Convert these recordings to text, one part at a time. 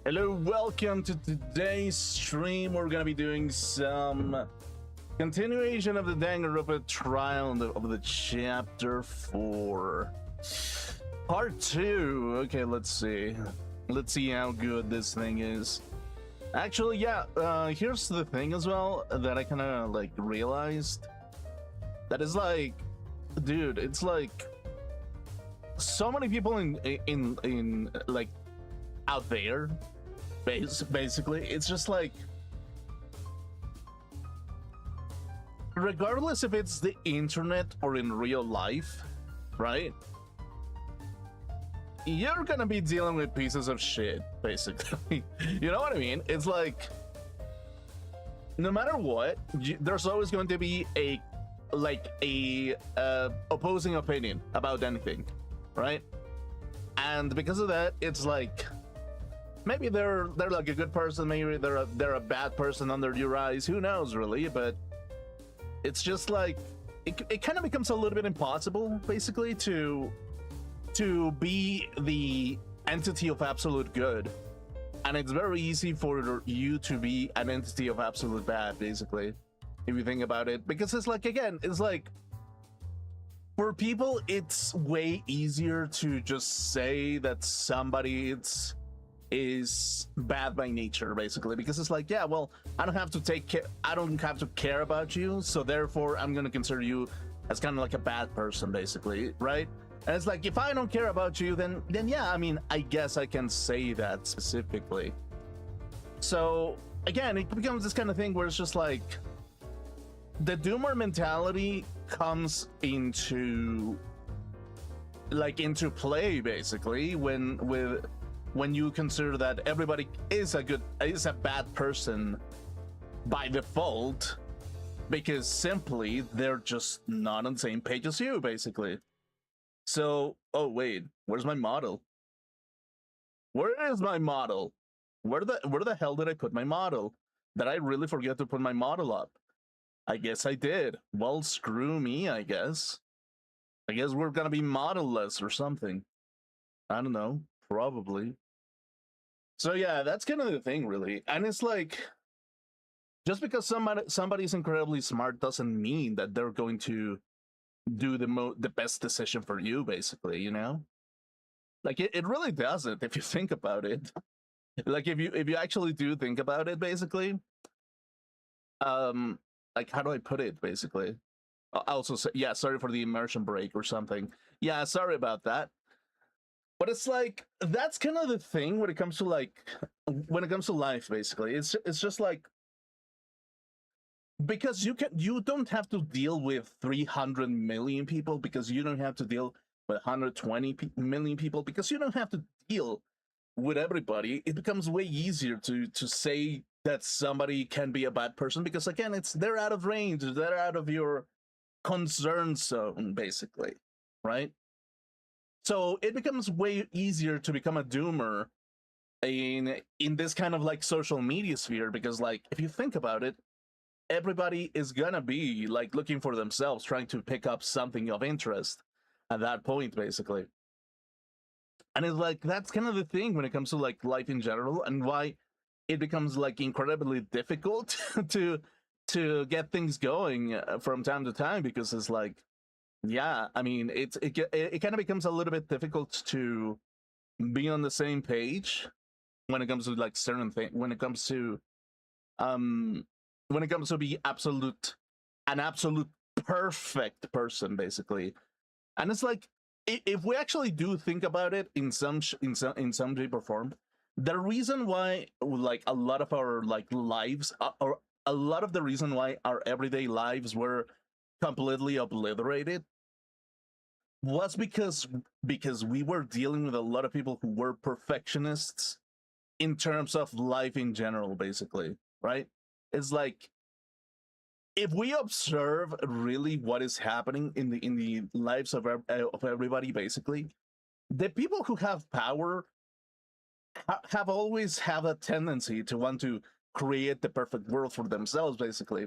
Hello, welcome to today's stream. We're gonna be doing some continuation of the Danganronpa trial of the chapter 4. Part 2. Okay, let's see. Let's see how good this thing is. Actually, yeah, here's the thing as well that I kind of like realized. That is like, dude, it's like so many people in like out there, basically. It's just like, regardless if it's the internet or in real life, right? You're gonna be dealing with pieces of shit, basically. You know what I mean? It's like, no matter what, there's always going to be a opposing opinion about anything, right? And because of that, it's like, maybe they're like a good person, maybe they're a bad person under your eyes, who knows really. But it's just like it kind of becomes a little bit impossible, basically, to be the entity of absolute good, and it's very easy for you to be an entity of absolute bad, basically, if you think about it. Because it's like, again, it's like, for people it's way easier to just say that somebody is bad by nature, basically, because it's like, yeah, well, I don't have to care about you, so therefore I'm gonna consider you as kind of like a bad person, basically, right? And it's like, if I don't care about you, then yeah, I mean, I guess I can say that specifically. So again, it becomes this kind of thing where it's just like, the doomer mentality comes into play, basically, when you consider that everybody is a bad person by default, because simply they're just not on the same page as you, basically. So, oh wait, where's my model? Where is my model? Where the hell did I put my model? Did I really forget to put my model up? I guess I did. Well, screw me, I guess. I guess we're gonna be model-less or something. I don't know, probably. So yeah, that's kind of the thing, really. And it's like, just because somebody's incredibly smart doesn't mean that they're going to do the best decision for you, basically, you know? Like, it really doesn't, if you think about it. Like, if you actually do think about it, basically, like, how do I put it, basically? I also say, yeah, sorry for the immersion break or something. Yeah, sorry about that. But it's like, that's kind of the thing when it comes to life, basically. It's just like, because you don't have to deal with 300 million people, because you don't have to deal with 120 million people, because you don't have to deal with everybody. It becomes way easier to say that somebody can be a bad person, because again, they're out of range, they're out of your concern zone, basically, right? So it becomes way easier to become a doomer in this kind of like social media sphere, because, like, if you think about it, everybody is gonna be like looking for themselves, trying to pick up something of interest at that point, basically. And it's like, that's kind of the thing when it comes to like life in general, and why it becomes like incredibly difficult to get things going from time to time, because it's like, yeah, I mean, it kind of becomes a little bit difficult to be on the same page when it comes to like certain things, when it comes to be an absolute perfect person, basically. And it's like, if we actually do think about it in some shape or form, the reason why, like, a lot of our like lives, or a lot of the reason why our everyday lives were completely obliterated, was because we were dealing with a lot of people who were perfectionists in terms of life in general, basically, right? It's like, if we observe really what is happening in the lives of everybody, basically, the people who have power have always have a tendency to want to create the perfect world for themselves, basically.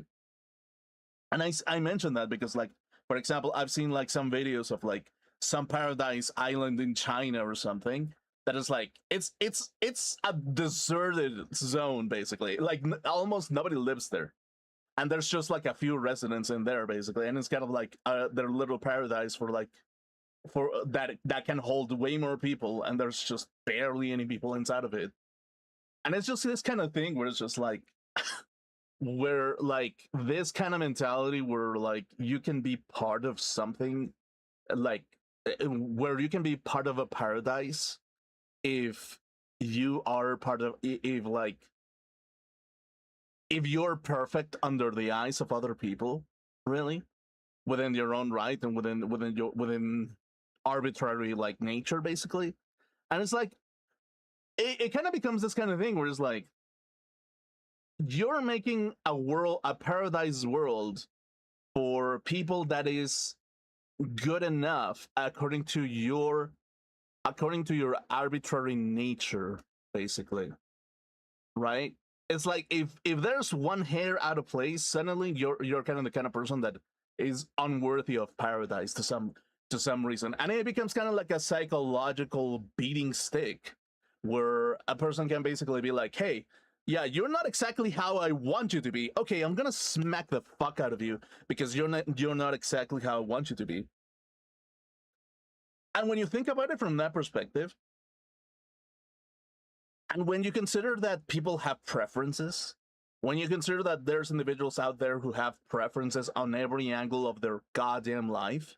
And I mentioned that because, like, for example, I've seen like some videos of like some paradise island in China or something that is like it's a deserted zone basically. Like almost nobody lives there, and there's just like a few residents in there basically, and it's kind of like their little paradise for like for that can hold way more people, and there's just barely any people inside of it. And it's just this kind of thing where it's just like where like this kind of mentality where like you can be part of something, like where you can be part of a paradise if you are part of if like if you're perfect under the eyes of other people, really, within your own right and within arbitrary like nature basically. And it's like it kind of becomes this kind of thing where it's like you're making a paradise world for people that is good enough according to your arbitrary nature basically, right? It's like if there's one hair out of place, suddenly you're kind of the kind of person that is unworthy of paradise to some reason. And it becomes kind of like a psychological beating stick where a person can basically be like, hey, yeah, you're not exactly how I want you to be. Okay, I'm gonna smack the fuck out of you because you're not exactly how I want you to be. And when you think about it from that perspective, and when you consider that people have preferences, when you consider that there's individuals out there who have preferences on every angle of their goddamn life,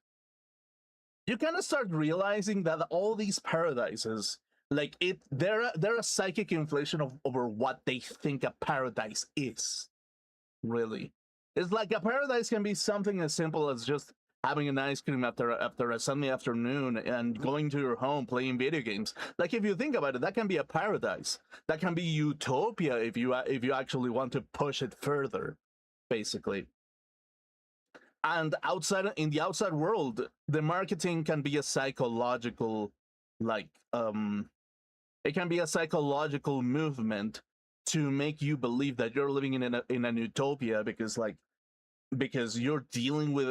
you kind of start realizing that all these paradises, like they're a psychic inflation over what they think a paradise is. Really, it's like a paradise can be something as simple as just having an ice cream after a Sunday afternoon and going to your home playing video games. Like if you think about it, that can be a paradise. That can be utopia if you actually want to push it further, basically. And in the outside world, the marketing can be a psychological, like it can be a psychological movement to make you believe that you're living in an utopia because you're dealing with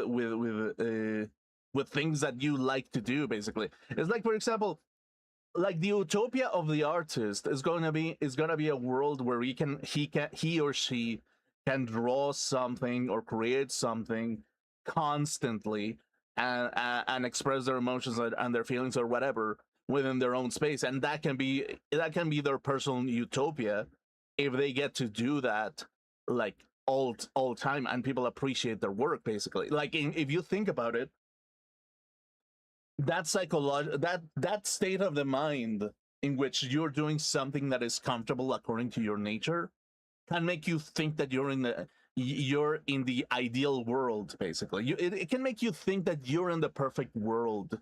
things that you like to do basically. It's like, for example, like the utopia of the artist is going to be a world where he or she can draw something or create something constantly and express their emotions and their feelings or whatever within their own space, and that can be their personal utopia if they get to do that like all time and people appreciate their work basically. Like if you think about it, that that state of the mind in which you're doing something that is comfortable according to your nature can make you think that you're in the ideal world basically. It can make you think that you're in the perfect world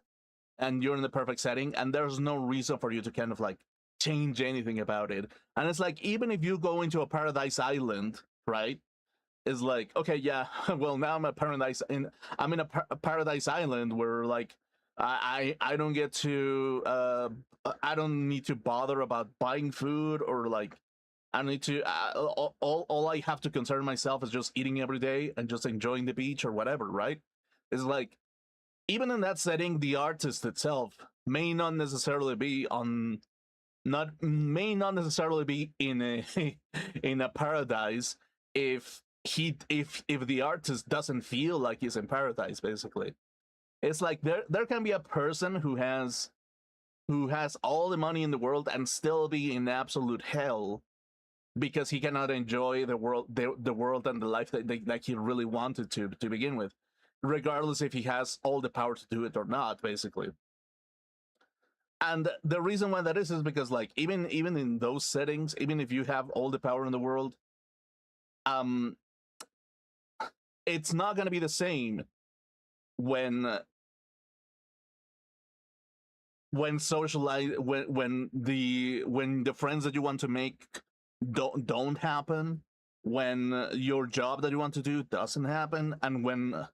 and you're in the perfect setting, and there's no reason for you to kind of like change anything about it. And it's like, even if you go into a paradise island, right, is like, okay, yeah, well, now I'm in a paradise island where like I don't get to I don't need to bother about buying food, or like I don't need to all I have to concern myself is just eating every day and just enjoying the beach or whatever, right? It's like, even in that setting, the artist itself may not necessarily be in a in a paradise if the artist doesn't feel like he's in paradise basically. It's like there can be a person who has all the money in the world and still be in absolute hell because he cannot enjoy the world and the life that he really wanted to begin with, regardless if he has all the power to do it or not basically. And the reason why that is because like even in those settings, even if you have all the power in the world, um it's not going to be the same when socialize when the friends that you want to make don't happen, when your job that you want to do doesn't happen, and when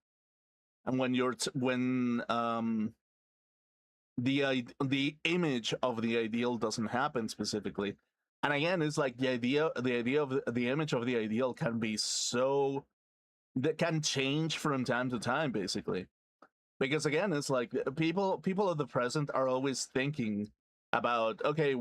the image of the ideal doesn't happen specifically. And again, it's like the idea of the image of the ideal can be so that can change from time to time basically, because again, it's like people of the present are always thinking about okay,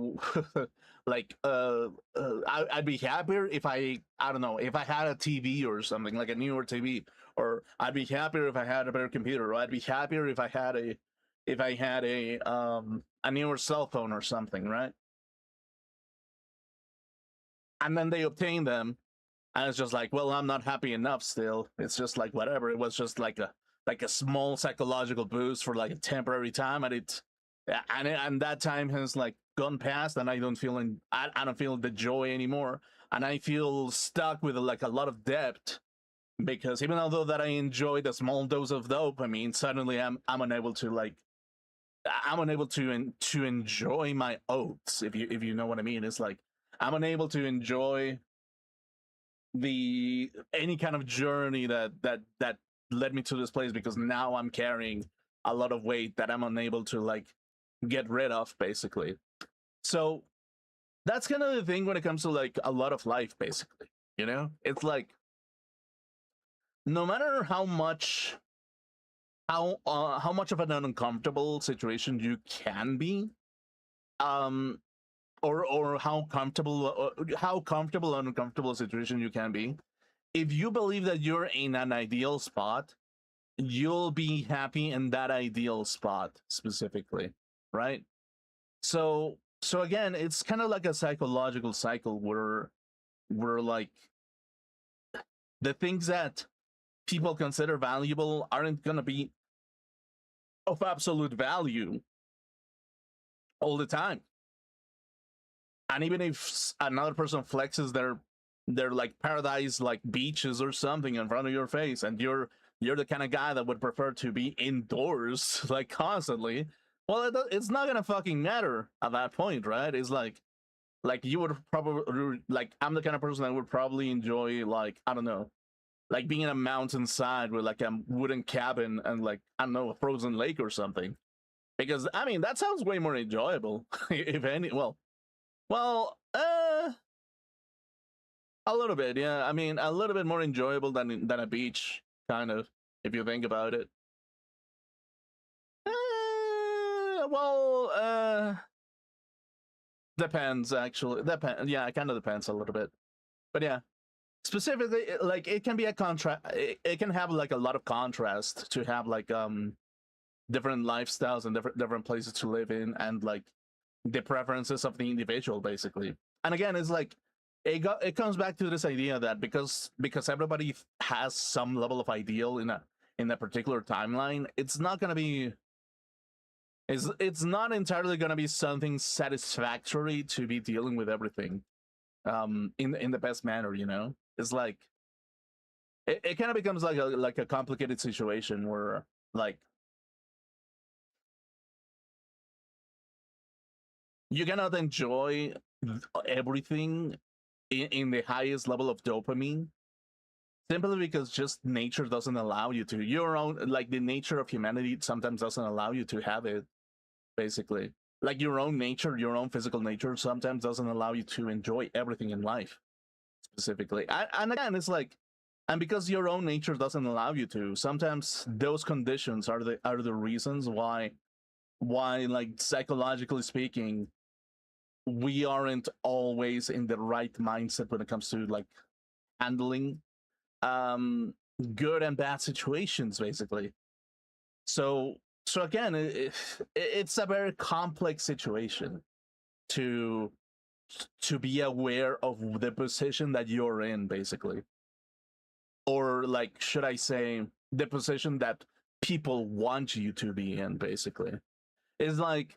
like I'd be happier if I don't know, if I had a TV or something, like a newer TV, or I'd be happier if I had a better computer, or I'd be happier if I had a newer cell phone or something, right? And then they obtain them, and it's just like, well, I'm not happy enough still. It's just like whatever. It was just like a small psychological boost for like a temporary time, and and that time has like gone past, and I don't feel the joy anymore, and I feel stuck with like a lot of debt because even although that I enjoyed a small dose of dopamine, suddenly I'm unable to like I'm unable to enjoy my oats, if you know what I mean. It's like I'm unable to enjoy the any kind of journey that led me to this place because now I'm carrying a lot of weight that I'm unable to like get rid of basically. So that's kind of the thing when it comes to like a lot of life basically. You know? It's like no matter how much of an uncomfortable situation you can be, um or how comfortable or uncomfortable situation you can be, if you believe that you're in an ideal spot, you'll be happy in that ideal spot specifically, right? So again, it's kind of like a psychological cycle where like the things that people consider valuable aren't gonna be of absolute value all the time. And even if another person flexes their like paradise like beaches or something in front of your face, and you're the kind of guy that would prefer to be indoors like constantly, well, it's not gonna fucking matter at that point, right? It's like you would probably like I'm the kind of person that would probably enjoy like I don't know, like being in a mountainside with like a wooden cabin and like I don't know, a frozen lake or something, because I mean that sounds way more enjoyable if any. Well, a little bit, yeah. I mean, a little bit more enjoyable than a beach, kind of, if you think about it. Well, depends actually. Depend. Yeah, it kind of depends a little bit. But yeah, specifically, like it can be a contrast. It can have like a lot of contrast to have like different lifestyles and different places to live in, and like the preferences of the individual, basically. And again, it's like it comes back to this idea that because everybody has some level of ideal in a particular timeline, it's not entirely gonna be something satisfactory to be dealing with everything in the best manner, you know? It's like it kind of becomes like a complicated situation where like you cannot enjoy everything in the highest level of dopamine simply because just nature doesn't allow you to. Your own, like the nature of humanity sometimes doesn't allow you to have it, basically. Like your own nature, your own physical nature sometimes doesn't allow you to enjoy everything in life, specifically. And again, it's like, and because your own nature doesn't allow you to, sometimes those conditions are the reasons why like psychologically speaking, we aren't always in the right mindset when it comes to like handling um good and bad situations, basically. So again, it's a very complex situation to be aware of the position that you're in, basically, or like should I say the position that people want you to be in, basically. Is like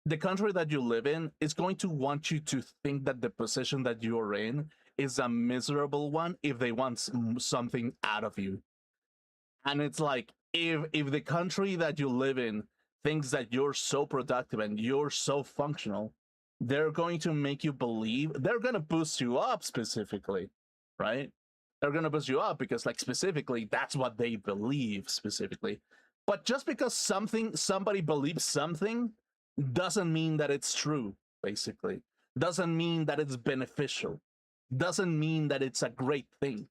the country that you live in is going to want you to think that the position that you're in is a miserable one if they want something out of you. And it's like if the country that you live in thinks that you're so productive and you're so functional, they're going to make you believe, they're going to boost you up specifically, right? They're going to boost you up because like specifically that's what they believe specifically. But just because somebody believes something doesn't mean that it's true, basically. Doesn't mean that it's beneficial. Doesn't mean that it's a great thing.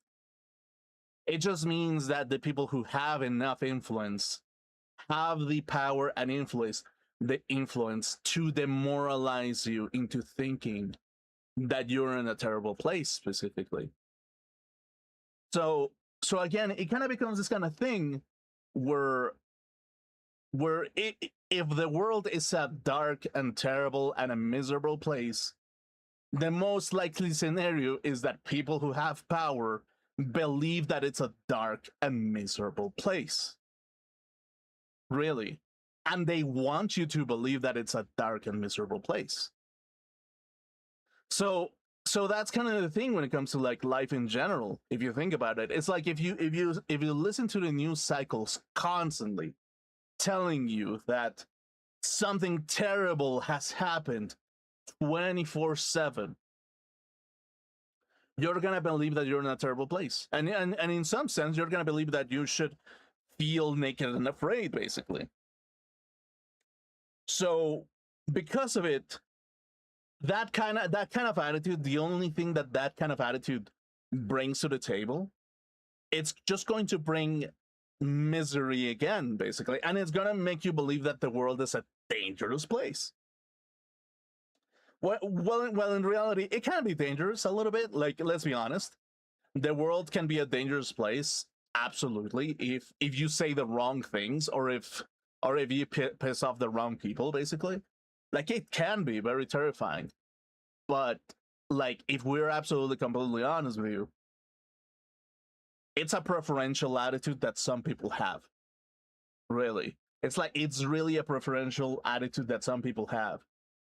It just means that the people who have enough influence have the power and influence the influence to demoralize you into thinking that you're in a terrible place specifically. So again, it kind of becomes this kind of thing where if the world is a dark and terrible and a miserable place, the most likely scenario is that people who have power believe that it's a dark and miserable place. Really. And they want you to believe that it's a dark and miserable place. So that's kind of the thing when it comes to like life in general. If you think about it, it's like if you listen to the news cycles constantly telling you that something terrible has happened 24/7, you're gonna believe that you're in a terrible place, and in some sense, you're gonna believe that you should feel naked and afraid, basically. So because of it, that kind of attitude, the only thing that kind of attitude brings to the table, it's just going to bring misery again, basically, and it's gonna make you believe that the world is a dangerous place. Well, in reality, it can be dangerous a little bit. Like, let's be honest, the world can be a dangerous place, absolutely, if you say the wrong things, or if you piss off the wrong people, basically. Like, it can be very terrifying. But like, if we're absolutely completely honest with you, it's a preferential attitude that some people have. Really. It's like, it's really a preferential attitude that some people have.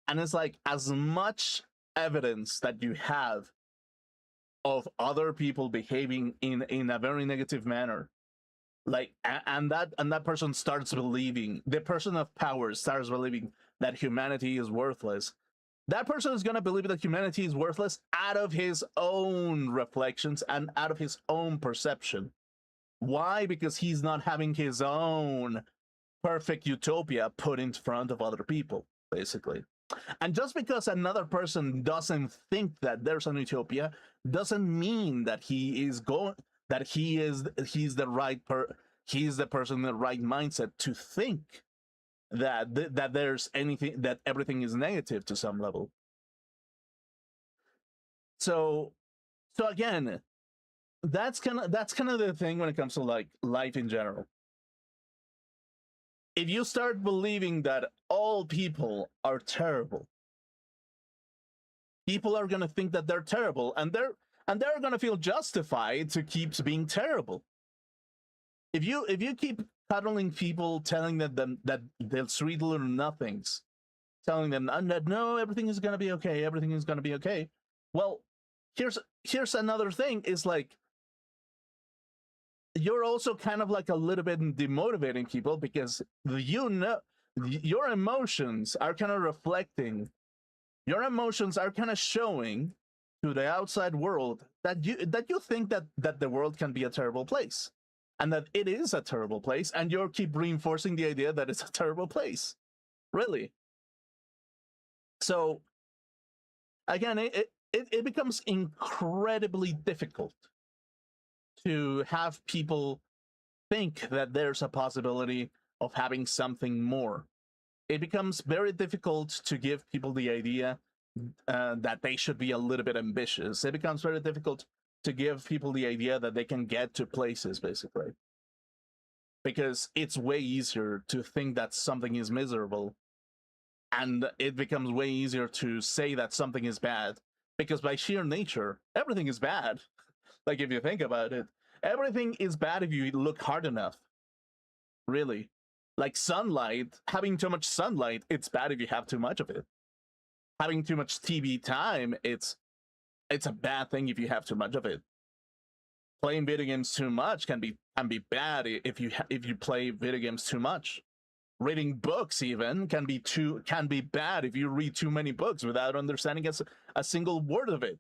And it's like, as much evidence that you have of other people behaving in a very negative manner, like, and that person starts believing, the person of power starts believing that humanity is worthless, that person is going to believe that humanity is worthless out of his own reflections and out of his own perception. Why? Because he's not having his own perfect utopia put in front of other people, basically. And just because another person doesn't think that there's an utopia doesn't mean that he's the person in the right mindset to think that there's anything, that everything is negative to some level. So again, that's kind of the thing when it comes to like life in general. If you start believing that all people are terrible, people are going to think that they're terrible, and they're going to feel justified to keep being terrible. If you keep cuddling people, telling them that they're sweet little nothings, telling them that no, everything is going to be okay, everything is going to be okay. Well, here's another thing, is like, you're also kind of like a little bit demotivating people, because you know your emotions are kind of reflecting, your emotions are kind of showing to the outside world that you think that the world can be a terrible place, and that it is a terrible place, and you keep reinforcing the idea that it's a terrible place. Really. So again, it becomes incredibly difficult to have people think that there's a possibility of having something more. It becomes very difficult to give people the idea that they should be a little bit ambitious. It becomes very difficult to give people the idea that they can get to places, basically. Because it's way easier to think that something is miserable, and it becomes way easier to say that something is bad, because by sheer nature, everything is bad. Like, if you think about it, everything is bad if you look hard enough. Really. Like sunlight, having too much sunlight, it's bad if you have too much of it. Having too much TV time, it's a bad thing if you have too much of it. Playing video games too much can be bad if you play video games too much. Reading books even can be bad if you read too many books without understanding a single word of it.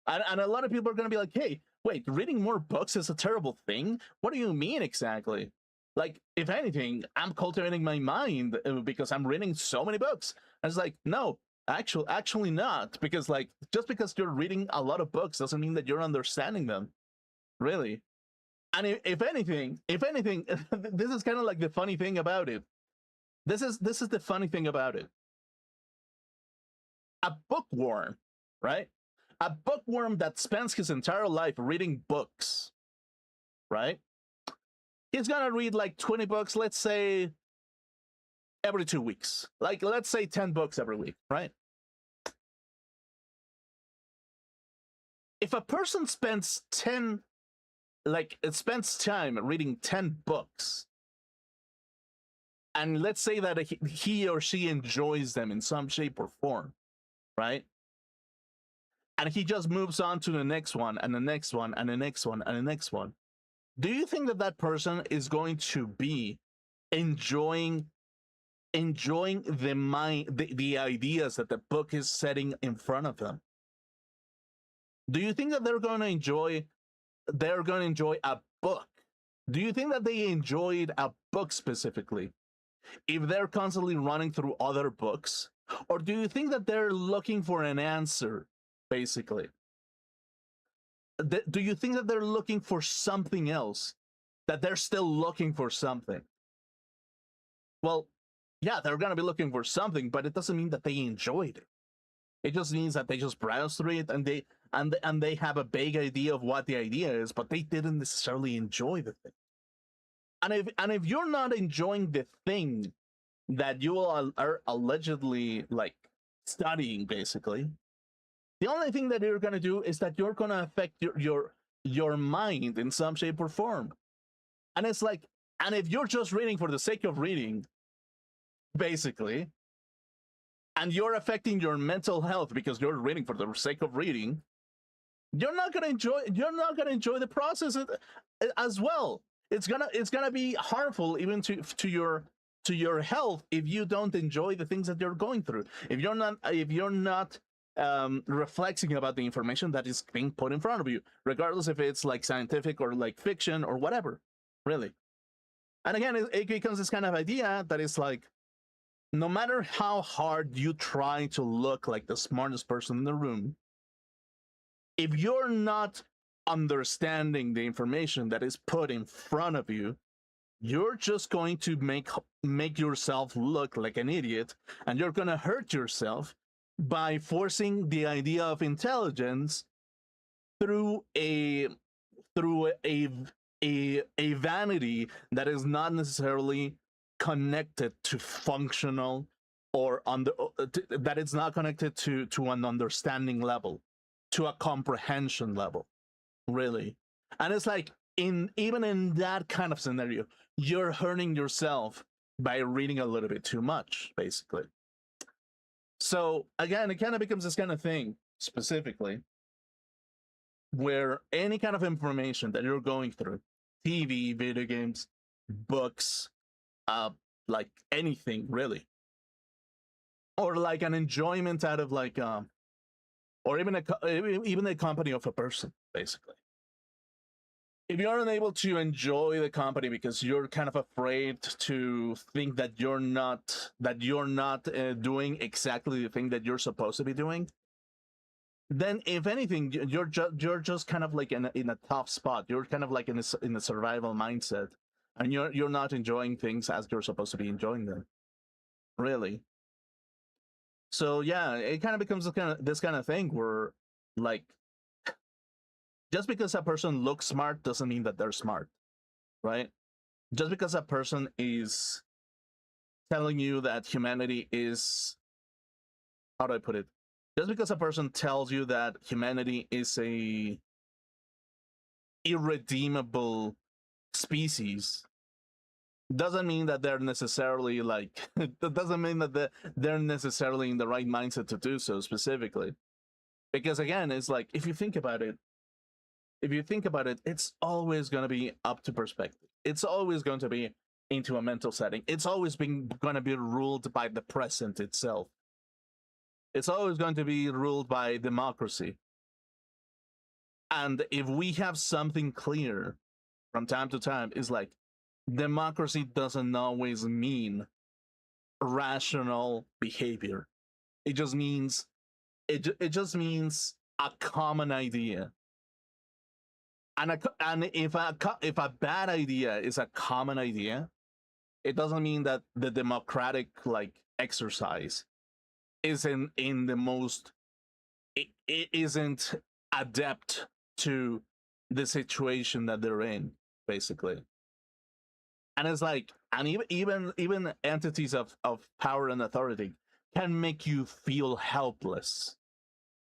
And a lot of people are going to be like, hey, wait, reading more books is a terrible thing? What do you mean exactly? Like, if anything, I'm cultivating my mind because I'm reading so many books. And it's like, no, actually not. Because like, just because you're reading a lot of books doesn't mean that you're understanding them. Really. And if anything, this is kind of like the funny thing about it. This is the funny thing about it. A bookworm, right? A bookworm that spends his entire life reading books, right? He's gonna read like 20 books, let's say every 2 weeks. Like, let's say 10 books every week, right? If a person spends time reading 10 books, and let's say that he or she enjoys them in some shape or form, right? And he just moves on to the next one and the next one and the next one and the next one. Do you think that that person is going to be enjoying the ideas that the book is setting in front of them? Do you think that they're going to enjoy a book? Do you think that they enjoyed a book specifically if they're constantly running through other books? Or do you think that they're looking for an answer, basically? Do you think that they're looking for something else? That they're still looking for something? Well, yeah, they're going to be looking for something, but it doesn't mean that they enjoyed it. It just means that they just browse through it and they have a vague idea of what the idea is, but they didn't necessarily enjoy the thing. And if you're not enjoying the thing that you are allegedly like studying, basically, the only thing that you're gonna do is that you're gonna affect your mind in some shape or form. And it's like, and if you're just reading for the sake of reading, basically, and you're affecting your mental health because you're reading for the sake of reading, you're not gonna enjoy the process as well. It's gonna be harmful even to your health if you don't enjoy the things that you're going through. If you're not reflecting about the information that is being put in front of you, regardless if it's like scientific or like fiction or whatever, really. And again, it becomes this kind of idea that is like, no matter how hard you try to look like the smartest person in the room, if you're not understanding the information that is put in front of you, you're just going to make yourself look like an idiot, and you're going to hurt yourself by forcing the idea of intelligence through a vanity that is not necessarily connected to functional or that it's not connected to an understanding level, to a comprehension level, really. And it's like, even in that kind of scenario, you're hurting yourself by reading a little bit too much, basically. So again, it kind of becomes this kind of thing, specifically, where any kind of information that you're going through, TV, video games, books, like anything really, or like an enjoyment out of like or even the company of a person, basically. If you're unable to enjoy the company because you're kind of afraid to think that you're not doing exactly the thing that you're supposed to be doing, then if anything, you're just kind of like in a tough spot. You're kind of like in a survival mindset, and you're not enjoying things as you're supposed to be enjoying them, really. So yeah, it kind of becomes this kind of thing where, like, just because a person looks smart doesn't mean that they're smart, right? Just because a person is telling you that humanity is, how do I put it? Just because a person tells you that humanity is a irredeemable species doesn't mean that they're necessarily like, that doesn't mean that they're necessarily in the right mindset to do so specifically. Because again, it's like, if you think about it, it's always going to be up to perspective. It's always going to be into a mental setting. It's always going to be ruled by the present itself. It's always going to be ruled by democracy. And if we have something clear from time to time, is like, democracy doesn't always mean rational behavior. It just means a common idea. And if a bad idea is a common idea, it doesn't mean that the democratic like exercise isn't in the most, it isn't adept to the situation that they're in, basically. And it's like, and even entities of power and authority can make you feel helpless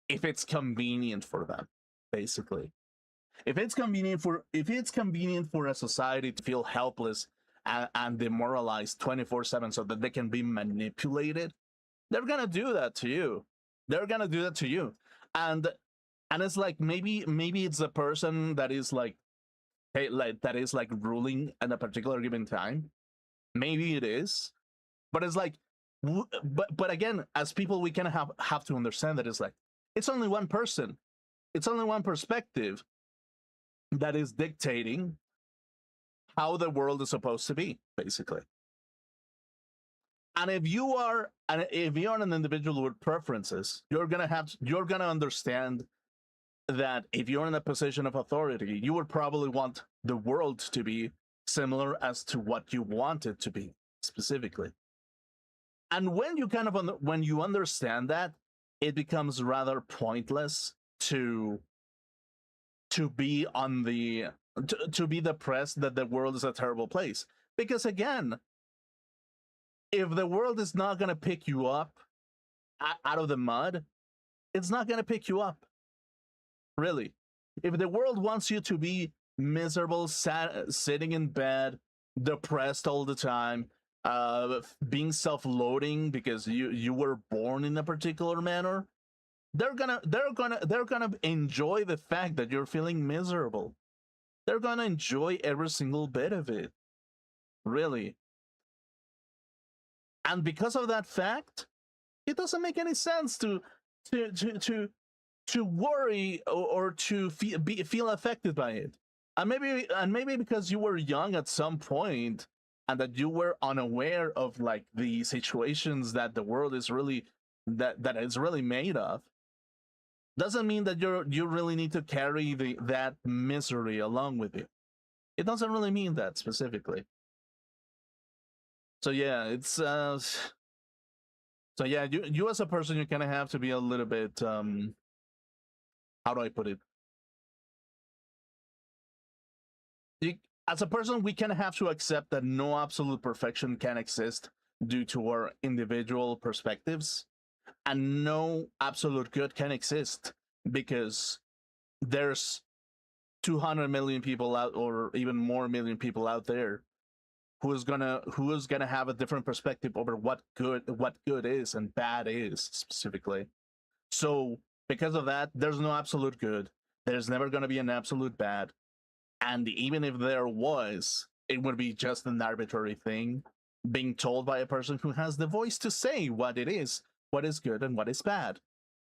if it's convenient for them, basically. If it's convenient for a society to feel helpless and demoralized 24/7 so that they can be manipulated, they're gonna do that to you. They're gonna do that to you. And it's like, maybe it's the person that is like, hey, like that is like ruling at a particular given time. Maybe it is, but it's like, but again, as people, we kind of have to understand that it's like, it's only one person, it's only one perspective that is dictating how the world is supposed to be, basically. And if you are an individual with preferences, you're gonna understand that if you're in a position of authority, you would probably want the world to be similar as to what you want it to be, specifically. And when you when you understand that, it becomes rather pointless to be on the to be depressed that the world is a terrible place. Because again, if the world is not going to pick you up out of the mud, it's not going to pick you up. Really. If the world wants you to be miserable, sitting in bed, depressed all the time, being self-loathing because you were born in a particular manner, they're gonna enjoy the fact that you're feeling miserable. They're gonna enjoy every single bit of it. Really. And because of that fact, it doesn't make any sense to worry or to feel affected by it. And maybe because you were young at some point and that you were unaware of like the situations that the world is really that it's really made of, doesn't mean that you really need to carry that misery along with you. It doesn't really mean that specifically. So yeah, it's so yeah, you as a person, you kind of have to be a little bit how do I put it? As a person, we kind of have to accept that no absolute perfection can exist due to our individual perspectives, and no absolute good can exist because there's 200 million people out, or even more million people out there, who is gonna have a different perspective over what good is and bad is, specifically. So because of that, there's no absolute good. There's never gonna be an absolute bad. And even if there was, it would be just an arbitrary thing being told by a person who has the voice to say what is good and what is bad,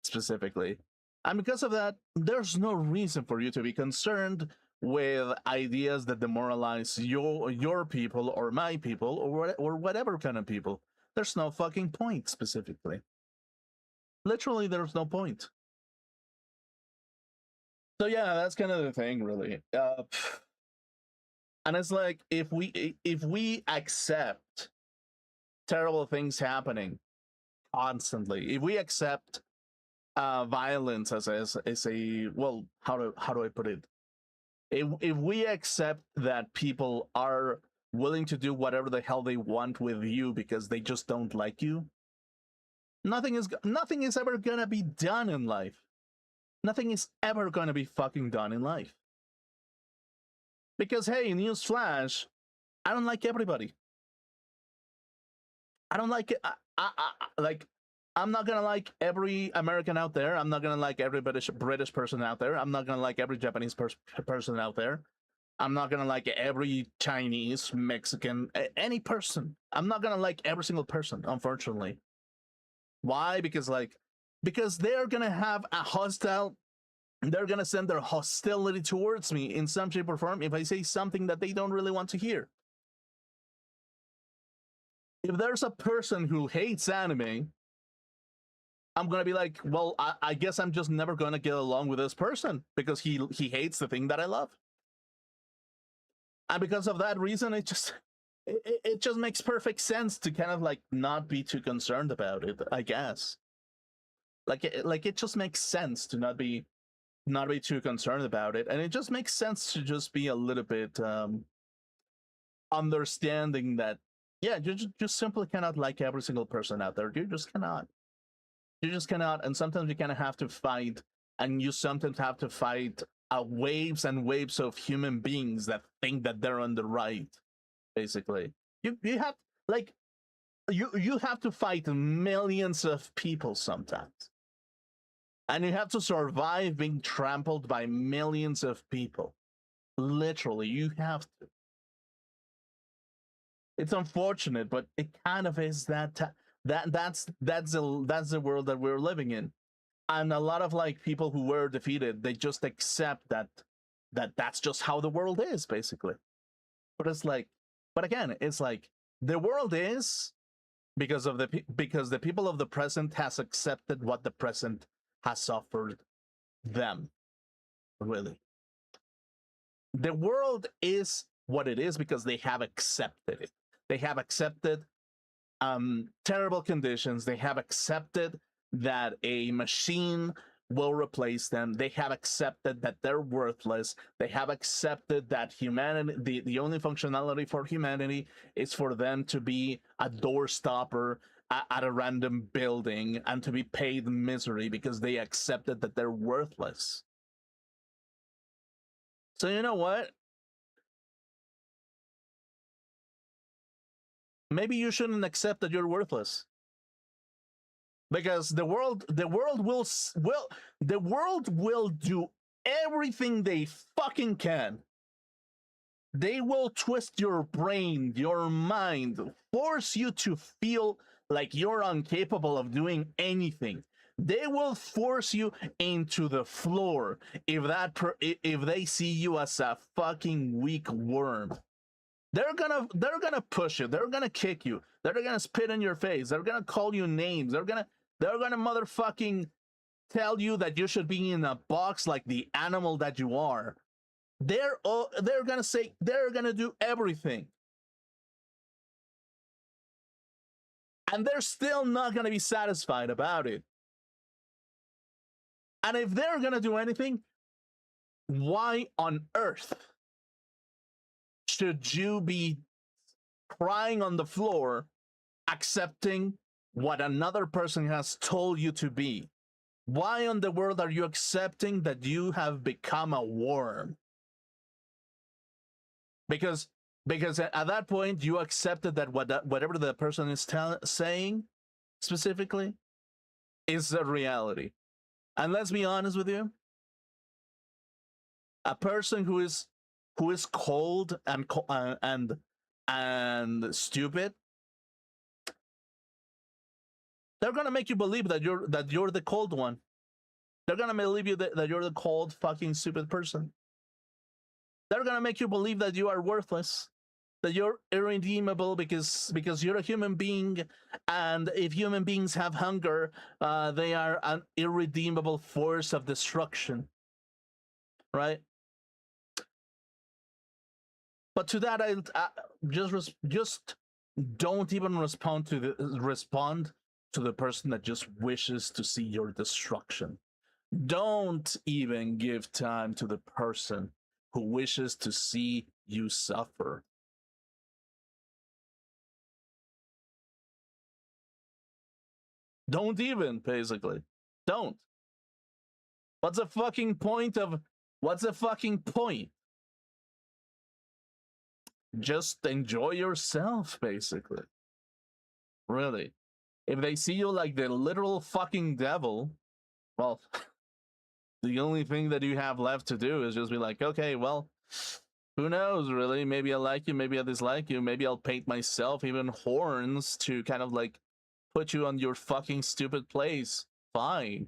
specifically. And because of that, there's no reason for you to be concerned with ideas that demoralize your people or my people or whatever kind of people. There's no fucking point, specifically. Literally, there's no point. So yeah, that's kind of the thing, really. And it's like, if we accept terrible things happening constantly, if we accept violence as a well, how do I put it? If we accept that people are willing to do whatever the hell they want with you because they just don't like you, nothing is ever gonna be done in life. Nothing is ever gonna be fucking done in life. Because hey, newsflash, I don't like everybody. I don't like it. Like, I'm not gonna like every American out there. I'm not gonna like every British person out there. I'm not gonna like every Japanese person out there. I'm not gonna like every Chinese, Mexican, any person. I'm not gonna like every single person, unfortunately. Why? Because they're gonna have a hostile. They're gonna send their hostility towards me in some shape or form if I say something that they don't really want to hear. If there's a person who hates anime, I'm gonna be like, well, I guess I'm just never gonna get along with this person because he hates the thing that I love. And because of that reason, it just makes perfect sense to kind of like not be too concerned about it, I guess. Like it just makes sense to not be too concerned about it, and it just makes sense to just be a little bit understanding that yeah, you just simply cannot like every single person out there. You just cannot, and sometimes you kind of have to fight, and you sometimes have to fight waves and waves of human beings that think that they're on the right. Basically, you have like you have to fight millions of people sometimes, and you have to survive being trampled by millions of people. Literally, you have to. It's unfortunate, but it kind of is that's the world that we're living in. And a lot of like people who were defeated, they just accept that's just how the world is, basically. But it's like, but again, it's like the world is because the people of the present has accepted what the present has offered them. Really, the world is what it is because they have accepted it. They have accepted terrible conditions. They have accepted that a machine will replace them. They have accepted that they're worthless. They have accepted that humanity, the only functionality for humanity is for them to be a door stopper at a random building and to be paid misery because they accepted that they're worthless. So you know what? Maybe you shouldn't accept that you're worthless. Because the world will do everything they fucking can. They will twist your brain, your mind, force you to feel like you're incapable of doing anything. They will force you into the floor if they see you as a fucking weak worm. They're gonna push you. They're gonna kick you. They're gonna spit in your face. They're gonna call you names. They're gonna motherfucking tell you that you should be in a box like the animal that you are. They're gonna say they're gonna do everything, and they're still not gonna be satisfied about it. And if they're gonna do anything, why on earth should you be crying on the floor, accepting what another person has told you to be? Why in the world are you accepting that you have become a worm? Because at that point you accepted that whatever the person is saying specifically is a reality. And let's be honest with you, a person who is cold and stupid, they're gonna make you believe that you're the cold one. They're gonna believe you that you're the cold fucking stupid person. They're gonna make you believe that you are worthless, that you're irredeemable because you're a human being, and if human beings have hunger, they are an irredeemable force of destruction, right? But to that, I just don't even respond to the person that just wishes to see your destruction. Don't even give time to the person who wishes to see you suffer. Don't even, basically. Don't. What's the fucking point? Just enjoy yourself, basically. Really. If they see you like the literal fucking devil, well, the only thing that you have left to do is just be like, okay, well, who knows, really? Maybe I like you, maybe I dislike you, maybe I'll paint myself even horns to kind of like put you on your fucking stupid place. Fine.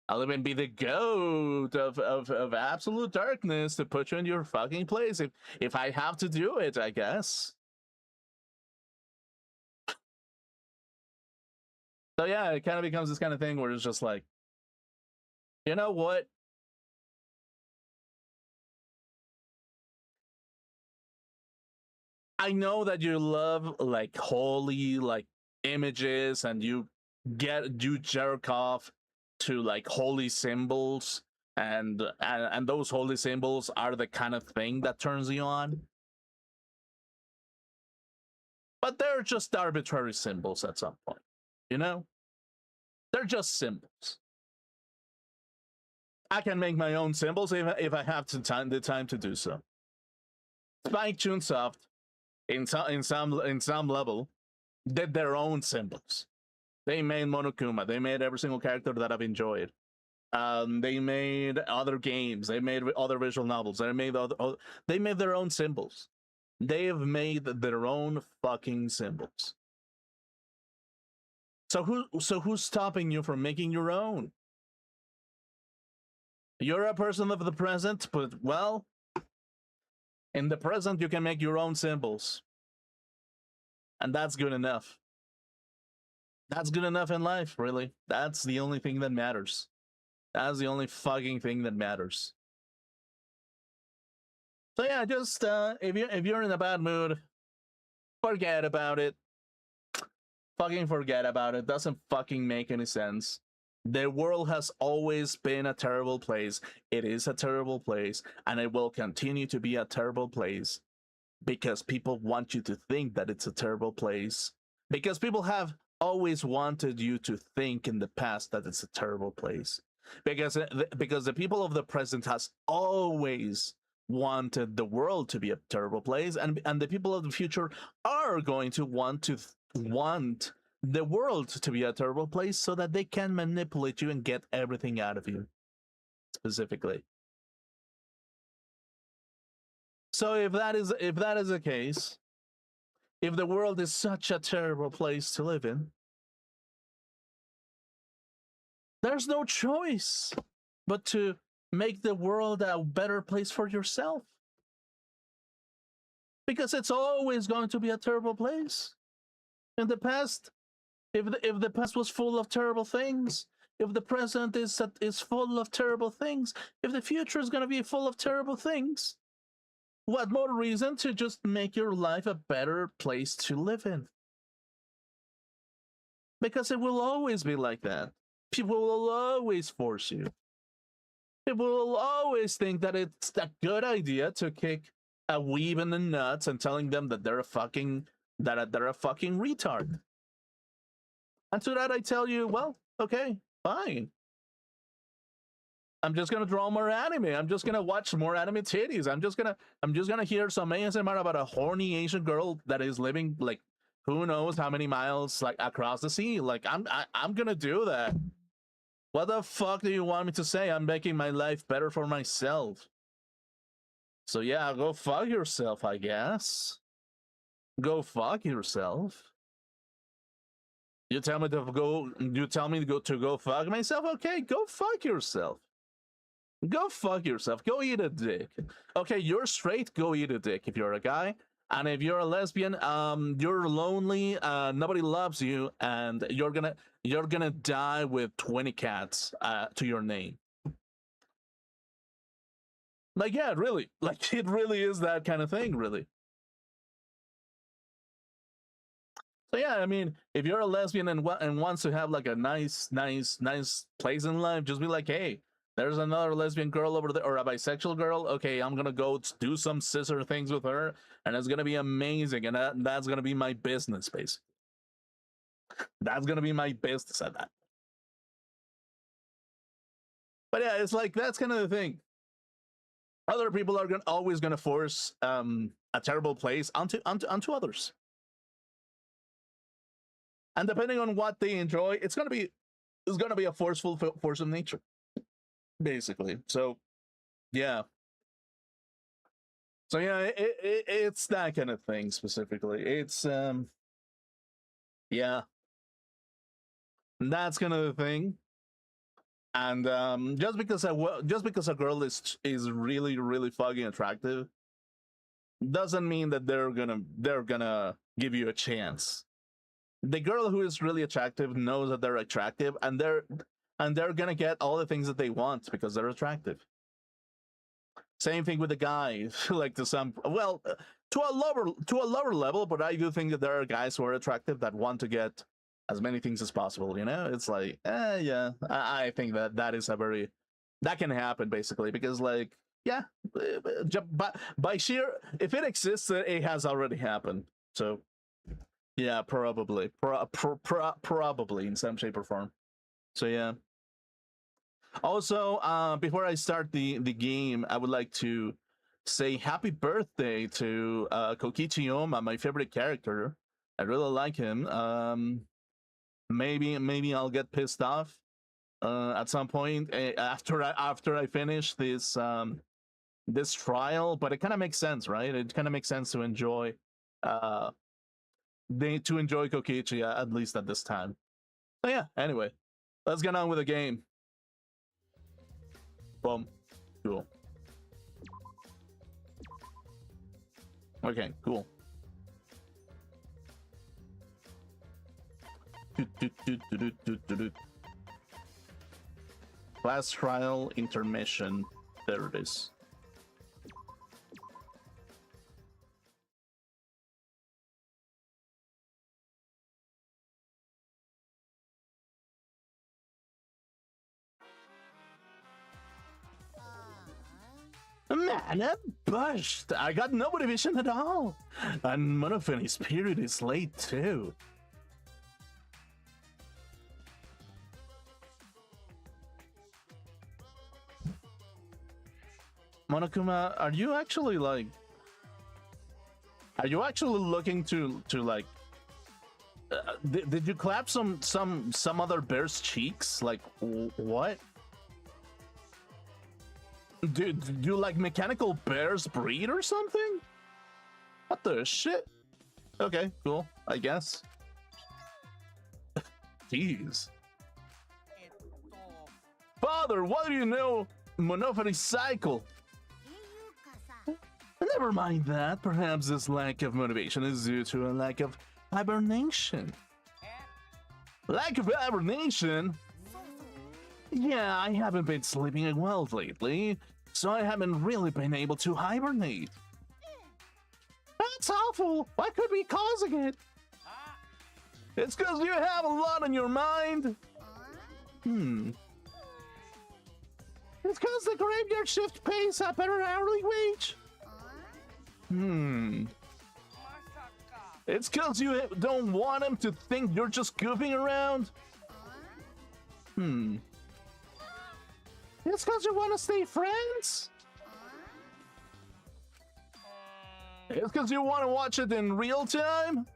I'll even be the goat of absolute darkness to put you in your fucking place if I have to do it, I guess. So yeah, it kind of becomes this kind of thing where it's just like, you know what? I know that you love like holy like images and you jerk off to like holy symbols and those holy symbols are the kind of thing that turns you on. But they're just arbitrary symbols at some point, you know? They're just symbols. I can make my own symbols if I have the time to do so. Spike Chunsoft, in some level, did their own symbols. They made Monokuma. They made every single character that I've enjoyed. They made other games. They made other visual novels. They made their own symbols. They have made their own fucking symbols. So who's stopping you from making your own? You're a person of the present, but well, in the present you can make your own symbols. And that's good enough. That's good enough in life, really. That's the only thing that matters. That's the only fucking thing that matters. So yeah, just if you're in a bad mood, forget about it. Fucking forget about it. Doesn't fucking make any sense. The world has always been a terrible place. It is a terrible place, and it will continue to be a terrible place because people want you to think that it's a terrible place. Because people have always wanted you to think in the past that it's a terrible place. Because the people of the present has always wanted the world to be a terrible place, and the people of the future are going to want the world to be a terrible place so that they can manipulate you and get everything out of you, specifically. So if that is the case, if the world is such a terrible place to live in, there's no choice but to make the world a better place for yourself. Because it's always going to be a terrible place. In the past, if the past was full of terrible things, if the present is full of terrible things, if the future is going to be full of terrible things, what more reason to just make your life a better place to live in? Because it will always be like that. People will always force you. People will always think that it's a good idea to kick a weeb in the nuts and telling them that they're a fucking retard. And to that I tell you, well, okay, fine. I'm just gonna draw more anime. I'm just gonna watch more anime titties. I'm just gonna hear some ASMR about a horny Asian girl that is living like who knows how many miles like across the sea. Like I'm gonna do that. What the fuck do you want me to say? I'm making my life better for myself. So yeah, go fuck yourself, I guess. Go fuck yourself. You tell me to go fuck myself? Okay, go fuck yourself. Go fuck yourself. Go eat a dick. Okay, you're straight, go eat a dick if you're a guy. And if you're a lesbian, you're lonely, nobody loves you, and you're gonna die with 20 cats to your name. Like, yeah, really. Like, it really is that kind of thing, really. So yeah, I mean, if you're a lesbian and wants to have like a nice place in life, just be like, hey, there's another lesbian girl over there, or a bisexual girl. Okay, I'm gonna go do some scissor things with her, and it's gonna be amazing, and that's gonna be my business, basically. That's gonna be my business at that. But yeah, it's like that's kind of the thing. Other people are always gonna force a terrible place onto others. And depending on what they enjoy, it's gonna be a forceful force of nature, basically. So, yeah. So yeah, it's that kind of thing specifically. It's yeah, that's kind of the thing. And just because a girl is really fucking attractive, doesn't mean that they're gonna give you a chance. The girl who is really attractive knows that they're attractive, and they're gonna get all the things that they want because they're attractive. Same thing with the guy, like to some, well, to a lower level, but I do think that there are guys who are attractive that want to get as many things as possible. You know, it's like, yeah, I think that that is a very that can happen basically because like, yeah, by sheer if it exists, it has already happened. So yeah, probably, probably in some shape or form. So yeah. Also, before I start the game, I would like to say happy birthday to Kokichi Yoma, my favorite character. I really like him. Maybe I'll get pissed off at some point after I finish this trial, but it kind of makes sense, right? It kind of makes sense to enjoy uh to enjoy Kokichi at least at this time. So yeah. Anyway, let's get on with the game. Boom. Cool. Okay, cool. Class trial intermission. There it is. Man, I'm bushed. I got no motivation at all. And Monophanie's period is late too. Monokuma, are you actually looking to like did you clap some other bear's cheeks? Like what? Do you like mechanical bears breed or something? What the shit? Okay, cool, I guess. Jeez. Father, what do you know? Monophony cycle. Never mind that. Perhaps this lack of motivation is due to a lack of hibernation. Lack of hibernation? Yeah, I haven't been sleeping well lately, so I haven't really been able to hibernate. That's awful. What could be causing it? It's because you have a lot on your mind. It's because the graveyard shift pays a better hourly wage. It's because you don't want him to think you're just goofing around. It's because you want to stay friends. It's because you want to watch it in real time.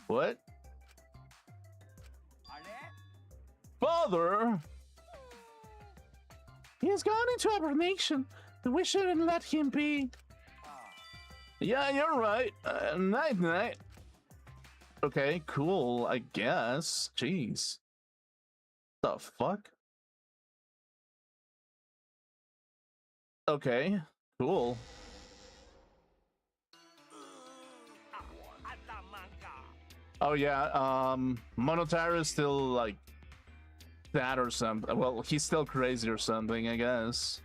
What? Father? He's gone into hibernation. We shouldn't let him be. Yeah, you're right. Night night. Okay, cool, I guess. Jeez. The fuck? Okay, cool. Oh yeah, Monotaro is still like that or something. Well, he's still crazy or something, I guess.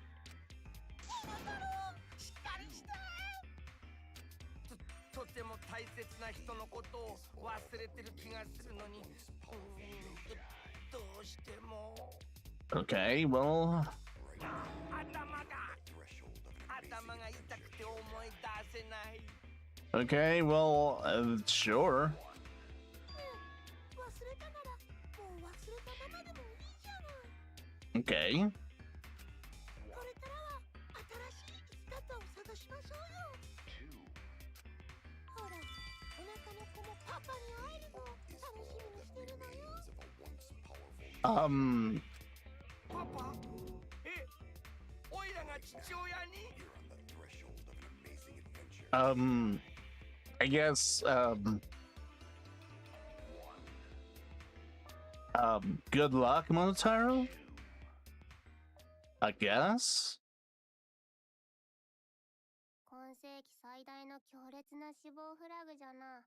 Okay, well. Okay, well, sure. Okay. I guess, good luck, Monotaro? I guess? 今世紀最大の強烈な死亡フラグじゃな。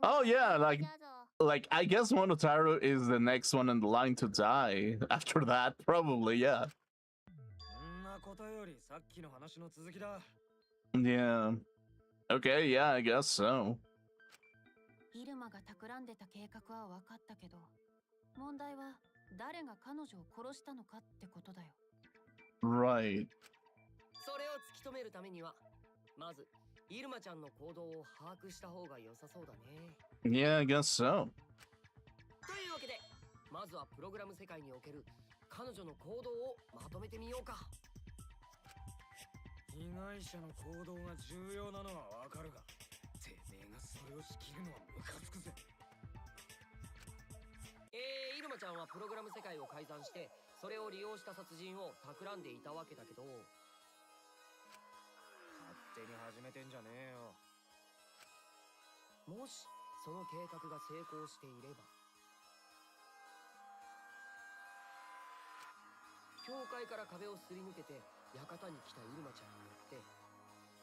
Oh yeah, like I guess Monotaru is the next one in the line to die. After that, probably, yeah. Yeah. Okay, yeah, I guess so. イルマが企んでた計画は分かったけど、問題は誰が彼女を殺したのかってことだよ。Right. それを突き止めるためには、まずイルマちゃんの行動を把握した方が良さそうだね。Yeah, I guess so. というわけで、まずはプログラム世界における彼女の行動をまとめてみようか。被害者の行動が重要なのはわかるが、てめえがそれを仕切るのはムカつくぜ。イルマちゃんはプログラム世界を改ざんして、それを利用した殺人を企んでいたわけだけど、勝手に始めてんじゃねえよ。もしその計画が成功していれば、教会から壁をすり抜けて館に来たイルマちゃんによって、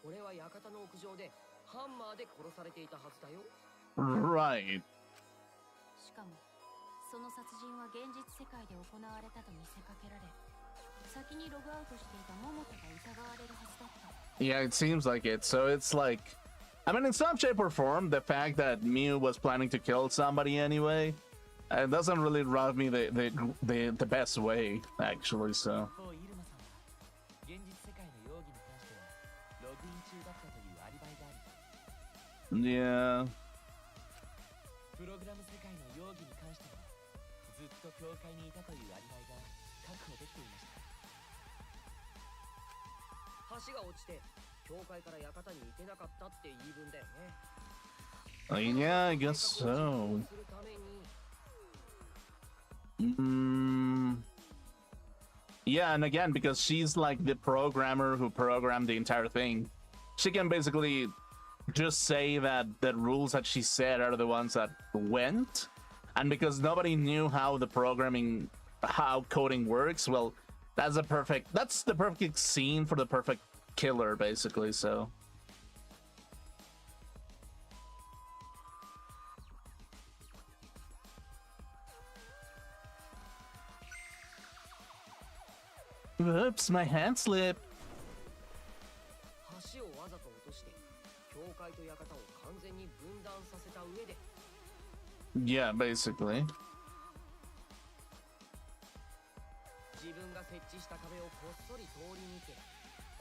俺は館の屋上でハンマーで殺されていたはずだよ。Right. しかもその殺人は現実世界で行われたと見せかけられ、先にログアウトしていた桃田が疑われるはずだった。Yeah, it seems like it. So it's like, I mean, in some shape or form, the fact that Miu was planning to kill somebody anyway, it doesn't really rub me the best way, actually. So. 現実世界の容疑に関してはログイン中だったというアリバイがある。Yeah. プログラム世界の容疑に関してはずっと教会にいたというアリバイが確保できていました。橋が落ちて教会から館に行けなかったって言い分だよね。Yeah, I guess so. Yeah, and again, because she's like the programmer who programmed the entire thing, she can basically just say that the rules that she said are the ones that went. And because nobody knew how the programming, how coding works, well, that's the perfect scene for the perfect killer, basically, so. Oops, my hand slipped. 橋をわざと落として教会と館を完全に分断させた上で Yeah, basically. 自分が設置した壁をこっそり通り抜け、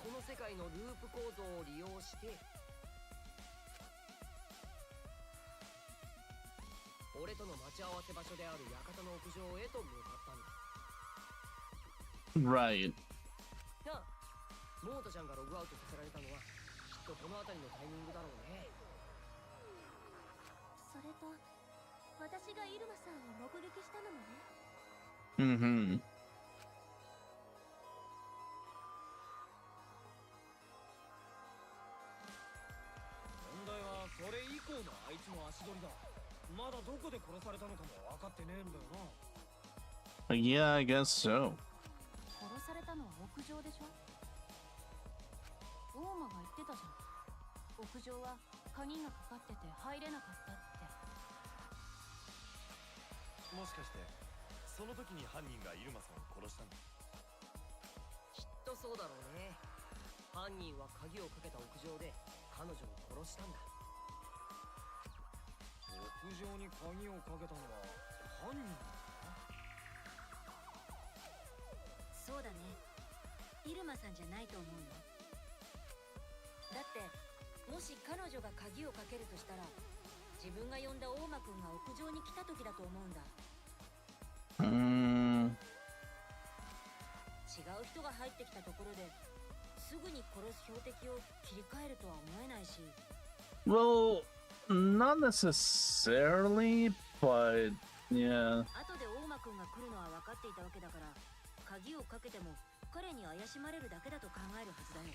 この世界のループ構造を利用して俺との待ち合わせ場所である館の屋上へと向かったんだ。Right. なあ、モータちゃんがログアウトさせられたのはきっとこの辺りのタイミングだろうね。それと私がイルマさんを目撃したのもね。Mm-hmm. 問題はそれ以降のあいつの足取りだ。まだどこで殺されたのかも分かってねえんだよな。Yeah, I guess so. 殺されたのは屋上でしょ。大間が言ってたじゃん。屋上は鍵がかかってて入れなかったって。もしかしてその時に犯人がイルマさんを殺したんだ。きっとそうだろうね。犯人は鍵をかけた屋上で彼女を殺したんだ。屋上に鍵をかけたのは犯人だな。そうだね。イルマさんじゃないと思うよ。だってもし彼女が鍵をかけるとしたら、自分が呼んだ大間くんが屋上に来た時だと思うんだ。違う人が入ってきたところですぐに殺す標的を切り替えるとは思えないし。 Well, not necessarily, but yeah. 後で大間くんが来るのは分かっていたわけだから、鍵をかけても彼に怪しまれるだけだと考えるはずだよ。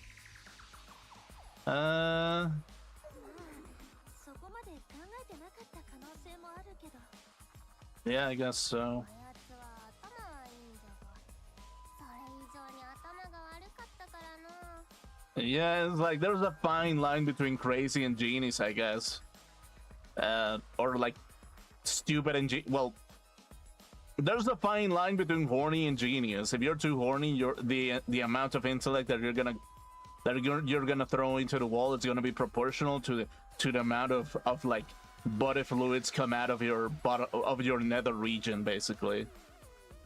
そこまで考えてなかった可能性もあるけど。Yeah, I guess so. あやつは頭はいいんだが、それ以上に頭が悪かったからな。Yeah, it's like there's a fine line between crazy and genius, I guess. Or like stupid and well, there's a fine line between horny and genius. If you're too horny, the amount of intellect that you're gonna throw into the wall is gonna be proportional to the amount of like body fluids come out of your nether region, basically.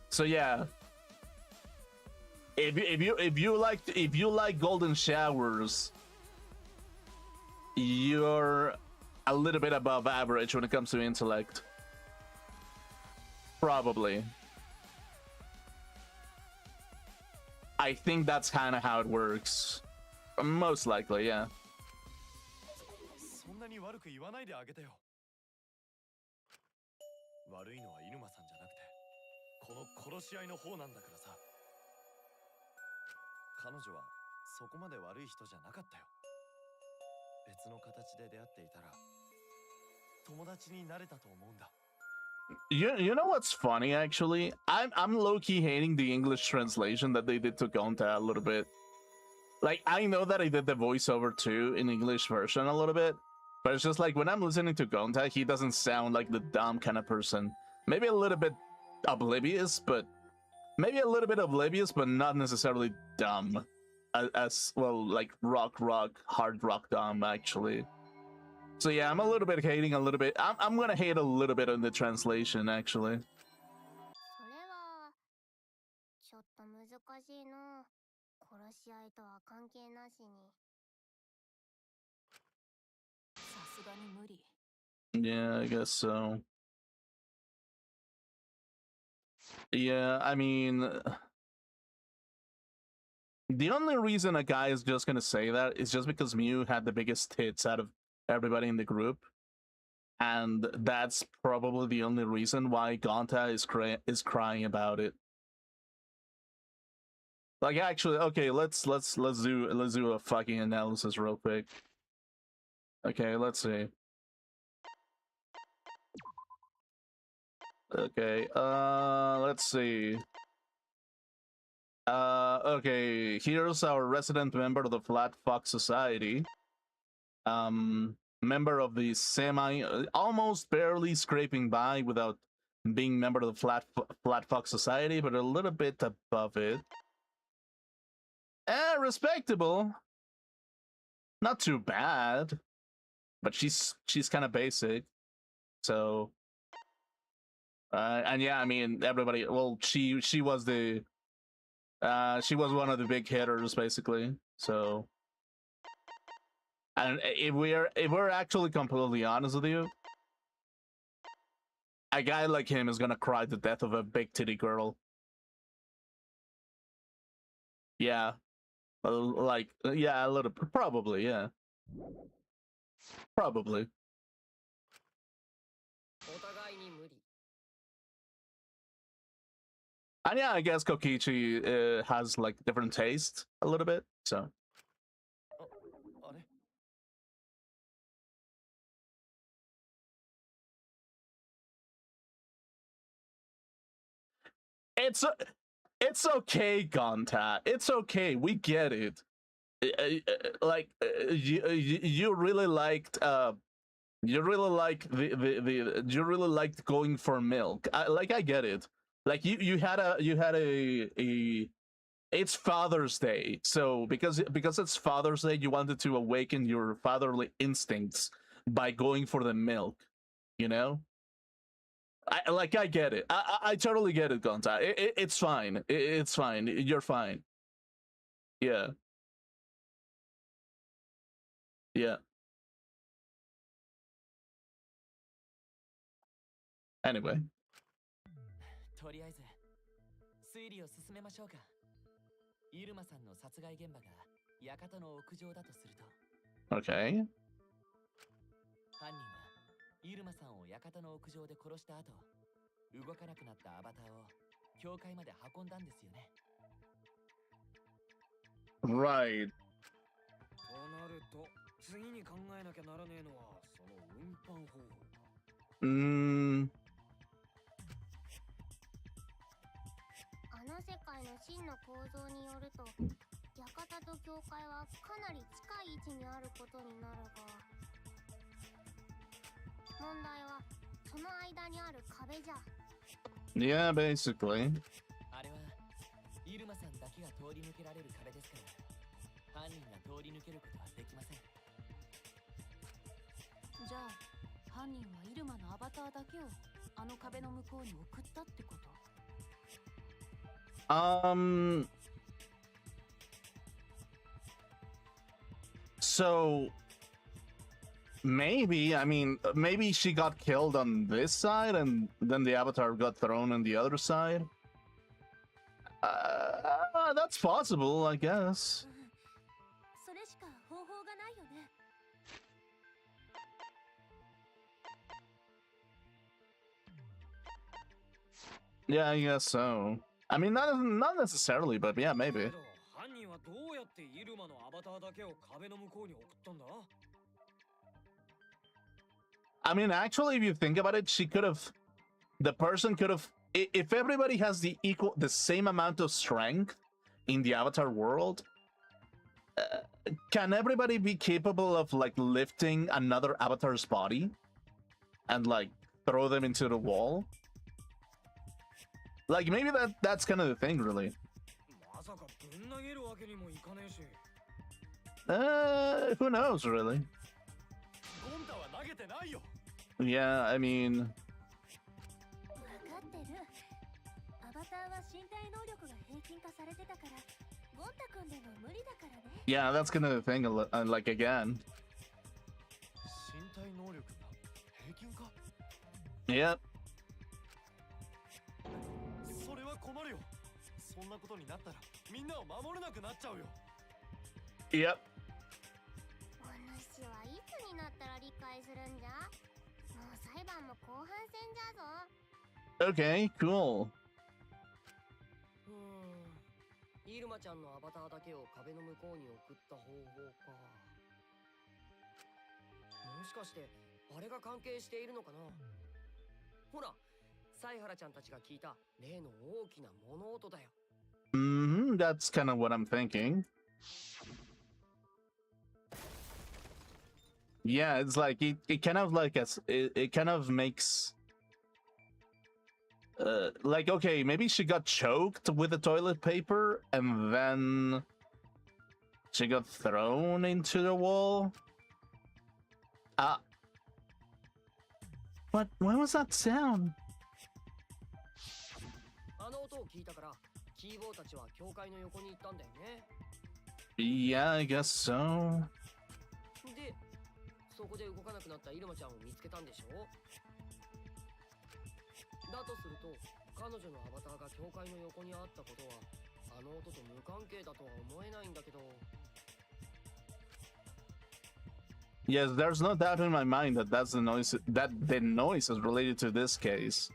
So yeah, if you like golden showers, you're a little bit above average when it comes to intellect. Probably. I think that's kind of how it works. Most likely, yeah. そんなに悪く言わないであげてよ。悪いのは入間さんじゃなくて、この殺し合いの方なんだからさ。彼女はそこまで悪い人じゃなかったよ。別の形で出会っていたら友達になれたと思うんだ。You know what's funny, actually? I'm low-key hating the English translation that they did to Gonta a little bit. Like, I know that I did the voiceover too in English version a little bit, but it's just like when I'm listening to Gonta, he doesn't sound like the dumb kind of person. Maybe a little bit oblivious, but not necessarily dumb. As well, like hard rock dumb, actually. So yeah, I'm a little bit hating a little bit. I'm gonna hate a little bit on the translation, actually. それはちょっと難しいの。殺し合いとは関係なしに。さすがに無理。 Yeah, I guess so. Yeah, I mean, the only reason a guy is just gonna say that is just because Mew had the biggest hits out of everybody in the group, and that's probably the only reason why Gonta is crying about it. Like, actually, okay, let's do a fucking analysis real quick. Okay, let's see. Okay, let's see. Okay, here's our resident member of the Flat Fox Society. Member of the almost barely scraping by without being member of the Flat Fox Society, but a little bit above it. Respectable. Not too bad, but she's kind of basic. So, and yeah, I mean, everybody. Well, she was the. She was one of the big hitters, basically. So, and if we're actually completely honest with you, a guy like him is gonna cry the death of a big titty girl. Yeah, like yeah, a little probably, yeah, probably. お互いに無理。 And yeah, I guess Kokichi has like different taste a little bit, so. あれ It's okay, Gonta. It's okay. We get it. Like you really liked you really liked going for milk. I get it. Like you had a it's Father's Day, so because it's Father's Day, you wanted to awaken your fatherly instincts by going for the milk, you know. I get it. I totally get it, Gonta. It's fine. It's fine. You're fine. Yeah. Yeah. Anyway. とりあえず推理を進めましょうか。入間さんの殺害現場が館の屋上だとすると、 Okay. 犯人は入間さんを館の屋上で殺した後、動かなくなったアバターを教会まで運んだんですよね。 Right. となると次に考えなきゃならねえのはその運搬方法。あの世界の真の構造によると、館と教会はかなり近い位置にあることになるが、問題はその間にある壁じゃ。 Yeah, basically. あれはイルマさんだけが通り抜けられる壁ですから、犯人が通り抜けることはできません。じゃあ犯人はイルマのアバターだけをあの壁の向こうに送ったってこと？ So maybe, I mean, maybe she got killed on this side and then the avatar got thrown on the other side. That's possible, I guess. それしか方法がないよね。Yeah, I guess so. I mean, not necessarily, but yeah, maybe. 犯人はどうやってイルマのアバターだけを壁の向こうに送ったんだ？ I mean, actually, if you think about it, the person could have, if everybody has the same amount of strength in the avatar world, can everybody be capable of like lifting another avatar's body and like throw them into the wall? Like maybe that's kind of the thing, really. まさかぶん投げるわけにもいかねえし。Who knows, really? ゴンタは投げてないよ。 Yeah, I mean, わかってる。アバターは身体能力が平均化されてたから、ゴンタ君でも無理だからね。yeah, that's kind of the thing. Like again. 身体能力が平均か。 Yep. それは困るよ。そんなことになったらみんなを守れなくなっちゃうよ。 Yep. お主はいつになったら理解するんじゃ？もう裁判も後半戦じゃぞ。 Okay, cool. イルマちゃんのアバターだけを壁の向こうに送った方法か。もしかしてあれが関係しているのかな。ほら、サイハラちゃんたちが聞いた例の大きな物音だよ。That's kind of what I'm thinking. Yeah, it's like it kind of like it kind of makes like, okay, maybe she got choked with the toilet paper and then she got thrown into the wall. What was that sound? あの音を聞いたからキーボーたちは教会の横に行ったんだよね。 Yeah, I guess so. で、そこで動かなくなったイルマちゃんを見つけたんでしょ。だとすると彼女のアバターが教会の横にあったことはあの音と無関係だとは思えないんだけど。 Yes, there's no doubt in my mind that the noise is related to this case.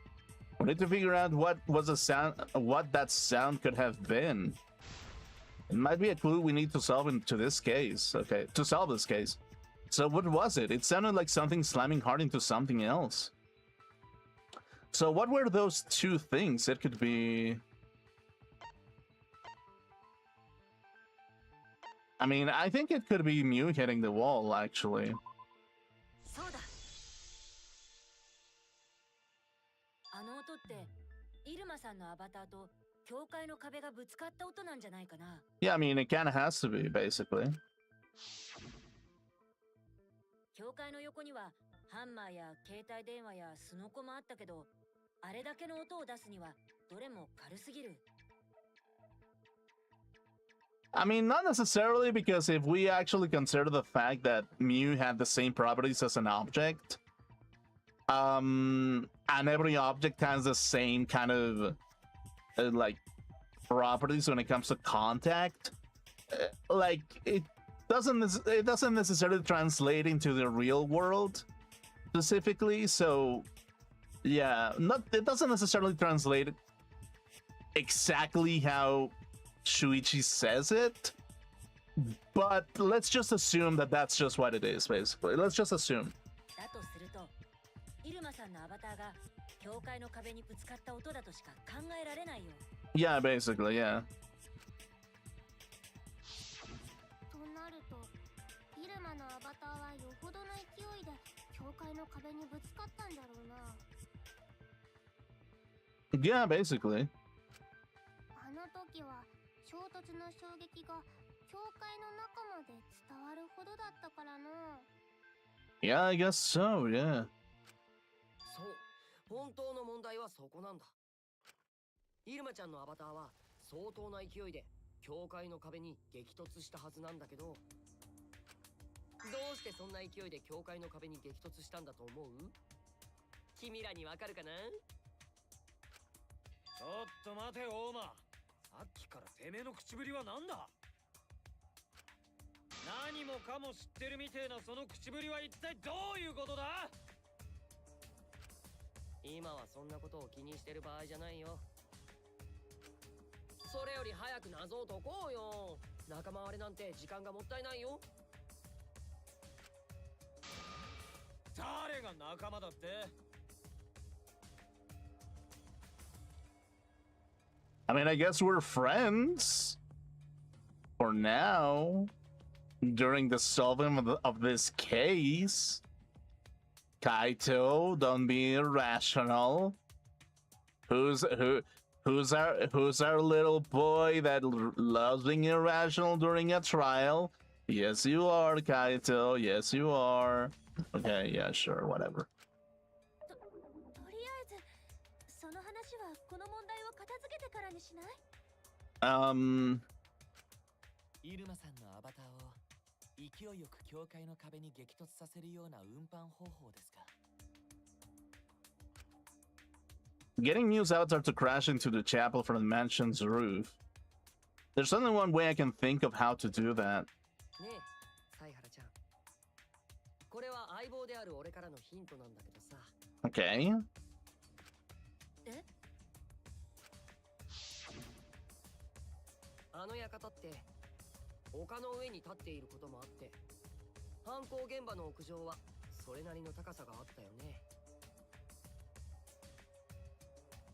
We need to figure out what that sound could have been. It might be a clue we need to solve into this case. Okay, to solve this case. So what was it? It sounded like something slamming hard into something else. So what were those two things? It could be... I mean, I think it could be Mew hitting the wall, actually. そうだ。あの音ってイルマさんのアバターと教会の壁がぶつかった音なんじゃないかな。Yeah, I mean, it kind of has to be, basically. 教会の横にはハンマーや携帯電話やスノコもあったけど、あれだけの音を出すにはどれも軽すぎる。I mean, not necessarily, because if we actually consider the fact that Mew had the same properties as an object, and every object has the same kind of like properties when it comes to contact, like it doesn't necessarily translate into the real world specifically. So yeah, it doesn't necessarily translate exactly how Shuichi says it, but let's just assume that that's just what it is, basically. Let's just assume. だとすると、イルマさんのアバターが教会の壁にぶつかった音だとしか考えられないよ。Yeah, basically, yeah. はよほどの勢いで教会の壁にぶつかったんだろうな。 Yeah, basically. あの時は衝突の衝撃が教会の中まで伝わるほどだったからな。 Yeah, I guess so, yeah. そう、本当の問題はそこなんだ。イルマちゃんのアバターは相当な勢いで教会の壁に激突したはずなんだけど、どうしてそんな勢いで教会の壁に激突したんだと思う？君らにわかるかな？ちょっと待てオーマ。さっきからてめえの口ぶりはなんだ？何もかも知ってるみてえなその口ぶりは一体どういうことだ？今はそんなことを気にしてる場合じゃないよ。それより早く謎を解こうよ。仲間割れなんて時間がもったいないよ。誰が仲間だって？ I mean, I guess we're friends. For now. During the solving of this case. Kaito, don't be irrational. Who's our little boy that loves being irrational during a trial? Yes, you are, Kaito. Yes, you are. Okay, yeah, sure, whatever. とりあえずその話はこの問題を片付けてからにしない？イルマさんのアバターを勢いよく教会の壁に激突させるような運搬方法ですか？ Getting Muse Avatar to crash into the chapel from the mansion's roof. There's only one way I can think of how to do that. ねえ、サイハラちゃん。これは相棒である俺からのヒントなんだけどさ。Okay. え？あの館って丘の上に立っていることもあって、犯行現場の屋上はそれなりの高さがあったよね。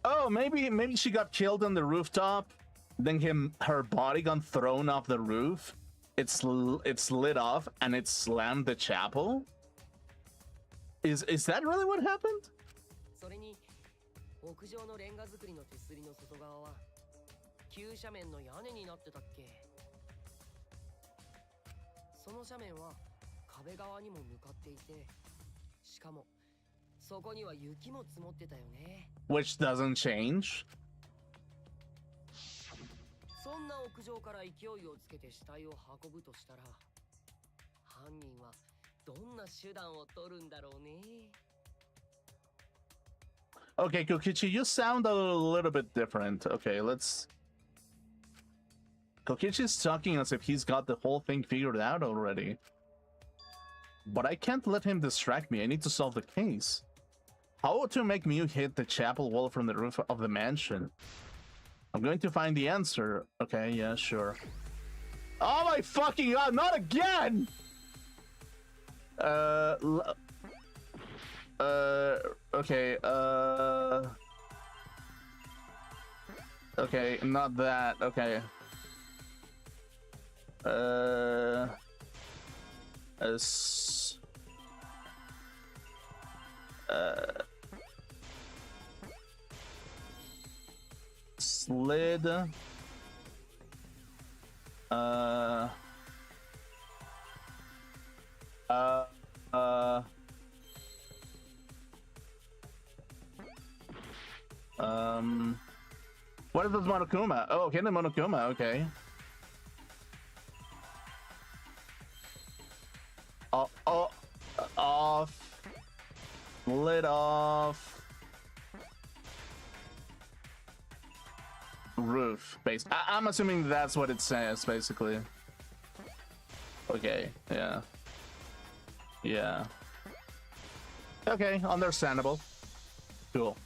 Oh, maybe she got killed on the rooftop. Then her body got thrown off the roof. It's lit off and it slammed the chapel. Is that really what happened? それに屋上のレンガ造りの手すりの外側は急斜面の屋根になってたっけ。その斜面は壁側にも向かっていて、しかもそこには雪も積もってたよね。 Which doesn't change. そんな屋上から勢いをつけて死体を運ぶとしたら、犯人はどんな手段を取るんだろうね。 Okay, Kokichi, you sound a little bit different. Okay, let's... Kokichi's talking as if he's got the whole thing figured out already. But I can't let him distract me. I need to solve the case. How to make Mew hit the chapel wall from the roof of the mansion? I'm going to find the answer. Okay, yeah, sure. Oh my fucking god, not again! Okay, okay, not that, okay. Slid. What is this Monokuma? Oh, okay, the Monokuma, okay. Off. Lid off. Roof. I'm assuming that's what it says, basically. Okay, yeah. Yeah. Okay, understandable. Cool.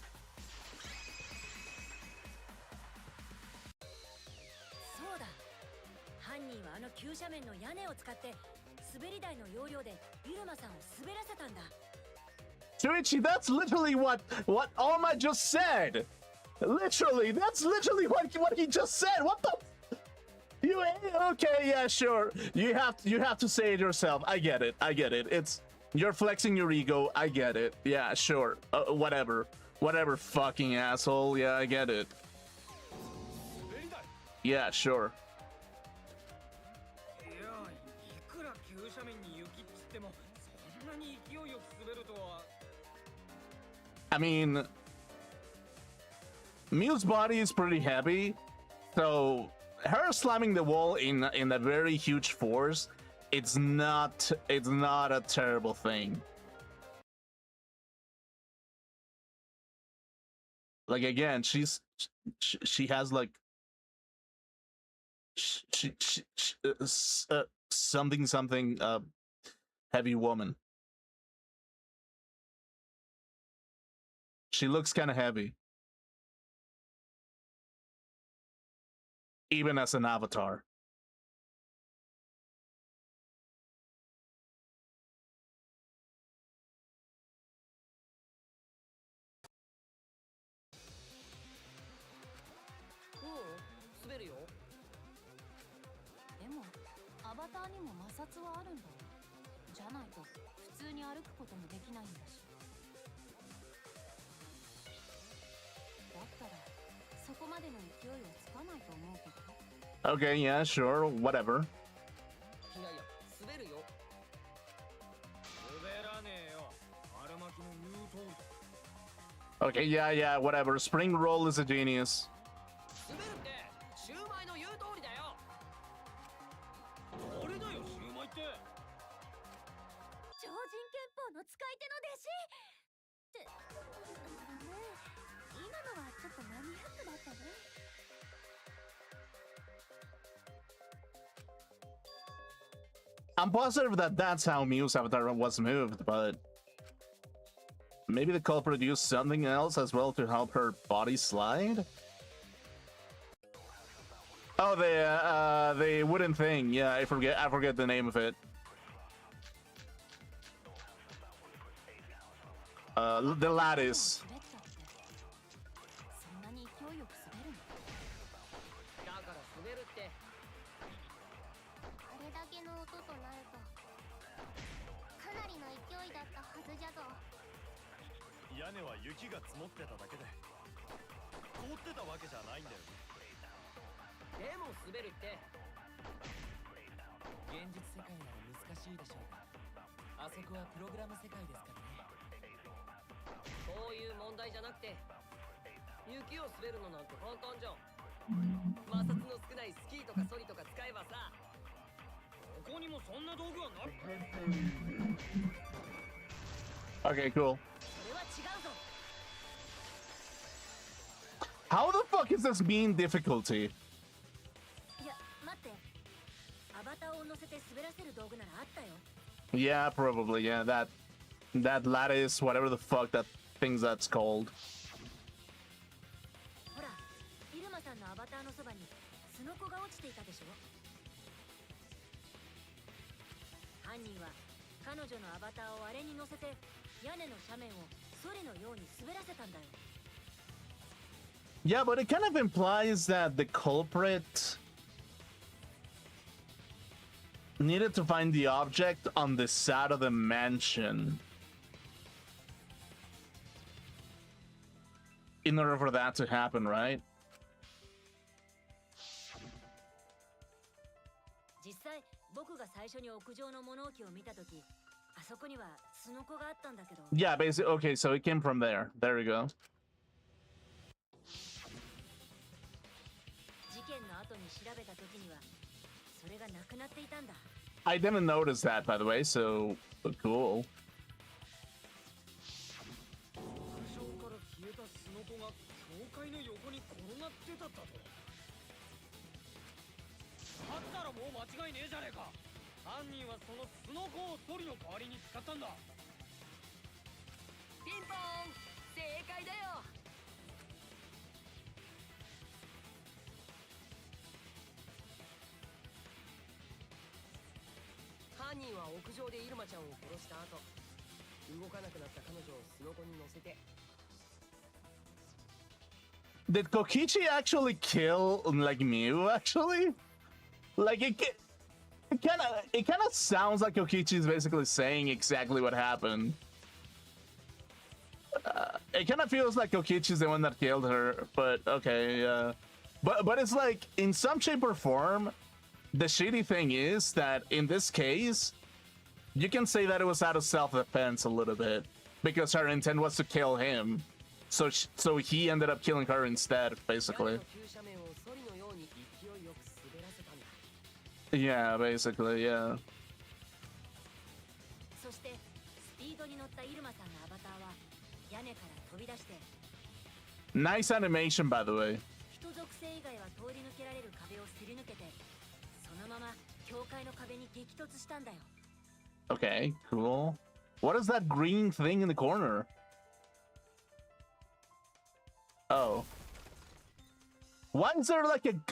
そうだ。犯人はあの急斜面の屋根を使って滑り台の要領でイルマさんを滑らせたんだ。Shuichi, that's literally what Oma just said. Literally, that's literally what he just said. What the? You okay? Yeah, sure. You have to say it yourself. I get it. I get it. It's you're flexing your ego. I get it. Yeah, sure. Whatever. Whatever, fucking asshole. Yeah, I get it. Yeah, sure. I mean, mAGSU's body is pretty heavy, so her slamming the wall in a very huge force, it's not a terrible thing. Like again, she has like something heavy woman. She looks kind of heavy, even as an avatar. Okay, yeah, sure, whatever. Okay, yeah, whatever. Spring Roll is a genius. I'm positive that that's how mAGSU's avatar was moved, but maybe the culprit used something else as well to help her body slide? Oh, the wooden thing. Yeah, I forget the name of it. The lattice. Okay, cool. How the fuck is this mean difficulty? Yeah, probably. Yeah, that lattice, whatever the fuck that thing's that's called. Yeah, but it kind of implies that the culprit needed to find the object on the side of the mansion in order for that to happen, right? Yeah, basically. Okay, so it came from there. There we go. I didn't notice that, by the way, so cool. Did Kokichi actually kill, like, mAGSU, actually? Like it kind of sounds like Kokichi is basically saying exactly what happened. It kind of feels like Kokichi's the one that killed her, but okay, but it's like in some shape or form, the shitty thing is that in this case, you can say that it was out of self-defense a little bit because her intent was to kill him, so he ended up killing her instead, basically. Yeah, basically, yeah. Nice animation, by the way. Okay, cool. What is that green thing in the corner? Oh. Why is there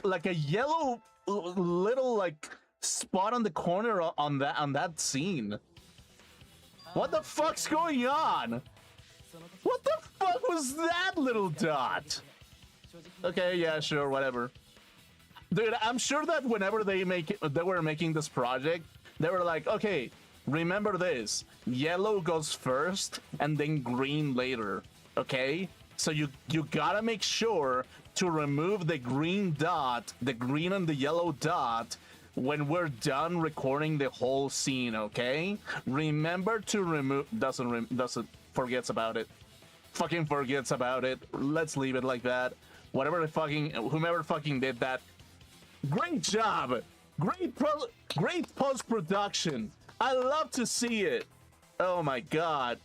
like a yellow little like spot on the corner on that scene? What the fuck's going on? What the fuck was that little dot? Okay, yeah, sure, whatever. Dude, I'm sure that whenever they were making this project, they were like, okay, remember this. Yellow goes first and then green later. Okay? So you gotta make sure to remove the green dot, the green and the yellow dot, when we're done recording the whole scene, okay? Remember to remove... Doesn't forgets about it. Fucking forgets about it. Let's leave it like that. Whoever fucking did that. Great job! Great post-production. I love to see it. Oh my god.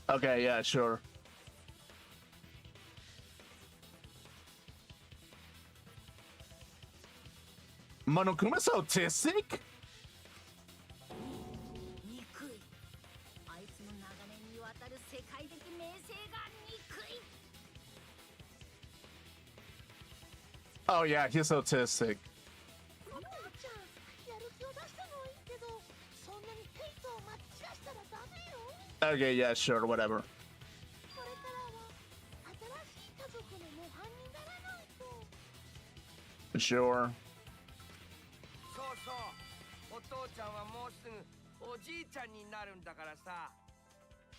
Okay, yeah, sure. Monokuma's autistic? Oh yeah, he's autistic. Okay, yeah, sure, whatever. Sure.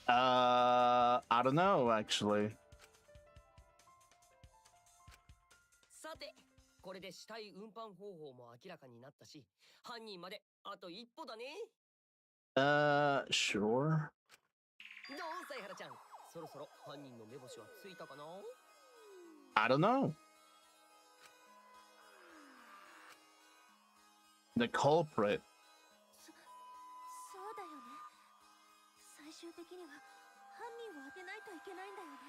I don't know, actually. さて、これで死体運搬方法も明らかになったし、犯人まであと一歩だね。Sure. どうさいはらちゃん、そろそろ犯人の目星はついたかな？ I don't know. The culprit. そうだよね。最終的には犯人を当てないといけないんだよね。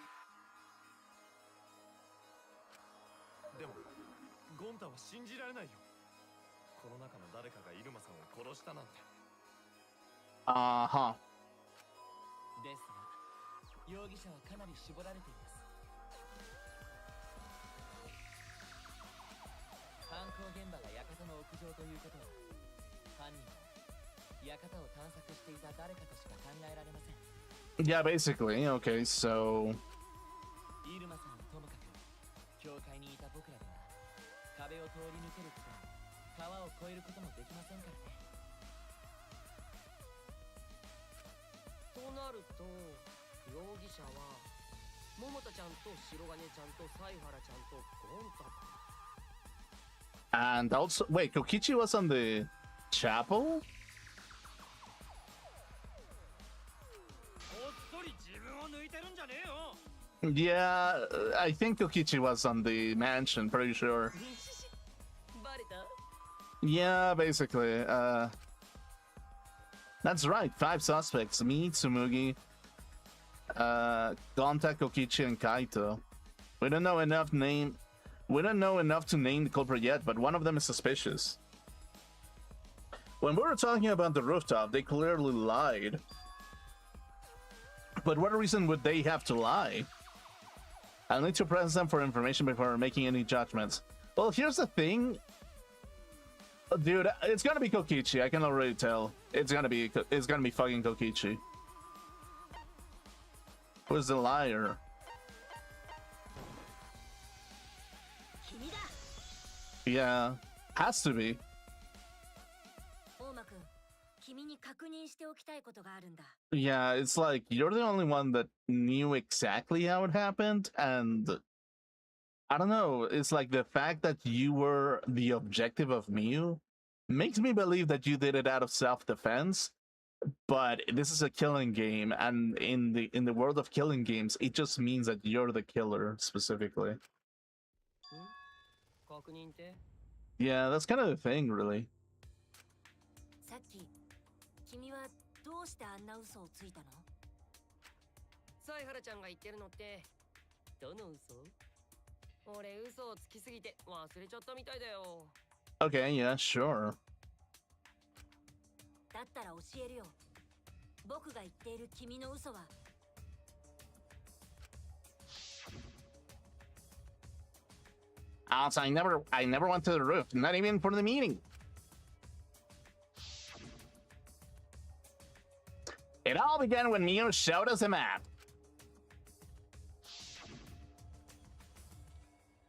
でもゴンタは信じられないよ。この中の誰かがイルマさんを殺したなんて。は。ですが、容疑者はかなり絞られています。犯行現場が館の屋上ということは、犯人は館を探索していた誰かとしか考えられません。Yeah, basically. Okay, so. イルマさんはともかく、教会にいた僕らでは、壁を通り抜けることも、川を越えることもできませんからね。となると、容疑者は桃田ちゃんと白金ちゃんと犀原ちゃんとゴンタか。And also, wait, Kokichi was on the chapel? Yeah, I think Kokichi was on the mansion, pretty sure. Yeah, basically. That's right, 5 suspects. Me, Tsumugi, Gonta, Kokichi, and Kaito. We don't know enough to name the culprit yet, but one of them is suspicious. When we were talking about the rooftop, they clearly lied. But what reason would they have to lie? I'll need to press them for information before making any judgments. Well, here's the thing. Dude, it's gonna be Kokichi, I can already tell. It's gonna be fucking Kokichi. Who's the liar? 君だ。 Yeah, has to be. 大間くん、君に確認しておきたいことがあるんだ。 Yeah, it's like you're the only one that knew exactly how it happened, and I don't know, it's like the fact that you were the objective of Miu makes me believe that you did it out of self-defense, but this is a killing game, and in the world of killing games, it just means that you're the killer specifically. 確認って Yeah, that's kind of the thing, really. さっき、君はどうしてあんな嘘をついたの？犀原ちゃんが言ってるのってどの嘘？俺嘘をつきすぎて忘れちゃったみたいだよ。 Okay, yeah, sure. だったら教えるよ。僕が言っている君の嘘は。Also, I never went to the roof, not even for the meeting. It all began when Mio showed us a map.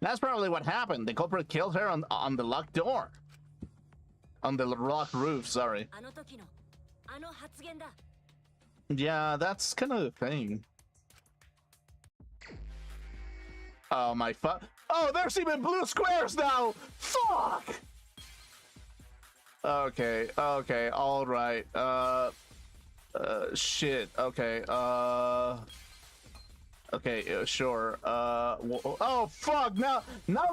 That's probably what happened. The culprit killed her on the locked door. On the locked roof, sorry. あの時のあの発言だ。 Yeah, that's kind of the thing. Oh my fuck. Oh, there's even blue squares now! Fuck! Okay, okay, alright. Shit, okay, okay, sure. Oh fuck, now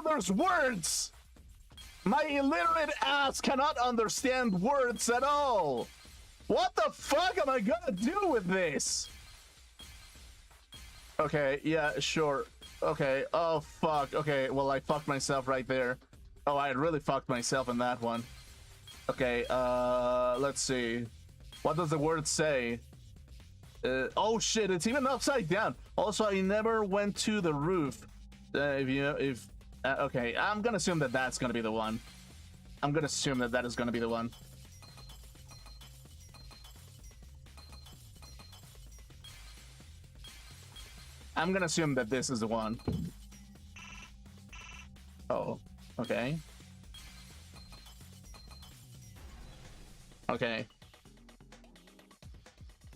there's words! My illiterate ass cannot understand words at all! What the fuck am I gonna do with this? Okay, yeah, sure. Okay, oh fuck, okay, well I fucked myself right there. Oh, I really fucked myself in that one. Okay, let's see. What does the word say? Oh shit, it's even upside down. Also, I never went to the roof. Okay, I'm gonna assume that that's gonna be the one. I'm gonna assume that that is gonna be the one. I'm gonna assume that this is the one. Oh, okay. Okay.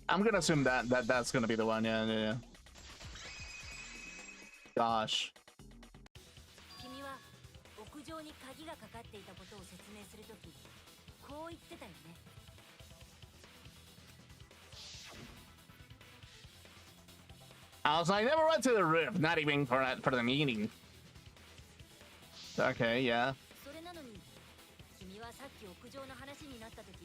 I'm gonna assume that's gonna be the one. Yeah. Gosh. 君は屋上に鍵がかかっていたことを説明するとき、こう言ってたよね。 Also, I never went to the roof, not even for the meeting. Okay, yeah. それなのに、君はさっき屋上の話になったとき、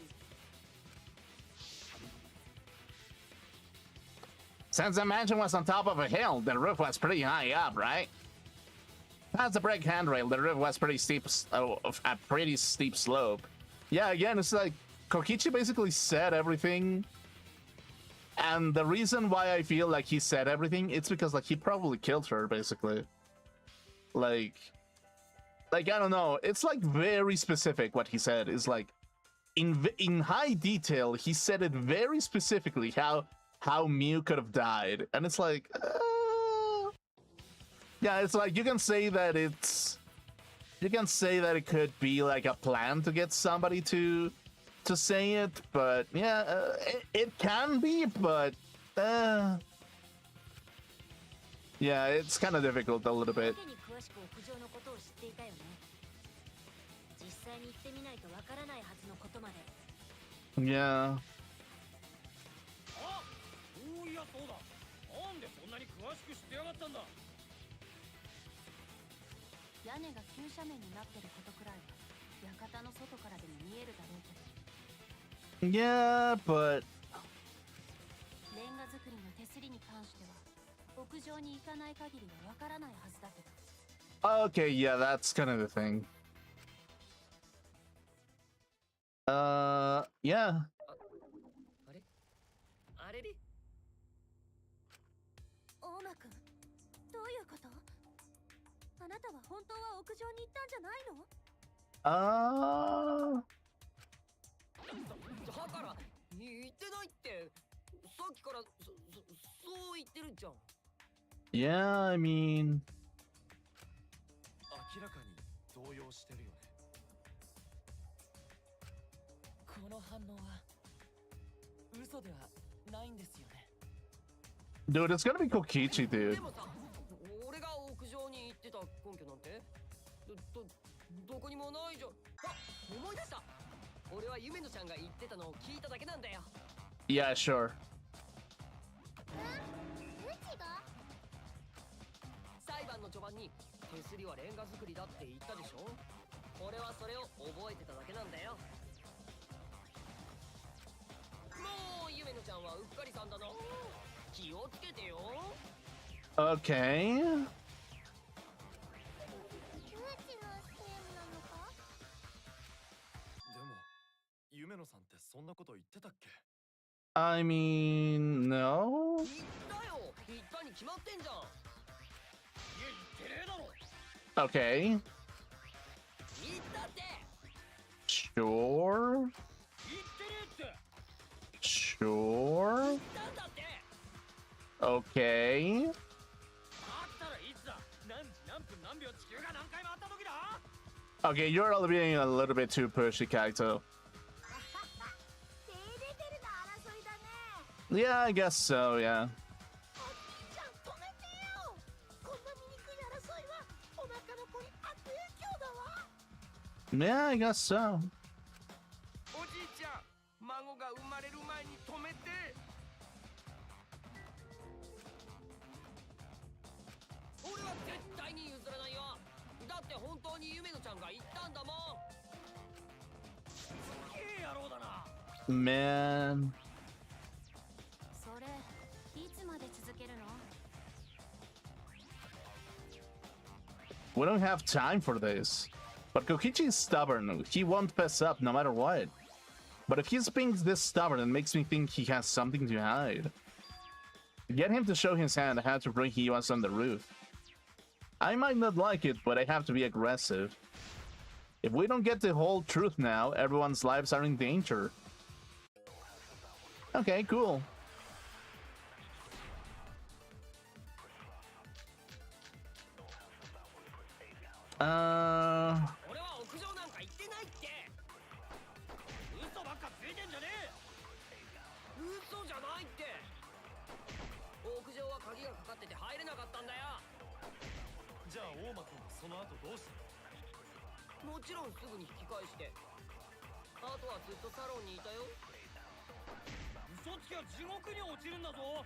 Since the mansion was on top of a hill, the roof was pretty high up, right? Past the brake handrail, the roof was pretty steep, a pretty steep slope. Yeah, again, it's like Kokichi basically said everything. And the reason why I feel like he said everything, it's because like he probably killed her, basically. Like I don't know. It's like very specific what he said. Is like in high detail. He said it very specifically how Miu could have died, and it's like, yeah, it's like you can say that it could be like a plan to get somebody to say it, but yeah, it can be, but yeah, it's kind of difficult a little bit. 詳しく屋上のことを知っていたよね。実際に行ってみないとわからないはずのことまで。 Yeah. あ、そういやそうだ。なんでそんなに詳しく知ってやがったんだ。屋根が急斜面になってることくらい館の外からでも見えるだろうけど。 Yeah, but レンガ作りの手すりに関しては屋上に行かない限りはわからないはずだけど。 okay, yeah, that's kind of the thing. Yeah. あれあれれ大間くん、どういうこと？あなたは本当は屋上に行ったんじゃないの？だから言ってないってさっきからそう言ってるじゃん。 Yeah, I mean, 明らかに動揺してるよね。この反応は嘘ではないんですよね。 dude, it's gonna be Kokichi, で dude. もさ、俺が屋上に行ってた根拠なんてどこにもないじゃん。あ、思い出した。俺は夢野ちゃんが言ってたのを聞いただけなんだよ。 Yeah, sure. うちが裁判の序盤に手すりはレンガ作りだって言ったでしょ。俺はそれを覚えてただけなんだよ。もう夢野ちゃんはうっかりさんだな。気をつけてよ。 Okay. うちのせいなのか？でも夢野さんってそんなこと言ってたっけ？ I mean, no. 言ったよ。言ったに決まってんじゃん。言ってねえだろ。 Okay. 言ったって。 Sure. 言ってねえって。 Sure. 言ったんだって。 Okay. だったらいつだ。何時何分何秒地球が何回回った時だ。 Okay, you're all being a little bit too pushy, Kaito. 手出てるの争いだね。 Yeah, I guess so, yeah. おじいちゃん止めてよ。こんな醜い争いはお腹の子に悪影響だわ。 Yeah, I guess so. おじいちゃん、孫が生まれる前に止めて。俺は絶対に譲らないよ。だって本当に夢野ちゃんが言ったんだもん。すげえ野郎だな。 Man. それいつまで続けるの？ We don't have time for this. But Kokichi is stubborn. He won't pass up no matter what. But if he's being this stubborn, it makes me think he has something to hide. Get him to show his hand how to bring Hiwas on the roof. I might not like it, but I have to be aggressive. If we don't get the whole truth now, everyone's lives are in danger. Okay, cool. Uh... 俺は屋上なんか行ってないって。嘘ばっかついてんじゃねえ。嘘じゃないって。屋上は鍵がかかってて入れなかったんだよ。じゃあ大間君はその後どうしたの？もちろんすぐに引き返して。あとはずっとサロンにいたよ。嘘つきは地獄に落ちるんだぞ。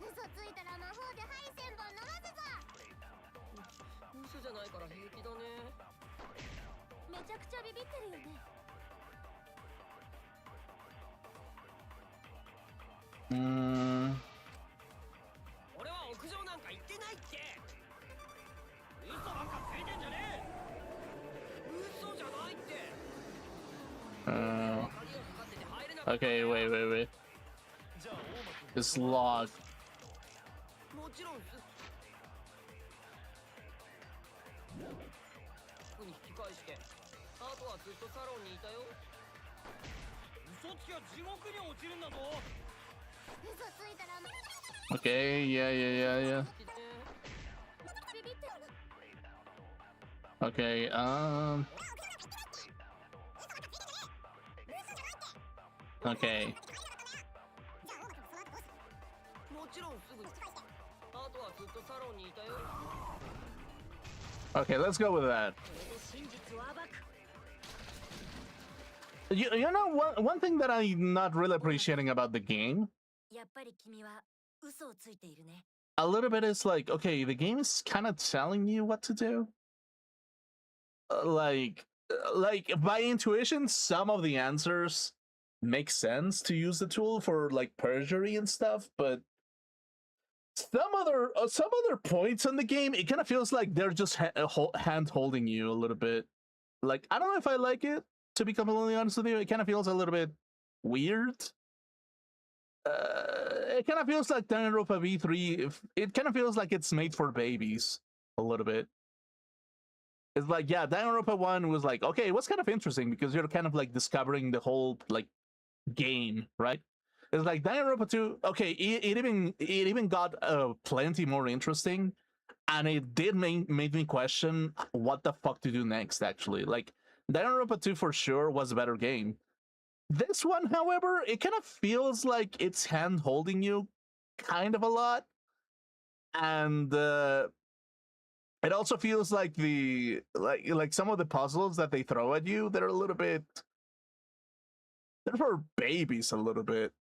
嘘ついたら魔法でハイセンボン飲ませぞ。嘘じゃないから平気だね。めちゃくちゃビビってるよね。 俺は屋上なんか行ってないって。嘘ばっかついてんじゃね嘘じゃないって。 Uh... 鍵がかかってて入れなかった。 Okay, wait. じゃあ大間君 This log. もちろんすぐに引き返して。あとはずっとサロンにいたよ。え。嘘つきは地獄に落ちるんだぞ。嘘ついたら Okay, yeah. 好きだね。ビビってる。 Okay, Okay. もちろんすぐに。あとはずっとサロンにいたよ。 Okay, let's go with that. 真実を暴く。 You know, one thing that I'm not really appreciating about the game やっぱり君は嘘をついているね。 a little bit is like, okay, the game is kind of telling you what to do. Like by intuition, some of the answers make sense to use the tool for like perjury and stuff, but some other points in the game, it kind of feels like they're just hand holding you a little bit. Like, I don't know if I like it, to be completely honest with you. It kind of feels a little bit weird. It kind of feels like Danganronpa V3. It kind of feels like it's made for babies a little bit. It's like, yeah, Danganronpa 1 was like, okay, it was kind of interesting because you're kind of like discovering the whole like game, right? It's like Danganronpa 2. Okay, it even got plenty more interesting, and it did made me question what the fuck to do next. Actually, like Danganronpa 2 for sure was a better game. This one, however, it kind of feels like it's hand holding you kind of a lot, and it also feels like like some of the puzzles that they throw at you, they're a little bit, they're for babies a little bit.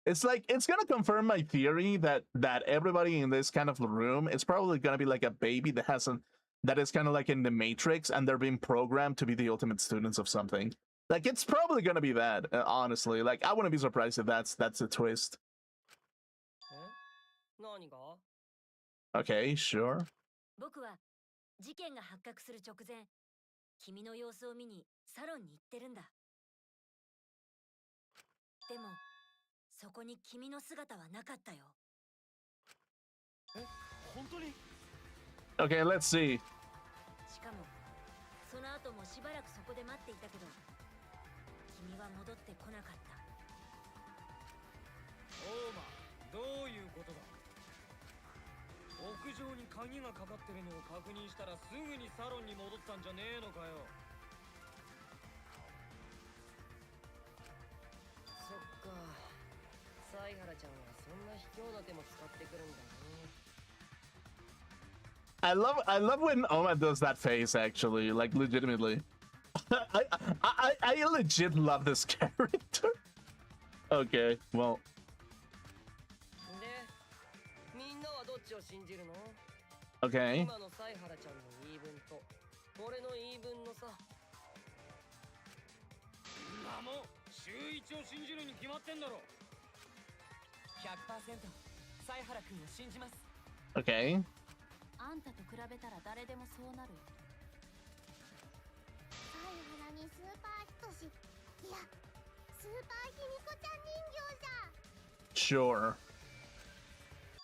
It's like it's gonna confirm my theory that everybody in this kind of room is probably gonna be like a baby that hasn't, that is kind of like in the Matrix, and they're being programmed to be the ultimate students of something. Like it's probably gonna be that, honestly. Like I wouldn't be surprised if that's a twist. 何が Okay, sure. 僕は事件が発覚する直前、君の様子を見にサロンに行ってるんだ。でも、そこに君の姿はなかったよ。え、本当に Okay, let's see. しかも、その後もしばらくそこで待っていたけど、君は戻ってこなかった。オーマ、どういうことだ。屋上に鍵がかかってるのを確認したらすぐにサロンに戻ったんじゃねえのかよ。そっか、犀原ちゃんはそんな卑怯な手も使ってくるんだね。I love when Oma does that face, actually, like legitimately. I legit love this character. Okay, well. で、みんなはどっちを信じるの Okay. 今の犀原ちゃんの言い分と俺の言い分のさ。今も週一を信じるに決まってんだろ。100%犀原君を信じます。 Okay. あんたと比べたら誰でもそうなるよ。犀原にスーパーひとし、いや、スーパーひみこちゃん人形じゃ。 Sure.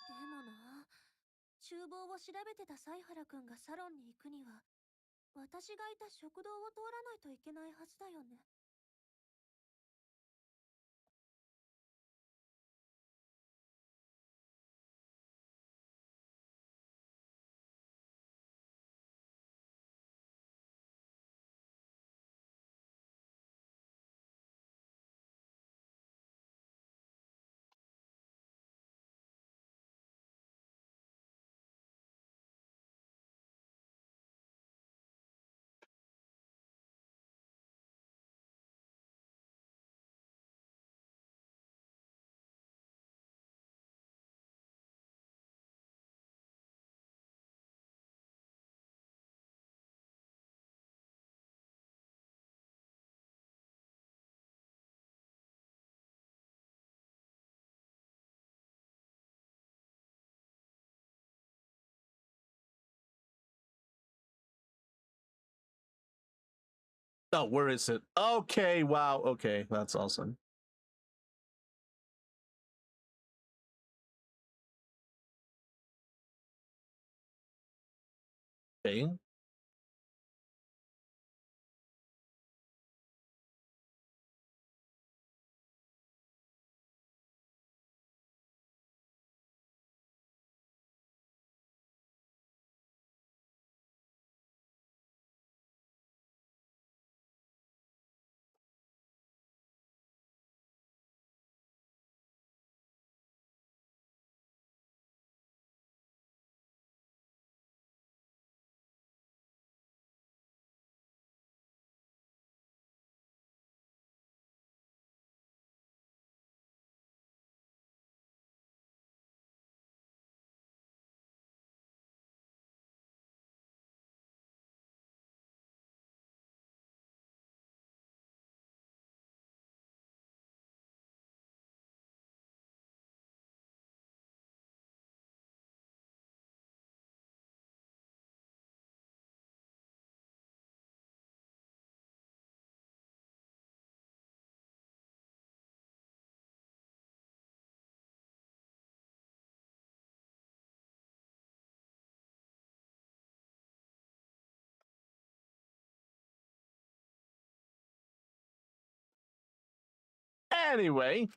でもな、厨房を調べてた犀原くんがサロンに行くには、私がいた食堂を通らないといけないはずだよね。Oh, where is it? Okay, wow. Okay, that's awesome. Okay. Anyway.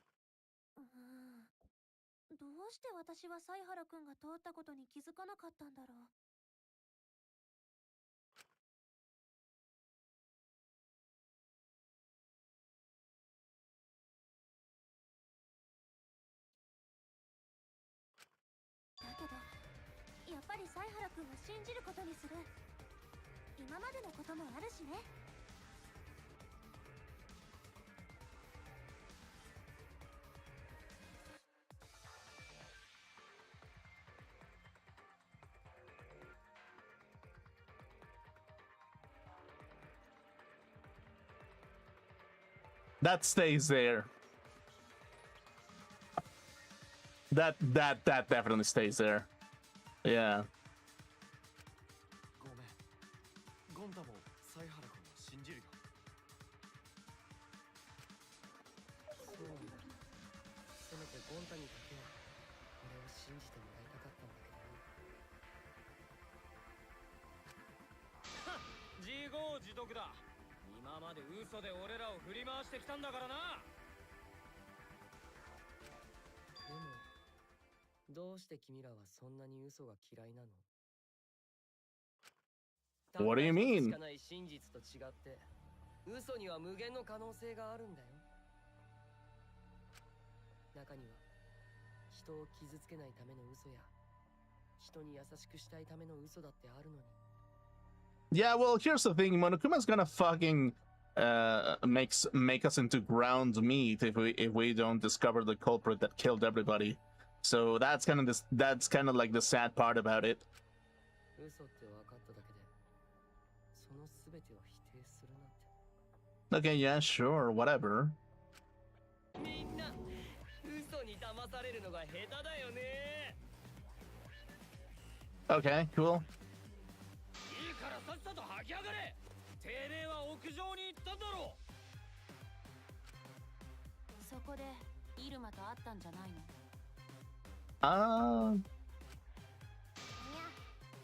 うして私は犀原くんが通ったことに気づかなかったんだろう。だけどやっぱり犀原くんは信じることにする。今までのこともあるしね。That stays there. That definitely stays there. Yeah. ごめん。ゴンタも犀原君を信じるよ。そうなんだ。せめてゴンタにだけは俺を信じてもらいたかったんだけどな。自業自得だ。今まで嘘で俺らを振り回してきたんだからな。でもどうして君らはそんなに嘘が嫌いなの？ What do you mean? しかない真実と違って嘘には無限の可能性があるんだよ。中には人を傷つけないための嘘や人に優しくしたいための嘘だってあるのに。 Yeah, well, here's the thing. Monokuma's gonna fucking make us into ground meat if we don't discover the culprit that killed everybody. So that's kind of like the sad part about it. 嘘って分かっただけでその全てを否定するなんて。 Okay, yeah, sure, whatever. みんな嘘に騙されるのが下手だよね。 Okay, cool. いいからさっさと吐き上がれ。てめえは屋上に行ったんだろう。そこでイルマと会ったんじゃないの？いや、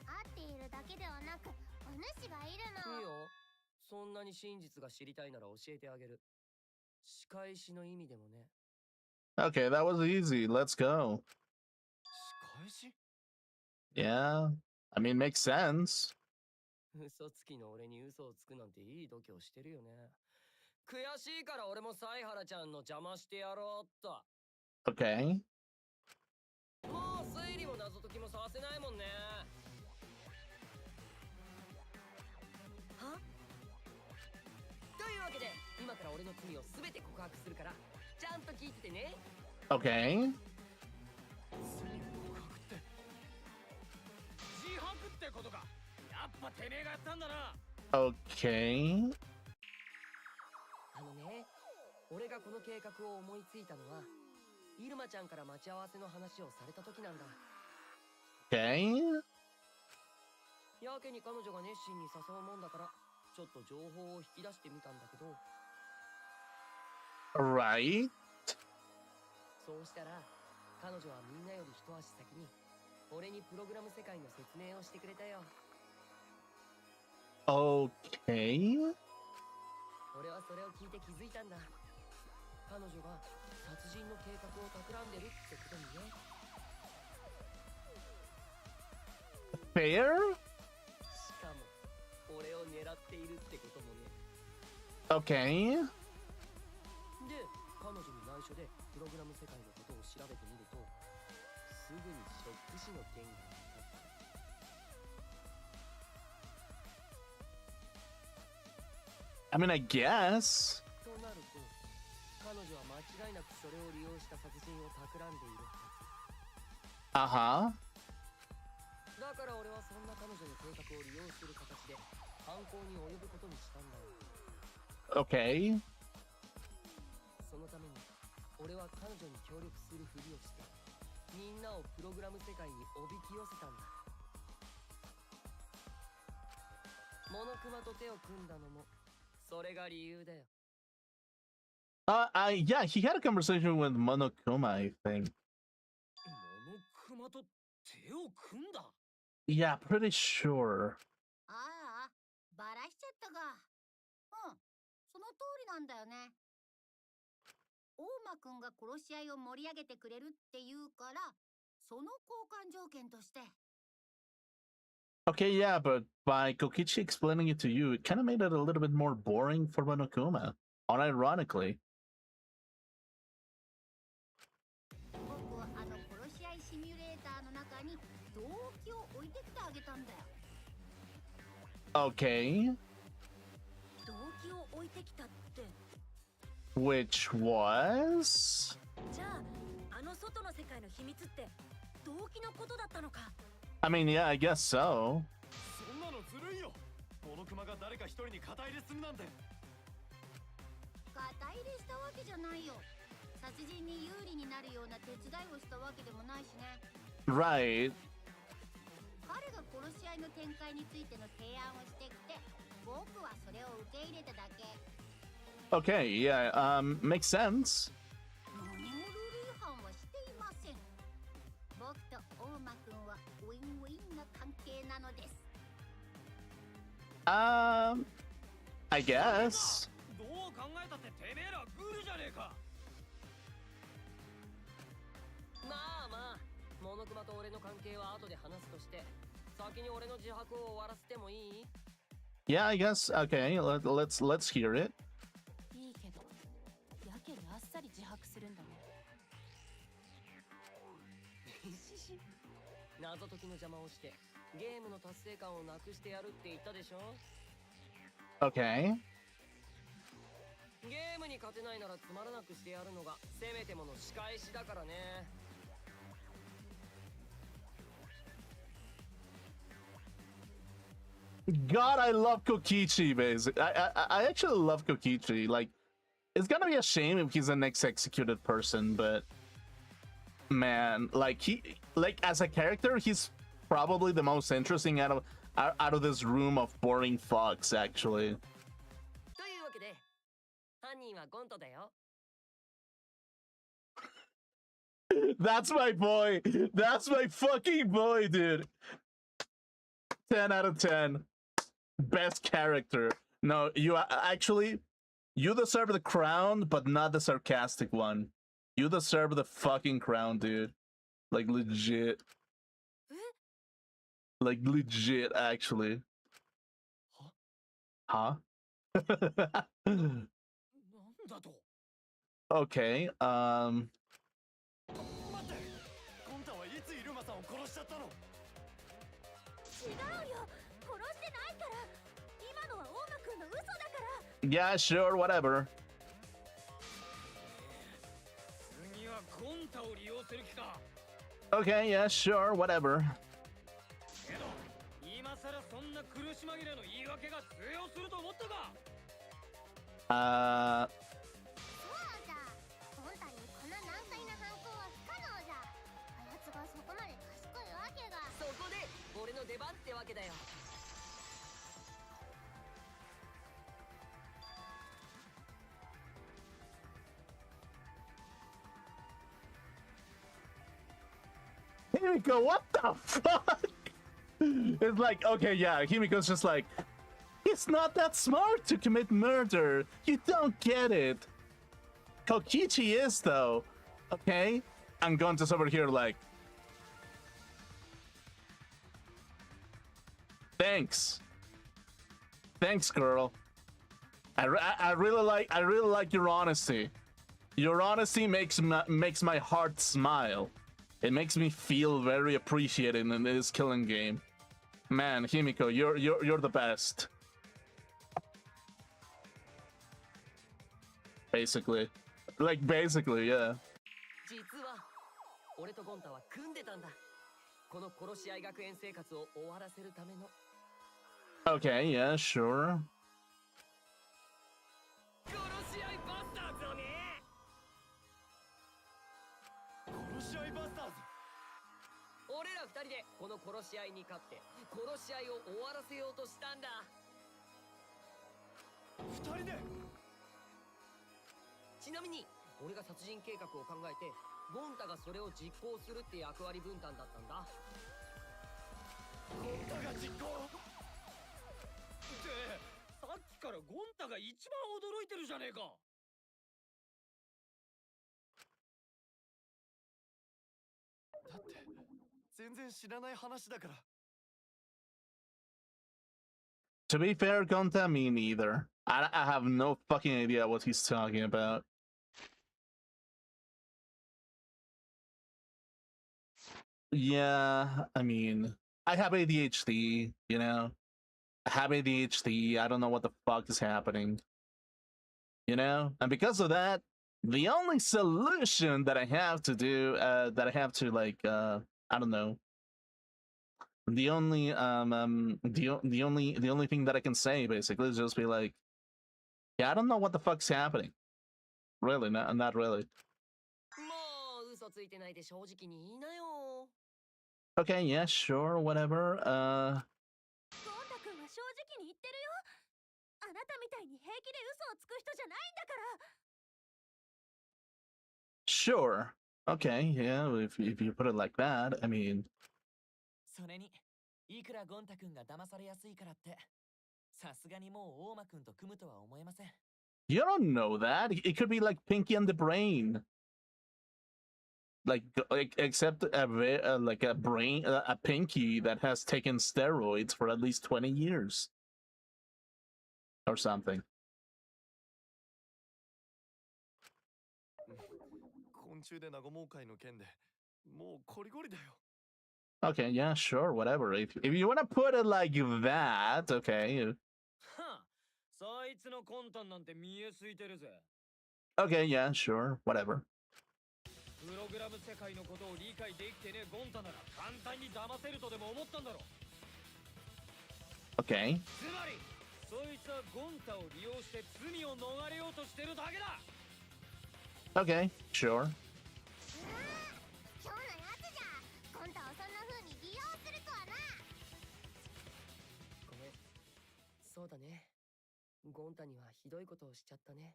会っているだけではなくお主がいるの。いいよ。そんなに真実が知りたいなら教えてあげる。仕返しの意味でもね。 Okay, that was easy. Let's go. 仕返し？ Yeah, I mean, makes sense. 嘘つきの俺に嘘をつくなんていい度胸してるよね。悔しいから俺も犀原ちゃんの邪魔してやろうっと。 Okay. もう推理も謎解きもさせないもんね。は？というわけで今から俺の罪を全て告白するからちゃんと聞いててね。 Okay. 自白ってことか。やっぱてめえがやったんだな。 Okay. あのね、俺がこの計画を思いついたのはイルマちゃんから待ち合わせの話をされた時なんだ。 Okay. やけに彼女が熱心に誘うもんだからちょっと情報を引き出してみたんだけど。 Right. そうしたら彼女はみんなより一足先に俺にプログラム世界の説明をしてくれたよ。 Okay. 俺はそれを聞いて気づいたんだ。彼女が殺人の計画を企んでるってことにね。 Fair? しかも俺を狙っているってこともね。 Okay. で、彼女に内緒でプログラム世界のことを調べてみるとすぐにショック死の件が分かった。 I mean, I guess. となると彼女は間違いなくそれを利用した殺人を企んでいるはず。 Uh-huh. だから俺はそんな彼女の計画を利用する形で犯行に及ぶことにしたんだよ。 Okay. そのために俺は彼女に協力するふりをしてみんなをプログラム世界におびき寄せたんだ。モノクマと手を組んだのもそれが理由だよ。 Yeah, he had a conversation with Monokuma, I think. モノクマと手を組んだ。 Yeah, pretty sure. ああ、バラしちゃったが。うん、その通りなんだよね。大間くんが殺し合いを盛り上げてくれるって言うからその交換条件として。 Okay, yeah, but by Kokichi explaining it to you, it kind of made it a little bit more boring for Monokuma, unironically. 僕はあの殺し合いシミュレーターの中に動機を置いてきてあげたんだよ。 Okay. 動機を置いてきたって。 Which was? じゃあ、あの外の世界の秘密って動機のことだったのか。 I mean, yeah, I guess so. そんなのずるいよ。モノクマが誰か一人に肩入れするなんて。肩入れしたわけじゃないよ。殺人に有利になるような手伝いをしたわけでもないしね。 Right. 彼が殺し合いの展開についての提案をしてきて、僕はそれを受け入れただけ。 Okay, yeah, makes sense. 何もルール違反はしていません。僕と大間くんはウィンウィンな関係なのです。 I guess. どう考えたっててめえらグルじゃねえか。まあまあ、モノクマと俺の関係は後で話すとして、先に俺の自白を終わらせてもいい？ Yeah, I guess. Okay, let's hear it. いいけど、やけにあっさり自白するんだね。謎解きの邪魔をしてゲームの達成感をなくしてやるって言ったでしょ。 Okay. ゲームに勝てないならつまらなくしてやるのがせめてもの仕返しだからね。 God, I love Kokichi, basically. I actually love Kokichi. Like, it's gonna be a shame if he's the next executed person, but man, like as a character, he's probably the most interesting out of this room of boring fucks, actually. というわけで、犯人はゴントだよ。 That's my boy. That's my fucking boy, dude. 10 out of 10. Best character. No, you actually, you deserve the crown, but not the sarcastic one. You deserve the fucking crown, dude. Like legit. Like legit, actually. Huh? Okay, 待って、ゴンタはいつイルマさんを殺しちゃったの？違うよ、殺してないから。今のは大間くんの嘘だから。 yeah, sure, whatever. 次はゴンタを利用する気か。 Okay, yeah, sure, whatever. けど今さらそんな苦し紛れの言い訳が通用すると思ったか。そうじゃ、ゴンタにこの難解な犯行は不可能じゃ。あやつがそこまで賢いわけが。そこで俺の出番ってわけだよ。 Himiko, what the fuck? It's like, okay, yeah, Himiko's just like, he's not that smart to commit murder. You don't get it. Kokichi is, though. Okay? And Gonta's over here like, thanks. Thanks, girl. I really like your honesty. Your honesty makes my heart smile. It makes me feel very appreciated in this killing game. Man, Himiko, you're the best. Basically. Like, basically, yeah. 実は俺とゴンタは組んでたんだ。この殺し合い学園生活を終わらせるための。 Okay, yeah, sure. 殺し合いバスターズをね。 殺し合いバスターズ。 俺ら二人でこの殺し合いに勝って殺し合いを終わらせようとしたんだ。二人で。 ちなみに俺が殺人計画を考えてゴンタがそれを実行するって役割分担だったんだ。ゴンタが実行。ってさっきからゴンタが一番驚いてるじゃねえか。だって全然知らない話だから。 To be fair, Gonta, me neither. I have no fucking idea what he's talking about. Yeah, I mean, I have ADHD, you know? I have ADHD, I don't know what the fuck is happening. You know? And because of that, the only solution that I have to do, I don't know. The only the only thing that I can say basically is just be like, yeah, I don't know what the fuck's happening. Really, not really. もう嘘ついてないで正直に言いなよ。 Okay, yeah, sure, whatever. ゴンタ君は正直に言ってるよ。あなたみたいに平気で嘘をつく人じゃないんだから。 Sure. Okay, yeah, if you put it like that, I mean. それに、いくらゴンタ君が騙されやすいからって、さすがにもう大間君と組むとは思えません。 You don't know that. It could be like Pinky and the Brain. Like except like a brain, a Pinky that has taken steroids for at least 20 years. Or something. 昆虫で和もう会の件でもうコリゴリだよ。 Okay, yeah, sure, whatever. If you want to put it like that, okay. はあ、そいつの魂胆なんて見えすいてるぜ。 Okay, yeah, sure, whatever. プログラム世界のことを理解できてねえゴンタなら簡単に騙せるとでも思ったんだろ。 Okay. つまり、そいつはゴンタを利用して罪を逃れようとしてるだけだ。 Okay, sure. 今日のやつじゃコンタをそんな風に利用するとはな。ごめん。そうだね。ゴンタにはひどいことをしちゃったね。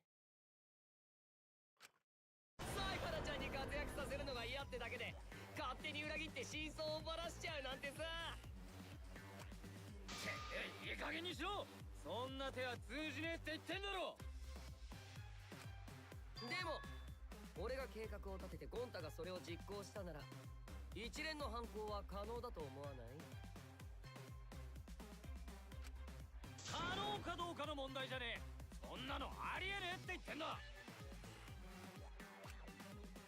サイファラちゃんに活躍させるのが嫌ってだけで勝手に裏切って真相をばらしちゃうなんてさ。いい加減にしろ。そんな手は通じねえって言ってんだろ。でも俺が計画を立ててゴンタがそれを実行したなら一連の犯行は可能だと思わない？可能かどうかの問題じゃねえ。そんなのありえねえって言ってんだ。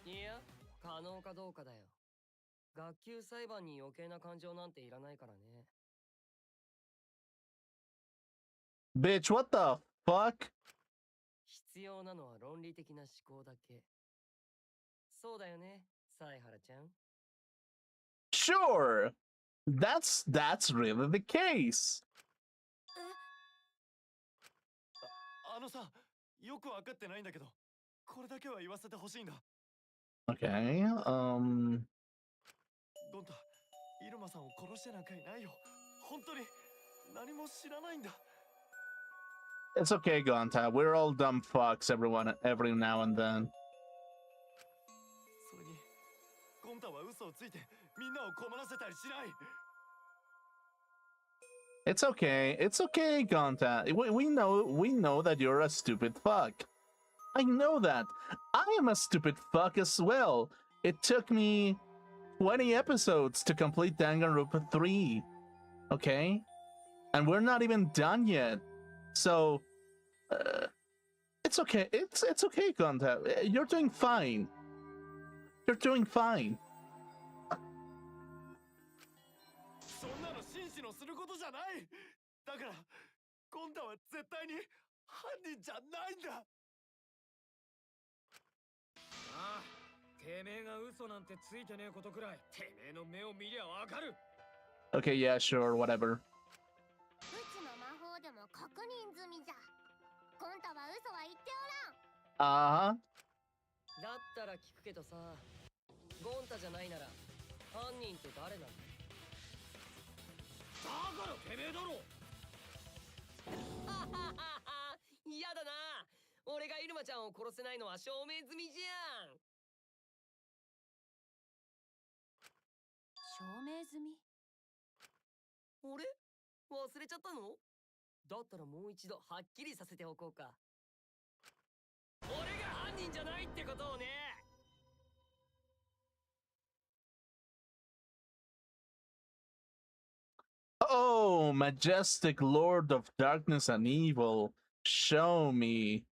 いや、可能かどうかだよ。学級裁判に余計な感情なんていらないからね。 Bitch, what the fuck? 必要なのは論理的な思考だけ。そうだよね、サイハラちゃん。 Sure. That's really the case. あのさ、よくわかってないんだけど、これだけは言わせてほしいんだ。 Okay, ゴンタ、イルマさんを殺してなんかいないよ。本当に何も知らないんだ。 it's okay, Gonta. We're all dumb fucks, every now and then. それに、ゴンタは嘘をついてみんなを困らせたりしない。 It's okay. It's okay, Gonta. We know that you're a stupid fuck. I know that. I am a stupid fuck as well. It took me 20 episodes to complete Danganronpa 3. Okay? And we're not even done yet. So, it's okay. It's okay, Gonta. You're doing fine. You're doing fine. そんなの紳士のすることじゃない。だから、ゴンタは絶対に犯人じゃないんだ。ああ、てめえが嘘なんてついてねえことくらい、てめえの目を見りゃわかる。 Okay, yeah, sure, whatever. うちの魔法でも確認済みじゃ。コンタは嘘は言っておらん。だったら聞くけどさ、ゴンタじゃないなら犯人って誰なの？だからてめえだろ。嫌だな。俺がイルマちゃんを殺せないのは証明済みじゃん。証明済み？俺？忘れちゃったの？だったらもう一度はっきりさせておこうか。俺が犯人じゃないってことをね。Oh, majestic Lord of darkness and evil, show me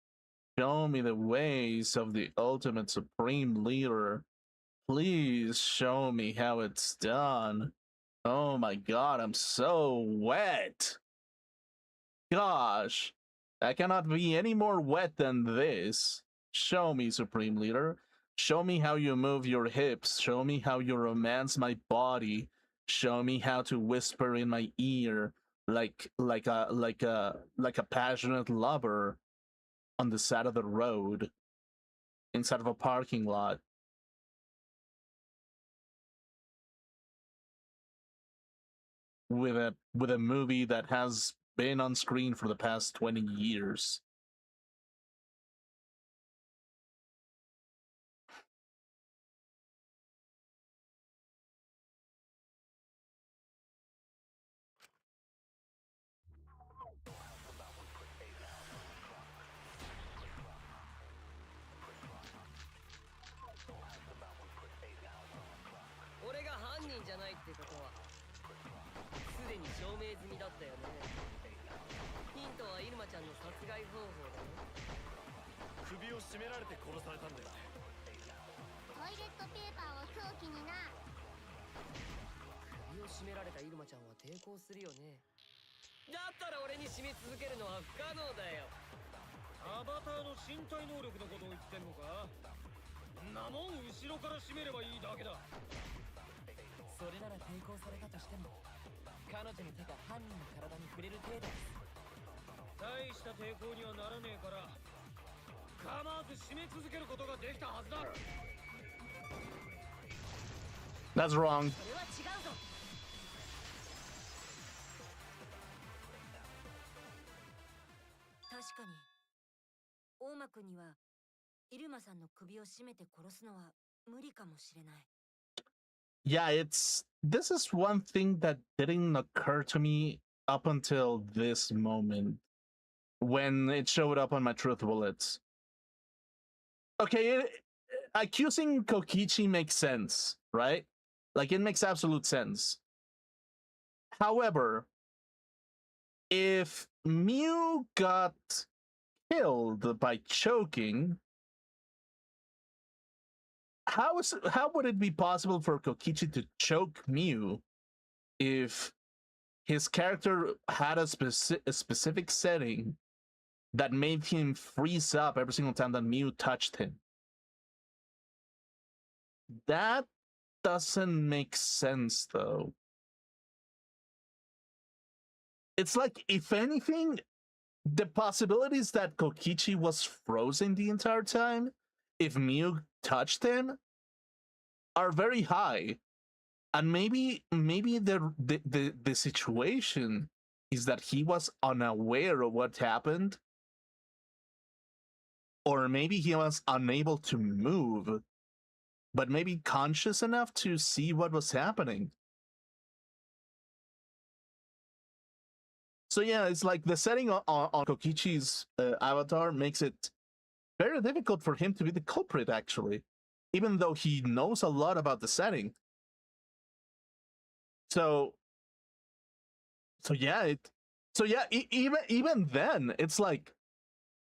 the ways of the ultimate supreme leader. Please show me how it's done. Oh my god, I'm so wet. Gosh, I cannot be any more wet than this. Show me, Supreme Leader. Show me how you move your hips. Show me how you romance my body. Show me how to whisper in my ear like a passionate lover on the side of the road inside of a parking lot. With a movie that has been on screen for the past 20 years. That's wrong. 確かに、大間君には入間さんの首を絞めて殺すのは無理かもしれない。Yeah, this is one thing that didn't occur to me up until this moment when it showed up on my truth bullets. Okay, accusing Kokichi makes sense, right? Like, it makes absolute sense. However, if Mew got killed by choking, how would it be possible for Kokichi to choke Mew if his character had a specific setting that made him freeze up every single time that Mew touched him? That doesn't make sense, though. It's like, if anything, the possibilities that Kokichi was frozen the entire time, if Mew touched him, are very high. And maybe the situation is that he was unaware of what happened, or maybe he was unable to move, but maybe conscious enough to see what was happening. So yeah, it's like the setting on Kokichi's avatar makes it very difficult for him to be the culprit, actually, even though he knows a lot about the setting. So yeah, even then, it's like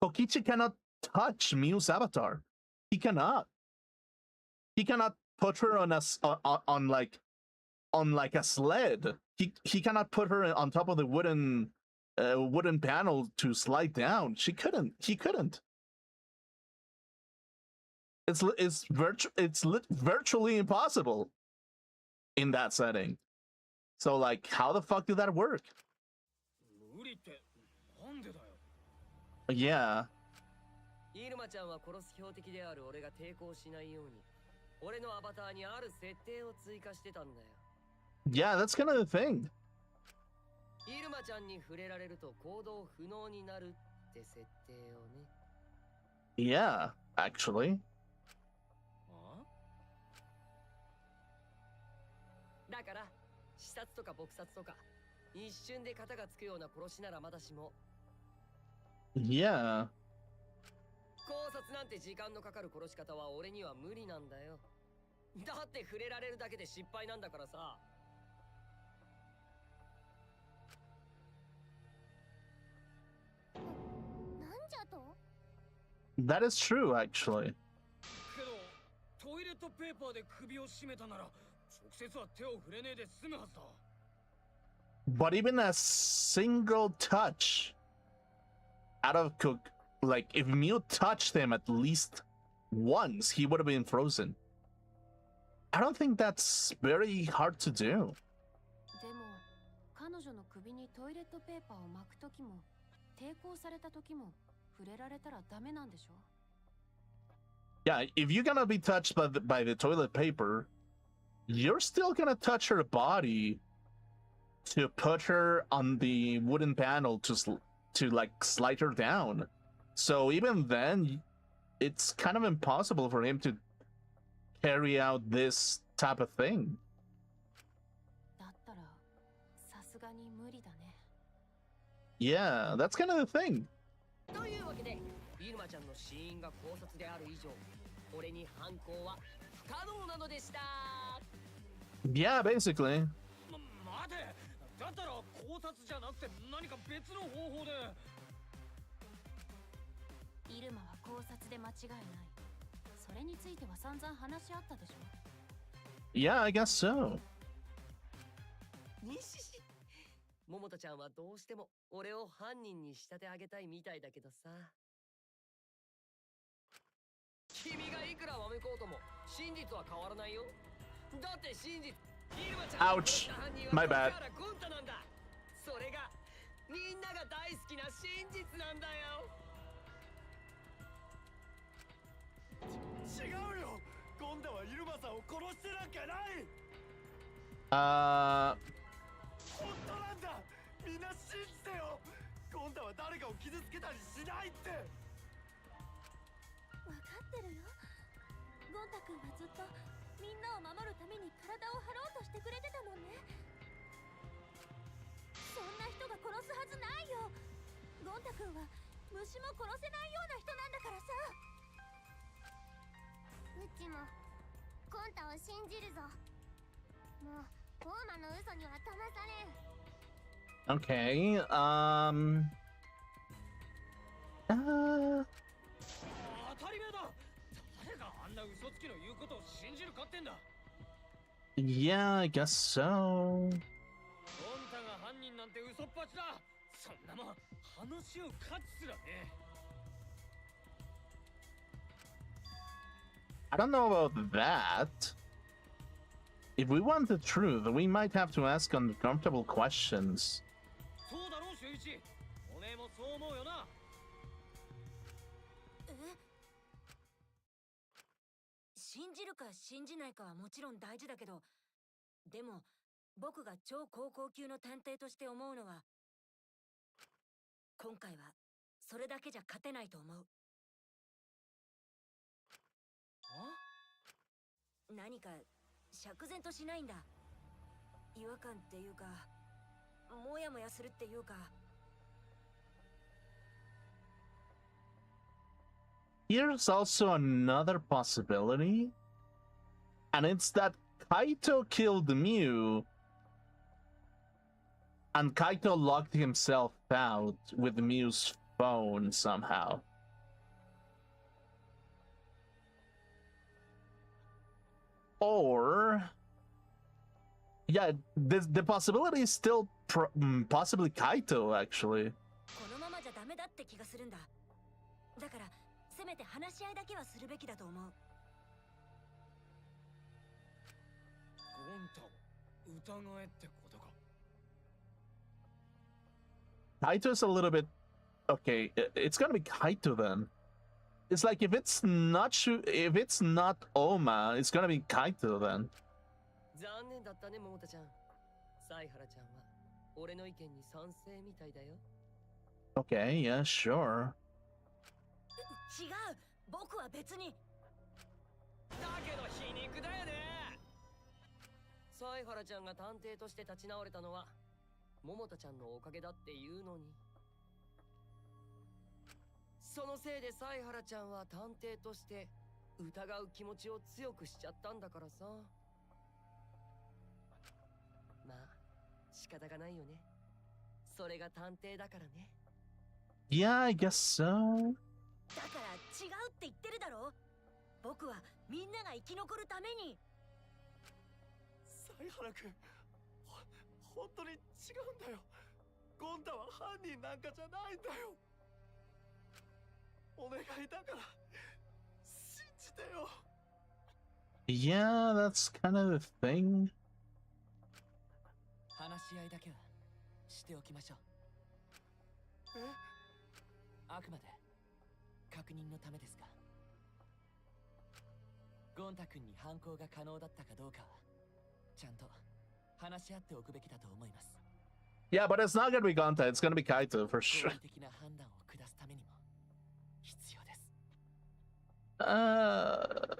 Kokichi cannot touch Mew's avatar. He cannot. He cannot put her on like a sled. He cannot put her on top of the wooden panel to slide down. He couldn't. It's virtually impossible in that setting. So like, how the fuck did that work? Yeah. Yeah, that's kind of the thing. Yeah, actually. Yeah. That is true, actually. けどトイレットペーパーで首を絞めたなら直接は手を触れねえで済むはずだ。 But even a single touch out of Cook, like if Mew touched him at least once, he would have been frozen. I don't think that's very hard to do. でも彼女の首にトイレットペーパーを巻くときも抵抗されたときも触れられたらダメなんでしょ？ Yeah, if you're gonna be touched by the toilet paper, you're still gonna touch her body to put her on the wooden panel to like slide her down. So even then, it's kind of impossible for him to carry out this type of thing. だったらさすがに無理だね。 Yeah, that's kind of the thing. というわけでイルマちゃんの死因が考察である以上俺に犯行は不可能なのでした。 Yeah, basically. 待て、だったら考察じゃなくて何か別の方法で。イルマは考察で間違いない。それについては散々話し合ったでしょ？ Yeah, I guess so. にしし桃田ちゃんはどうしても俺を犯人に仕立て上げたいみたいだけどさ。君がいくらわめこうとも真実は変わらないよ。だって真実イルマちゃん Ouch. My bad. ゴンタなんだ。それがみんなが大好きな真実なんだよ。違うよ。ゴンダはイルマさんを殺してなんかない。本当なんだ。みんな信じてよ。ゴンダは誰かを傷つけたりしないって。分かってるよ。ゴンタ君はずっとみんなを守るために体を張ろうとしてくれてたもんね。そんな人が殺すはずないよ。ゴンタ君は虫も殺せないような人なんだからさ。うちもゴンタを信じるぞ。もうオーマの嘘には騙されん。 Okay, 当たり前だ。誰があんな嘘つきの言うことを信じるかってんだ。 yeah, I guess so. ゴンタが犯人なんて嘘っぱちだ。そんなもん話を勝つすらね。 I don't know about that. If we want the truth, we might have to ask uncomfortable questions. そうだろう、修一。おめえもそう思うよな。信じるか信じないかはもちろん大事だけど、でも僕が超高校級の探偵として思うのは、今回はそれだけじゃ勝てないと思う。何か釈然としないんだ。違和感っていうか、もやもやするっていうか。Here's also another possibility, and it's that Kaito killed Mew, and Kaito locked himself out with Mew's phone somehow. Or, yeah, the possibility is still possibly Kaito, actually. このままじゃダメだって気がするんだ。だからせめて話し合いだけはするべきだと思う。ゴンタを疑えってことか。 Kaito's a little bit okay. It's gonna be Kaito then. It's like if it's not Oma, it's gonna be Kaito then. 残念だったね、桃田ちゃん。犀原ちゃんは俺の意見に賛成みたいだよ。 Okay, yeah, sure. 違う、僕は別に。だけど皮肉だよね。犀原ちゃんが探偵として立ち直れたのは桃田ちゃんのおかげだっていうのに。そのせいで犀原ちゃんは探偵として疑う気持ちを強くしちゃったんだからさ。まあ仕方がないよね。それが探偵だからね。 Yeah, I guess so. だから違違うって言ってるだろ。僕はみんなが生き残るために。犀原君、本当に違うんだよ。ゴンタは犯人なんかじゃないんだよ。お願いだから信じてよ。 Yeah, that's kind of a thing. 話し合いだけはしておきましょう。あくまで確認のためですが、ゴンタ君に犯行が可能だったかどうかはちゃんと話し合っておくべきだと思います。Yeah, but it's not gonna be Gonta, it's gonna be Kaito for sure. 合理的な判断を下すためにも必要です。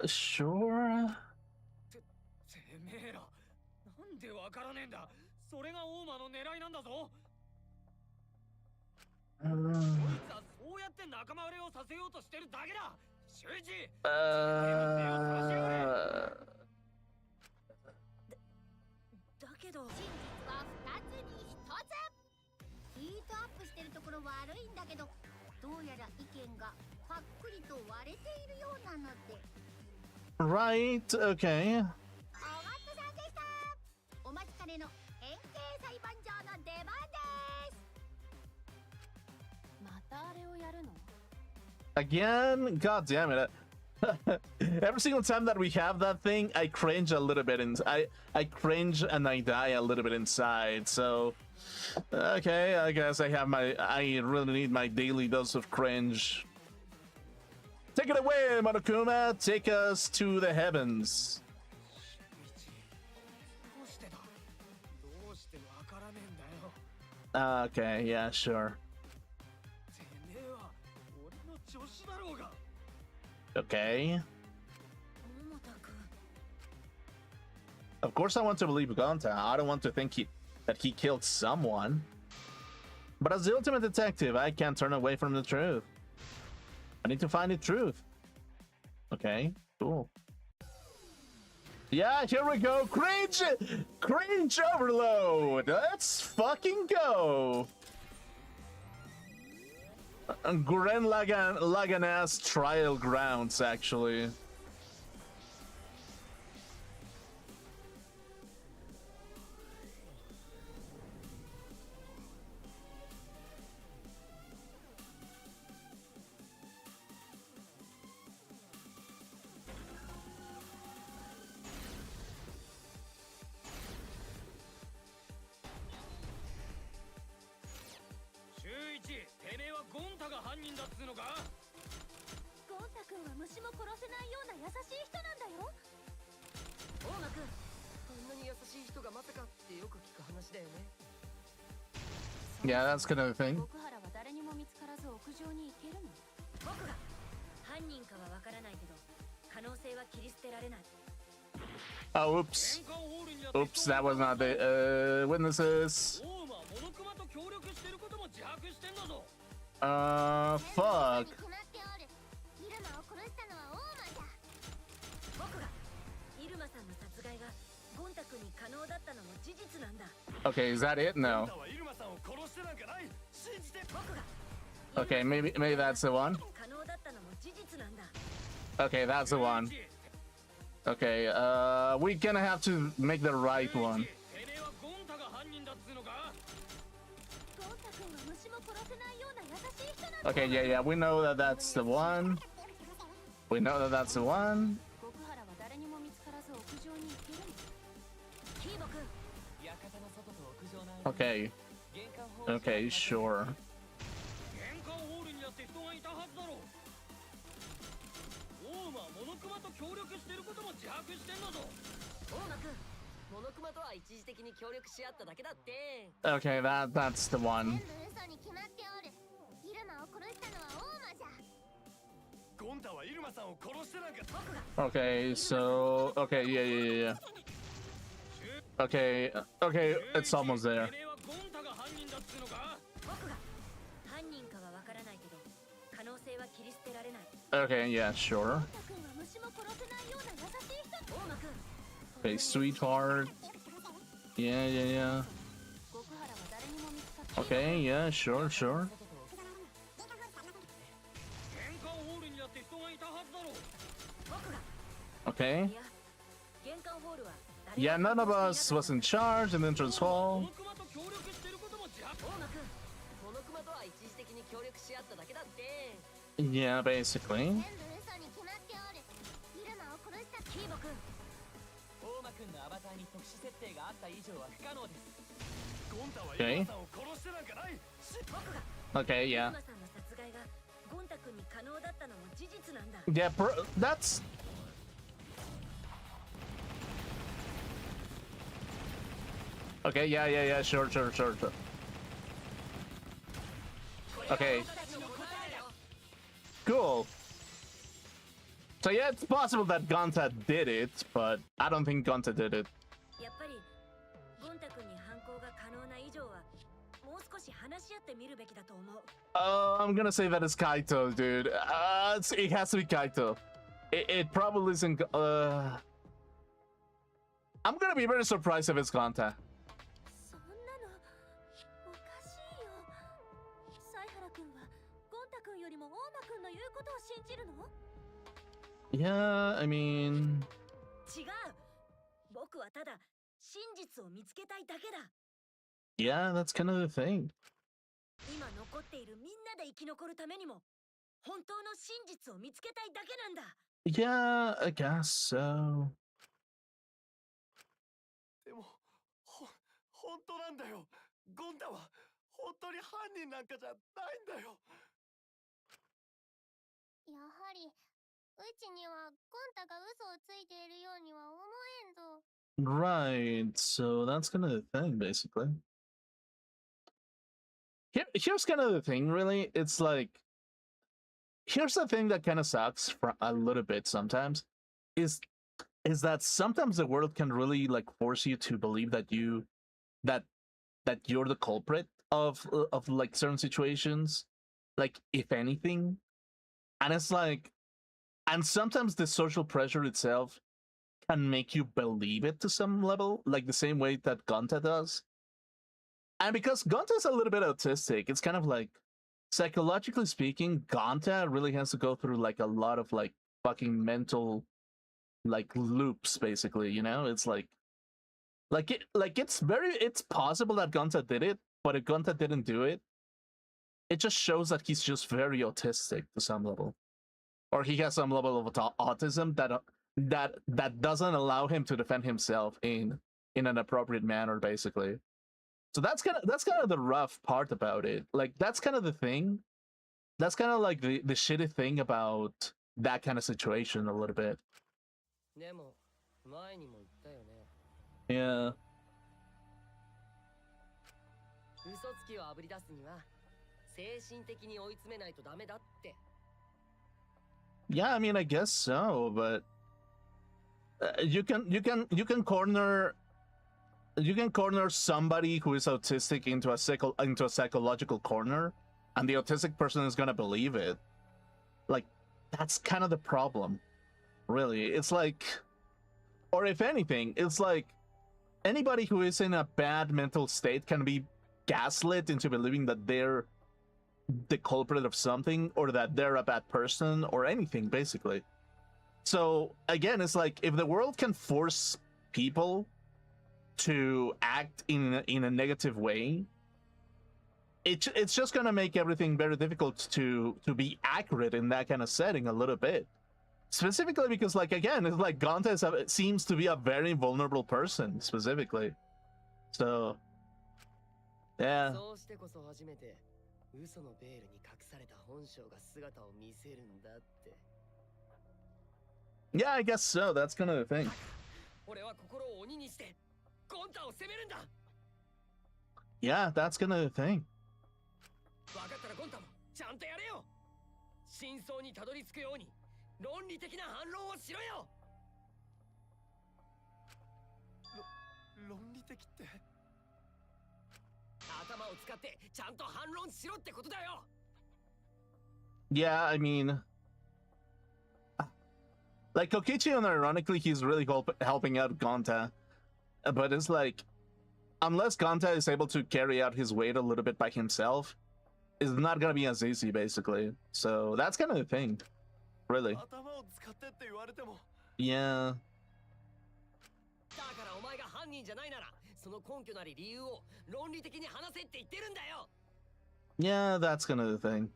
Sure. てめえら、なんでわからねえんだ。それが大間の狙いなんだぞ。こいつはそうやって仲間割れをさせようとしてるだけだ。周一、だけど真実は2つに1つ。ヒートアップしてるところ悪いんだけど、どうやら意見がパックリと割れているようなので。 Right, okay. お待たせでした。お待ちかねの変形裁判場の出番です。またあれをやるの？ Again? God damn it. Every single time that we have that thing, I cringe a little bit, and I cringe and I die a little bit inside. So, okay, I guess I really need my daily dose of cringe. Take it away, Monokuma. Take us to the heavens. どうしてだ。どうしてわからねえんだよ。 Okay, yeah, sure. てめえは俺の助手だろうが。 Okay. 桃田君。 Of course, I want to believe Gonta. I don't want to think that he killed someone. But as the ultimate detective, I can't turn away from the truth. I need to find the truth. Okay, cool. Yeah, here we go. Cringe! Cringe overload! Let's fucking go! Gurren Lagann-ass trial grounds, actually. Yeah, that's kind of a thing. Oh, oops. Oops, that was not the witnesses. Fuck. Okay, is that it? No. Okay, maybe that's the one. Okay, that's the one. Okay, we're gonna have to make the right one. Okay, yeah, we know that that's the one. We know that that's the one. Okay. Okay, sure. Okay, that's the one. Okay, so okay, yeah. Okay, it's almost there. Okay, yeah, sure. Okay, sweetheart. Yeah. Okay, yeah, sure. いたはずだろう。 Okay. いや玄関ホールは Yeah, none of us was in charge in the entrance こ hall. のクマと協力してることも自白。大間くんこのクマとは一時的に協力し合っただけだって。 Yeah, basically. 全部嘘に決まっておる。イルマを殺したキーボくん大間くんのアバターに特殊設定があった以上は不可能です。ゴンタは Okay. イルマさんを殺してなんかない。僕が Okay, イ yeah. ルマさんの殺害がゴンタ君に可能だったのも事実なんだ。 Yeah, that's... Okay, yeah, sure. Okay. Cool. So yeah, it's possible that Gonta did it, but I don't think Gonta did it. やっぱりゴンタ君に犯行が可能な以上はもう少し話し合ってみるべきだと思う。 I'm gonna say that it's Kaito, dude. It has to be Kaito. It probably isn't. I'm gonna be very surprised if it's Gonta. そんなのおかしいよ。サイハラ君はゴンタ君よりも大間君の言うことを信じるの？ Yeah, I mean, 違う。僕はただ真実を見つけたいだけだ。 yeah, that's kind of the thing. 今残っているみんなで生き残るためにも本当の真実を見つけたいだけなんだ。 Yeah, I guess so. でも本当なんだよ。ゴンタは本当に犯人なんかじゃないんだよ。やはりうちにはゴンタが嘘をついているようには思えんぞ。 Right, so that's kind of the thing, basically. Here's kind of the thing, really. It's like, here's the thing that kind of sucks for a little bit sometimes, is that sometimes the world can really like force you to believe that you're the culprit of like certain situations, like if anything, and it's like, and sometimes the social pressure itself can make you believe it to some level, like the same way that Gonta does. And because Gonta is a little bit autistic, it's kind of like, psychologically speaking, Gonta really has to go through like a lot of like fucking mental like loops, basically, you know? It's it's possible that Gonta did it, but if Gonta didn't do it, it just shows that he's just very autistic to some level. Or he has some level of autism that doesn't allow him to defend himself in an appropriate manner, basically. So that's kind of the rough part about it. Like that's kind of the thing. That's kind of like the shitty thing about that kind of situation a little bit. でも前にも言ったよね。 Yeah. 嘘つきをあぶり出すには精神的に追い詰めないとダメだって。 Yeah, I mean, I guess so, but you can corner somebody who is autistic into a psychological corner, and the autistic person is gonna believe it. Like, that's kind of the problem, really. It's like, or if anything, it's like anybody who is in a bad mental state can be gaslit into believing that they're the culprit of something, or that they're a bad person, or anything, basically. So again, it's like if the world can force people to act in a negative way, it's just gonna make everything very difficult to be accurate in that kind of setting a little bit. Specifically because, like, again, it's like Gonta seems to be a very vulnerable person, specifically. So, yeah. そうしてこそ初めて嘘のベールに隠された本性が姿を見せるんだって。 Yeah, I guess so. That's kind of the thing. 俺は心を鬼にしてゴンタを責めるんだ。 Yeah, that's kind of the thing. 分かったらゴンタもちゃんとやれよ。真相にたどり着くように論理的な反論をしろよ。論理的って。頭を使ってちゃんと反論しろってことだよ。 Yeah, I mean, like Kokichi, and ironically, he's really helping out Gonta, but it's like, unless Gonta is able to carry out his weight a little bit by himself, it's not gonna be as easy, basically. So that's kind of the thing, really. 頭を使ってって言われても Yeah. だからお前が犯人じゃないならその根拠なり理由を論理的に話せって言ってるんだよ。 Yeah, that's kind of the thing.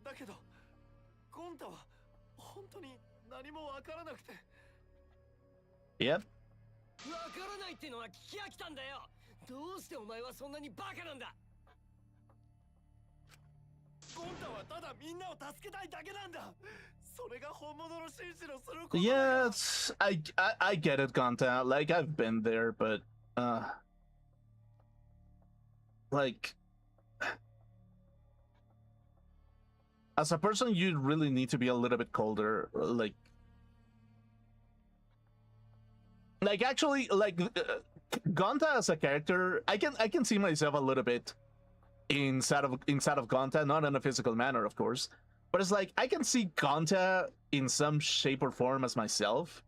だけどゴンタは本当に何もわからなくて Yep. わからないってのは聞き飽きたんだよ。どうしてお前はそんなにバカなんだ。ゴンタはただみんなを助けたいだけなんだ。それが本物の紳士のすることだよ。 Yes, I get it, Gonta. Like, I've been there, but like, as a person, you really need to be a little bit colder. Like actually, like Gonta as a character, I can see myself a little bit inside of Gonta, not in a physical manner, of course, but it's like I can see Gonta in some shape or form as myself,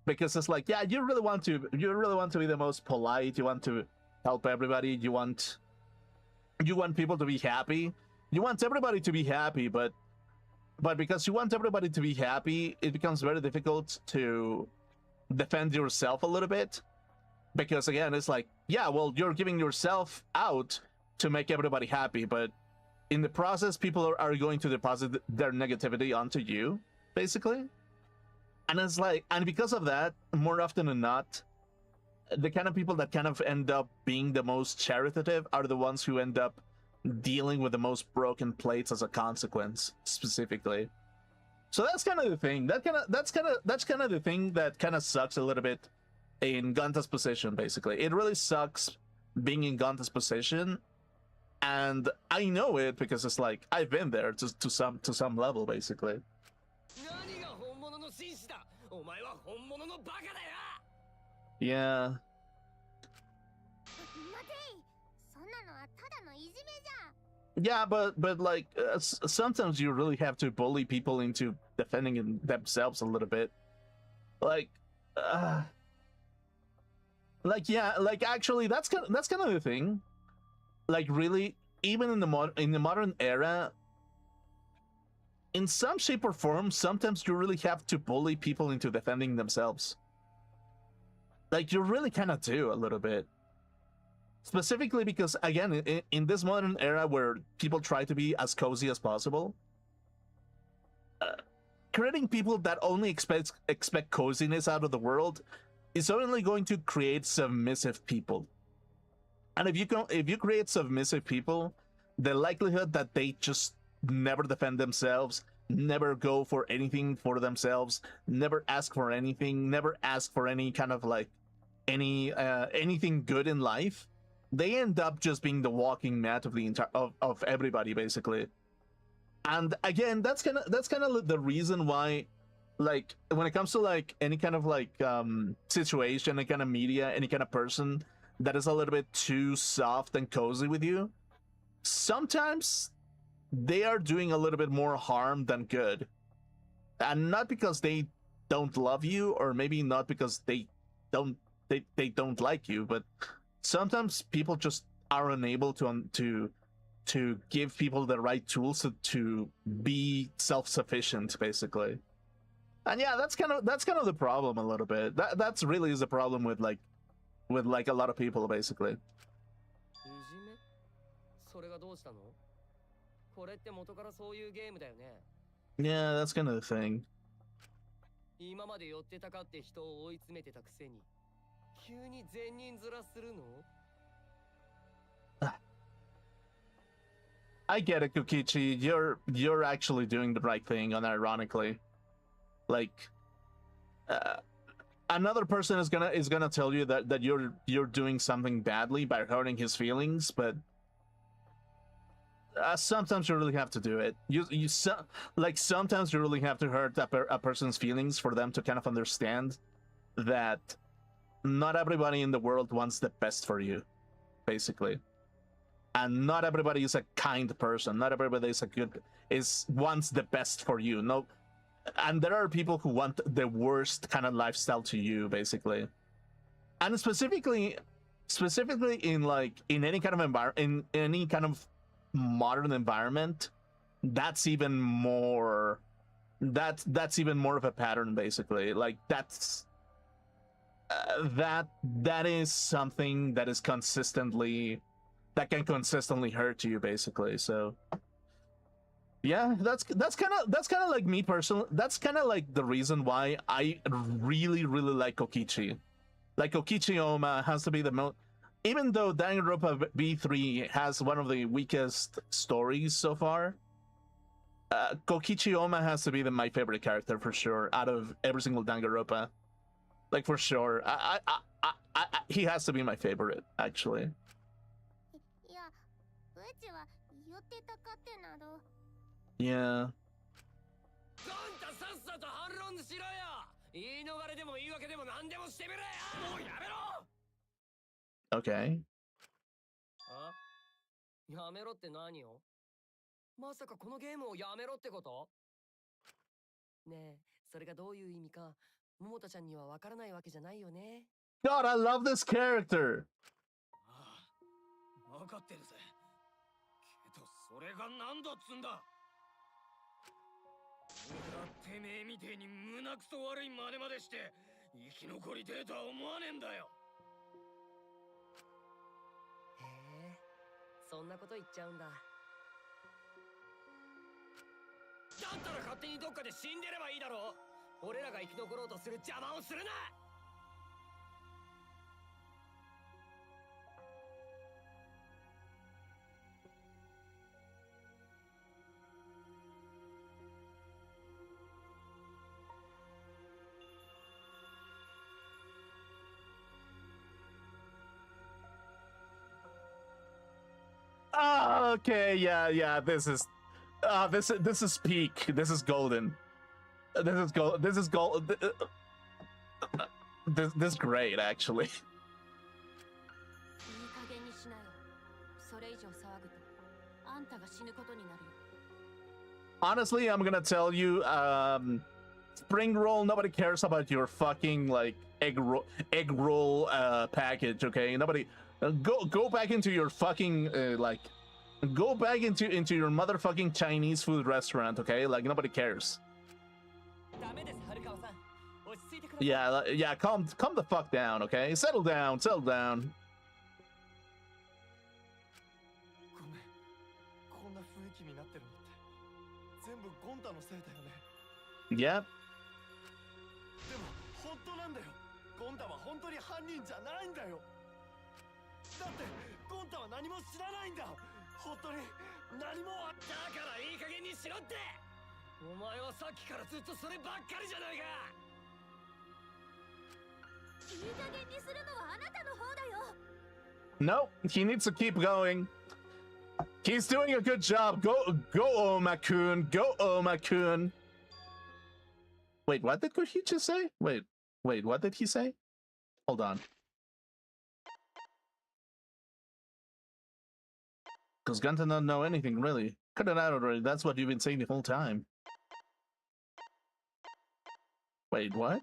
because it's like, yeah, you really want to be the most polite, you want to help everybody, you want people to be happy, you want everybody to be happy, but because you want everybody to be happy, it becomes very difficult to defend yourself a little bit, because again, it's like, yeah, well, you're giving yourself out to make everybody happy, but in the process, people are going to deposit their negativity onto you, basically. And it's like, and because of that, more often than not, the kind of people that kind of end up being the most charitative are the ones who end up dealing with the most broken plates as a consequence, specifically. So that's kind of the thing. That's kind of the thing that kind of sucks a little bit in Gonta's position. Basically, it really sucks being in Gonta's position, and I know it because it's like I've been there to some level, basically. 何が本物の紳士だ。お前は本物のバカだよ。 Yeah. 待てい。そんなのはただのいじめじゃん。 Yeah, but like sometimes you really have to bully people into defending themselves a little bit. Like yeah, like actually that's kind of the thing. Like really, even in the modern era, in some shape or form, sometimes you really have to bully people into defending themselves. Like you really kind of do a little bit. Specifically because, again, in this modern era where people try to be as cozy as possible, creating people that only expect coziness out of the world is only going to create submissive people. And if you create submissive people, the likelihood that they just never defend themselves, never go for anything for themselves, never ask for anything, never ask for any kind of like anything good in life, they end up just being the walking mat of the entire of everybody, basically. And again, that's kind of the reason why, like, when it comes to like any kind of like situation, any kind of media, any kind of person that is a little bit too soft and cozy with you, sometimes they are doing a little bit more harm than good. And not because they don't love you, or maybe not because they don't like you, but sometimes people just are unable to give people the right tools to be self-sufficient, basically. And yeah, that's kind of the problem a little bit. That's really is the problem with like a lot of people, basically. いじめ？それがどうしたの？これって元からそういうゲームだよね。 Yeah, that's kind of the thing. 今まで寄ってたかって人を追い詰めてたくせに、急に善人面するの？ I get it, Kukichi. You're actually doing the right thing, unironically. Like, another person is gonna tell you that you're doing something badly by hurting his feelings, but sometimes you really have to do it. Like sometimes you really have to hurt a person's feelings for them to kind of understand that not everybody in the world wants the best for you, basically. And not everybody is a kind person. Not everybody wants the best for you. No, and there are people who want the worst kind of lifestyle to you, basically. And specifically in any kind of modern environment, that's even more that's even more of a pattern, basically. Like that's that is something that is consistently that can consistently hurt you, basically. So yeah, that's kind of like me personally. That's kind of like the reason why I really like Kokichi. Like Kokichi Oma has to be the most. Even though Danganronpa B3 has one of the weakest stories so far, Kokichi Oma has to be my favorite character for sure out of every single Danganronpa. Like for sure, he has to be my favorite actually. いや、うちは寄ってたかってなど。Yeah. ゴンタさっさと反論しろよ。言い逃れでも言い訳でも何でもしてみろよ。もうやめろ。Okay. あ？やめろって何よ？まさかこのゲームをやめろってこと？ねえ、それがどういう意味か、桃田ちゃんにはわからないわけじゃないよね。God, I love this character. ああ、分かってるぜ。けどそれが何だっつんだ。俺はてめえみてえに胸くそ悪い真似までして生き残りてえとは思わねえんだよ。へえ、そんなこと言っちゃうんだ。だったら勝手にどっかで死んでればいいだろう。俺らが生き残ろうとする邪魔をするな。Okay, yeah. This is peak. This is golden. This is gold. This is gold. This is great, actually. いい加減にしなよ。それ以上騒ぐとあんたが死ぬことになるよ。 Honestly, I'm gonna tell you, spring roll. Nobody cares about your fucking like egg roll package. Okay, nobody. Go back into your fucking like. Go back into your motherfucking Chinese food restaurant. Okay, like nobody cares. Yeah. Calm the fuck down. Okay, settle down. ごめん、こんな雰囲気になってるのって全部ゴンタのせいだよね。 Yep. でも本当なんだよ。ゴンタは本当に犯人じゃないんだよ。だってゴンタは何も知らないんだ。本当に何も。だからいい加減にしろって。お前はさっきからずっとそればっかりじゃないか。いい加減にするのはあなたの方だよ。 No, he needs to keep going. He's doing a good job. Go, Oma-kun. Go, Oma-kun. Wait, what did he just say? Wait, what did he say? Hold on. Because Gunta doesn't know anything, really. Cut it out already. That's what you've been saying the whole time. Wait, what?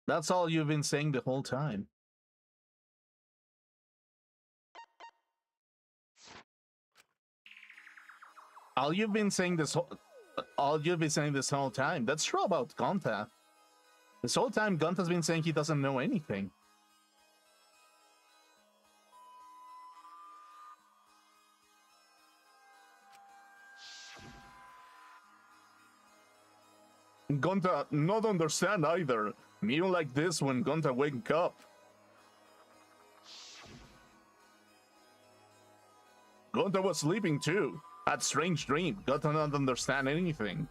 That's all you've been saying the whole time. All you've been saying this whole time. That's true about Gonta. This whole time, Gonta's been saying he doesn't know anything. Gonta not understand either. Meal like this when Gonta wake up. Gonta was sleeping too. Had strange dream. Gonta not understand anything.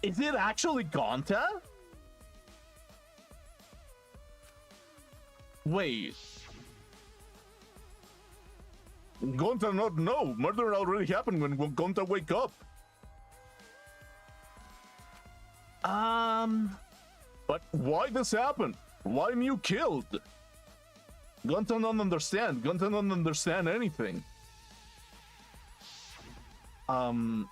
Is it actually Gonta? Wait. Gonta not know. Murder already happened when Gonta wake up. But why this happened? Why Mew killed? Gonta don't understand. Gonta don't understand anything. Does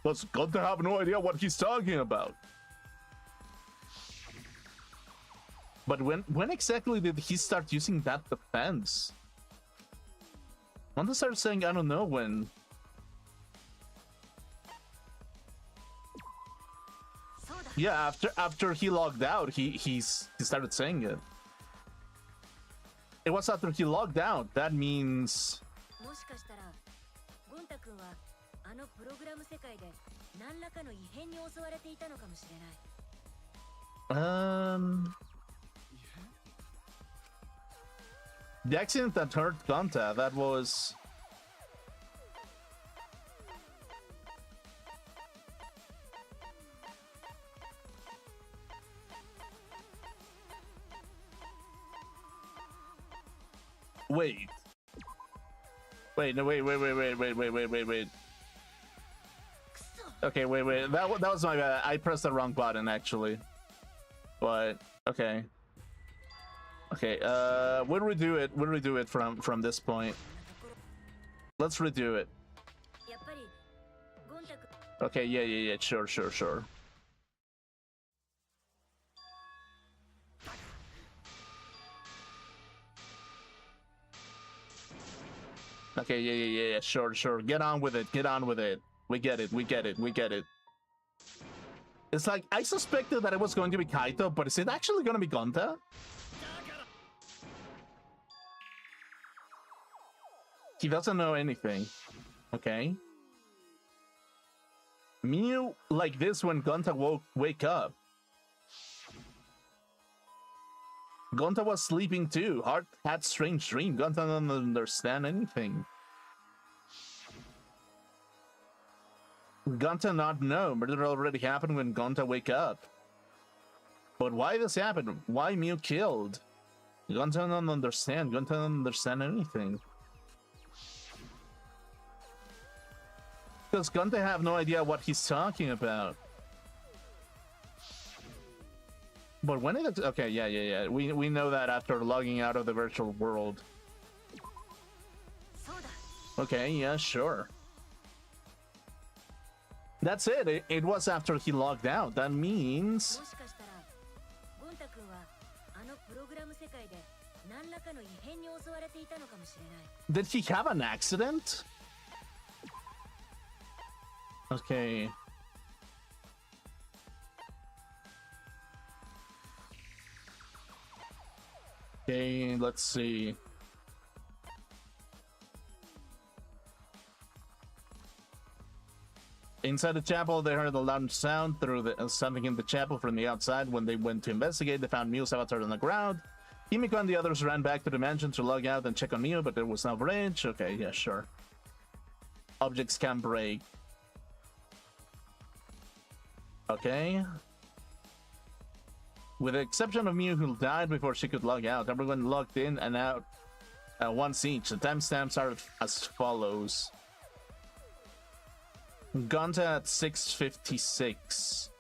Gonta have no idea what he's talking about? But when exactly did he start using that defense? When they started saying I don't know when. Yeah, after he logged out, he started saying it. It was after he logged out. That means. The accident that hurt Gonta, that was. Wait. No, wait. Okay, wait. That was my bad. I pressed the wrong button, actually. But, okay. Okay, we'll redo it from this point. Let's redo it. Okay, yeah, sure. Okay, yeah, sure. Get on with it. We get it. It's like, I suspected that it was going to be Kaito, but is it actually going to be Gonta? He doesn't know anything. Okay. Mew like this when Gonta wake up. Gonta was sleeping too. Heart had strange dream. Gonta doesn't understand anything. Gonta not know. Murder already happened when Gonta wake up. But why this happened? Why Mew killed? Gonta don't understand. Gonta don't understand anything. Because Gonta have no idea what he's talking about. But when it... Okay, yeah. We know that after logging out of the virtual world. Okay, yeah, sure. That's it. It was after he logged out. That means... Did he have an accident? Okay. Okay, let's see. Inside the chapel, they heard a loud sound through something in the chapel from the outside. When they went to investigate, they found Mew's avatar on the ground. Himiko and the others ran back to the mansion to log out and check on Mew, but there was no bridge. Okay, yeah, sure. Objects can break. Okay. With the exception of Mew, who died before she could log out, everyone logged in and out once each. The timestamps are as follows. Gonta at 6:56.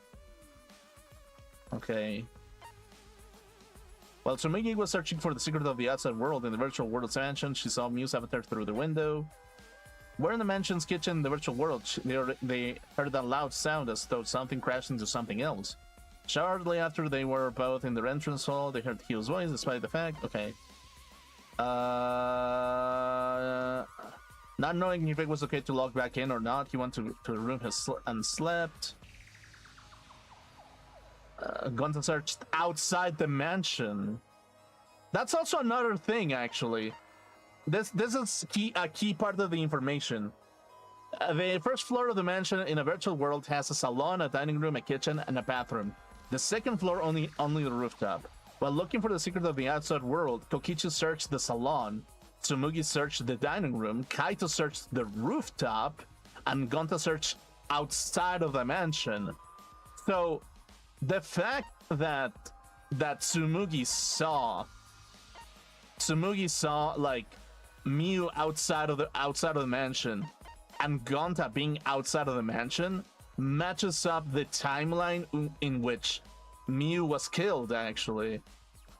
Okay. While Tsumugi was searching for the secret of the outside world in the virtual world's mansion, she saw Mew's avatar through the window. We're in the mansion's kitchen in the virtual world. They heard a loud sound as though something crashed into something else. Shortly after they were both in the entrance hall, they heard Hyo's voice despite the fact... Okay. Not knowing if it was okay to log back in or not, he went to the room and slept. Gonta searched outside the mansion. That's also another thing, actually. This is a key part of the information. The first floor of the mansion in a virtual world has a salon, a dining room, a kitchen, and a bathroom. The second floor only the rooftop. While looking for the secret of the outside world, Kokichi searched the salon, Tsumugi searched the dining room, Kaito searched the rooftop, and Gonta searched outside of the mansion. So the fact that Tsumugi saw like Mew outside of the mansion and Gonta being outside of the mansion matches up the timeline in which Mew was killed, actually,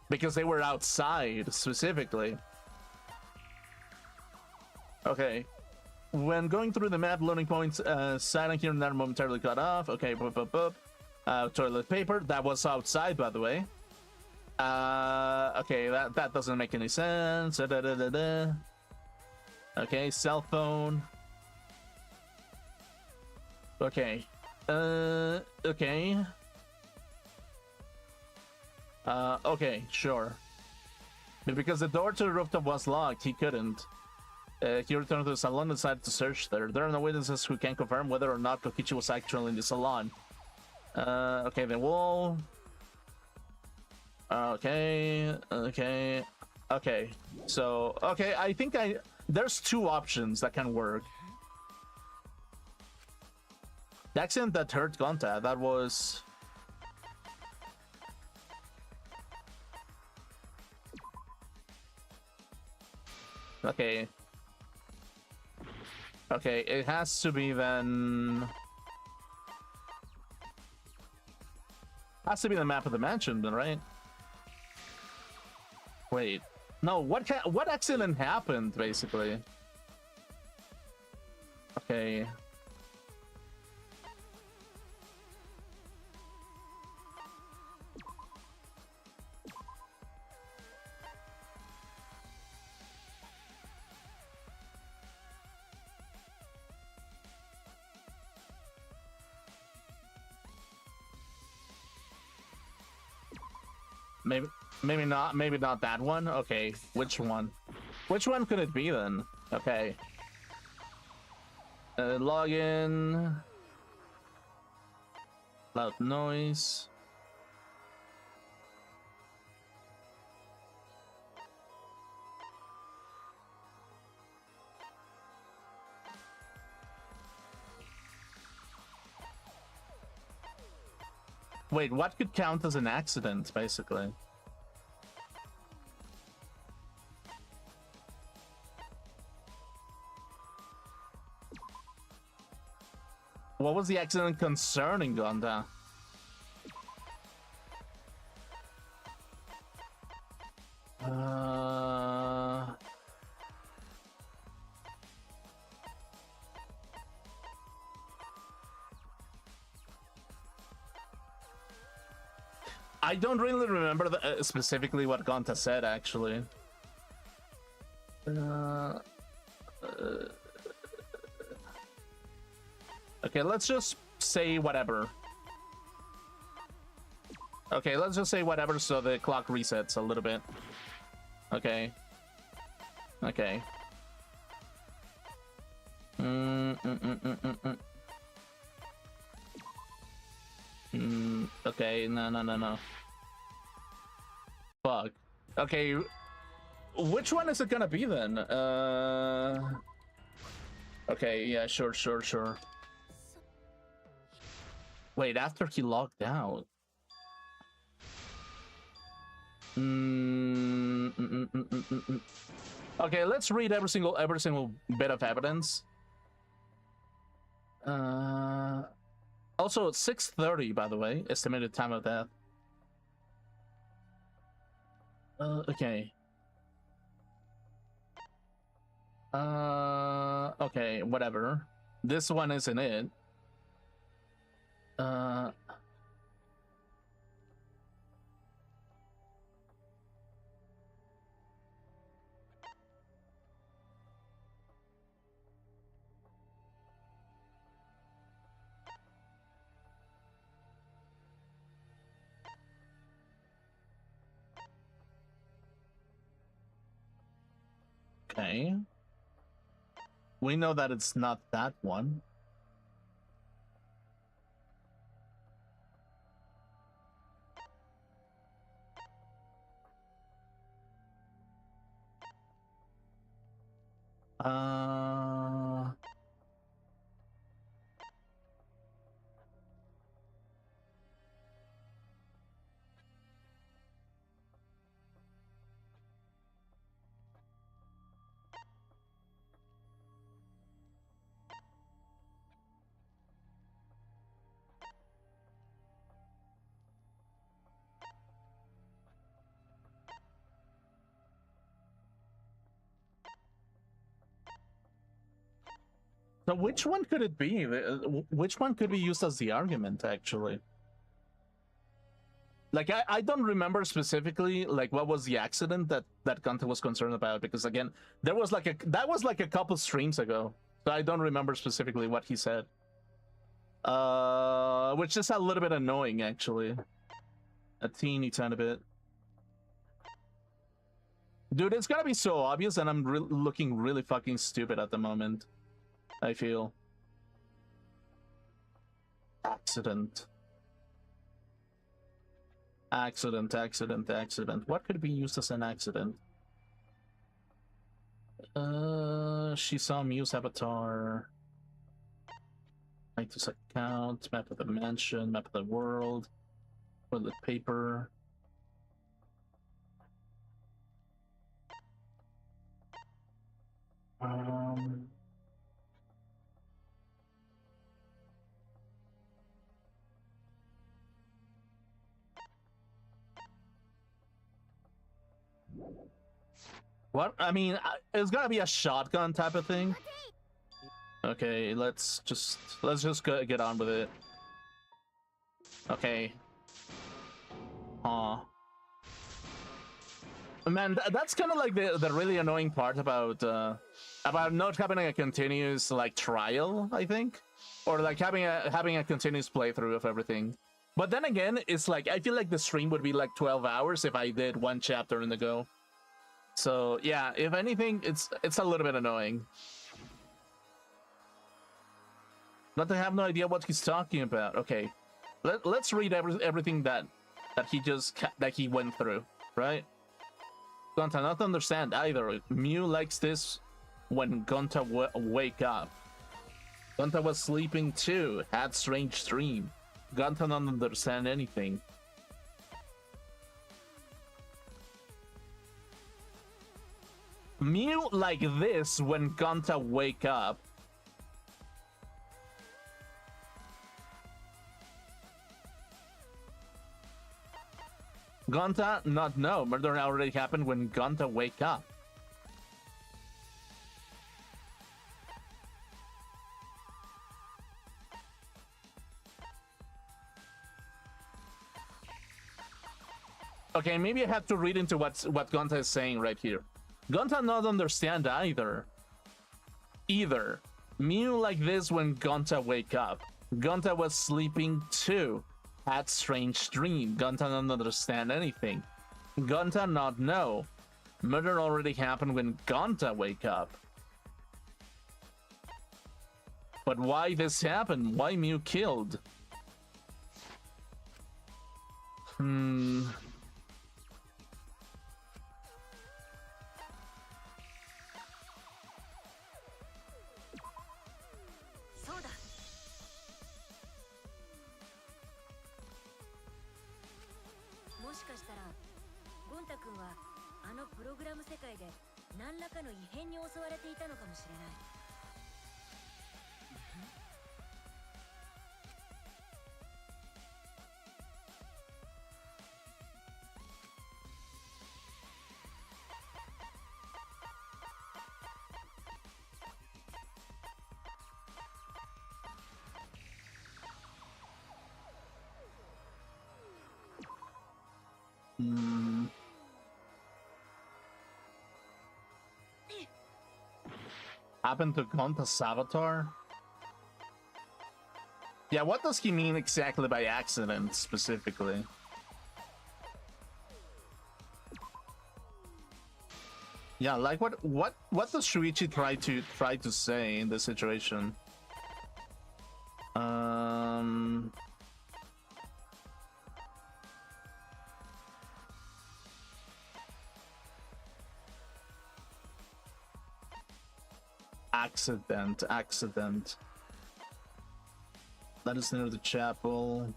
because they were outside specifically. Okay, when going through the map, loading points, silent here and there momentarily cut off. Okay, toilet paper, that was outside, by the way. Okay, that doesn't make any sense. Okay, cell phone. Okay. Okay. Okay, sure. But because the door to the rooftop was locked, he couldn't. He returned to the salon and decided to search there. There are no witnesses who can confirm whether or not Kokichi was actually in the salon. Okay, the wall. Okay, okay, okay. So, okay, I think there's two options that can work. The accident that hurt Gonta, that was... Okay. Okay, it has to be then... Has to be the map of the mansion then, right? Wait. No, what accident happened, basically? Okay. Maybe not that one. Okay, which one could it be then? Okay, login, loud noise. Wait, what could count as an accident, basically? What was the accident concerning, Gonda? I don't really remember specifically what Gonta said, actually. Okay, let's just say whatever. Okay, let's just say whatever so the clock resets a little bit. Okay. Okay. Okay, no. Fuck. Okay, which one is it gonna be then? Okay, yeah, sure. Wait, after he logged out. Okay, let's read every single bit of evidence. Also, it's 6:30, by the way, estimated time of death. Okay. Okay, whatever. This one isn't it. Okay. We know that it's not that one. So which one could it be? Which one could be used as the argument, actually? Like I don't remember specifically like what was the accident that Gonta was concerned about, because again, that was like a couple streams ago, so I don't remember specifically what he said. Which is a little bit annoying, actually. A teeny tiny bit. Dude, it's gonna be so obvious, and I'm looking really fucking stupid at the moment, I feel. Accident. Accident, accident, accident. What could be used as an accident? She saw Mew's avatar. Latest account, map of the mansion, map of the world, toilet paper. What? I mean, it's gonna be a shotgun type of thing. Okay, let's just get on with it. Okay. Man, that's kind of like the really annoying part about not having a continuous like trial, I think, or like having a continuous playthrough of everything. But then again, it's like I feel like the stream would be like 12 hours if I did one chapter in the go. So yeah, if anything, it's a little bit annoying. But I have no idea what he's talking about. Okay, let's read everything that he went through, right? Gonta not understand either. Mew likes this when Gonta wake up. Gonta was sleeping too, had strange dream. Gonta don't understand anything. Mew like this when Gonta wake up. Gonta not know. Murder already happened when Gonta wake up. Okay, maybe I have to read into what Gonta is saying right here. Gonta not understand either. Mew like this when Gonta wake up. Gonta was sleeping too. Had strange dream. Gonta don't understand anything. Gonta not know. Murder already happened when Gonta wake up. But why this happened? Why Mew killed? Happened to Gonta's avatar? Yeah, what does he mean exactly by accident, specifically? Yeah, like what does Shuichi try to say in this situation? Accident. That is near the chapel.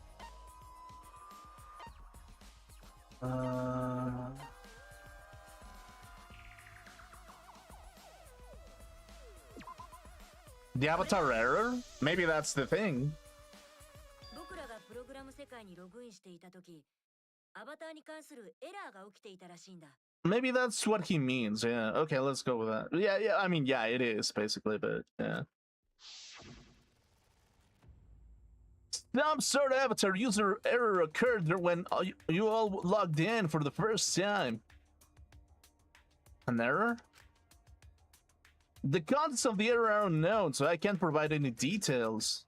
The avatar error? Maybe that's the thing. Maybe that's what he means. Yeah. Okay, let's go with that. Yeah. I mean, yeah, it is basically, but yeah. Some sort of avatar user error occurred when you all logged in for the first time. An error? The contents of the error are unknown, so I can't provide any details.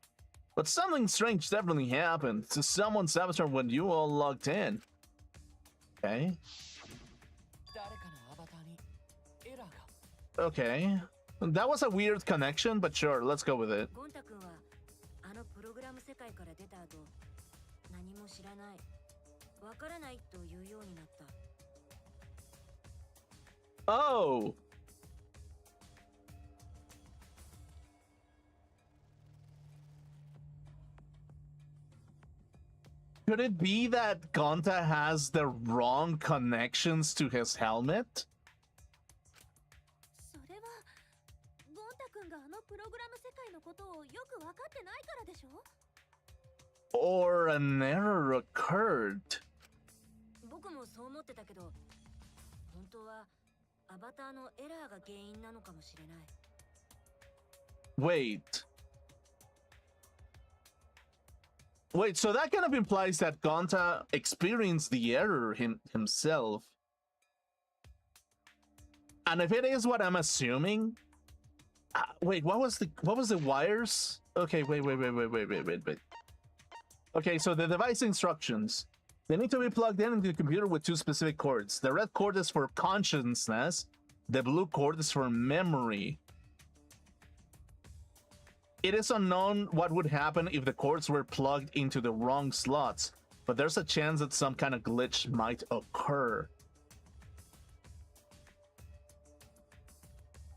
But something strange definitely happened to someone's avatar when you all logged in. Okay. Okay. That was a weird connection, but sure, let's go with it. ゴンタ君はあのプログラム世界から出た後、何も知らない、わからないというようになった。Oh! Could it be that Gonta has the wrong connections to his helmet? それはゴンタ君があのプログラム世界のことをよく分かってないからでしょ Or an error occurred? 僕もそう思ってたけど、本当はアバターのエラーが原因なのかもしれない。Wait. Wait, so that kind of implies that Gonta experienced the error himself. And if it is what I'm assuming, wait, what was the wires? Okay, wait. Okay, so the device instructions. They need to be plugged into the computer with two specific cords. The red cord is for consciousness. The blue cord is for memory. It is unknown what would happen if the cords were plugged into the wrong slots, but there's a chance that some kind of glitch might occur.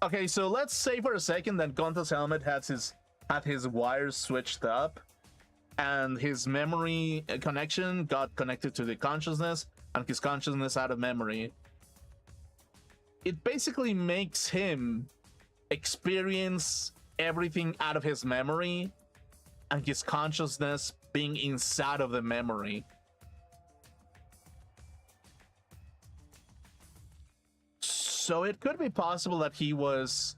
Okay, so let's say for a second that Gonta's helmet had his wires switched up, and his memory connection got connected to the consciousness, and his consciousness out of memory. It basically makes him experience everything out of his memory and his consciousness being inside of the memory. So it could be possible that he was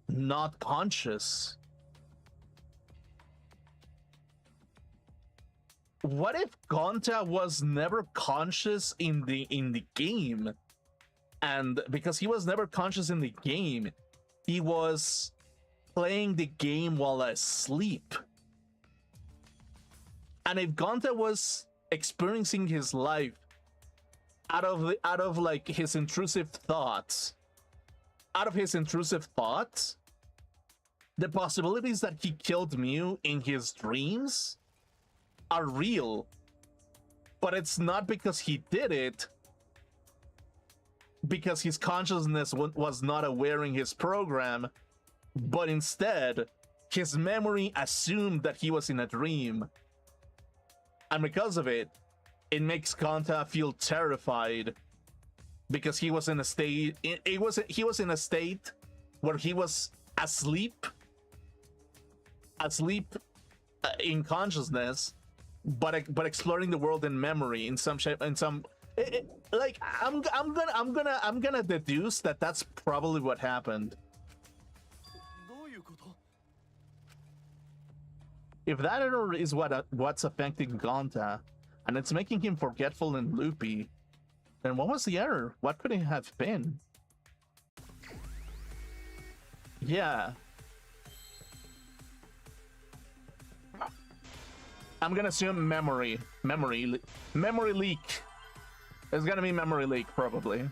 not conscious. What if Gonta was never conscious in the game? And because he was never conscious in the game, he was playing the game while asleep. And if Gonta was experiencing his life out of like his intrusive thoughts, the possibilities that he killed Mew in his dreams are real. But it's not because he did it, because his consciousness was not aware in his program, but instead his memory assumed that he was in a dream, and because of it, it makes Gonta feel terrified because he was in a state. He was in a state where he was asleep in consciousness, but exploring the world in memory in some shape, in some. Like I'm gonna deduce that that's probably what happened. If that error is what's affecting Gonta, and it's making him forgetful and loopy, then what was the error? What could it have been? Yeah. I'm gonna assume memory leak. It's gonna be memory leak, probably.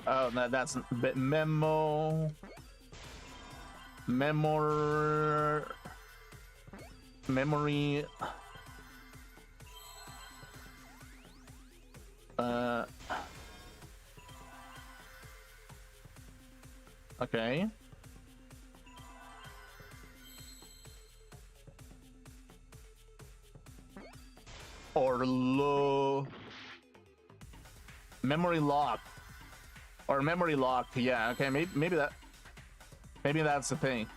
Oh, no, that's a bit memory. Okay. Or low memory lock, or memory lock. Yeah, okay, maybe that's the thing.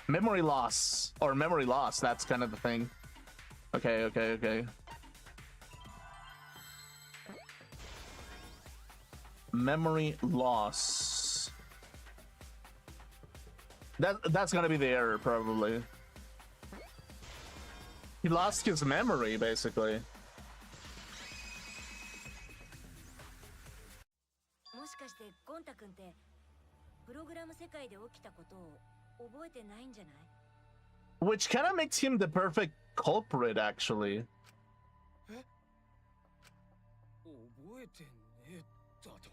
Memory loss or memory loss, that's kind of the thing. Okay. Memory loss. That's gonna be the error, probably. He lost his memory, basically. もしかしてゴンタ君ってプログラム世界で起きたことを覚えてないんじゃない？ Which kind of makes him the perfect culprit, actually. 覚えてねえだと。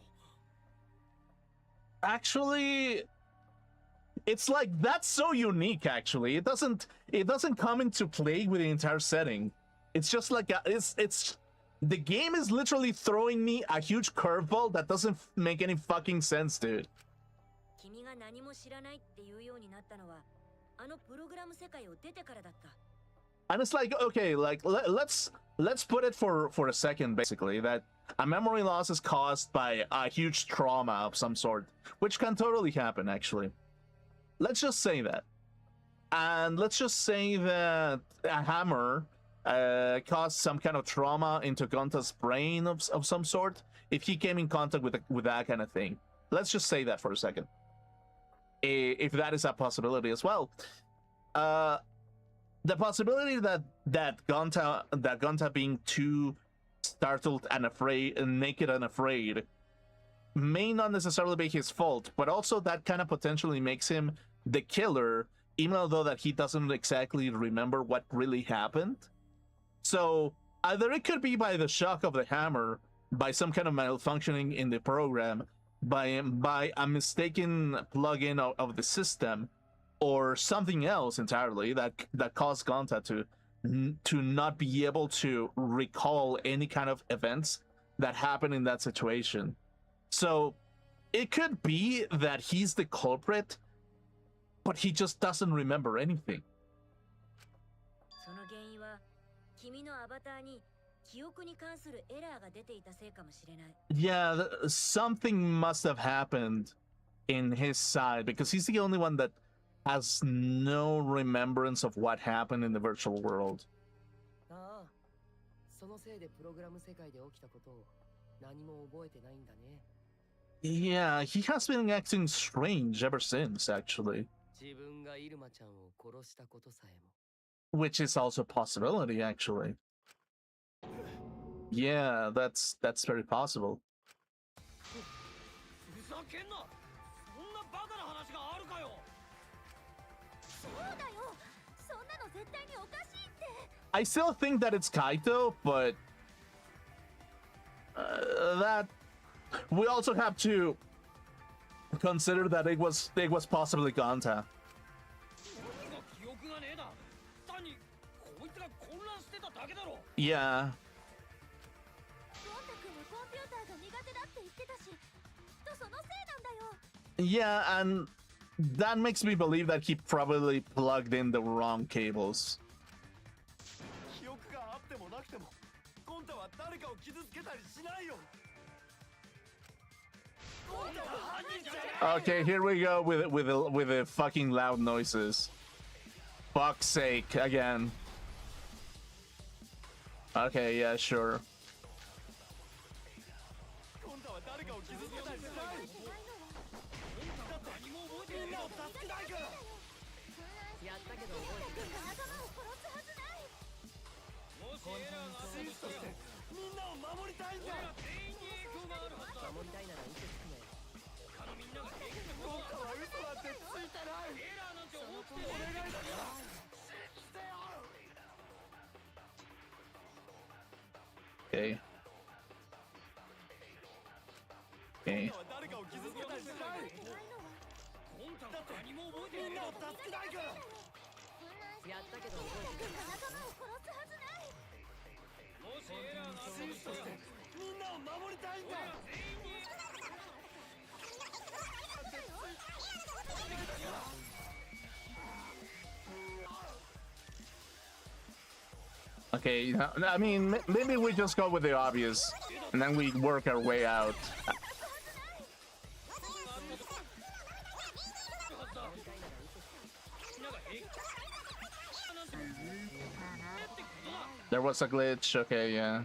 Actually, it's like that's so unique. Actually, it doesn't come into play with the entire setting. It's just like it's the game is literally throwing me a huge curveball that doesn't make any fucking sense, dude. 君が何も知らないっていうようになったのはあのプログラム世界を出てからだった。 And it's like, okay, like let's put it for a second, basically, that a memory loss is caused by a huge trauma of some sort, which can totally happen, actually. Let's just say that. And let's just say that a hammer caused some kind of trauma into Gonta's brain of some sort if he came in contact with that kind of thing. Let's just say that for a second. If that is a possibility as well. The possibility that Gonta being too startled and afraid, naked and afraid, may not necessarily be his fault, but also that kind of potentially makes him the killer, even though that he doesn't exactly remember what really happened. So either it could be by the shock of the hammer, by some kind of malfunctioning in the program, by a mistaken plug-in of the system, or something else entirely that caused Gonta to not be able to recall any kind of events that happened in that situation. So it could be that he's the culprit, but he just doesn't remember anything. その原因は君のアバターに記憶に関するエラーが出ていたせいかもしれない。 Yeah, something must have happened in his side because he's the only one that has no remembrance of what happened in the virtual world. ああ、そのせいでプログラム世界で起きたことを何も覚えてないんだね。 Yeah, he has been acting strange ever since, actually. 自分がイルマちゃんを殺したことさえも。 Which is also a possibility, actually. Yeah, that's very possible. ふざけんな。そんなバカな話があるかよ。そうだよ。そんなの絶対におかしいって。 I still think that it's Kaito, but that we also have to consider that it was possibly Gonta. 何が記憶がねえだ。単にこいつが混乱してただけだろ。 Yeah. ゴンタ君はコンピューターが苦手だって言ってたし、きっとそのせいなんだよ。 Yeah, and that makes me believe that he probably plugged in the wrong cables. 記憶があってもなくてもゴンタは誰かを傷つけたりしないよ。 Okay, here we go with the fucking loud noises. Fuck's sake, again. Okay, yeah, sure. ゴンタは誰かを傷つけたりしない。だってみんなを助けないから。やったけど覚えてない。仲間を殺すはずない。もしエラーが紳士としてみんなを守りたいんだ。全員に影響があるはずだ。守りたいなら嘘つくね。 他のみんなが平気でゴンタは嘘なんてついてない。エラーなんて起きてお願ねえんだいだかから。信じてよ。 Okay. Okay. ゴンタは誰かを傷つけたりしない。ゴンタが何も覚えてねえみんなを助けないから。やったけど覚えてない。仲間を殺すはずない。もしエラーがあった紳士としてみんなを守りたいんだ。 Okay, I mean, maybe we just go with the obvious, and then we work our way out. There was a glitch. Okay, yeah.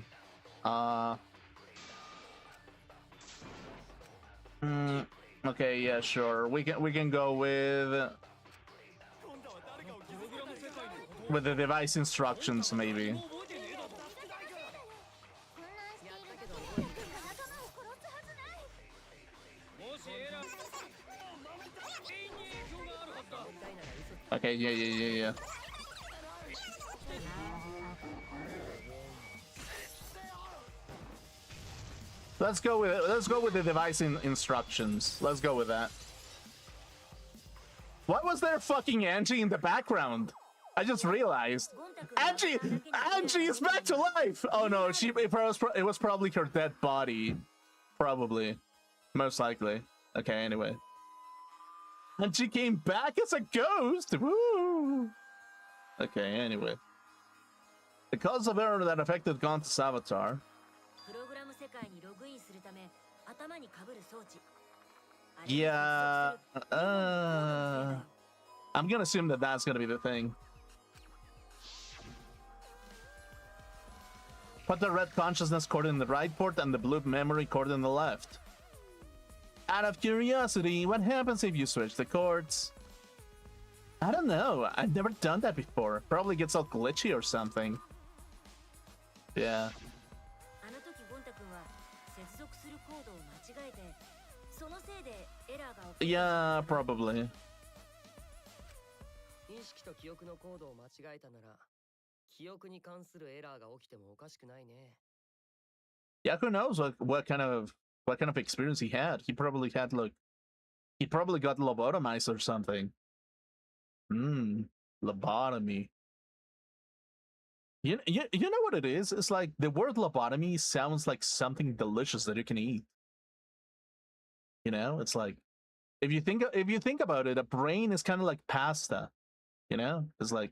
Okay, yeah, sure. We can go with with the device instructions, maybe. 問題なら嘘つ Okay, yeah. Let's go with the device instructions. Let's go with that. Why was there fucking Angie in the background? I just realized. Angie is back to life. Oh no, it was probably her dead body. Probably. Most likely. Okay, anyway. And she came back as a ghost. Woo! Okay, anyway. The cause of error that affected Gonta's avatar. Yeah. I'm gonna assume that that's gonna be the thing. Put the red consciousness cord in the right port and the blue memory cord in the left. Out of curiosity, what happens if you switch the cords? I don't know. I've never done that before. Probably gets all glitchy or something. Yeah. Yeah, probably. Yeah, who knows what kind of experience he had? He probably got lobotomized or something. Lobotomy. You know what it is? It's like the word lobotomy sounds like something delicious that you can eat. You know, it's like if you think about it, a brain is kind of like pasta. You know, it's like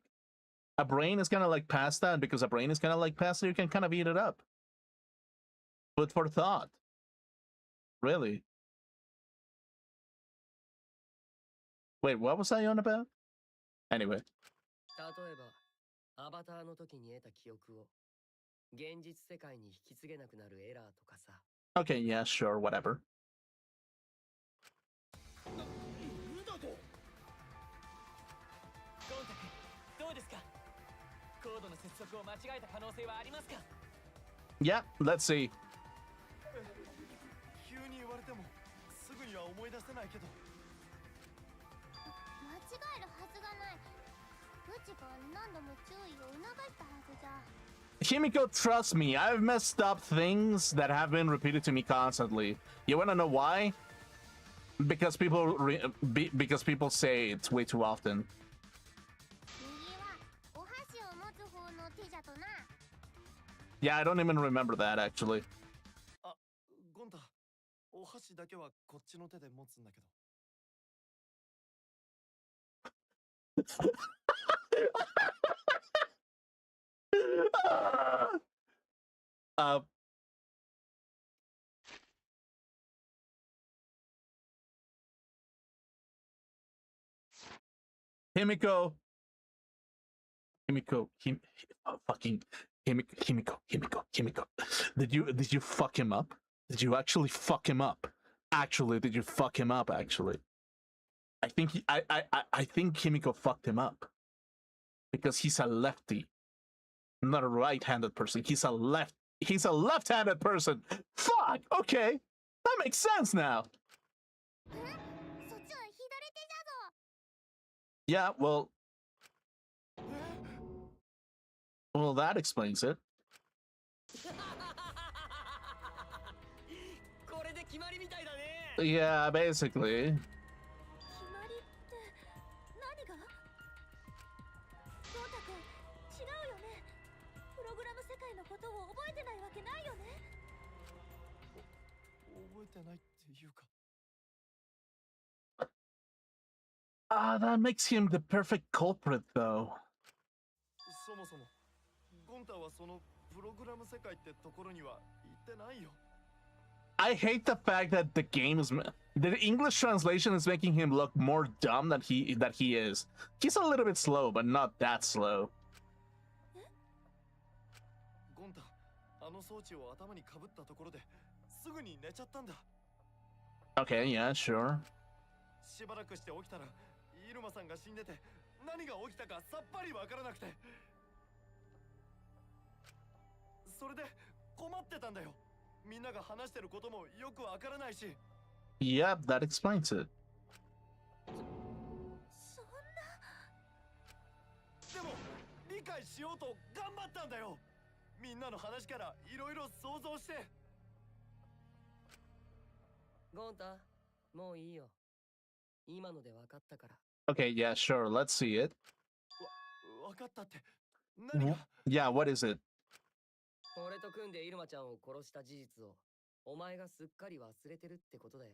a brain is kind of like pasta, and because a brain is kind of like pasta, you can kind of eat it up. Food for thought. Really? Wait, what was I on about? Anyway. Okay, yeah, sure, whatever. Yeah, let's see. Himiko, trust me, I've messed up things that have been repeated to me constantly. You wanna know why? Because people say it way too often. Yeah, I don't even remember that actually. Himiko. Himiko. Did you fuck him up? Did you actually fuck him up? Actually, did you fuck him up? Actually, I think I think Himiko fucked him up because he's a lefty, not a right-handed person. He's a left-handed person. Fuck. Okay, that makes sense now. Yeah, well, that explains it. Yeah, basically. That makes him the perfect culprit, though. I hate the fact that the English translation is making him look more dumb than he is. He's a little bit slow, but not that slow. Okay, yeah, sure. 何が起きたかさっぱりわからなくて。それで困ってたんだよ。みんなが話してることもよくわからないし。Yep, that explains it. そんな。でも理解しようと頑張ったんだよ。みんなの話からいろいろ想像して。ゴンタ、もういいよ。今ので分かったから。Okay, yeah, sure. Let's see it. わかったって何が。 Yeah, what is it? 俺と組んでイルマちゃんを殺した事実をお前がすっかり忘れてるってことだよ。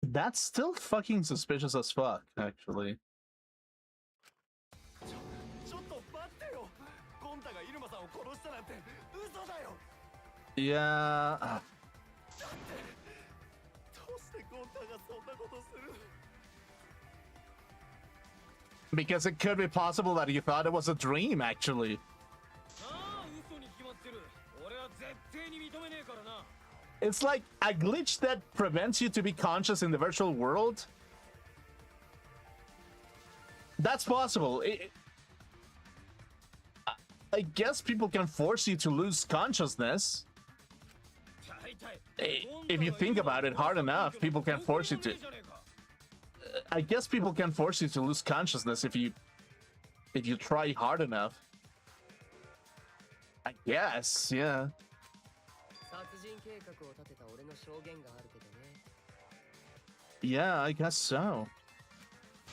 That's still fucking suspicious as fuck, actually. ちょっと待ってよ。ゴンタがイルマさんを殺したなんて嘘だよ。 Yeah. だってどうしてゴンタがそんなことする。 Because it could be possible that you thought it was a dream, actually. ああ、嘘に決まってる。俺は絶対に認めねえからな。 It's like a glitch that prevents you to be conscious in the virtual world. That's possible. I guess people can force you to lose consciousness. If you think about it hard enough, people can force you to. I guess people can force you to lose consciousness if you try hard enough. I guess, yeah. 殺人計画を立てた俺の証言があるけどね。 Yeah, I guess so.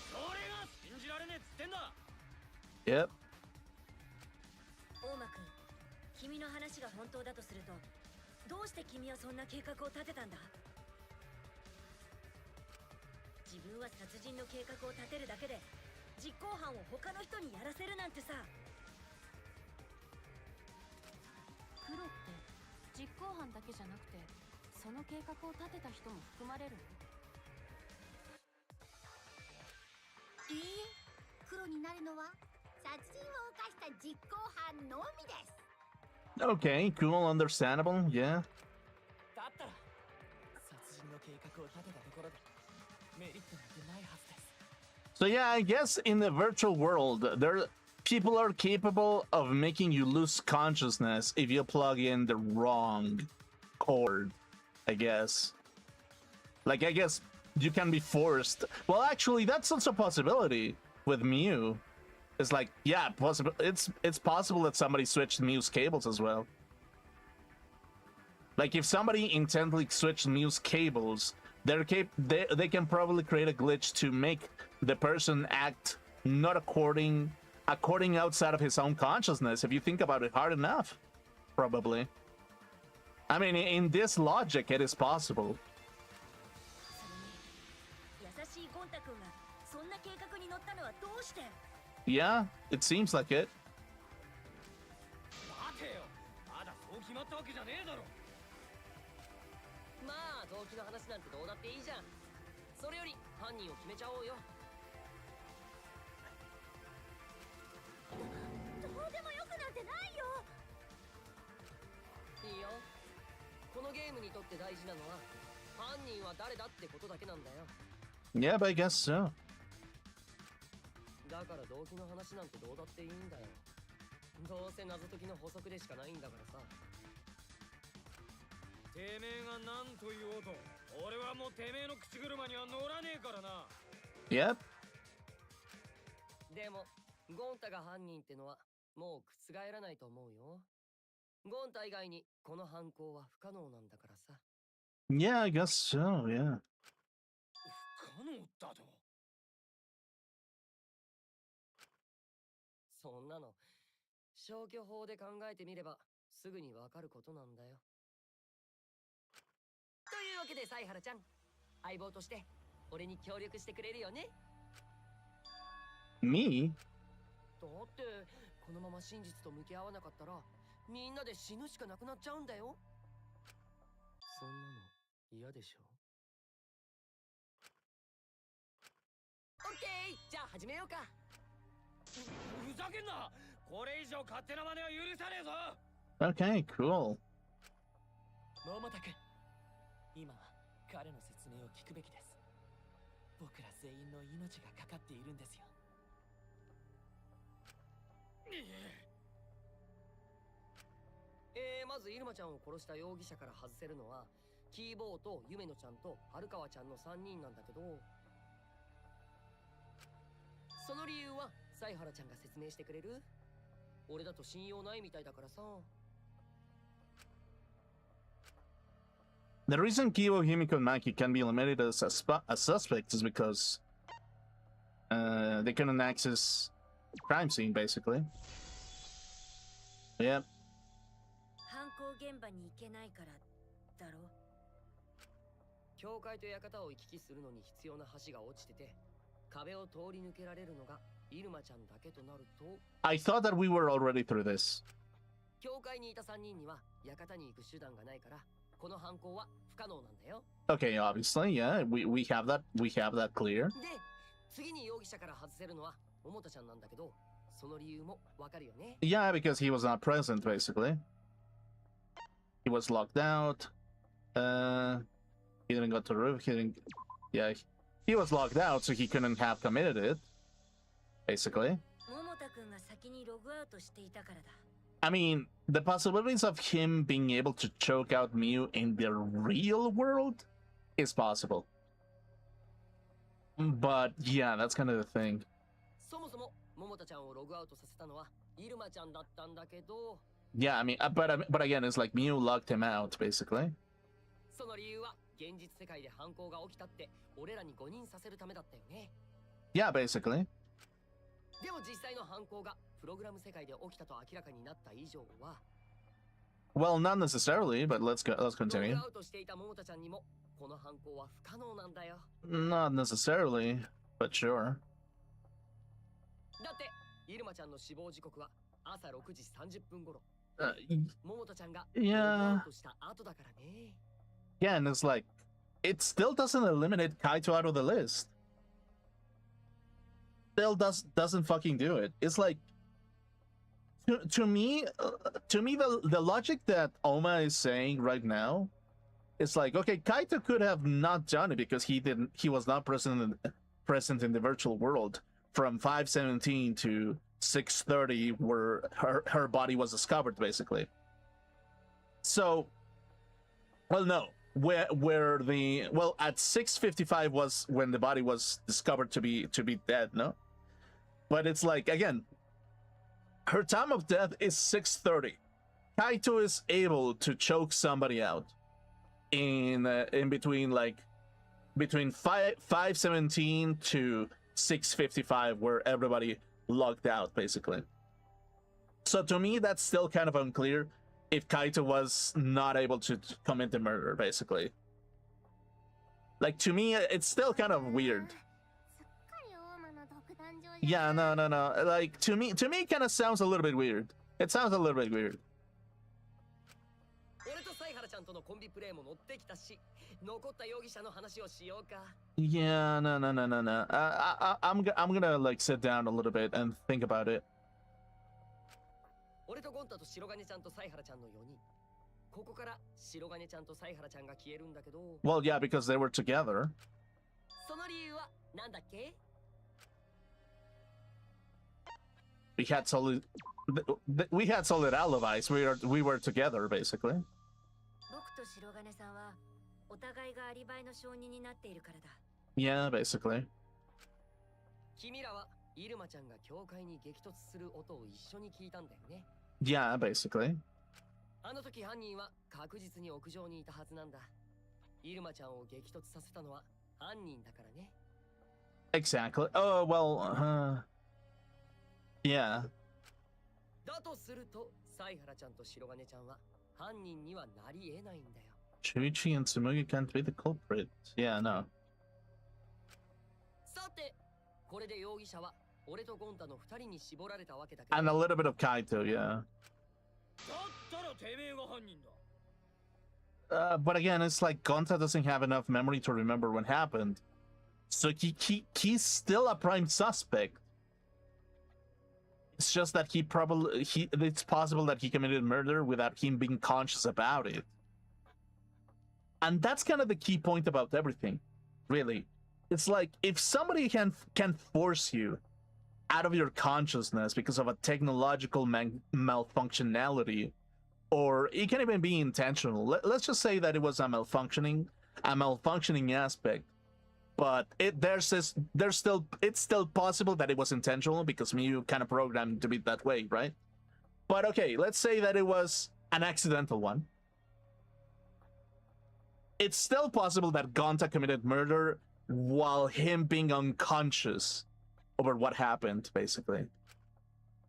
それが信じられねえっつってんだ。 Yep. 大間くん、君の話が本当だとすると、どうして君はそんな計画を立てたんだ？自分は殺人の計画を立てるだけで実行犯を他の人にやらせるなんてさ。黒って実行犯だけじゃなくてその計画を立てた人も含まれるの？いいえ、黒になるのは殺人を犯した実行犯のみです。 Okay, cool, understandable, yeah. だったら殺人の計画を立てたところでメリットなんてないはずです。 So yeah, I guess in the virtual world, people are capable of making you lose consciousness if you plug in the wrong cord, I guess. Like, I guess you can be forced. Well, actually, that's also a possibility with mAGSU. It's like, yeah, possible. It's possible that somebody switched mAGSU's cables as well. Like, if somebody intently switched mAGSU's cables, they can probably create a glitch to make the person act not according outside of his own consciousness, if you think about it hard enough. Probably. I mean, in this logic, it is possible. 優しいゴンタ君がそんな計画に乗ったのはどうして？ Yeah, it seems like it. 待てよ。まだそう決まったわけじゃねえだろ。まあ動機の話なんてどうだっていいじゃん。それより犯人を決めちゃおうよ。どうでもよくなんてないよ。いいよ。このゲームにとって大事なのは犯人は誰だってことだけなんだよ。 Yeah, but I guess so. だから動機の話なんてどうだっていいんだよ。どうせ謎解きの法則でしかないんだからさ。てめえが何と言おうと、俺はもうてめえの口車には乗らねえからな。 Yep. でもゴンタが犯人ってのはもう覆らないと思うよ。ゴンタ以外にこの犯行は不可能なんだからさ。 Yeah, I guess so, yeah. 不可能だと。そんなの消去法で考えてみればすぐにわかることなんだよ。というわけで犀原ちゃん、相棒として俺に協力してくれるよね。 Me? だってこのまま真実と向き合わなかったらみんなで死ぬしかなくなっちゃうんだよ。そんなの嫌でしょ。オッケー、じゃあ始めようか。ふざけんな。これ以上勝手な真似は許さねえぞ。 Okay, cool. 桃田君、今は彼の説明を聞くべきです。僕ら全員の命がかかっているんですよ。まずイルマちゃんを殺した容疑者から外せるのはキーボーとユメノちゃんと春川ちゃんの3人なんだけど、その理由は犀原ちゃんが説明してくれる？俺だと信用ないみたいだからさ。The reason Kibo, Himiko, and Maki can be eliminated as suspects is because they couldn't access crime scene, basically. Yep. 犯行現場に行けないからだろ。教会と館を行き来するのに必要な橋が落ちてて、壁を通り抜けられるのがイルマちゃんだけとなると。I thought that we were already through this. 教会にいた3人には館に行く手段がないから、この犯行は不可能なんだよ。Okay, obviously, yeah, we have that clear. で、次に容疑者から外せるのは桃田ちゃんなんだけど、その理由もわかるよね。Yeah, because he was not present, basically. He was locked out. He didn't go to the roof. Yeah, he was locked out, so he couldn't have committed it. Basically. 桃田くんが先にログアウトしていたからだ。I mean, the possibilities of him being able to choke out Mew in the real world is possible. But yeah, that's kind of the thing. そもそも桃田ちゃんをログアウトさせたのはイルマちゃんだったんだけど。Yeah, I mean, but again, it's like Mew locked him out, basically. その理由は現実世界で犯行が起きたって俺らに誤認させるためだったよね。Yeah, basically. でも実際の犯行がプログラム世界で起きたと明らかになった以上は。Well, not necessarily, but let's continue. ログアウトしていた桃田ちゃんにもこの犯行は不可能なんだよ。Not necessarily, but sure. だってイルマちゃんの死亡時刻は朝6時30分頃。桃田ちゃんがログアウトした後だからね。Yeah, and it's like, it still doesn't eliminate Kaito out of the list. Still doesn't fucking do it. It's like, to me, the logic that Oma is saying right now, it's like, okay, Kaito could have not done it because he was not present in the virtual world from 5:17 to 6:30, where her body was discovered, basically. So, well, no. At 6:55 was when the body was discovered to be dead, no? But it's like, again, her time of death is 6:30. Kaito is able to choke somebody out in between 5:17 to 6:55, where everybody logged out, basically. So to me, that's still kind of unclear if Kaito was not able to commit the murder, basically. Like, to me, it's still kind of weird. Yeah, no. Like, to me, it kind of sounds a little bit weird. It sounds a little bit weird. 俺と犀原ちゃんとのコンビプレイも乗ってきたし、残った容疑者の話をしようか。Yeah, no. I'm gonna like sit down a little bit and think about it. 俺とゴンタと白金ちゃんと犀原ちゃんの4人。ここから白金ちゃんと犀原ちゃんが消えるんだけど。Well, yeah, because they were together. その理由はなんだっけ？ We had solid alibis. We were together, basically. 僕と白金さんはお互いがアリバイの証人になっているからだ。Yeah, basically. 君らはイルマちゃんが教会に激突する音を一緒に聞いたんだよね。Yeah, basically. あの時犯人は確実に屋上にいたはずなんだ。イルマちゃんを激突させたのは犯人だからね。Exactly. Oh, well, yeah. だとすると、犀原ちゃんと白金ちゃんは犯人にはなり得ないんだよ。Shuichi and Tsumugi can't be the culprit. Yeah, no. さて、これで容疑者は俺とゴンタの2人に絞られたわけだけど。And a little bit of Kaito, yeah. だったらてめえが犯人だ。But again, it's like Gonta doesn't have enough memory to remember what happened. So he's still a prime suspect. It's just that it's possible that he committed murder without him being conscious about it. And that's kind of the key point about everything, really. it's like if somebody can force you out of your consciousness because of a technological malfunctionality, or it can even be intentional. Let's just say that it was a malfunctioning aspect, but it's still possible that it was intentional because you kind of programmed to be that way, right? But okay, let's say that it was an accidental one. It's still possible that Gonta committed murder while him being unconscious over what happened, basically.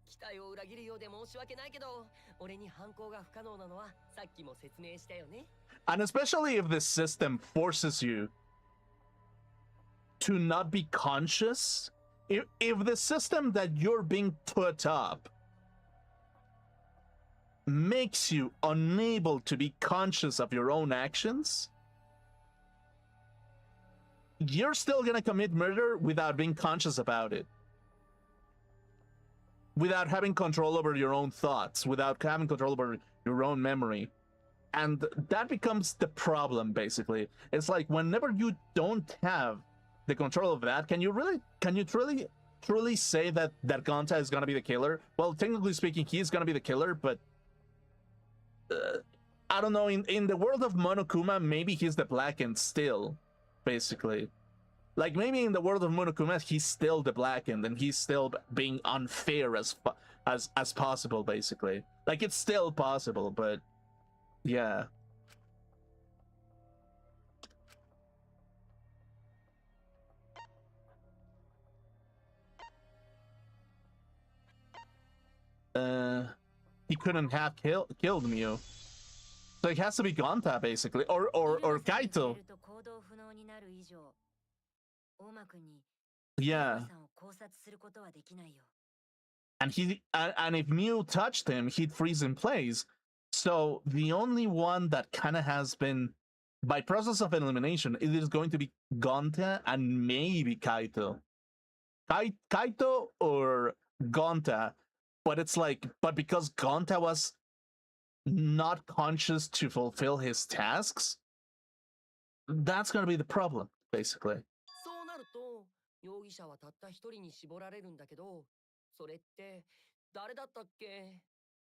期待を裏切るようで申し訳ないけど、俺に犯行が不可能なのはさっきも説明したよね。And especially if this system forces you to not be conscious, if the system that you're being put up makes you unable to be conscious of your own actions, you're still gonna commit murder without being conscious about it. Without having control over your own thoughts, without having control over your own memory. And that becomes the problem, basically. It's like whenever you don't have the control of that, can you truly say that Gonta is gonna be the killer? Well, technically speaking, he's gonna be the killer, but I don't know, in the world of Monokuma, maybe he's the Blackened still, basically. Like, maybe in the world of Monokuma, he's still the Blackened, and he's still being unfair as possible, basically. Like, it's still possible, but yeah. He couldn't have killed Mew. So it has to be Gonta, basically, or Kaito. Yeah. And if Mew touched him, he'd freeze in place. So the only one that kind of has been, by process of elimination, it is going to be Gonta and maybe Kaito. Kaito or Gonta, but it's like, but because Gonta was not conscious to fulfill his tasks, that's gonna be the problem, basically. そうなると、容疑者はたった一人に絞られるんだけど、それって誰だったっけ?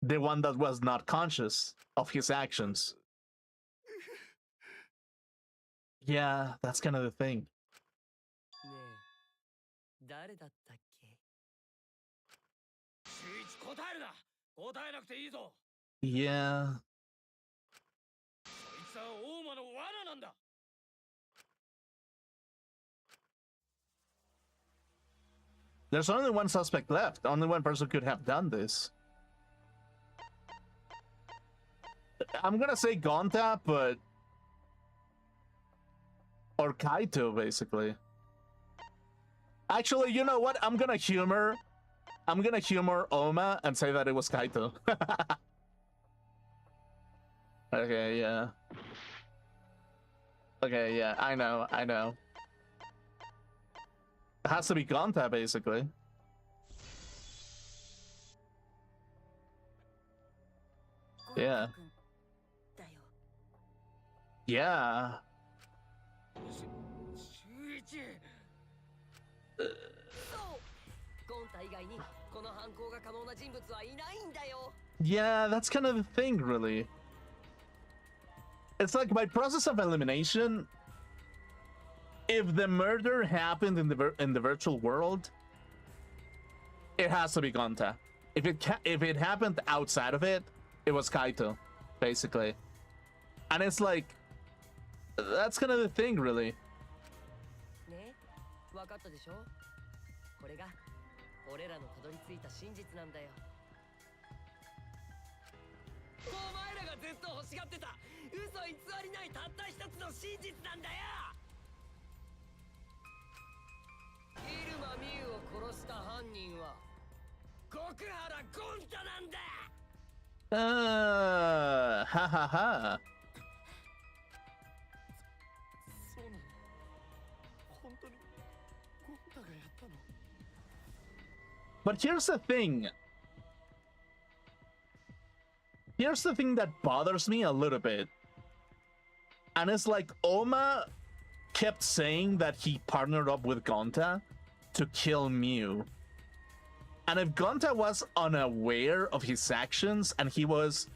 The one that was not conscious of his actions. Yeah, that's kind of the thing. ねえ、誰だったっけ? 週一答えるな。答えなくていいぞ。 Yeah. そいつは大間の罠なんだ。 There's only one suspect left. Only one person could have done this. I'm gonna say Gonta, but... or Kaito, basically. Actually, you know what? I'm gonna humor Oma and say that it was Kaito. Okay, yeah. Okay, yeah, I know. It has to be Gonta, basically. Yeah. Yeah. 週一。そう。ゴンタ以外にこの犯行が可能な人物はいないんだよ。 Yeah, that's kind of the thing, really. It's like by process of elimination, if the murder happened in the virtual world, it has to be Gonta. If it happened outside of it, it was Kaito, basically. And it's like, that's kind of the thing, really. ね、わかったでしょ? これが俺らのたどり着いた真実なんだよ。お前らがずっと欲しがってた嘘偽りないたった一つの真実なんだよ。入間美優を殺した犯人は極原ゴンタなんだ。Ha ha ha. そうなの。本当にゴンタがやったの。 But here's the thing. Here's the thing that bothers me a little bit. And it's like Oma kept saying that he partnered up with Gonta to kill Mew. And if Gonta was unaware of his actions and his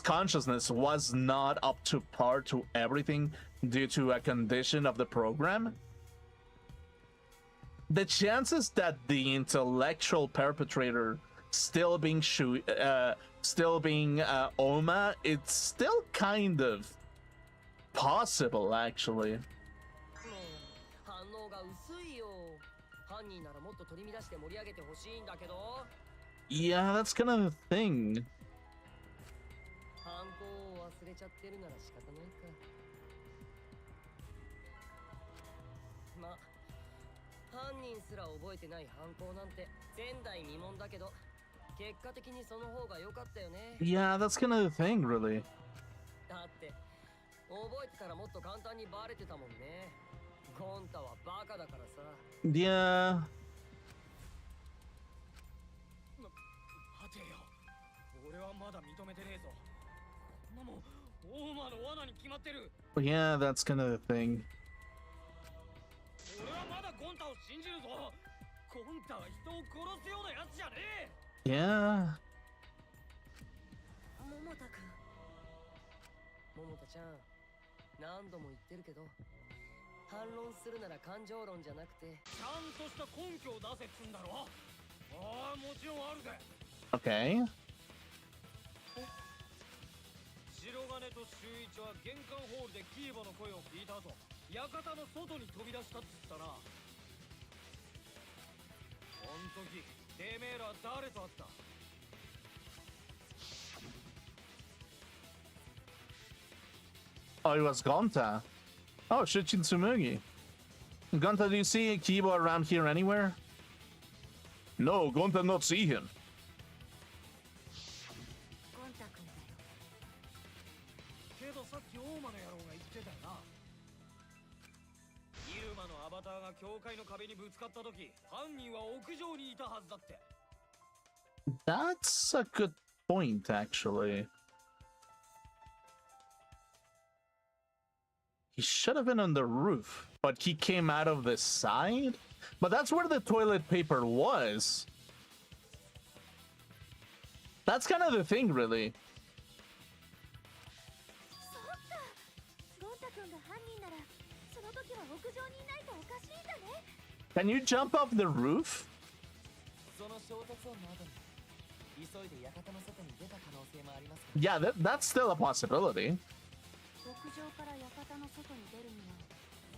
consciousness was not up to par to everything due to a condition of the program, the chances that the intellectual perpetrator still being Oma, it's still kind of possible, actually. 反応が薄いよ。犯人ならもっと取り乱して盛り上げてほしいんだけど。Yeah, that's kind of the thing. 犯行を忘れちゃってるなら仕方ないか。ま、犯人すら覚えてない犯行なんて前代未聞だけど、結果的にその方が良かったよね。Yeah, that's kind of the thing, really. だって覚えてたらもっと簡単にバレてたもんね。ゴンタはバカだからさ。Yeah. 待てよ。俺はまだ認めてねえぞ。こんなもん、オーマの罠に決まってる。Yeah, that's kind of the thing. 俺はまだゴンタを信じるぞ。ゴンタは人を殺すようなやつじゃねえ。Yeah. 桃田君。桃田ちゃん、何度も言ってるけど、反論するなら感情論じゃなくて、ちゃんとした根拠を出せっつんだろ。ああ、もちろんあるぜ。Okay. 白金と周一は玄関ホールでキーボの声を聞いた後、館の外に飛び出したっつったな。こん時、てめえら誰と会った？ Oh, it was Gonta. Oh, Shichin Tsumugi. Gonta, do you see Kibo around here anywhere? No, Gonta not see him. ゴンタ君だよ。けどさっき大間の野郎が言ってたよな。イルマのアバターが教会の壁にぶつかった時、犯人は屋上にいたはずだって。 That's a good point, actually. He should have been on the roof, but he came out of the side? But that's where the toilet paper was. That's kind of the thing, really. そうか。ゴンタ君が犯人なら、その時は屋上にいないとおかしいんだね。Can you jump off the roof? その衝突音の後に急いで館の外に出た可能性もあります。 Yeah, that's still a possibility. 屋上から館の外に出るには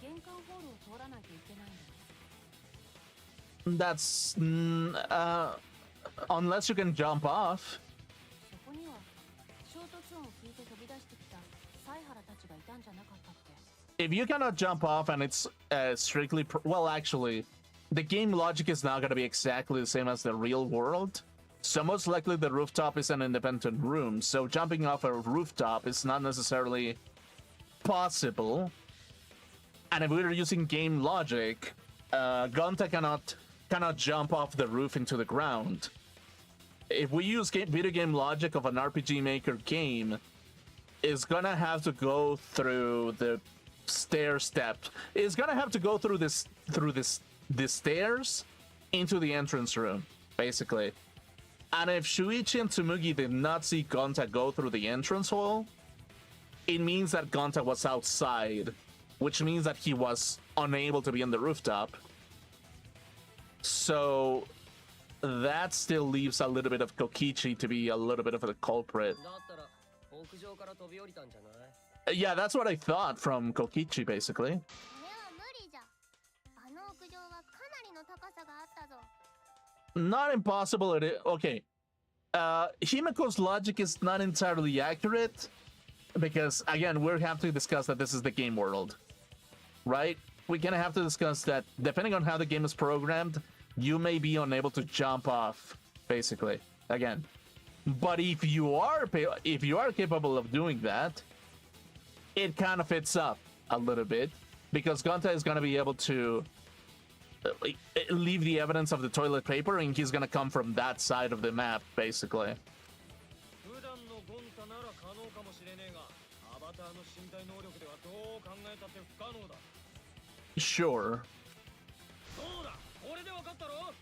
玄関ホールを通らないといけないんだ。 That's unless you can jump off. そこには衝突音を聞いて飛び出してきたサイハラたちがいたんじゃなかったっけ？ If you cannot jump off and it's strictly well, actually, the game logic is not going to be exactly the same as the real world. So most likely the rooftop is an independent room. So jumping off a rooftop is not necessarily possible. And if we're using game logic, Gonta cannot jump off the roof into the ground. If we use video game logic of an RPG Maker game, it's gonna have to go through the stair steps. It's gonna have to go through the stairs into the entrance room, basically. And if Shuichi and Tsumugi did not see Gonta go through the entrance hole, it means that Gonta was outside, which means that he was unable to be on the rooftop. So that still leaves a little bit of Kokichi to be a little bit of a culprit. だったら屋上から飛び降りたんじゃない？ Yeah, that's what I thought from Kokichi, basically. それは無理じゃ。あの屋上はかなりの高さがあったぞ。 Not impossible. Okay. Himeko's logic is not entirely accurate because, again, we'll have to discuss that this is the game world, right? We're gonna have to discuss that depending on how the game is programmed, you may be unable to jump off, basically, again. But if you are capable of doing that, it kind of fits up a little bit because Gonta is gonna be able to leave the evidence of the toilet paper, and he's gonna come from that side of the map, basically. 普段のゴンタなら可能かもしれねえが、アバターの身体能力ではどう考えたって不可能だ。Sure. そうだ、これでわかったろ。も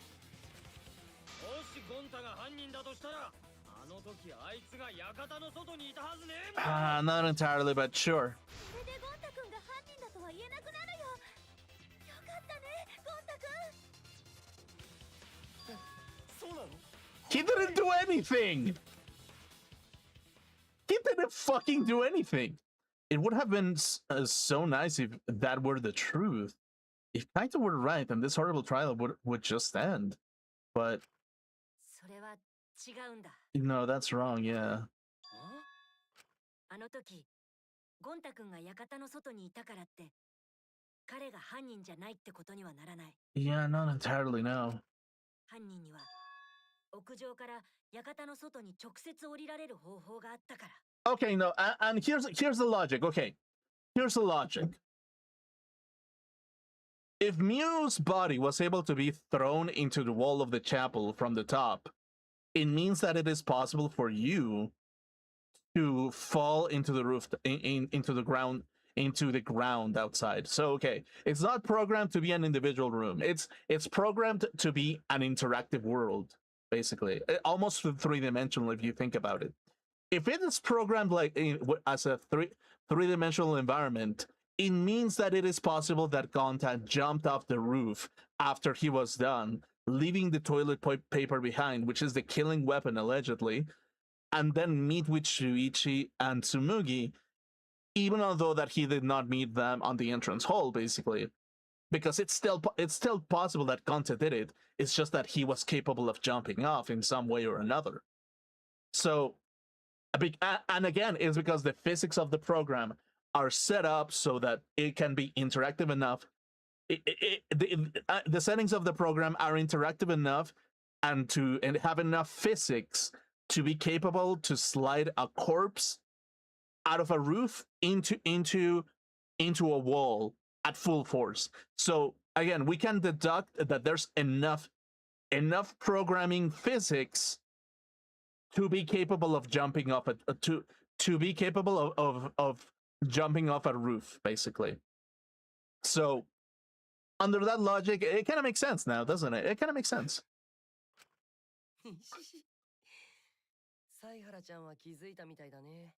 しゴンタが犯人だとしたら、あの時あいつが館の外にいたはずねえんだ。Not entirely, but sure. それでゴンタ君が犯人だとは言えなくなるよ。よかったね、ゴンタ君。そうなの？ He didn't do anything! He didn't fucking do anything! It would have been so nice if that were the truth. If Kaito were right, then this horrible trial would just end. But それは違うんだ。 no, that's wrong, yeah. あの時、ゴンタ君が館の外にいたからって、彼が犯人じゃないってことにはならない。Yeah, not entirely, no. 犯人には屋上から館の外に直接降りられる方法があったから。Okay, no, and here's the logic. Okay, here's the logic. If mAGSU's body was able to be thrown into the wall of the chapel from the top, it means that it is possible for you to fall into the roof, into the ground outside. So okay, it's not programmed to be an individual room. It's programmed to be an interactive world, basically, almost three-dimensional if you think about it. If it is programmed like as a three-dimensional environment, it means that it is possible that Gonta jumped off the roof after he was done, leaving the toilet paper behind, which is the killing weapon allegedly, and then meet with Shuichi and Tsumugi, even although that he did not meet them on the entrance hall, basically, because it's still possible that Gonta did it. It's just that he was capable of jumping off in some way or another. So, and again, it's because the physics of the program are set up so that it can be interactive enough. The settings of the program are interactive enough and have enough physics to be capable to slide a corpse out of a roof into a wall at full force. So again, we can deduct that there's enough programming physics to be capable of jumping off to be capable of jumping off a roof, basically. So under that logic, it kind of makes sense now, doesn't it? It kind of makes sense. サイハラちゃんは気づいたみたいだね。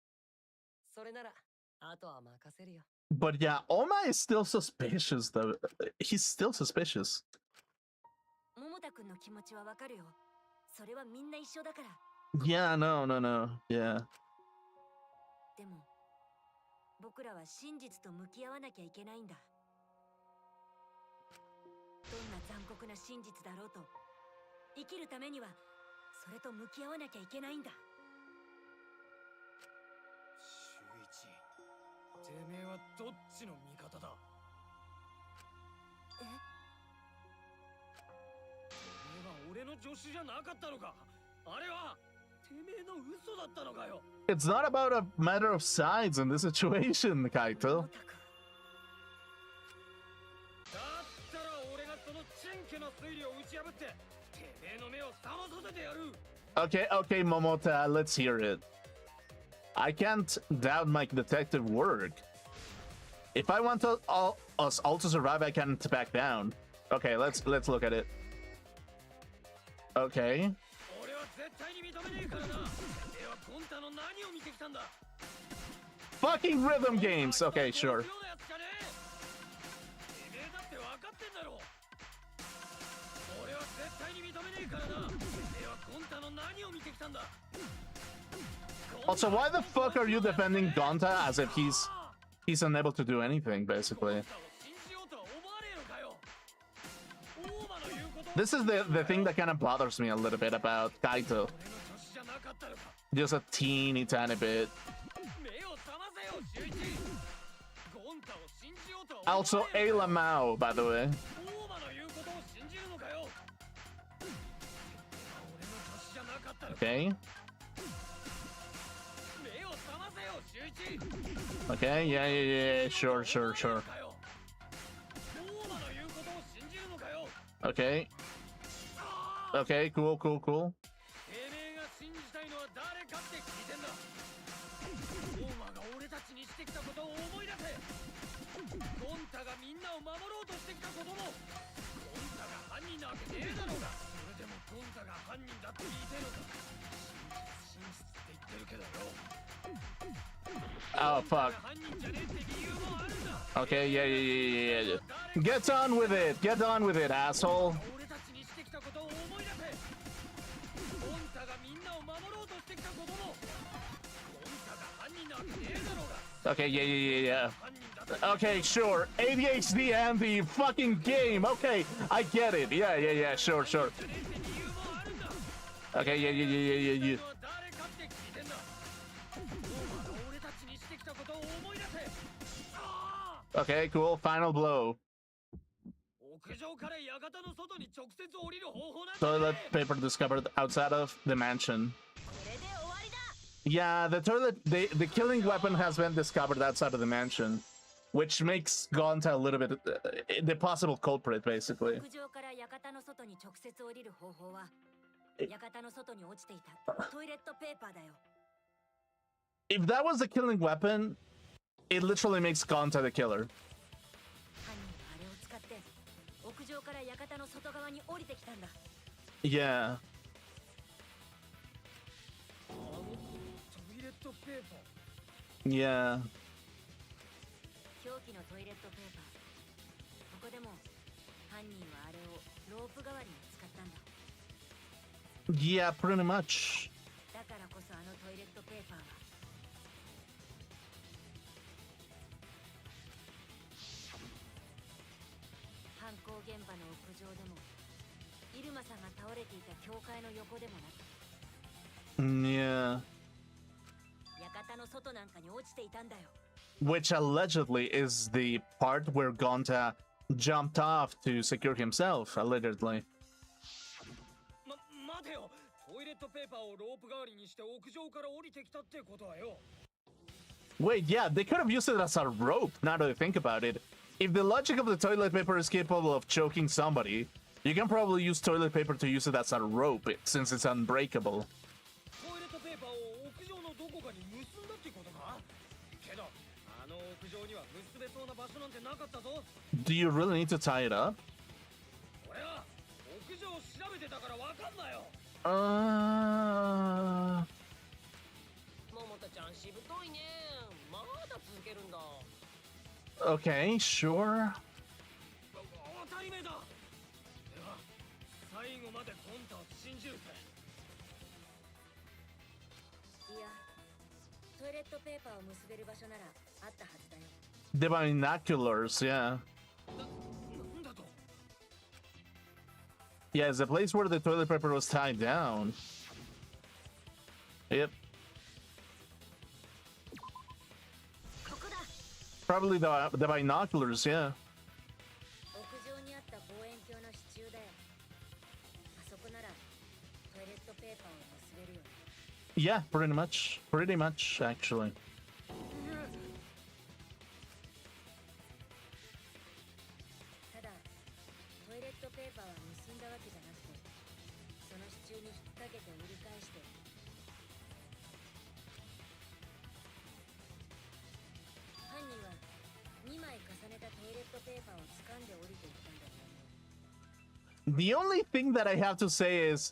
それなら、あとは任せるよ。 But yeah, Oma is still suspicious, though. He's still suspicious. 桃田君の気持ちはわかるよ。それはみんな一緒だから。 Yeah, no. Yeah. でも、僕らは真実と向き合わなきゃいけないんだ。どんな残酷な真実だろうと、生きるためにはそれと向き合わなきゃいけないんだ。秀一、てめえはどっちの味方だ。え？てめえは俺の助手じゃなかったのか。あれはてめえの嘘だったのかよ。It's not about a matter of sides in this situation, Kaito. Okay, Momota, let's hear it. I can't doubt my detective work. If I want us all to survive, I can't back down. Okay, let's look at it. Okay. Fucking rhythm games. Okay, sure. Also, why the fuck are you defending Gonta as if he's unable to do anything, basically? This is the thing that kind of bothers me a little bit about Kaito. Just a teeny tiny bit. Also, Ayla Mao, by the way. Okay. Okay, yeah, sure. Okay. Okay, cool. 子供、ゴンタが犯人なわけねえだろうが。それでもゴンタが犯人だって言いてえのか。真実って言ってるけどよ。 Oh fuck. Okay, yeah. Get on with it. Get on with it, asshole. Okay, yeah. Okay, sure. ADHD and the fucking game. Okay, I get it. Yeah. Sure. Okay, yeah. Okay, cool. Final blow. Toilet paper discovered outside of the mansion. Yeah, the killing weapon has been discovered outside of the mansion, which makes Gonta a little bit the possible culprit, basically. If that was the killing weapon, it literally makes Gonta the killer. Yeah. Yeah. Yeah, pretty much. Yeah. Which allegedly is the part where Gonta jumped off to secure himself, allegedly. Wait, yeah, they could have used it as a rope, now that I think about it. If the logic of the toilet paper is capable of choking somebody, you can probably use toilet paper to use it as a rope, since it's unbreakable. Do you really need to tie it up? Okay, sure. The binoculars, yeah. Yeah, it's the place where the toilet paper was tied down. Yep. Probably the binoculars, yeah. Yeah, pretty much, actually. The only thing that I have to say is,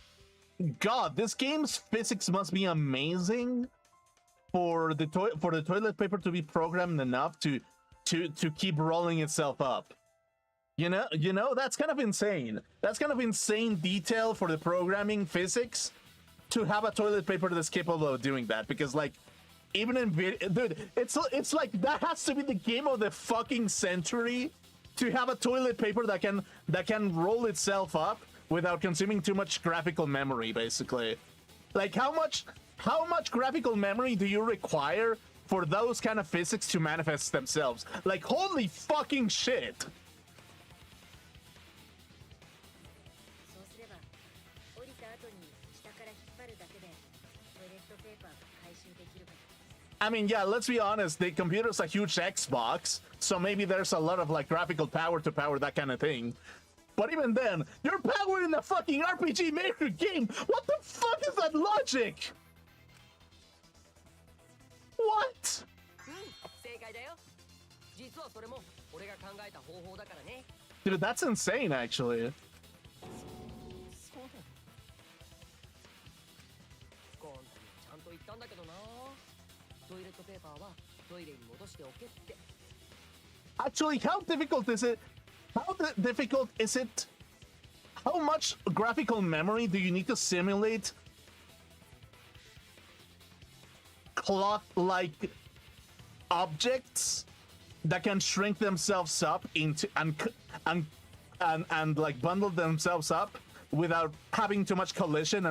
God, this game's physics must be amazing for the toilet paper to be programmed enough to keep rolling itself up. You know, that's kind of insane. That's kind of insane detail for the programming physics to have a toilet paper that's capable of doing that. Because, like, even in dude, it's like that has to be the game of the fucking century, to have a toilet paper that can roll itself up without consuming too much graphical memory, basically. Like, how much graphical memory do you require for those kind of physics to manifest themselves? Like, holy fucking shit. I mean, yeah, let's be honest, the computer's a huge Xbox, so maybe there's a lot of, like, graphical power to power that kind of thing. But even then, you're powering a fucking RPG Maker game! What the fuck is that logic? What? Dude, that's insane, actually. そうなのゴンタにちゃんと言ったんだけどな。トイレットペーパーはトイレに戻しておけって。 Actually, how difficult is it? Difficult is it? How much graphical memory do you need to simulate cloth-like objects that can shrink themselves up into and like bundle themselves up without having too much collision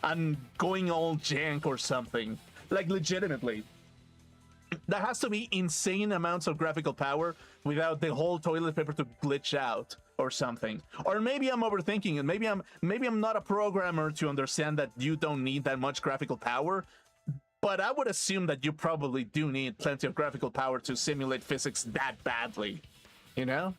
and going all jank or something? Like, legitimately. That has to be insane amounts of graphical power without the whole toilet paper to glitch out or something. Or maybe I'm overthinking it. Maybe I'm not a programmer to understand that you don't need that much graphical power. But I would assume that you probably do need plenty of graphical power to simulate physics that badly. You know?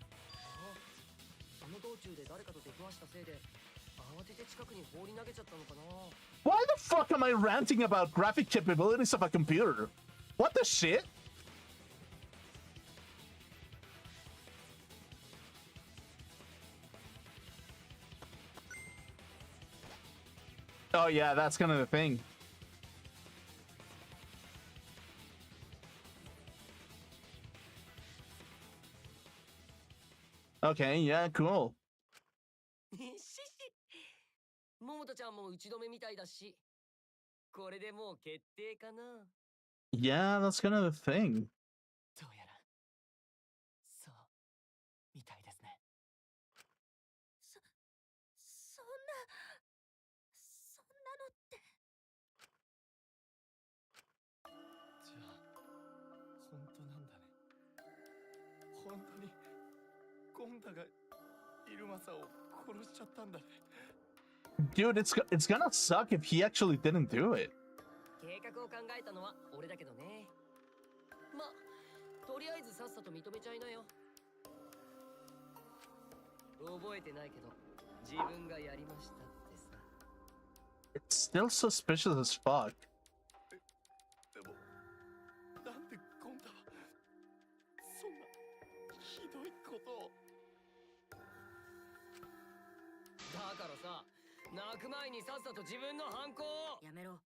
Why the fuck am I ranting about graphic capabilities of a computer? What the shit? Oh yeah, that's kind of the thing. Okay, yeah, cool. 桃太ちゃんも打ち止めみたいだし、これでもう決定かな。Yeah, that's kind of the thing. どうやらそうみたいですね。そんなのって。じゃあ本当なんだね。本当にゴンタがイルマさんを殺しちゃったんだね。Dude, it's gonna suck if he actually didn't do it. 計画を考えたのは俺だけどね。ま、とりあえずさっさと認めちゃいなよ。覚えてないけど、自分がやりましたってさ。It's still suspicious as fuck. でも、なんでゴンタはそんなひどいことを。だからさ、泣く前にさっさと自分の犯行を。やめろ。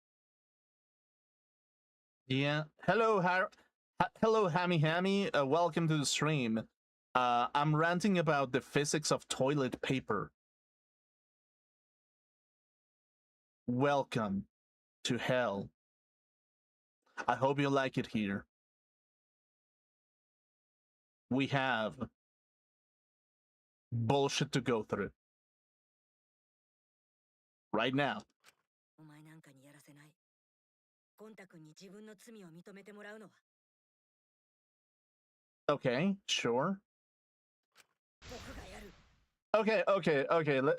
Yeah. Hello, hello, Hammy Hammy. Welcome to the stream. I'm ranting about the physics of toilet paper. Welcome to hell. I hope you like it here. We have bullshit to go through. Right now. お前なんかにやらせない。ゴンタ君に自分の罪を認めてもらうのは。Okay, sure. 僕がやる。Okay.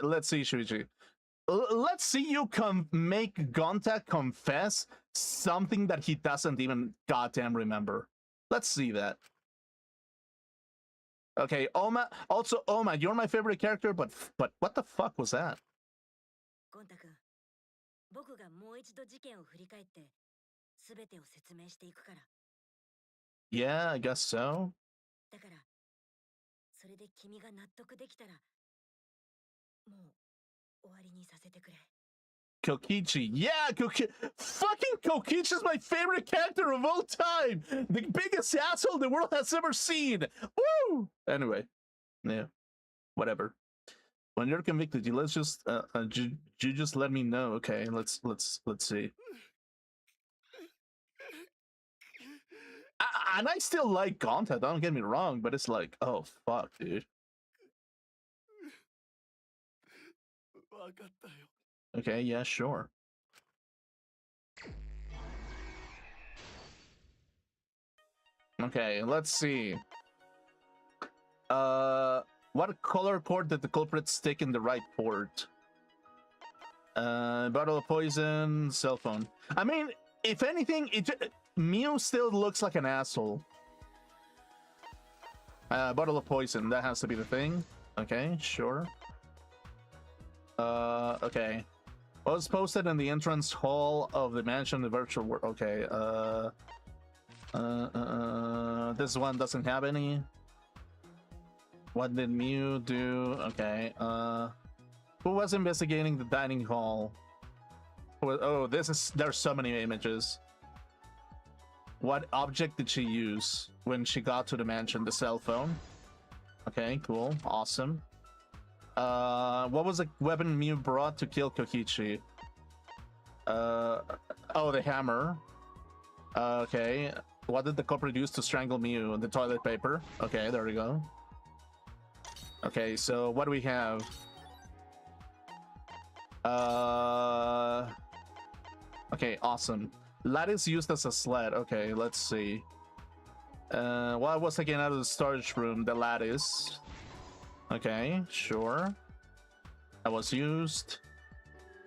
Let's see, Shuichi. Let's see you make Gonta confess something that he doesn't even goddamn remember. Let's see that. Okay, Oma. Also, Oma, you're my favorite character, but what the fuck was that? ゴンタ君、僕がもう一度事件を振り返って、すべてを説明していくから。Yeah, I guess so. だから、それで君が納得できたら、もう終わりにさせてくれ。Kokichi. Yeah, fucking Kokichi is my favorite character of all time. The biggest asshole the world has ever seen. Woo! Anyway, yeah, whatever. When you're convicted, let's just you just let me know. Okay, let's see. And I still like Gonta, don't get me wrong, but it's like, oh fuck, dude. Okay, yeah, sure. Okay, let's see. What color cord did the culprit stick in the right port? Bottle of poison, cell phone. I mean, if anything, Mew still looks like an asshole. Bottle of poison, that has to be the thing. Okay, sure. Okay. Was posted in the entrance hall of the mansion, the virtual world. Okay, this one doesn't have any. What did Mew do? Okay. Who was investigating the dining hall? Oh, there's so many images. What object did she use when she got to the mansion? The cell phone. Okay, cool, awesome. What was the weapon Mew brought to kill Kokichi? Oh, the hammer. Okay. What did the culprit use to strangle Mew? The toilet paper. Okay, there we go. Okay, so what do we have? Okay, awesome. Lattice used as a sled. Okay, let's see. What was taken out of the storage room? The lattice. Okay, sure. That was used.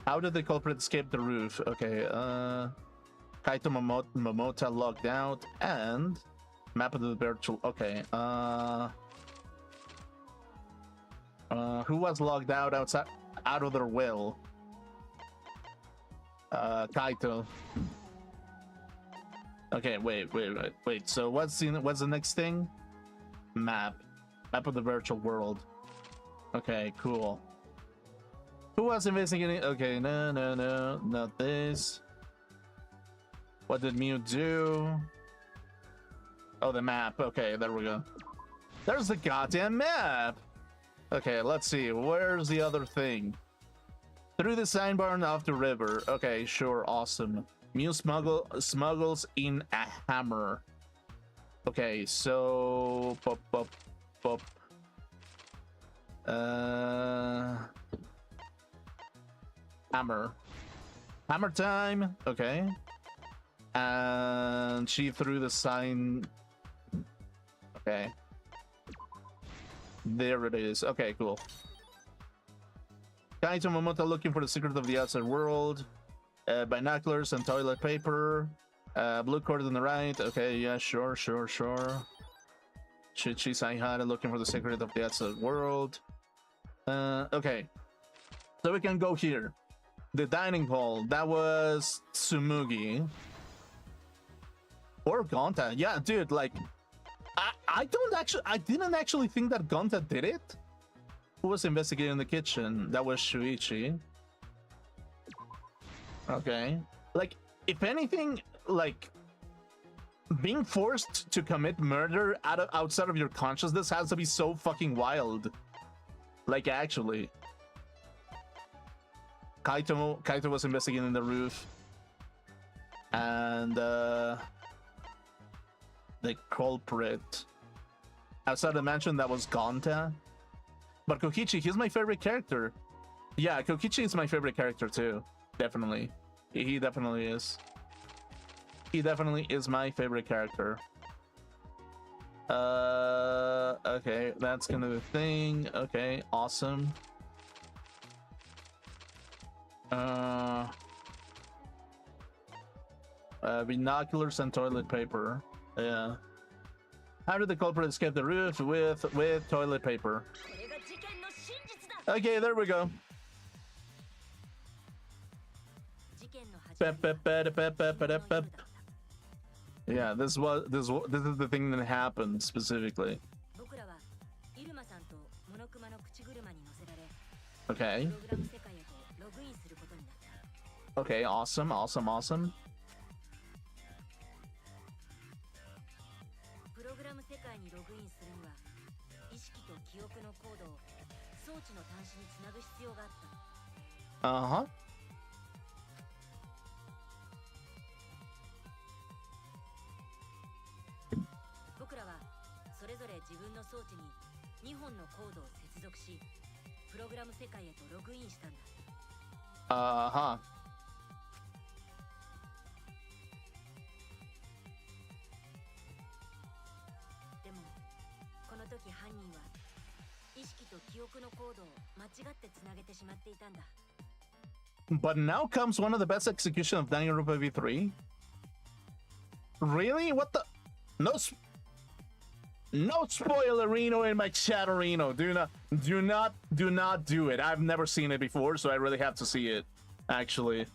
How did the culprit escape the roof? Okay, Kaito Momota logged out and map of the virtual. Okay, who was logged out out of their will? Kaito. Okay, wait. So what's the next thing? Map of the virtual world. Okay, cool. Who was investigating? Okay, no, not this. What did Mew do? Oh, the map. Okay, there we go. There's the goddamn map. Okay, let's see. Where's the other thing? Through the signbar and off the river. Okay, sure, awesome. Mew smuggles in a hammer. Okay, so hammer time. Okay, and she threw the sign. Okay, there it is. Okay, cool. Kaito Momota looking for the secret of the outside world. Binoculars and toilet paper. Blue cord on the right. Okay, yeah, sure. Chichi Saihara looking for the secret of the outside world. Okay. So we can go here. The dining hall. That was Tsumugi. Or Gonta. Yeah, dude, like... I didn't actually think that Gonta did it. Who was investigating the kitchen? That was Shuichi. Okay. Like, if anything, like, being forced to commit murder outside of your consciousness has to be so fucking wild. Like, actually. Kaito was investigating the roof. And, the culprit. Outside the mansion, that was Gonta. But Kokichi, he's my favorite character. Yeah, Kokichi is my favorite character too. Definitely. He definitely is. He definitely is my favorite character. Okay, that's kind of the thing. Okay, awesome. Binoculars and toilet paper. Yeah. How did the culprit escape the roof? With toilet paper. Okay, there we go. Yeah, this is the thing that happened specifically. Okay. Okay, awesome. Uh-huh. Uh-huh. But now comes one of the best execution of Danganronpa V3. Really? What the? No spoilerino in my chatterino. Do not do it. I've never seen it before, so I really have to see it. Actually,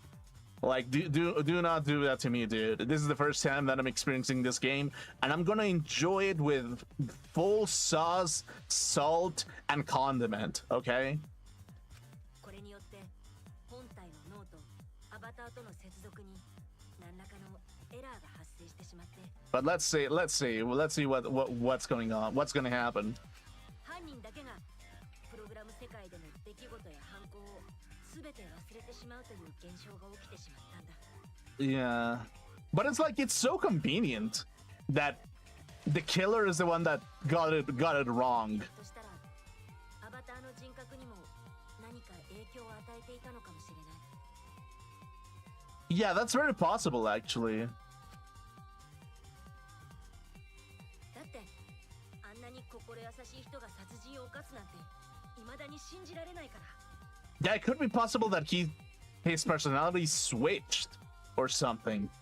Like, do not do that to me, dude. This is the first time that I'm experiencing this game, and I'm gonna enjoy it with full sauce, salt, and condiment, okay? これによって本体の脳とアバターとの接続に何らかのエラーが発生してしまって。 But let's see what's going on. What's gonna happen? 犯人だけがプログラム世界での出来事や犯行を全て忘れてしまうという現象が起きてしまったんだ。 Yeah, but it's like it's so convenient that the killer is the one that got it wrong. としたらアバターの人格にも何か影響を与えていたのかもしれない。 Yeah, that's very possible, actually. だってあんなに心優しい人が殺人を犯すなんて未だに信じられないから。 Yeah, it could be possible that his personality switched or something. で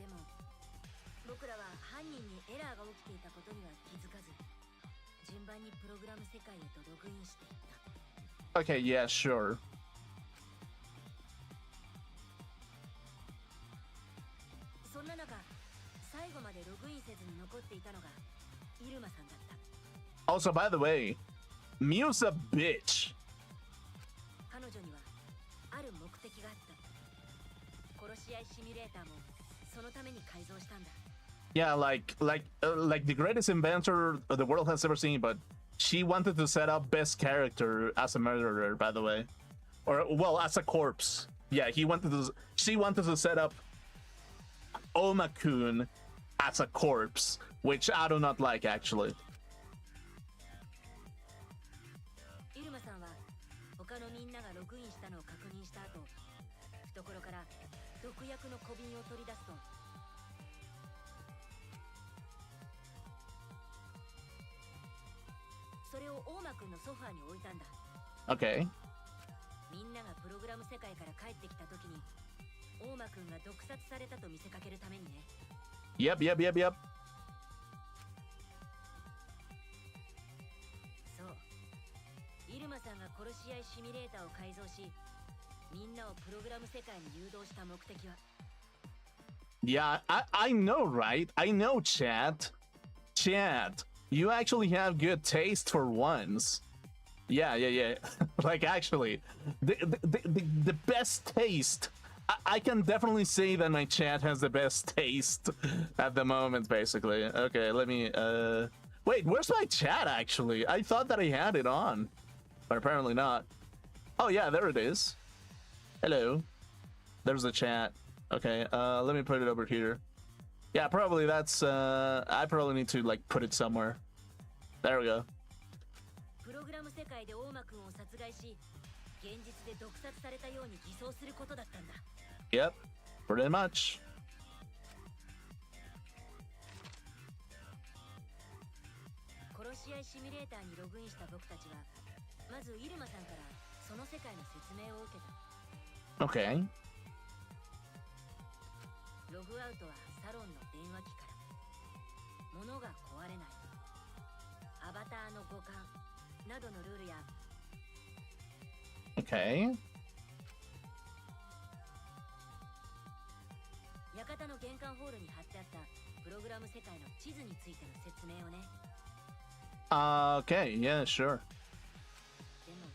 も僕らは犯人にエラーが起きていたことには気づかず順番にプログラム世界へとログインしていった。 Okay, yeah, sure. そんな中最後までログインせずに残っていたのがイルマさんだった。 Also, by the way, Miu's a bitch. 彼女にはある目的があった。殺し合いシミュレーターもそのために改造したんだ。 Yeah, like the greatest inventor the world has ever seen, but she wanted to set up best character as a murderer, by the way. Or, well, as a corpse. Yeah, she wanted to set up Oma-kun as a corpse, which I do not like, actually. イルマさんは他のみんながログインしたのを確認した後、懐から毒薬の小瓶を取り出すと、それをオーマくんのソファーに置いたんだ。 Okay. みんながプログラム世界から帰ってきた時にオーマくんが毒殺されたと見せかけるためにね。 Yep. そう、イルマさんが殺し合いシミュレーターを改造し、みんなをプログラム世界に誘導した目的は。 Yeah, I know, right? I know, chat. Chat, you actually have good taste for once. Yeah. Like, actually, the best taste. I can definitely say that my chat has the best taste at the moment, basically. Okay, let me, wait, where's my chat, actually? I thought that I had it on, but apparently not. Oh, yeah, there it is. Hello. There's the chat. Okay, let me put it over here. Yeah, probably that's, I probably need to, like, put it somewhere. There we go. プログラム世界でオーマくんを殺害し、現実で毒殺されたように偽装することだったんだ。 Yep, pretty much. 殺し合いシミュレーターにログインした僕たちは、まずイルマさんからその世界の説明を受けた。 Okay. ログアウトはサロンの電話機から。物が壊れない。アバターの互換などのルールや。 Okay. 館の玄関ホールに貼ってあったプログラム世界の地図についての説明をね。 Okay, yeah, sure. でも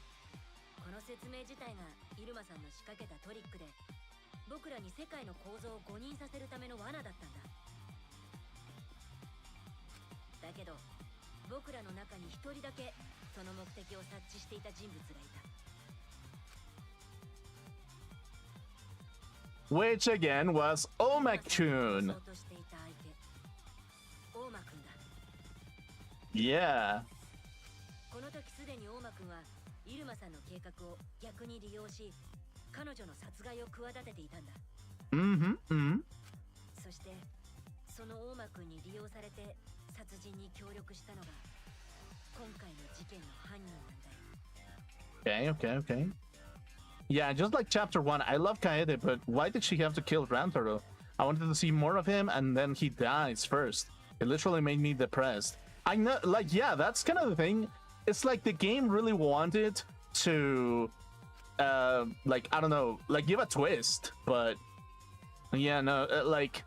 この説明自体がイルマさんの仕掛けたトリックで、僕らに世界の構造を誤認させるための罠だったんだ。だけど僕らの中に一人だけその目的を察知していた人物がいた。 Which again was Oma-kun. Yeah. この時すでにオーマくんはイルマさんの計画を逆に利用し、彼女の殺害を企てていたんだ。そしてそのオーマくんに利用されて殺人に協力したのが今回の事件の犯人なんだよ。 Okay. Yeah, just like chapter 1, I love Kaede, but why did she have to kill Rantaro? I wanted to see more of him, and then he dies first. It literally made me depressed. I know, like, yeah, that's kind of the thing. It's like the game really wanted to like, I don't know, like give a twist, but yeah, no, like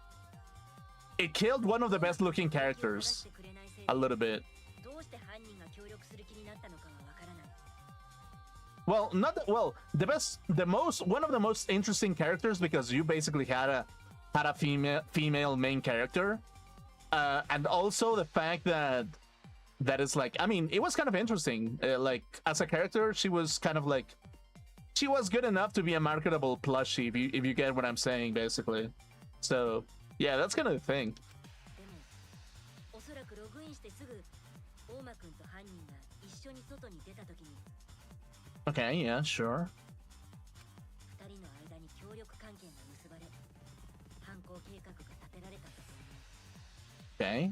it killed one of the best looking characters a little bit. Well, not that, well, one of the most interesting characters, because you basically had a female main character, and also the fact that is like, I mean, it was kind of interesting. Like as a character, she was kind of like, she was good enough to be a marketable plushie, if you get what I'm saying, basically. So yeah, that's kind of the thing. Okay, yeah, sure. Okay.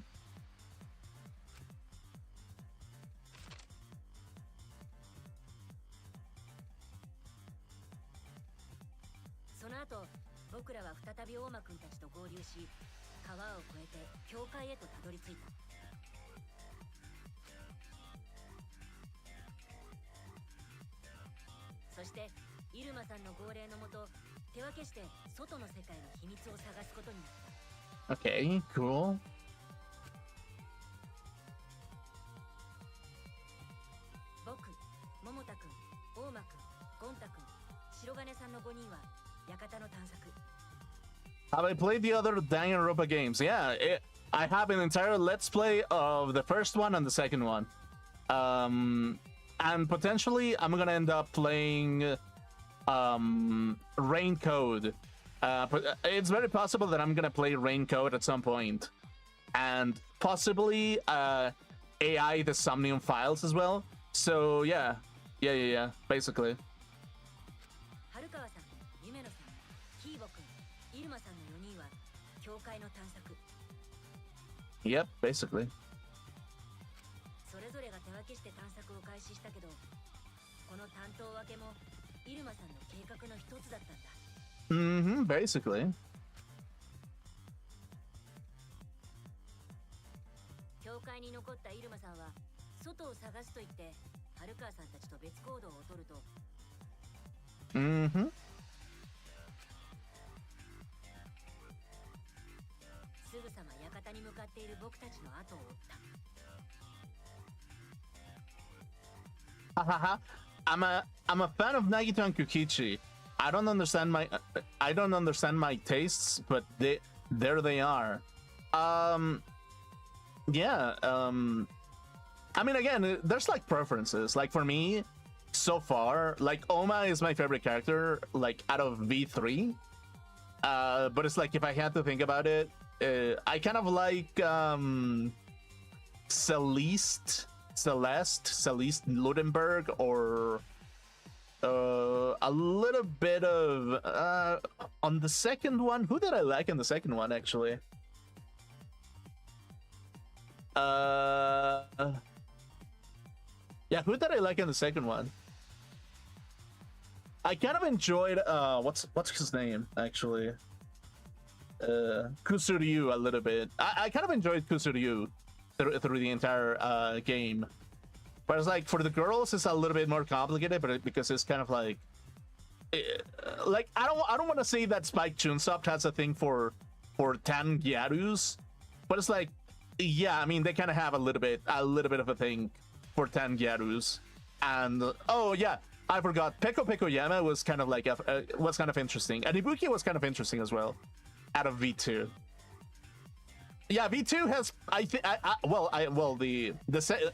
Okay, cool. Have I played the other Danganronpa games? Yeah, I have an entire Let's Play of the first one and the second one. And potentially I'm gonna end up playing Rain Code. But it's very possible that I'm gonna play Rain Code at some point. And possibly AI the Somnium Files as well. So yeah, basically. Yep, basically. Mm-hmm, basically. Mm-hmm. I'm a fan of Nagito and Kukichi. I don't understand my tastes, but there they are. Yeah. I mean, again, there's like preferences. Like for me, so far, like Oma is my favorite character, like out of V3. But it's like if I had to think about it, I kind of like Celeste Ludenberg, or a little bit of on the second one. Who did I like in the second one, actually? Yeah, who did I like in the second one? I kind of enjoyed what's his name, actually? Kusuryu a little bit. I kind of enjoyed Kusuryu through the entire game. But it's like for the girls it's a little bit more complicated, but because it's kind of like I don't want to say that Spike Chunsoft has a thing for Tan Gyarus, but it's like, yeah, I mean they kind of have a little bit of a thing for Tan Gyarus. And oh yeah, I forgot, Peko Peko Yama was kind of like was kind of interesting, and Ibuki was kind of interesting as well out of V2. Yeah, V2 has, the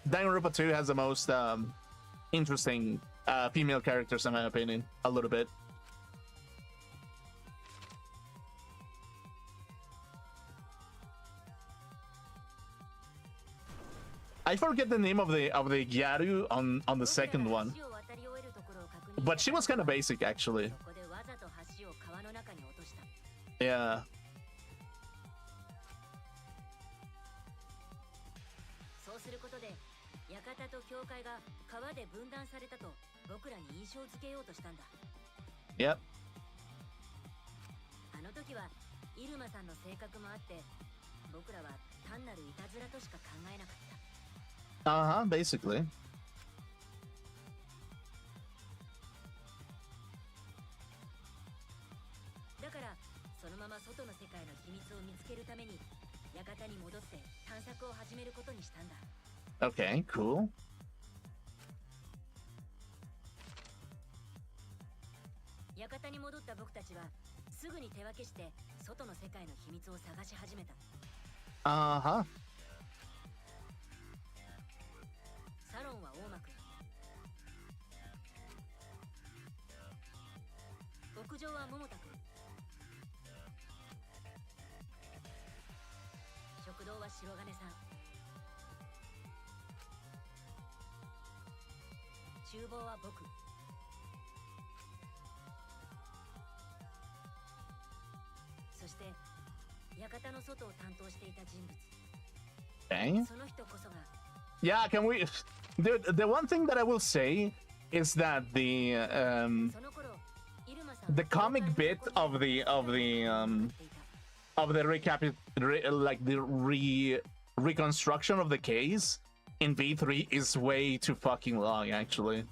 Danganronpa 2 has the most interesting female characters in my opinion, a little bit. I forget the name of the Gyaru on the second one, but she was kind of basic actually. Yeah. Yep. Uh-huh, basically. 館に戻って探索を始めることにしたんだ。 Okay, cool. 館に戻った僕たちはすぐに手分けして外の世界の秘密を探し始めた。 Uh-huh. サロンは大間くん、屋上は桃田くん、食堂は白金さん、厨房は僕、そして館の外を担当していた人物。 Okay. その人こそが Yeah, can we... The one thing that I will say is that the その頃イルマさん the comic bit of the reconstruction of the case in V3 is way too fucking long, actually.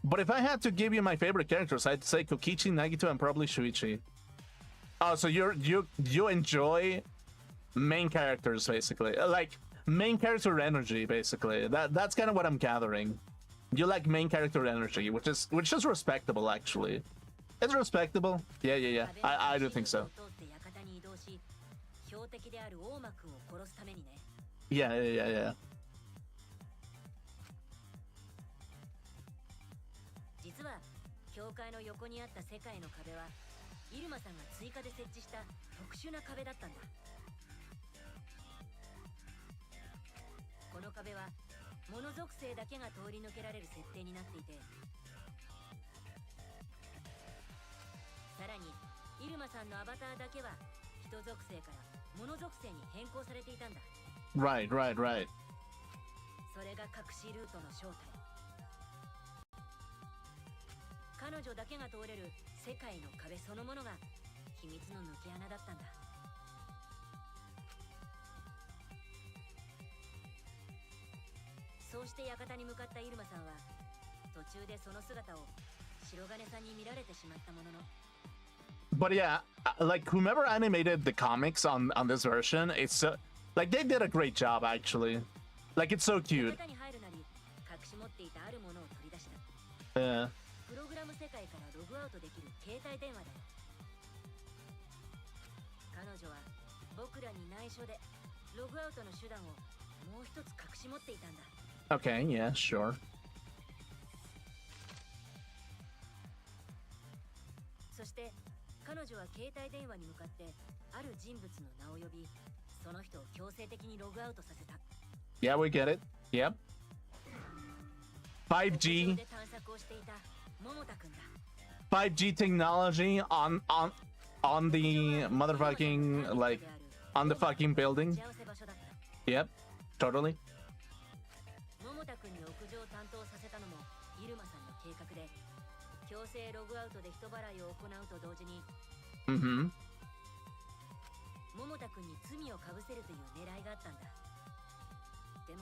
But if I had to give you my favorite characters, I'd say Kokichi, Nagito, and probably Shuichi. Oh, so you enjoy main characters, basically, like main character energy, basically. That's kind of what I'm gathering. You like main character energy, which is respectable, actually. It's respectable. Yeah. I do think so. Yeah. 実は教会の横にあった世界の壁はイルマさんが追加で設置した特殊な壁だったんだ。この壁はモノ属性だけが通り抜けられる設定になっていて、さらにイルマさんのアバターだけは人属性からモノ属性に変更されていたんだ。 Right. それが隠しルートの正体。彼女だけが通れる世界の壁そのものが秘密の抜け穴だったんだ。そうして館に向かったイルマさんは途中でその姿を白金さんに見られてしまったものの。 But yeah, like whomever animated the comics on this version, it's like they did a great job, actually. Like it's so cute. 館に入るなり隠し持っていたあるものを取り出した。 Yeah. プログラム世界からログアウトできる携帯電話だよ。彼女は僕らに内緒でログアウトの手段をもう一つ隠し持っていたんだ。 Okay, yeah, sure. そして彼女は携帯電話に向かってある人物の名を呼び、その人を強制的にログアウトさせた。 Yeah, we get it. Yep. 5G. で探索をしていた桃田くんだ。 5G technology on the motherfucking, like, on the fucking building. 幸せ場所だった。 Yep, totally. 桃田くんに屋上を担当させたのもイルマさんの計画で、強制ログアウトで人払いを行うと同時に、Mm-hmm. 桃田くんに罪をかぶせるという狙いがあったんだ。でも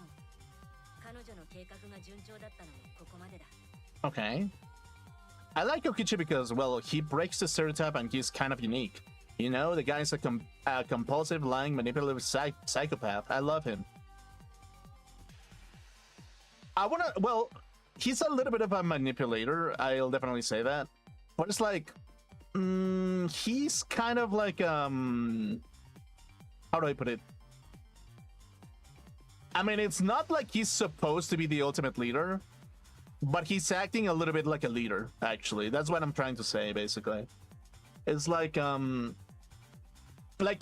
彼女の計画が順調だったのもここまでだ。 Okay. I like Kokichi because, well, he breaks the stereotype and he's kind of unique. You know, the guy's a compulsive, lying, manipulative psychopath. I love him. Well, he's a little bit of a manipulator, I'll definitely say that. But it's like, he's kind of like, how do I put it? I mean, it's not like he's supposed to be the ultimate leader, but he's acting a little bit like a leader, actually. That's what I'm trying to say, basically. It's like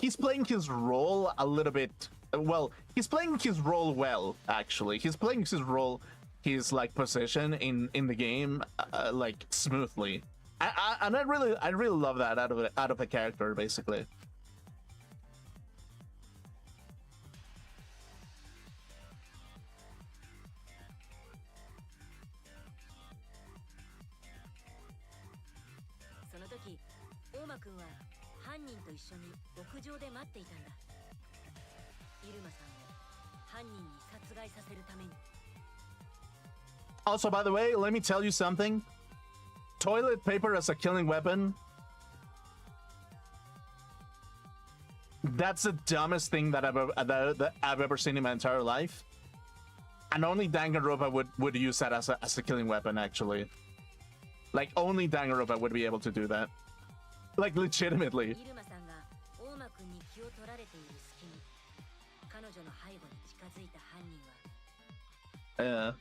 he's playing his role a little bit, well, he's playing his role well, actually. He's playing his role, his, like, position in the game, like, smoothly. And I really love that out of a character, basically. その時、大間くんは犯人と一緒に屋上で待っていたんだ。イルマさんを犯人に殺害させるために。 Also, by the way, let me tell you something. Toilet paper as a killing weapon. that's the dumbest thing that I've ever seen in my entire life. And only Danganronpa would use that as a killing weapon, actually. Like, only Danganronpa would be able to do that. Like, legitimately. Yeah.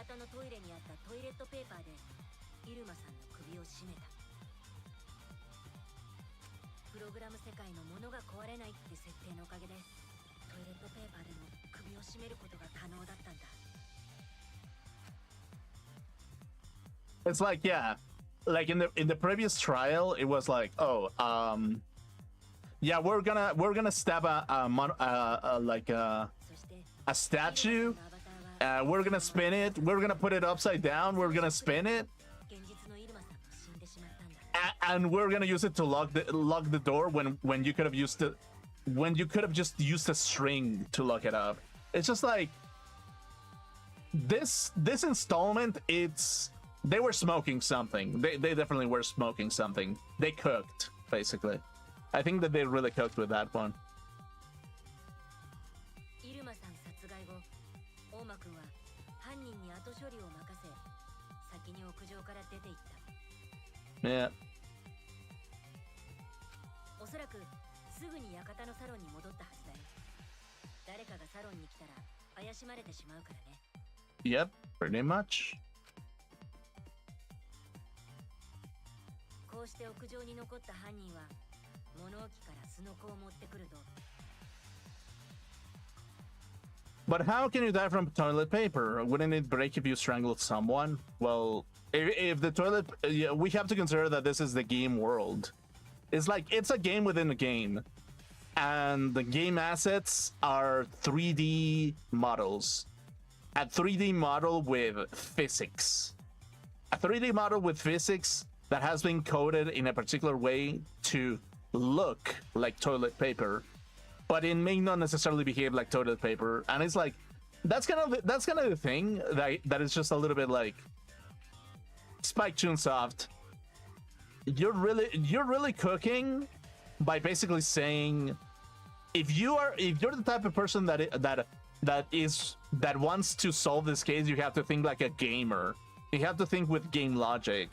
館のトイレにあったトイレットペーパーでイルマさんの首を絞めた。プログラム世界のものが壊れないって設定のおかげでトイレットペーパーでも首を絞めることが可能だったんだ。 It's like, yeah, like in the previous trial, it was like, oh, yeah, we're gonna stab a statue. We're gonna spin it. We're gonna put it upside down. We're gonna spin it, and we're gonna use it to lock the door when you could have used it, when you could have just used a string to lock it up. It's just like this installment. They were smoking something. They definitely were smoking something. They cooked, basically. I think that they really cooked with that one. Yeah. Yep, pretty much. こうして屋上に残った犯人は物置からスノコを持ってくると But how can you die from toilet paper? Wouldn't it break if you strangled someone? Well, if the toilet, yeah, we have to consider that this is the game world. It's like it's a game within a game, and the game assets are 3D models. A 3D model with physics. A 3D model with physics that has been coded in a particular way to look like toilet paper, but it may not necessarily behave like toilet paper. And it's like that's kind of the thing that is just a little bit like Spike Chunsoft. You're really cooking by basically saying if you're the type of person that wants to solve this case, you have to think like a gamer. You have to think with game logic.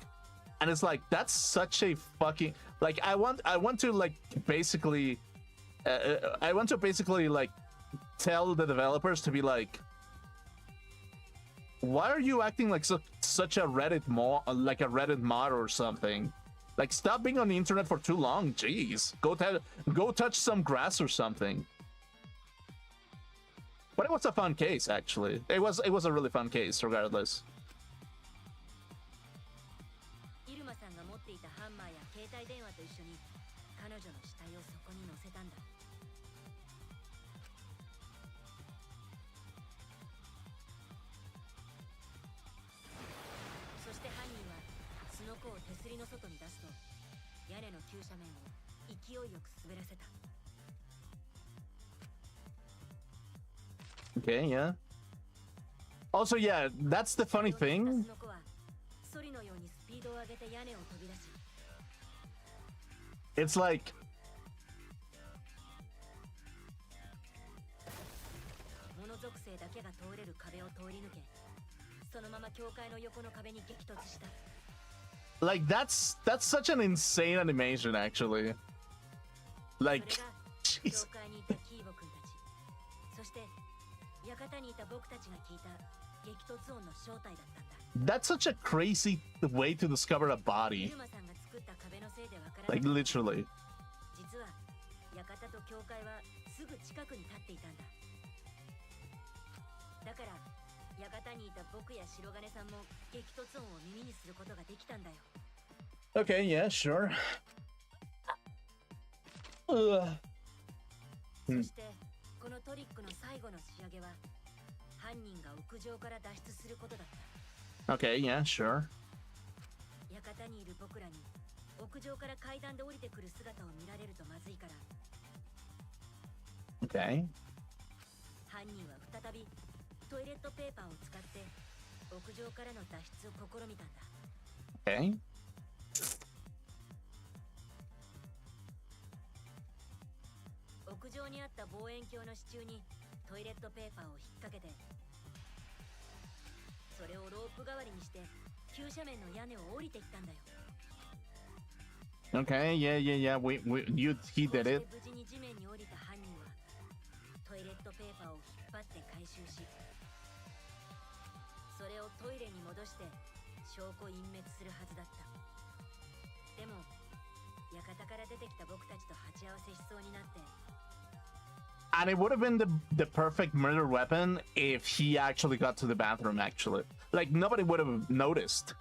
And it's like that's such a fucking like I want to like basically like tell the developers to be like, why are you acting like such a Reddit mod or something? Like, stop being on the internet for too long. Jeez, go touch some grass or something. But it was a fun case, actually. It was a really fun case, regardless. 屋根の急斜面を勢いよく滑らせた。Okay, yeah. Also, yeah, that's the funny thing. It's like that's such an insane animation, actually. Like, jeez. That's such a crazy way to discover a body. Like, literally. Okay, yeah, sure. Okay, yeah, sure. Okay. 屋上からの脱出を試みたんだ。 Okay. 屋上にあった望遠鏡の支柱にトイレットペーパーを引っ掛けて、それをロープ代わりにして急斜面の屋根を降りていったんだよ。 Okay, yeah. He did it. 無事に地面に降りた犯人はトイレットペーパーを引っ張って回収し、それをトイレに戻して証拠隠滅するはずだった。でも館から出てきた僕たちと鉢合わせしそうになって、 And it would have been the perfect murder weapon if he actually got to the bathroom, actually. Like, nobody would have noticed.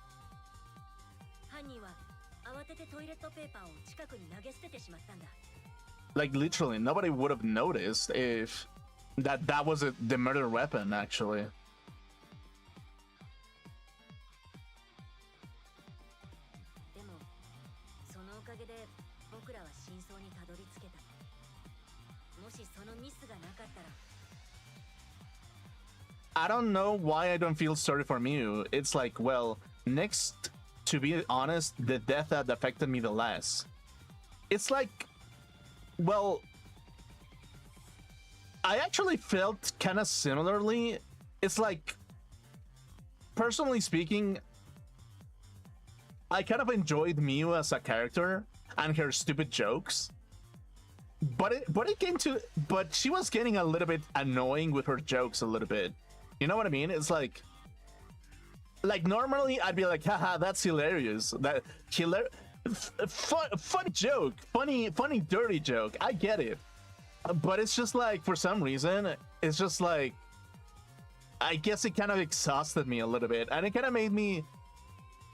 犯人は慌ててトイレットペーパーを近くに投げ捨ててしまったんだ。 Like, literally, nobody would have noticed if that was the murder weapon, actually. でもそのおかげで僕らは真相にたどり着けた。もしそのミスがなかったら、 I don't know why I don't feel sorry for Mew. It's like, well, next, to be honest, the death that affected me the less. It's like, well, I actually felt kind of similarly. It's like, personally speaking, I kind of enjoyed Mew as a character and her stupid jokes. But she was getting a little bit annoying with her jokes a little bit. You know what I mean? It's like normally I'd be like, haha, that's hilarious. That funny joke, funny dirty joke. I get it. But it's just like, for some reason, it's just like, I guess it kind of exhausted me a little bit, and it kind of made me,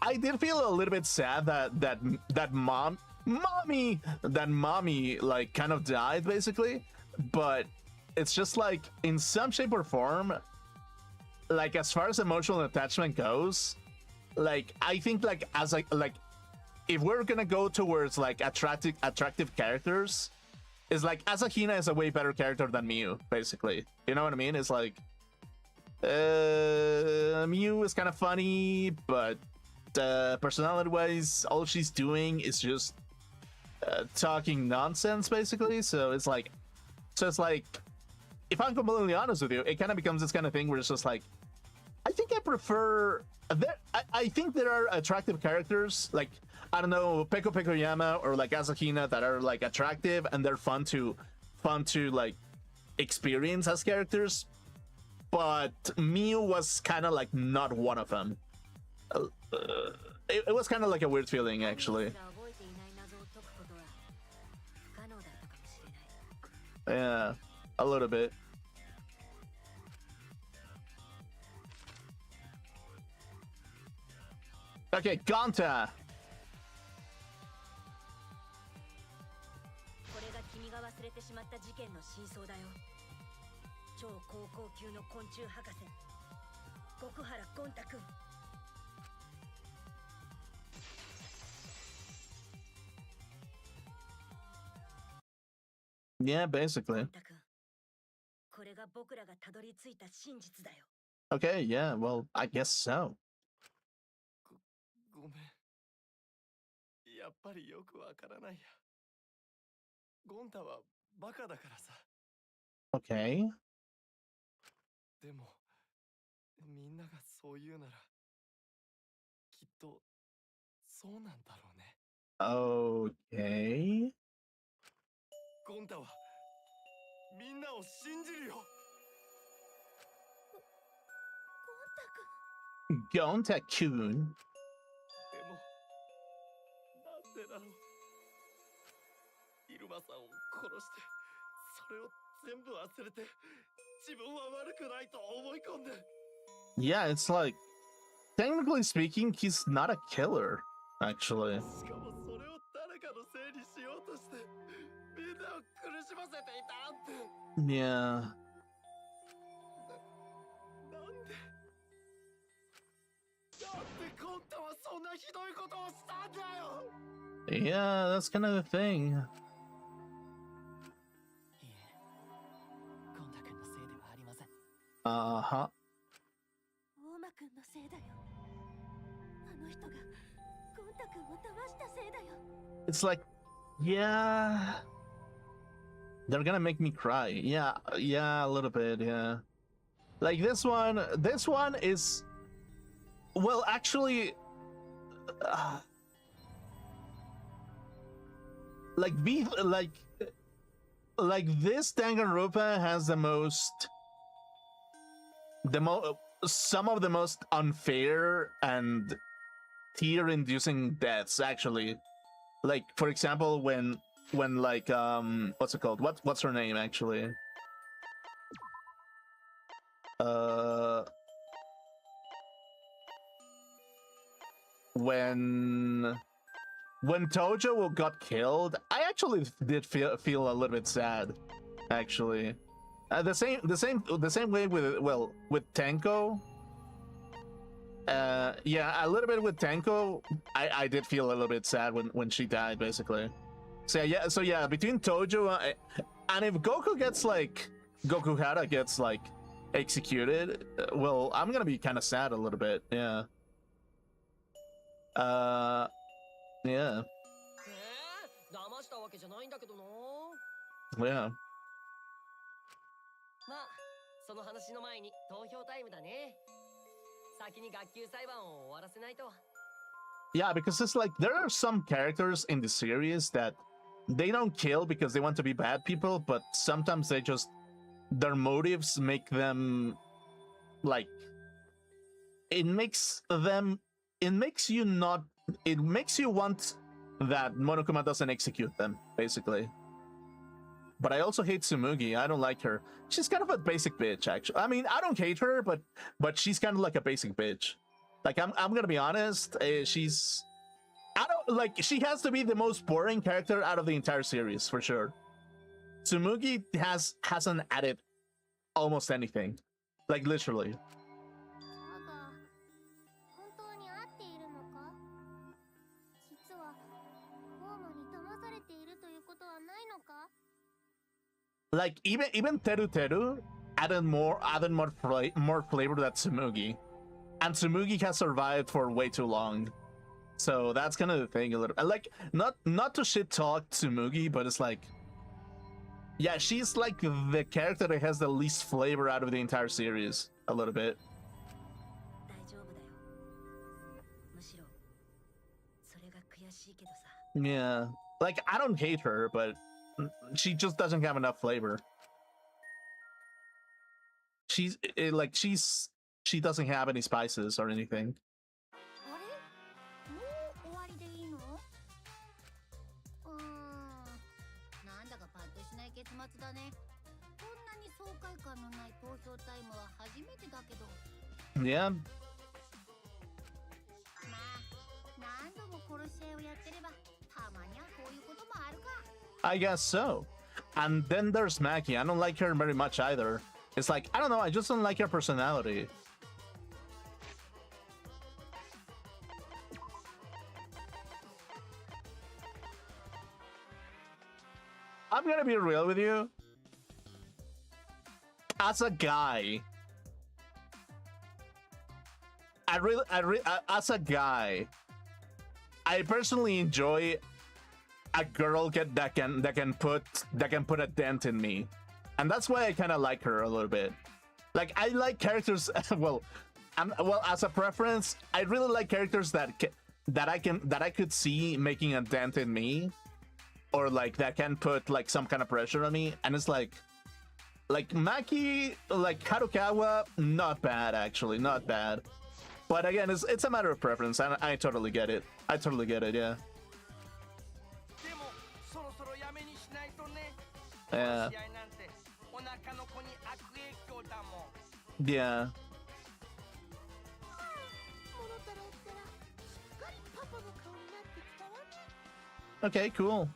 I did feel a little bit sad that mommy like kind of died, basically. But it's just like, in some shape or form, like, as far as emotional attachment goes, like, I think, like, as like if we're gonna go towards like attractive characters, is like Asahina is a way better character than Mew, basically. You know what I mean? It's like Mew is kind of funny, but personality wise, all she's doing is just talking nonsense, basically. So it's like, if I'm completely honest with you, it kind of becomes this kind of thing where it's just like, I think I prefer I think there are attractive characters, like, I don't know, Peko Pekoyama or like Asahina, that are like attractive and they're fun to like experience as characters, but Mew was kind of like not one of them. It was kind of like a weird feeling, actually. Yeah, a little bit. Okay, Gonta. これが君が忘れてしまった事件の真相だよ。超高校級の昆虫博士、極原ゴンタ君。Yeah, basically. これが僕らがたどり着いた真実だよ。 Okay, yeah, well, I guess so. ごめん。やっぱりよくわからないや。ゴンタはバカだからさ。Okay. でも、みんながそう言うなら、きっとそうなんだろうね。Okay. ゴンタはみんなを信じるよ。Gonta-kun. でも、なんでだろう。イルマさんを殺して、それを全部忘れて、自分は悪くないと思い込んで。Yeah, it's like, technically speaking, he's not a killer, actually. しかもそれを誰かのせいにしようとして、みんなを苦しませていたって。Yeah. なんでだってコンタはそんなひどいことをしたんだよ。 Yeah, that's kind of the thing. いえ、ゴンタ君のせいではありません。Uh-huh. 大間くんのせいだ太くんを騙したせいだよ。 It's like, yeah, they're gonna make me cry. Yeah, a little bit, yeah. Like this one is, well, actually, like this Danganronpa has some of the most unfair and tear-inducing deaths, actually. Like, for example, when like what's it called? What's her name actually? When Tojo got killed, I actually did feel a little bit sad, actually. The same way with Tenko. Yeah, a little bit with Tenko. I did feel a little bit sad when she died, basically. So yeah, between Tojo and if Goku Hara gets like executed, well, I'm gonna be kind of sad a little bit. Yeah. Yeah. 騙したわけじゃないんだけどな。Yeah. まあ、その話の前に投票タイムだね。先に学級裁判を終わらせないと。Yeah, because it's like there are some characters in the series that they don't kill because they want to be bad people, but sometimes their motives make them like it makes you want that Monokuma doesn't execute them, basically. But I also hate Tsumugi. I don't like her. She's kind of a basic bitch, actually. I mean, I don't hate her, but she's kind of like a basic bitch. Like, I'm gonna be honest. She has to be the most boring character out of the entire series, for sure. Tsumugi hasn't added almost anything. Like, literally. Like, even Teru added more flavor than Tsumugi. And Tsumugi has survived for way too long. So that's kind of the thing a little. Like, not to shit talk Tsumugi, but it's like, yeah, she's like the character that has the least flavor out of the entire series, a little bit. Yeah, like, I don't hate her, but she just doesn't have enough flavor. She doesn't have any spices or anything. Yeah. I guess so. And then there's Maki. I don't like her very much either. It's like, I don't know, I just don't like her personality. I'm gonna be real with you. As a guy, as a guy, I personally enjoy a girl that can put a dent in me, and that's why I kind of like her a little bit. Like, I like characters. well, as a preference, I really like characters that I could see making a dent in me, or like that can put like some kind of pressure on me. And it's like Maki, like Harukawa, not bad actually, not bad. But again, it's a matter of preference, and I totally get it. I totally get it, yeah. Yeah. Yeah. Okay, cool.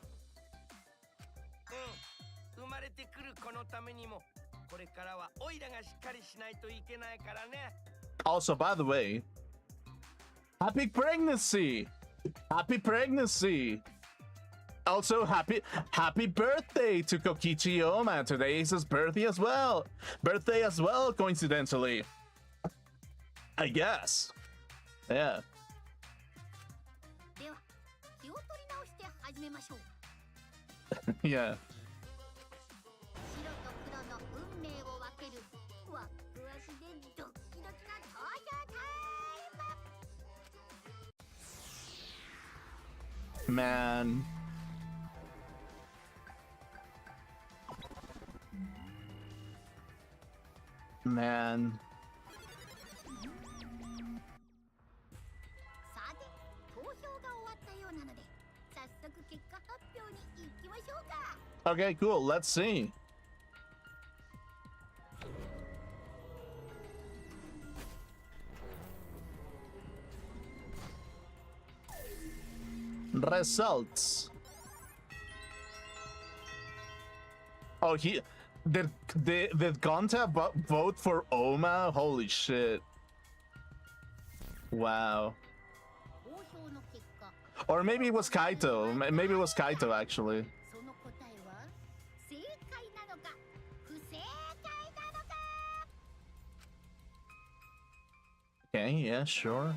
Also, by the way, happy pregnancy! Happy pregnancy! Also, happy birthday to Kokichi Oma. Today is his birthday as well. Coincidentally. I guess. Yeah. 始めましょう。 Yeah. 白と黒の運命を分けるワクワクでドッキドキな登場タイム。 Man. Man. さて、投票が終わったようなので、早速結果発表に行きましょうか。 Okay, cool. Let's see. Results. Oh, did Gonta vote for Oma? Holy shit. Wow. 投票の結果、 Or maybe it was Kaito. Maybe it was Kaito, actually. その答えは正解なのか不正解なのか。 Okay, yeah, sure.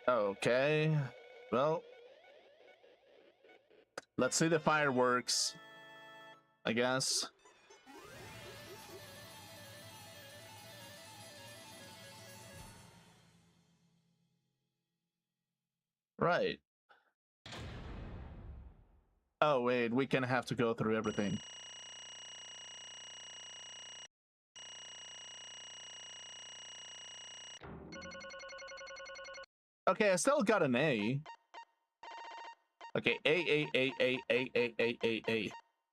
Okay. Well, let's see the fireworks, I guess. Right. Oh, wait, we can have to go through everything. Okay, I still got an A. Okay, A.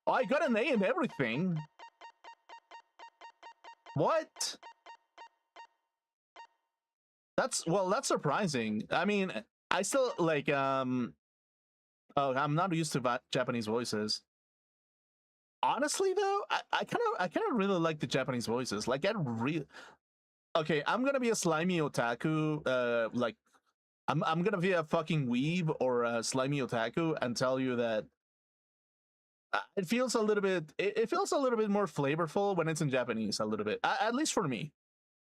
Oh, I got an A in everything. What? That's surprising. I mean, I still like oh, I'm not used to Japanese voices. Honestly though, I kind of really like the Japanese voices. Like okay, I'm gonna be a slimy otaku, like I'm gonna be a fucking weeb or a slimy otaku and tell you that it feels a little bit it feels a little bit more flavorful when it's in Japanese, a little bit, at least for me.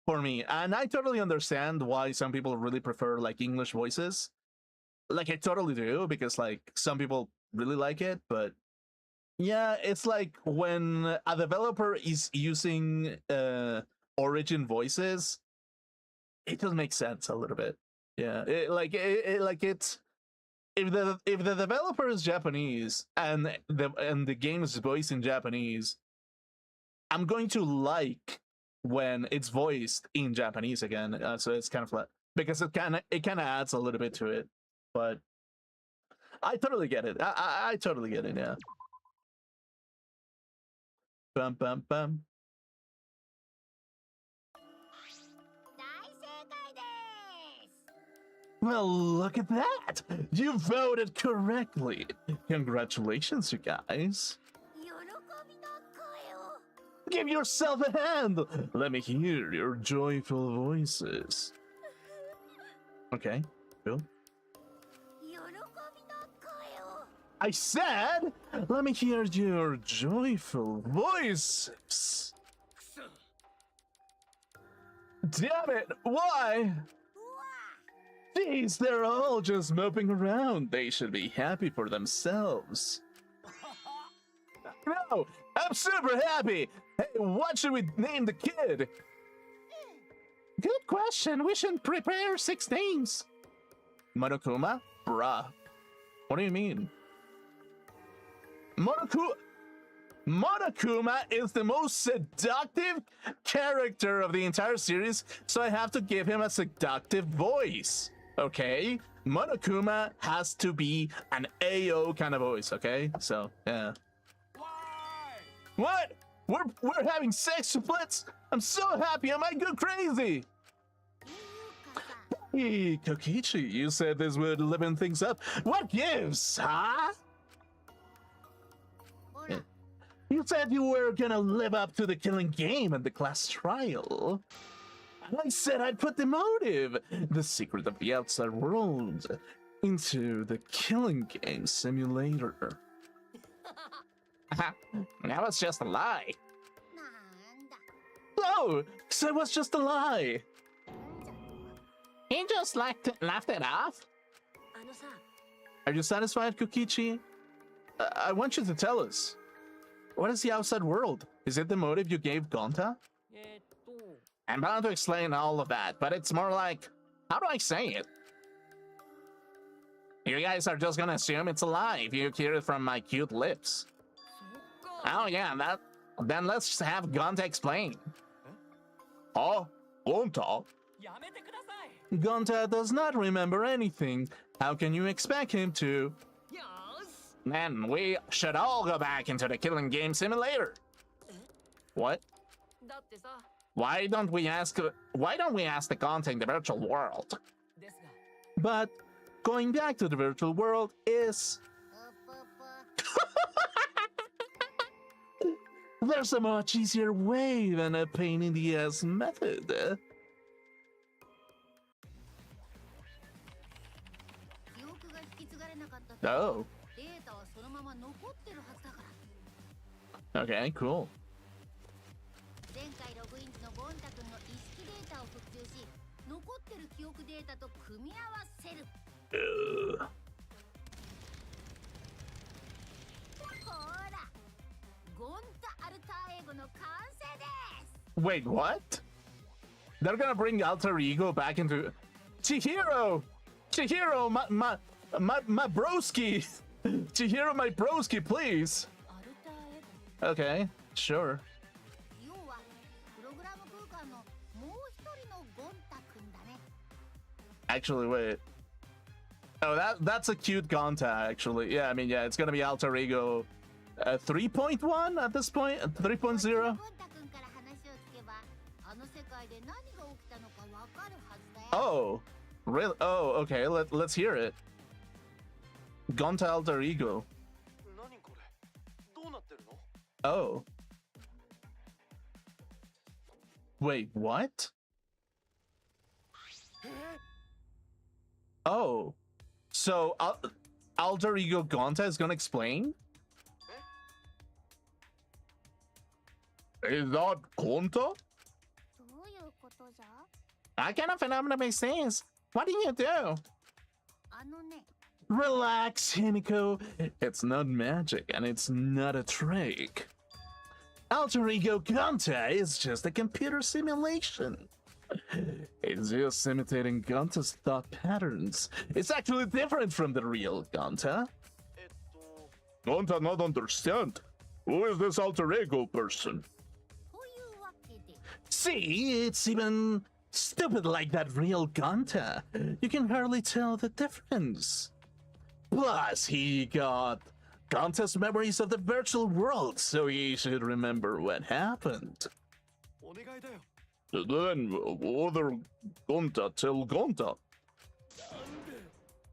And I totally understand why some people really prefer like English voices. Like I totally do, because like some people really like it, but yeah, it's like when a developer is using origin voices, it just makes sense a little bit. Yeah, it's if the developer is Japanese and the game is voiced in Japanese, I'm going to like when it's voiced in Japanese again. So it's kind of flat because it kind of adds a little bit to it. But I totally get it. I totally get it. Yeah. Bum bum bum. 大正解です。 Well, look at that! You voted correctly. Congratulations, you guys. 喜びの声を。 Give yourself a hand. Let me hear your joyful voices. Okay, cool. 喜びの声を。 I said, let me hear your joyful voices. Damn it, why? Jeez, they're all just moping around. They should be happy for themselves. No, I'm super happy. Hey, what should we name the kid? Good question. We should prepare 6 names. Monokuma? Bruh. What do you mean? Monokuma is the most seductive character of the entire series, so I have to give him a seductive voice. Okay? Monokuma has to be an AO kind of voice, okay? So, yeah. What? We're having sex splits? I'm so happy, I might go crazy! Hey, Kokichi, you said this would liven things up. What gives, huh? You said you were gonna live up to the killing game at the class trial. I said I'd put the motive, the secret of the outside world, into the killing game simulator. That was just a lie. なんだ。 Oh, so it was just a lie. He just laughed it off. あのさ、Are you satisfied, Kokichi? I want you to tell us. What is the outside world? Is it the motive you gave Gonta? I'm bound to explain all of that, but it's more like, how do I say it? You guys are just gonna assume it's a lie if you hear it from my cute lips. Oh yeah, then let's just have Gonta explain. Oh, Gonta? Gonta does not remember anything. How can you expect him to? Then we should all go back into the killing game simulator. What? Why don't we ask the Gonta in the virtual world? But going back to the virtual world is... There's a much easier way than a pain in the ass method. Oh. Okay, cool. Wait, what? They're gonna bring Alter Ego back into... Chihiro! Chihiro, my broski! Chihiro, my broski, please! Okay, sure. Actually, wait. Oh, that's a cute Gonta, actually. Yeah, I mean, yeah, it's gonna be Alter Ego 3.1 at this point? 3.0? Oh, really? Oh, okay, let's hear it. Gonta Alter Ego. Oh. Wait, what? Oh. So, Alter Ego Gonta is gonna explain? Is that Gonta? What kind of phenomenon is this? What do you do? Relax, Himiko. It's not magic, and it's not a trick. Alter Ego Gonta is just a computer simulation. It's just imitating Gonta's thought patterns. It's actually different from the real Gonta. Gonta not understand. Who is this Alter Ego person? See, it's even stupid like that real Gonta. You can hardly tell the difference. Plus, he got Gonta's memories of the virtual world, so he should remember what happened. Then, other Gonta tell Gonta.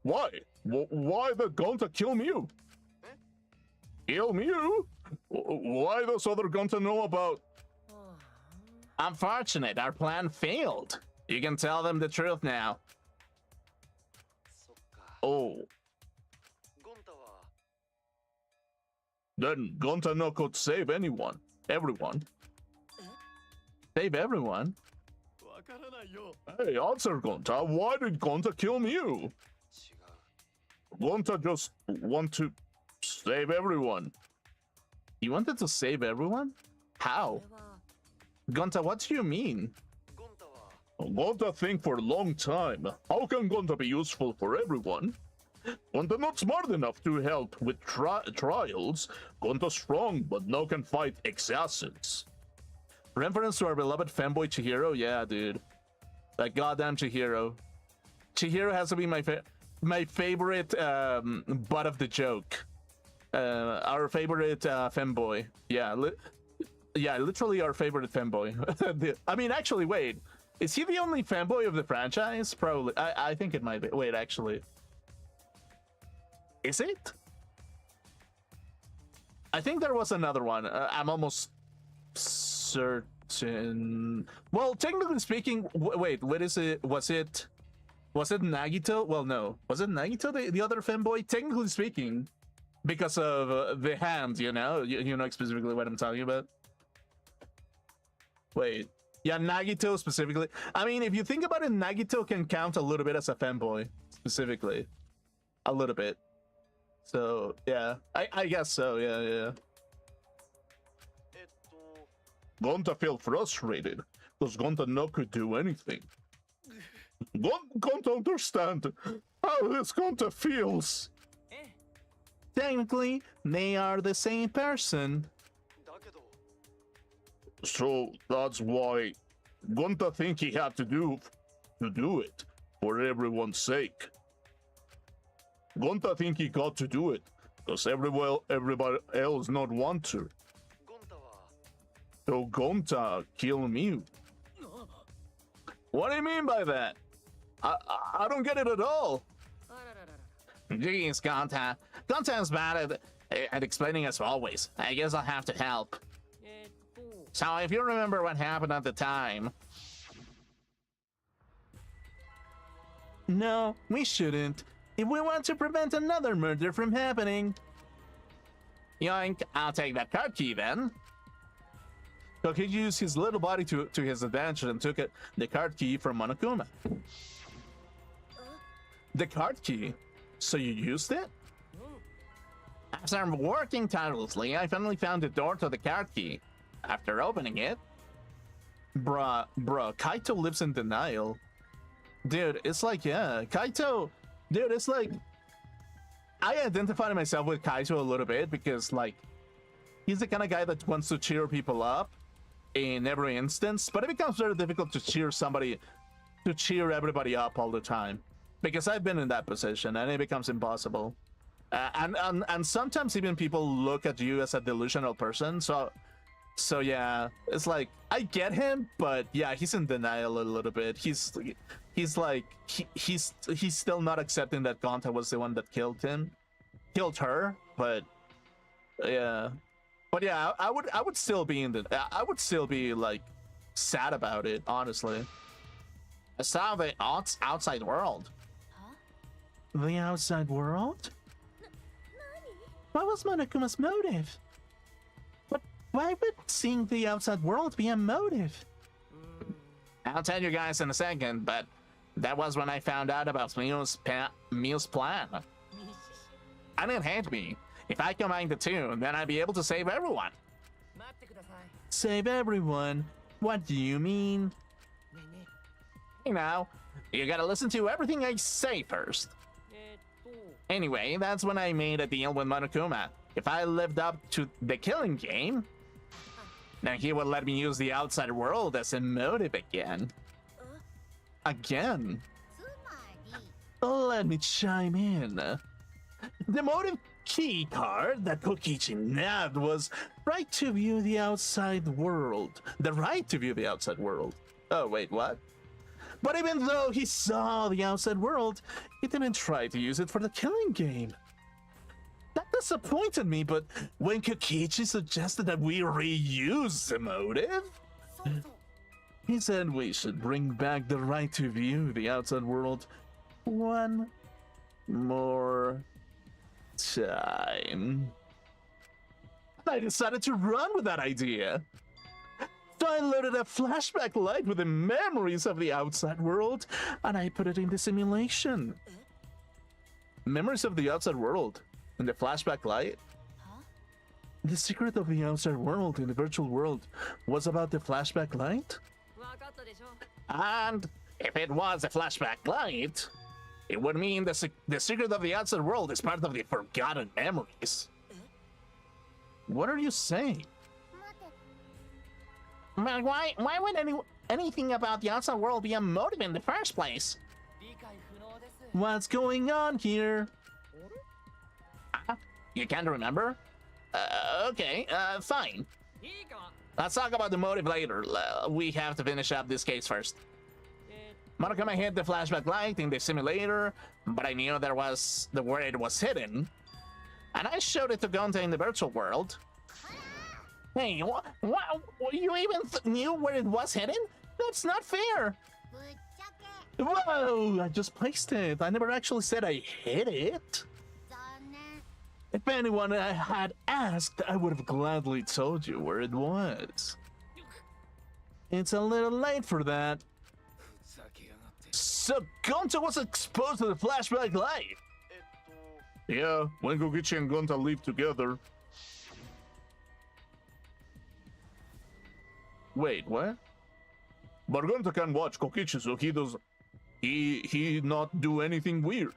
Why? Why did Gonta kill Mew? Kill Mew? Why does other Gonta know about... Unfortunate, our plan failed. You can tell them the truth now. Oh. Then Gonta no could save anyone. Everyone. Save everyone? Hey, answer Gonta. Why did Gonta kill Mew? Gonta just want to save everyone. He wanted to save everyone? How? Gonta, what do you mean? Gonta think for a long time. How can Gonta be useful for everyone? Gonta not smart enough to help with trials. Gonta strong, but no can fight assassins. Reference to our beloved fanboy Chihiro? Yeah, dude. That goddamn Chihiro. Chihiro has to be my favorite butt of the joke. Our favorite fanboy. Yeah, literally our favorite fanboy. I mean, actually, wait. Is he the only fanboy of the franchise? Probably. I think it might be. Wait, actually. Is it? I think there was another one. I'm almost certain. Well, technically speaking, wait, what is it? Was it Nagito? Well, no. Was it Nagito, the other fanboy? Technically speaking, because of the hand, you know? You know specifically what I'm talking about? Wait. Yeah, Nagito specifically. I mean, if you think about it, Nagito can count a little bit as a fanboy, specifically. A little bit. So yeah, I guess so. Yeah. Gonta felt frustrated because Gonta no could do anything. Gonta understand how this Gonta feels. Technically, they are the same person. So that's why Gonta think he had to do it for everyone's sake. Gonta think he got to do it because everybody else not want to. So Gonta kill me. What do you mean by that? I don't get it at all. Jeez, Gonta. Gonta is bad at explaining as always. I guess I'll have to help. So if you remember what happened at the time... No, we shouldn't. If we want to prevent another murder from happening... Yoink, I'll take that card key then. So he used his little body to his advantage and took the card key from Monokuma. The card key? So you used it? After working tirelessly, I finally found the door to the card key. After opening it... Bruh, Kaito lives in denial. Dude, it's like, yeah, Kaito... Dude, it's like... I identified myself with Kaito a little bit because, like, he's the kind of guy that wants to cheer people up in every instance, but it becomes very difficult to cheer everybody up all the time. Because I've been in that position, and it becomes impossible. And sometimes even people look at you as a delusional person, so yeah, it's like, I get him, but yeah, he's in denial a little bit. He's still not accepting that Gonta was the one that killed her, but yeah. But yeah, I would still be like sad about it, honestly. I saw the outside world. Huh? The outside world? What was Monokuma's motive? But why would seeing the outside world be a motive? I'll tell you guys in a second, but that was when I found out about Mio's plan. And it hate me. If I combine the two, then I'd be able to save everyone. Save everyone? What do you mean? You know, you gotta listen to everything I say first. Anyway, that's when I made a deal with Monokuma. If I lived up to the killing game, then he would let me use the outside world as a motive again. Again? Let me chime in. The motive key card that Kokichi nabbed was right to view the outside world. The right to view the outside world. Oh, wait, what? But even though he saw the outside world, he didn't try to use it for the killing game. That disappointed me, but when Kokichi suggested that we reuse the motive, he said we should bring back the right to view the outside world one more time. I decided to run with that idea. So I loaded a flashback light with the memories of the outside world, and I put it in the simulation. Memories of the outside world in the flashback light? Huh? The secret of the outside world in the virtual world was about the flashback light? And if it was a flashback light, it would mean the secret of the outside world is part of the forgotten memories. What are you saying? But why would anything about the outside world be a motive in the first place? What's going on here? You can't remember? Okay, fine. Let's talk about the motive later. We have to finish up this case first. Monokuma hid the flashback light in the simulator, but I knew there was where it was hidden. And I showed it to Gonta in the virtual world. Hey, what? You even knew where it was hidden? That's not fair! Whoa! I just placed it. I never actually said I hid it. If anyone had asked, I would have gladly told you where it was. It's a little late for that. So Gonta was exposed to the flashback light. Yeah, when Kokichi and Gonta live together. Wait, what? But Gonta can watch Kokichi, so he not do anything weird.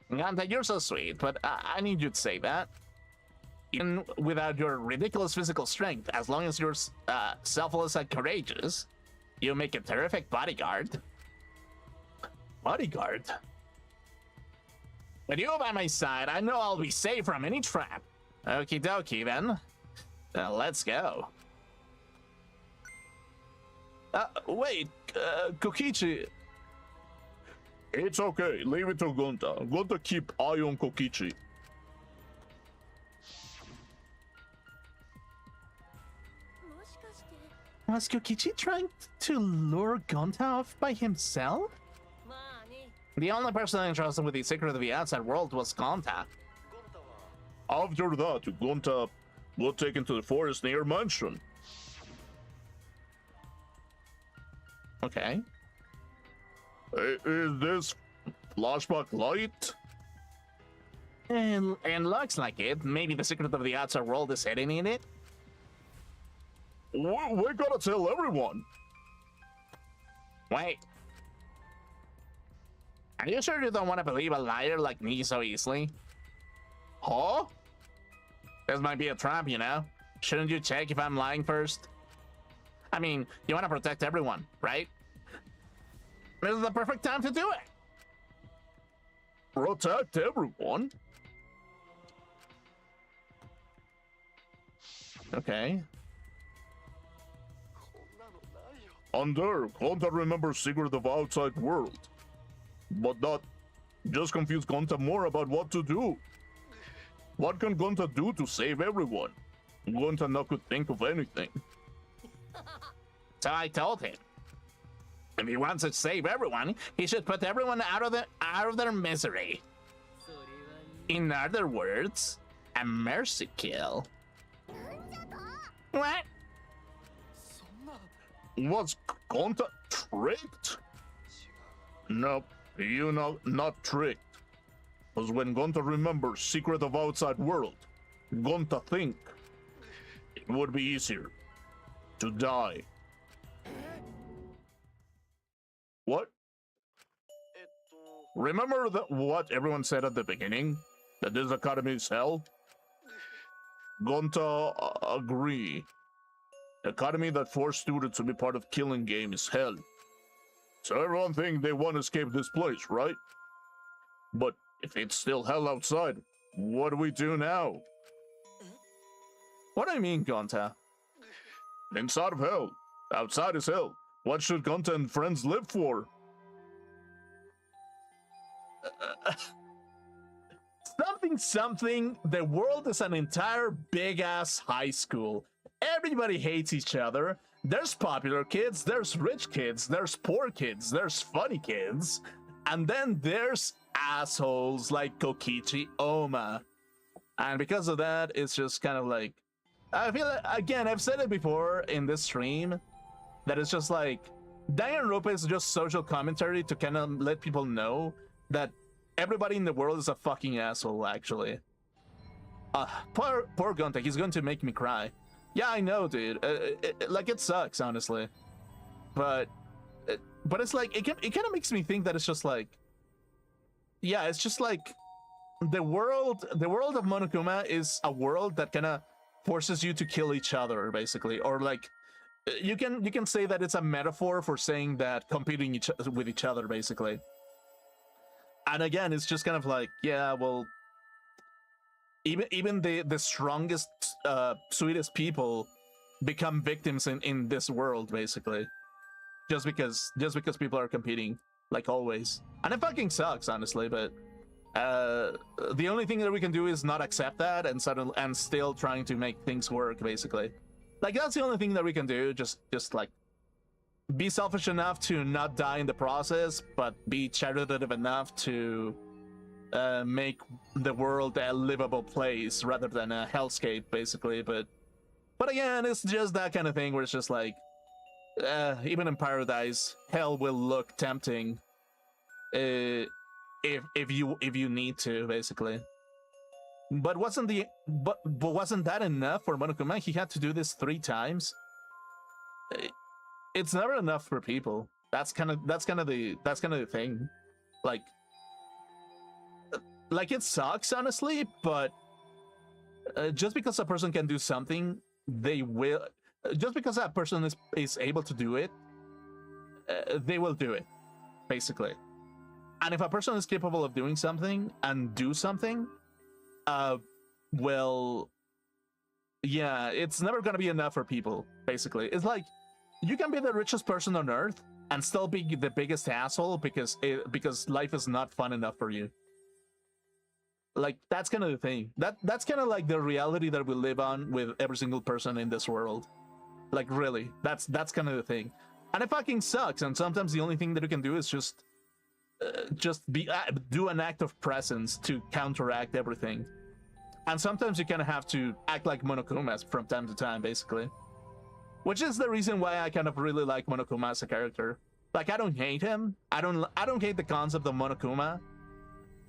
Gonta, you're so sweet, but I need you to say that. Even without your ridiculous physical strength, as long as you're selfless and courageous, you make a terrific bodyguard. Bodyguard? With you by my side, I know I'll be safe from any trap. Okie dokie then. Let's go. Wait, Kokichi. It's okay, leave it to Gonta. Gonta keep eye on Kokichi. Was Kokichi trying to lure Gonta off by himself? The only person entrusted with the secret of the outside world was Gonta. After that, Gonta got taken to the forest near mansion. Okay. Is this flashback light? And looks like it. Maybe the secret of the outside world is hidden in it. We gotta tell everyone. Wait. Are you sure you don't want to believe a liar like me so easily? Huh? This might be a trap, you know? Shouldn't you check if I'm lying first? I mean, you want to protect everyone, right? This is the perfect time to do it. Protect everyone? Okay. Under, Gonta remembers secret of outside world. But that just confused Gonta more about what to do. What can Gonta do to save everyone? Gonta not could think of anything. So I told him, if he wants to save everyone, he should put everyone out of their misery. In other words, a mercy kill. What? Was Gonta tricked? Nope, you know, not tricked. Because when Gonta remembers secret of outside world, Gonta think it would be easier to die. What? Remember what everyone said at the beginning? That this academy is hell? Gonta agree. The academy that forced students to be part of killing game is hell. So everyone think they want to escape this place, right? But if it's still hell outside, what do we do now? What do you mean, Gonta? Inside of hell. Outside is hell. What should Gonta and friends live for? Something. The world is an entire big-ass high school. Everybody hates each other. There's popular kids, there's rich kids, there's poor kids, there's funny kids. And then there's assholes like Kokichi Oma. And because of that, it's just kind of like... I feel like, again, I've said it before in this stream, that it's just like... Danganronpa is just social commentary to kind of let people know that everybody in the world is a fucking asshole, actually. Poor Gonta, he's going to make me cry. Yeah, I know, dude. Like, it sucks, honestly. But it's like, it kind of makes me think that it's just like... Yeah, it's just like... The world of Monokuma is a world that kind of forces you to kill each other, basically. Or like... You can say that it's a metaphor for saying that competing with each other, basically. And again, it's just kind of like, yeah, well, even the strongest, sweetest people become victims in this world, basically, just because people are competing, like always. And it fucking sucks, honestly. But the only thing that we can do is not accept that and still trying to make things work, basically. Like, that's the only thing that we can do. Just like, be selfish enough to not die in the process, but be charitative enough to make the world a livable place rather than a hellscape, basically. But again, it's just that kind of thing where it's just like, even in paradise, hell will look tempting if if you need to, basically. But wasn't that enough for Monokuma? He had to do this 3 times. It's never enough for people. That's kind of the thing. Like it sucks, honestly, but just because a person can do something, they will. Just because that person is able to do it, they will do it, basically. And if a person is capable of doing something and do something, well, yeah, it's never gonna be enough for people, basically. It's like, you can be the richest person on earth and still be the biggest asshole because life is not fun enough for you. Like, that's kind of the thing. That's kind of like the reality that we live on with every single person in this world. Like, really, that's kind of the thing. And it fucking sucks, and sometimes the only thing that you can do is just do an act of presence to counteract everything. And sometimes you kind of have to act like Monokuma from time to time, basically. Which is the reason why I kind of really like Monokuma as a character. Like, I don't hate him. I don't hate the concept of Monokuma.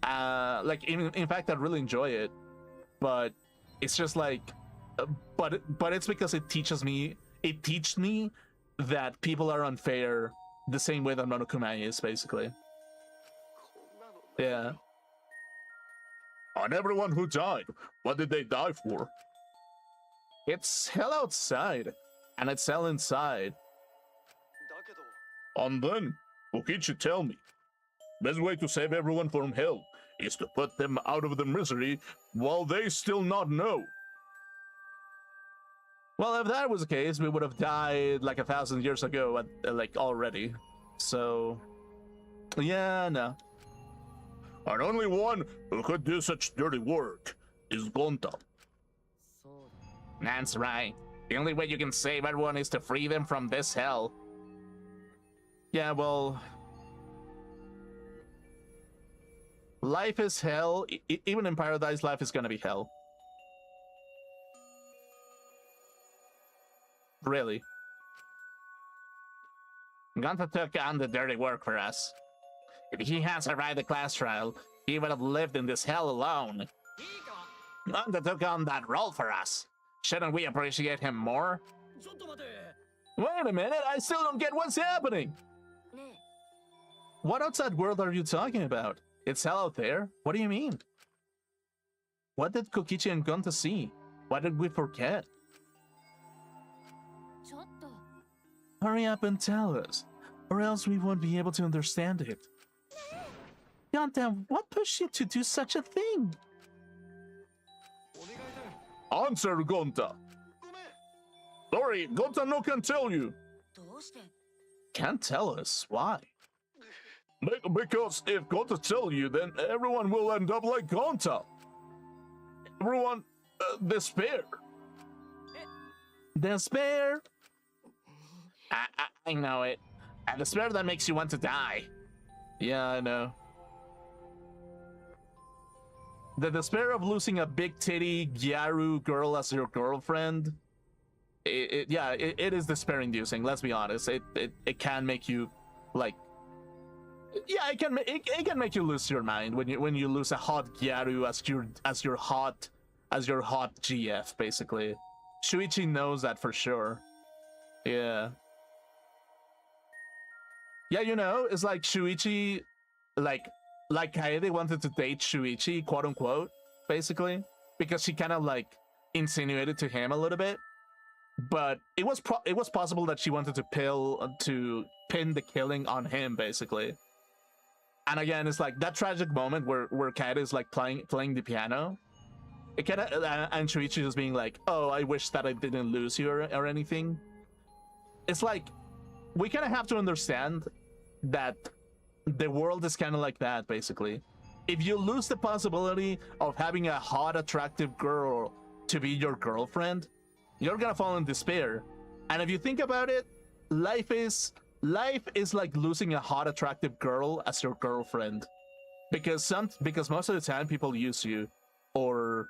Like, in fact, I really enjoy it. But it's just like, but it's because it teaches me that people are unfair the same way that Monokuma is, basically. Yeah. On everyone who died, what did they die for? It's hell outside, and it's hell inside. And then, Kokichi, tell me, best way to save everyone from hell is to put them out of the misery while they still not know. Well, if that was the case, we would have died like 1,000 years ago, like already. So, yeah, no. And only one who could do such dirty work is Gonta. That's right. The only way you can save everyone is to free them from this hell. Yeah, well, life is hell. Even in paradise, life is gonna be hell. Really. Gonta took on the dirty work for us. If he had survived the class trial, he would have lived in this hell alone. Gonta took on that role for us. Shouldn't we appreciate him more? Wait a minute, I still don't get what's happening. What outside world are you talking about? It's hell out there? What do you mean? What did Kokichi and Gonta see? What did we forget? Hurry up and tell us, or else we won't be able to understand it. Gonta, what pushed you to do such a thing? Answer, Gonta. Sorry, Gonta no can tell you. Can't tell us? Why? Because if Gonta tell you, then everyone will end up like Gonta. Everyone, despair. Despair? I know it. And despair that makes you want to die. Yeah, I know. The despair of losing a big titty Gyaru girl as your girlfriend. It is despair inducing, let's be honest. It can make you like, yeah, it can make you lose your mind when you lose a hot Gyaru as your hot GF, basically. Shuichi knows that for sure. Yeah. Yeah, you know, it's like Shuichi, like Kaede wanted to date Shuichi, quote unquote, basically, because she kind of like insinuated to him a little bit. But it was possible that she wanted to pin the killing on him, basically. And again, it's like that tragic moment where Kaede is like playing the piano. It kind of and Shuichi just being like, "Oh, I wish that I didn't lose you or anything." It's like we kind of have to understand that the world is kind of like that, basically. If you lose the possibility of having a hot, attractive girl to be your girlfriend, you're gonna fall in despair. And if you think about it, life is like losing a hot, attractive girl as your girlfriend, because most of the time people use you, or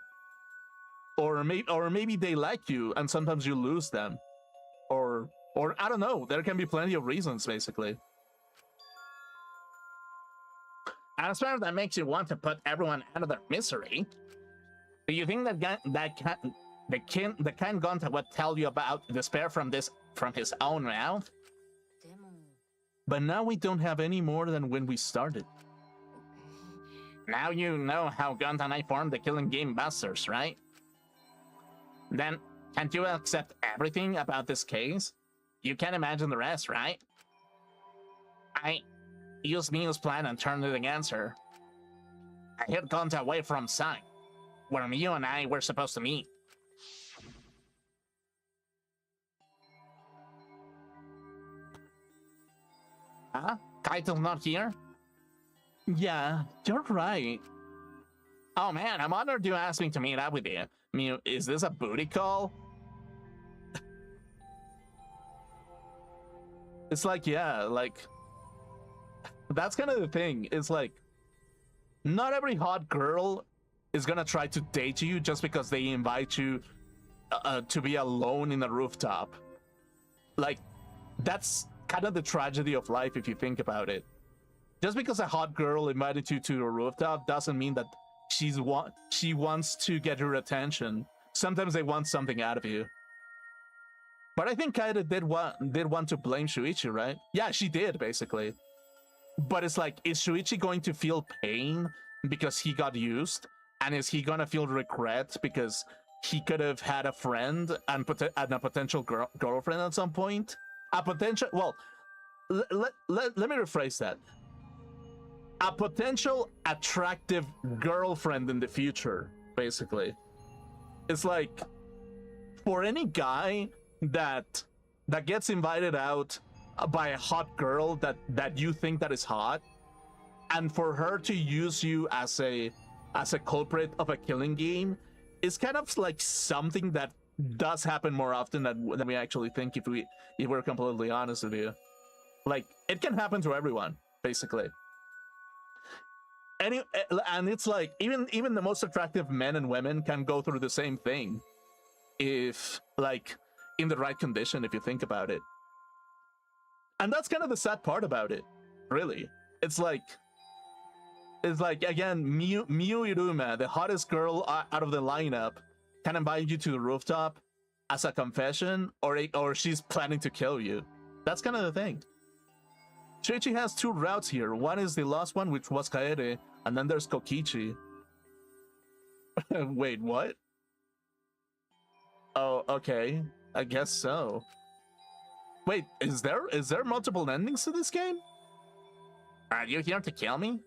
maybe they like you and sometimes you lose them, or I don't know. There can be plenty of reasons, basically. a spare that makes you want to put everyone out of their misery. Do you think that the kind Gonta would tell you about despair from his own mouth? でも But now we don't have any more than when we started. Now you know how Gonta and I formed the Killing Game Busters, right? Then, can't you accept everything about this case? You can't imagine the rest, right? I used Miyu's plan and turned it against her. I hid Gonta away from Sai, where Miyu and I were supposed to meet. Huh? Kaito's not here? Yeah, you're right. Oh man, I'm honored you asked me to meet up with you. Miyu, is this a booty call? It's like, yeah, like... That's kind of the thing. It's like... Not every hot girl is gonna try to date you just because they invite you to be alone in a rooftop. Like, that's kind of the tragedy of life if you think about it. Just because a hot girl invited you to a rooftop doesn't mean that she wants to get your attention. Sometimes they want something out of you. But I think Kaede did want to blame Shuichi, right? Yeah, she did, basically. But it's like, is Shuichi going to feel pain because he got used? And is he gonna feel regret because he could have had a friend and a potential girlfriend at some point? A potential... Well, let me rephrase that. A potential attractive girlfriend in the future, basically. It's like, for any guy that gets invited out by a hot girl that you think that is hot, and for her to use you as a culprit of a killing game, is kind of like something that does happen more often than we actually think, if we're completely honest with you. Like, it can happen to everyone, basically. And it's like, even the most attractive men and women can go through the same thing, if, like, in the right condition, if you think about it. And that's kind of the sad part about it, really. It's like, again, Miyu Iruma, the hottest girl out of the lineup, can invite you to the rooftop as a confession, or she's planning to kill you. That's kind of the thing. Shuichi has two routes here. One is the last one, which was Kaede, and then there's Kokichi. Wait, what? Oh, okay. I guess so. Wait, is there multiple endings to this game? Are you here to kill me?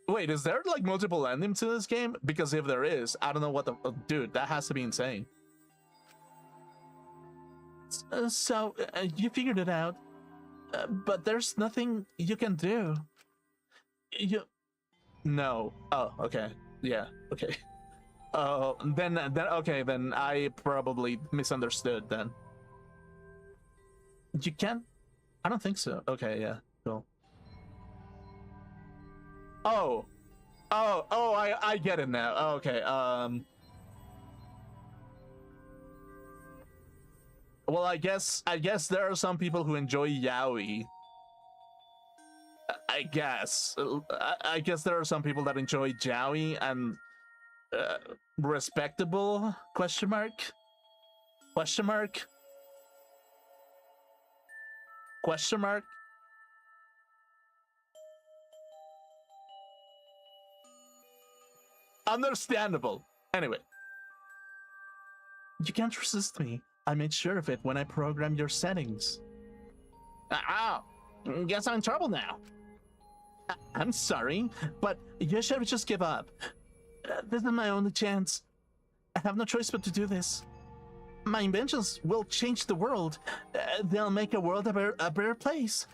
Wait, is there like multiple endings to this game? Because if there is, I don't know what the... dude, that has to be insane. So, you figured it out. But there's nothing you can do. No. Oh, okay. Yeah, okay. Oh, then okay, then I probably misunderstood then. You can't... I don't think so. Okay, yeah, cool. Oh, I get it now. Oh, okay, well, I guess there are some people who enjoy yaoi. I guess there are some people that enjoy yaoi and respectable question mark. Understandable. Anyway, you can't resist me. I made sure of it when I programmed your settings. Oh, guess I'm in trouble now. I'm sorry, but you should just give up. This is my only chance. I have no choice but to do this. My inventions will change the world. They'll make a world a better place.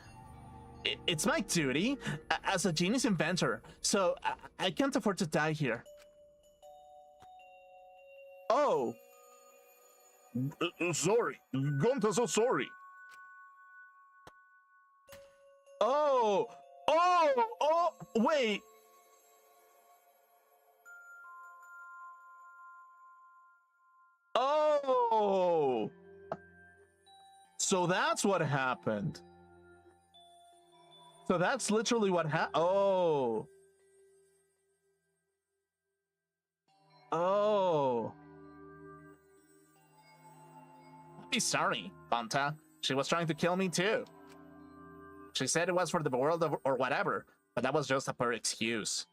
It's my duty as a genius inventor, so I can't afford to die here. Oh. Sorry. Gonta, so sorry. Oh, wait. Oh. So that's what happened. So that's literally what happened. Oh. Oh. Be sorry, Gonta. She was trying to kill me too. She said it was for the world or whatever, but that was just a poor excuse.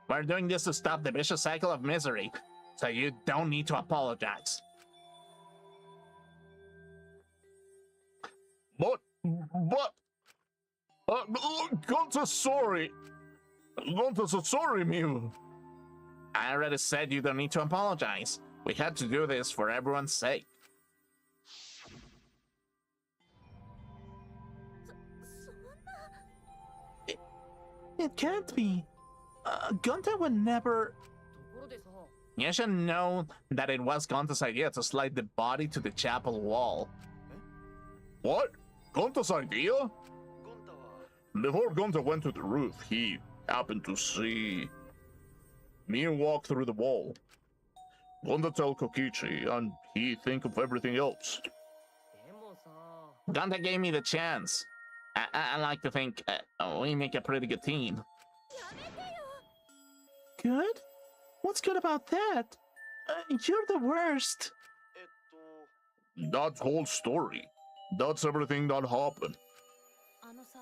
We're doing this to stop the vicious cycle of misery, so you don't need to apologize. But, Gonta's sorry. Gonta's so sorry, Mew. I already said you don't need to apologize. We had to do this for everyone's sake. It can't be. Gonta would never... ところでさ、 You should know that it was Gonta's idea to slide the body to the chapel wall. What? Gonta's idea? Before Gonta went to the roof, he happened to see Mew walk through the wall. Gonta tell Kokichi, and he think of everything else. でもさ、 Gonta gave me the chance. I like to think we make a pretty good team. Good? What's good about that? You're the worst. That whole story. That's everything that happened. あのさ、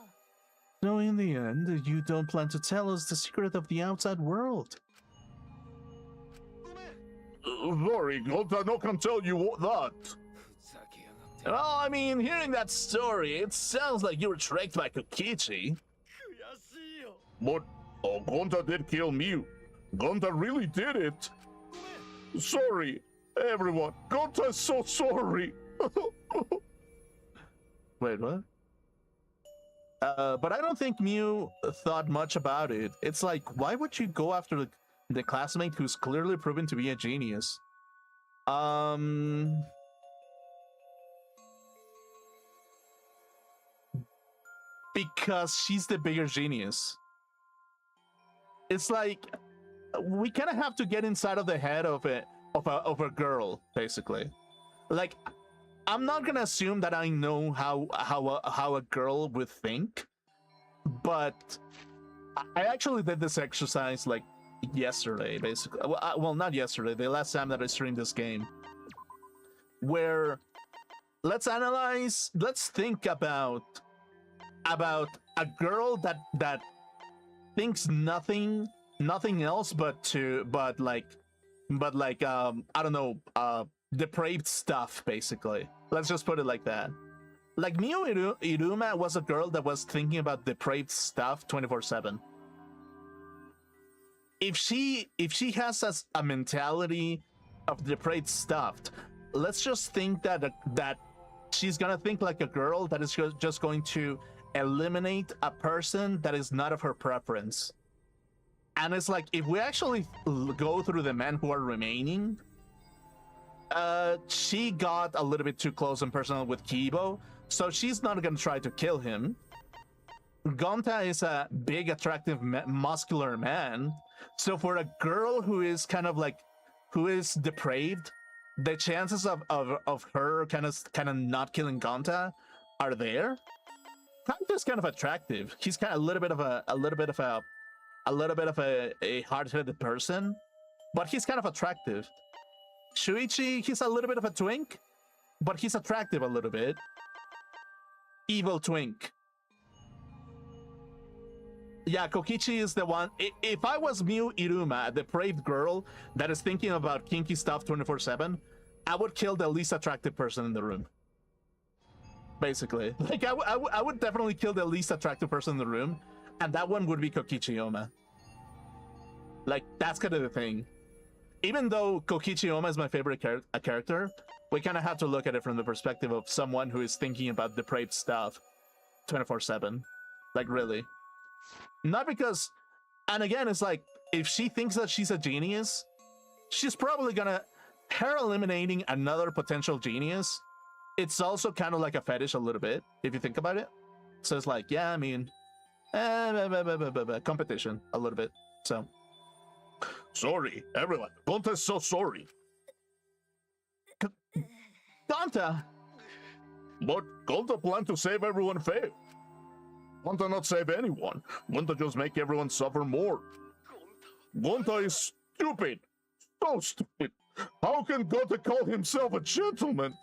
So in the end, you don't plan to tell us the secret of the outside world. Sorry, Gonta no can tell you that. Well, I mean, hearing that story, it sounds like you were tricked by Kokichi. 悔しいよ。 But Gonta did kill Mew. Gonta really did it. Sorry, everyone. Gonta is so sorry. Wait, what? But I don't think Mew thought much about it. It's like, why would you go after the classmate who's clearly proven to be a genius? Because she's the bigger genius. It's like we kind of have to get inside of the head of a girl, basically. Like, I'm not gonna assume that I know how a girl would think, but I actually did this exercise like yesterday, basically. Well, not yesterday. The last time that I streamed this game, where let's think about a girl that thinks nothing else but I don't know, depraved stuff, basically. Let's just put it like that. Like, Miu Iruma was a girl that was thinking about depraved stuff 24/7. If she has a mentality of depraved stuff, let's just think that she's gonna think like a girl that is just going to eliminate a person that is not of her preference. And it's like, if we actually go through the men who are remaining, she got a little bit too close and personal with Kibo, so she's not gonna try to kill him. Gonta is a big, attractive, muscular man, so for a girl who is kind of like, who is depraved, the chances of her kind of not killing Gonta are there. Gonta's kind of attractive. He's kind of a little bit of a hard-headed person, but he's kind of attractive. Shuichi, he's a little bit of a twink, but he's attractive a little bit. Evil twink. Yeah, Kokichi is the one. If I was Miu Iruma, a depraved girl that is thinking about kinky stuff 24/7, I would kill the least attractive person in the room. Basically. Like, I would definitely kill the least attractive person in the room, and that one would be Kokichi Oma. Like, that's kind of the thing. Even though Kokichi Oma is my favorite character, we kind of have to look at it from the perspective of someone who is thinking about depraved stuff 24/7. Like, really. Not because... And again, it's like, if she thinks that she's a genius, she's probably gonna... Her eliminating another potential genius, it's also kind of like a fetish a little bit, if you think about it. So it's like, yeah, I mean... competition, a little bit, so... Sorry, everyone. Gonta is so sorry. Gonta! But Gonta planned to save everyone fair. Gonta not save anyone. Gonta just make everyone suffer more. Gonta is stupid. So stupid. How can Gonta call himself a gentleman?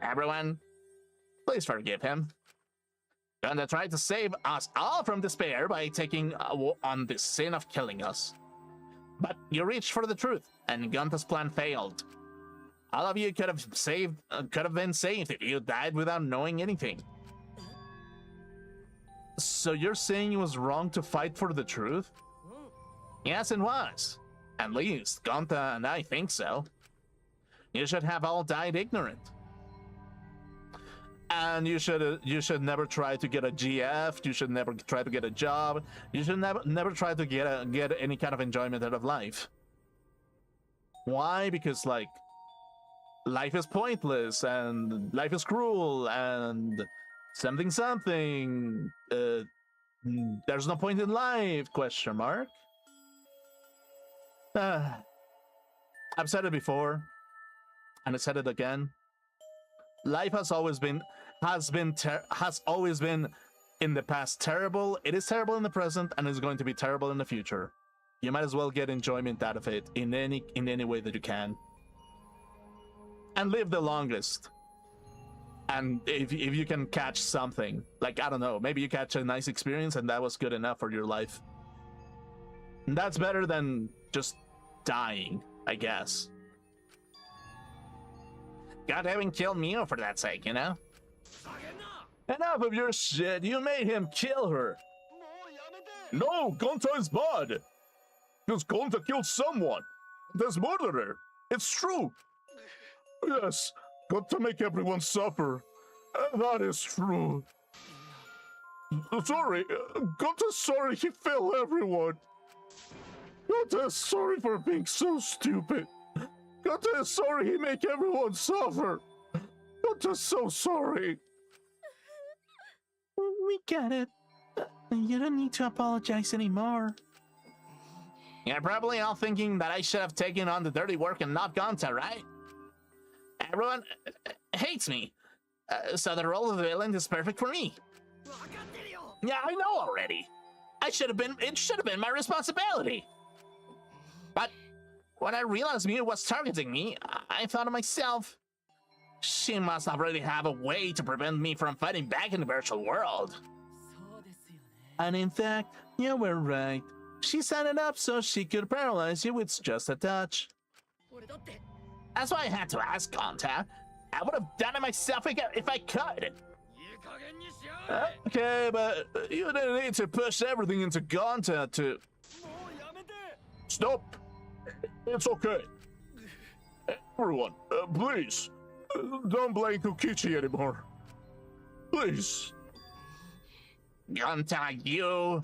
Everyone, please forgive him. Gonta tried to save us all from despair by taking on the sin of killing us. But you reached for the truth, and Gonta's plan failed. All of you could have been saved if you died without knowing anything. So you're saying it was wrong to fight for the truth? Yes, it was. At least Gonta and I think so. You should have all died ignorant. And you should never try to get a GF. You should never try to get a job. You should never try to get any kind of enjoyment out of life. Why? Because like life is pointless and life is cruel and something. There's no point in life? Question mark. I've said it before, and I said it again. Life has always been in the past terrible. It is terrible in the present, and is going to be terrible in the future. You might as well get enjoyment out of it in any way that you can, and live the longest. And if you can catch something, like, I don't know, maybe you catch a nice experience and that was good enough for your life. And that's better than just dying, I guess. God haven't killed Mio for that sake, you know? Enough of your shit, you made him kill her. No, Gonta is bad. Because Gonta killed someone. There's murderer. It's true. Yes, Gonta make everyone suffer. That is true. Sorry, Gonta's sorry he fell everyone. Gonta is sorry for being so stupid. Gonta is sorry he make everyone suffer. Gonta's so sorry. We get it. You don't need to apologize anymore. You're probably all thinking that I should have taken on the dirty work and not Gonta, right? Everyone hates me, so the role of the villain is perfect for me. Yeah, I know already. It should have been my responsibility. But when I realized Miu was targeting me, I thought to myself, she must already have a way to prevent me from fighting back in the virtual world. And in fact, you were right. She set it up so she could paralyze you with just a touch. That's why I had to ask Gonta. I would have done it myself if I could. Okay, but you didn't need to push everything into Gonta to... Stop! It's okay. Everyone, please, don't blame Kokichi anymore. Please. Gonta, you...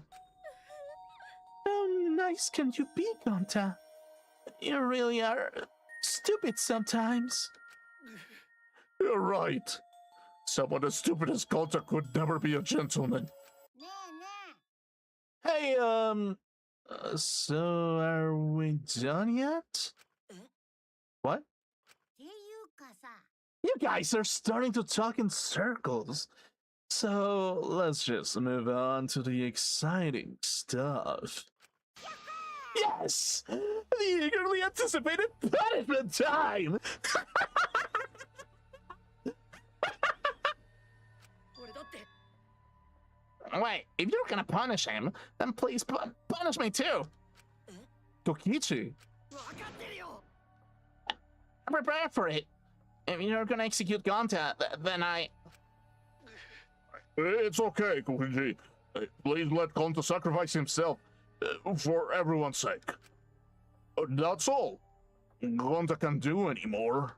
How nice can you be, Gonta? You really are stupid sometimes. You're right. Someone as stupid as Gonta could never be a gentleman. Hey, so are we done yet? What? You guys are starting to talk in circles. So let's just move on to the exciting stuff. Yes! The eagerly anticipated punishment time! Wait, if you're gonna punish him, then please punish me too. Tokichi. I'm prepared for it. If you're gonna execute Gonta, then I... It's okay, Kokichi. Please let Gonta sacrifice himself for everyone's sake. That's all Gonta can do anymore.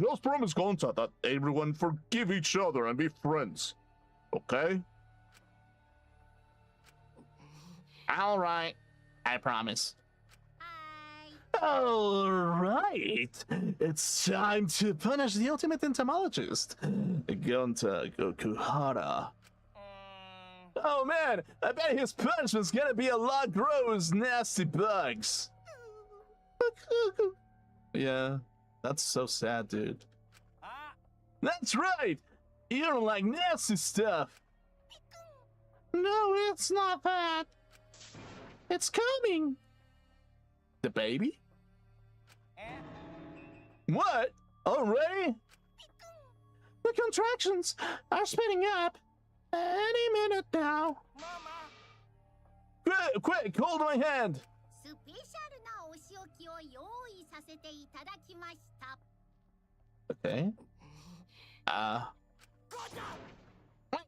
Just promise Gonta that everyone forgive each other and be friends. Okay? All right. I promise. All right. It's time to punish the ultimate entomologist, Gonta Gokuhara. Oh man, I bet his punishment's gonna be a lot gross, nasty bugs. Yeah, that's so sad, dude. That's right. You don't like nasty stuff. No, it's not that. It's coming. The baby? What? Already? The contractions are speeding up. Any minute now. Quick, hold my hand. スペシャルなお仕置きを用意させていただきました。 Okay.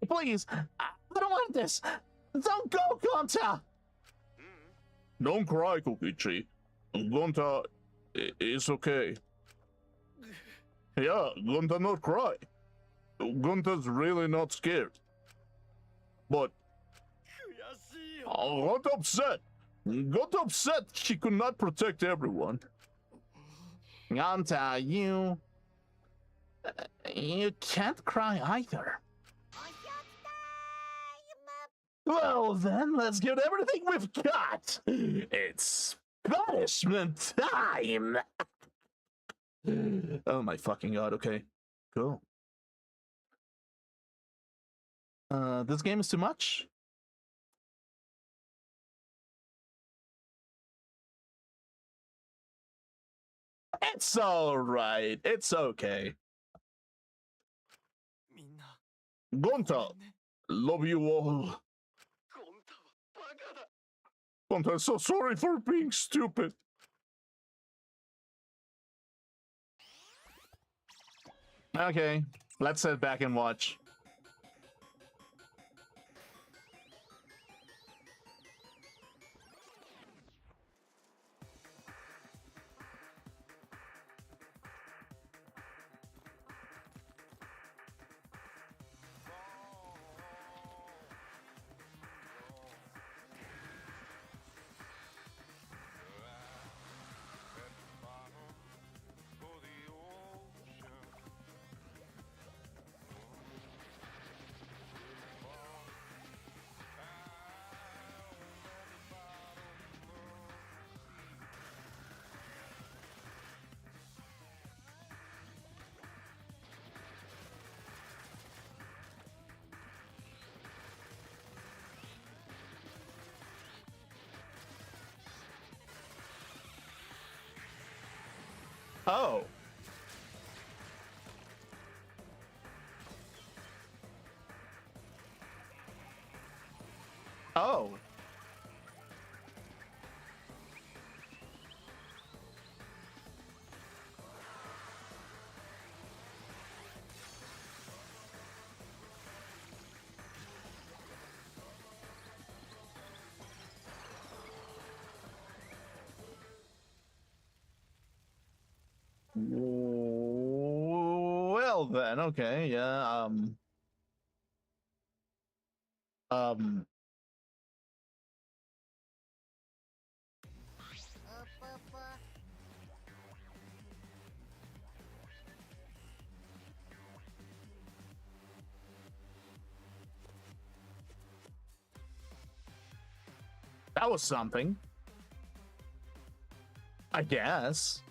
Please, I don't want this. Don't go, Gonta. Don't cry, Kokichi. Gonta is okay. Yeah, Gonta not cry. Gonta's really not scared. But got upset. Got upset she could not protect everyone. Gonta, you can't cry either. Well then, let's get everything we've got. It's punishment time. Oh my fucking god, okay. Cool. This game is too much? It's alright. It's okay. Gonta, love you all. Gonta, I'm so sorry for being stupid. Okay, let's sit back and watch. Oh. Oh. Well then, okay, yeah, that was something. I guess.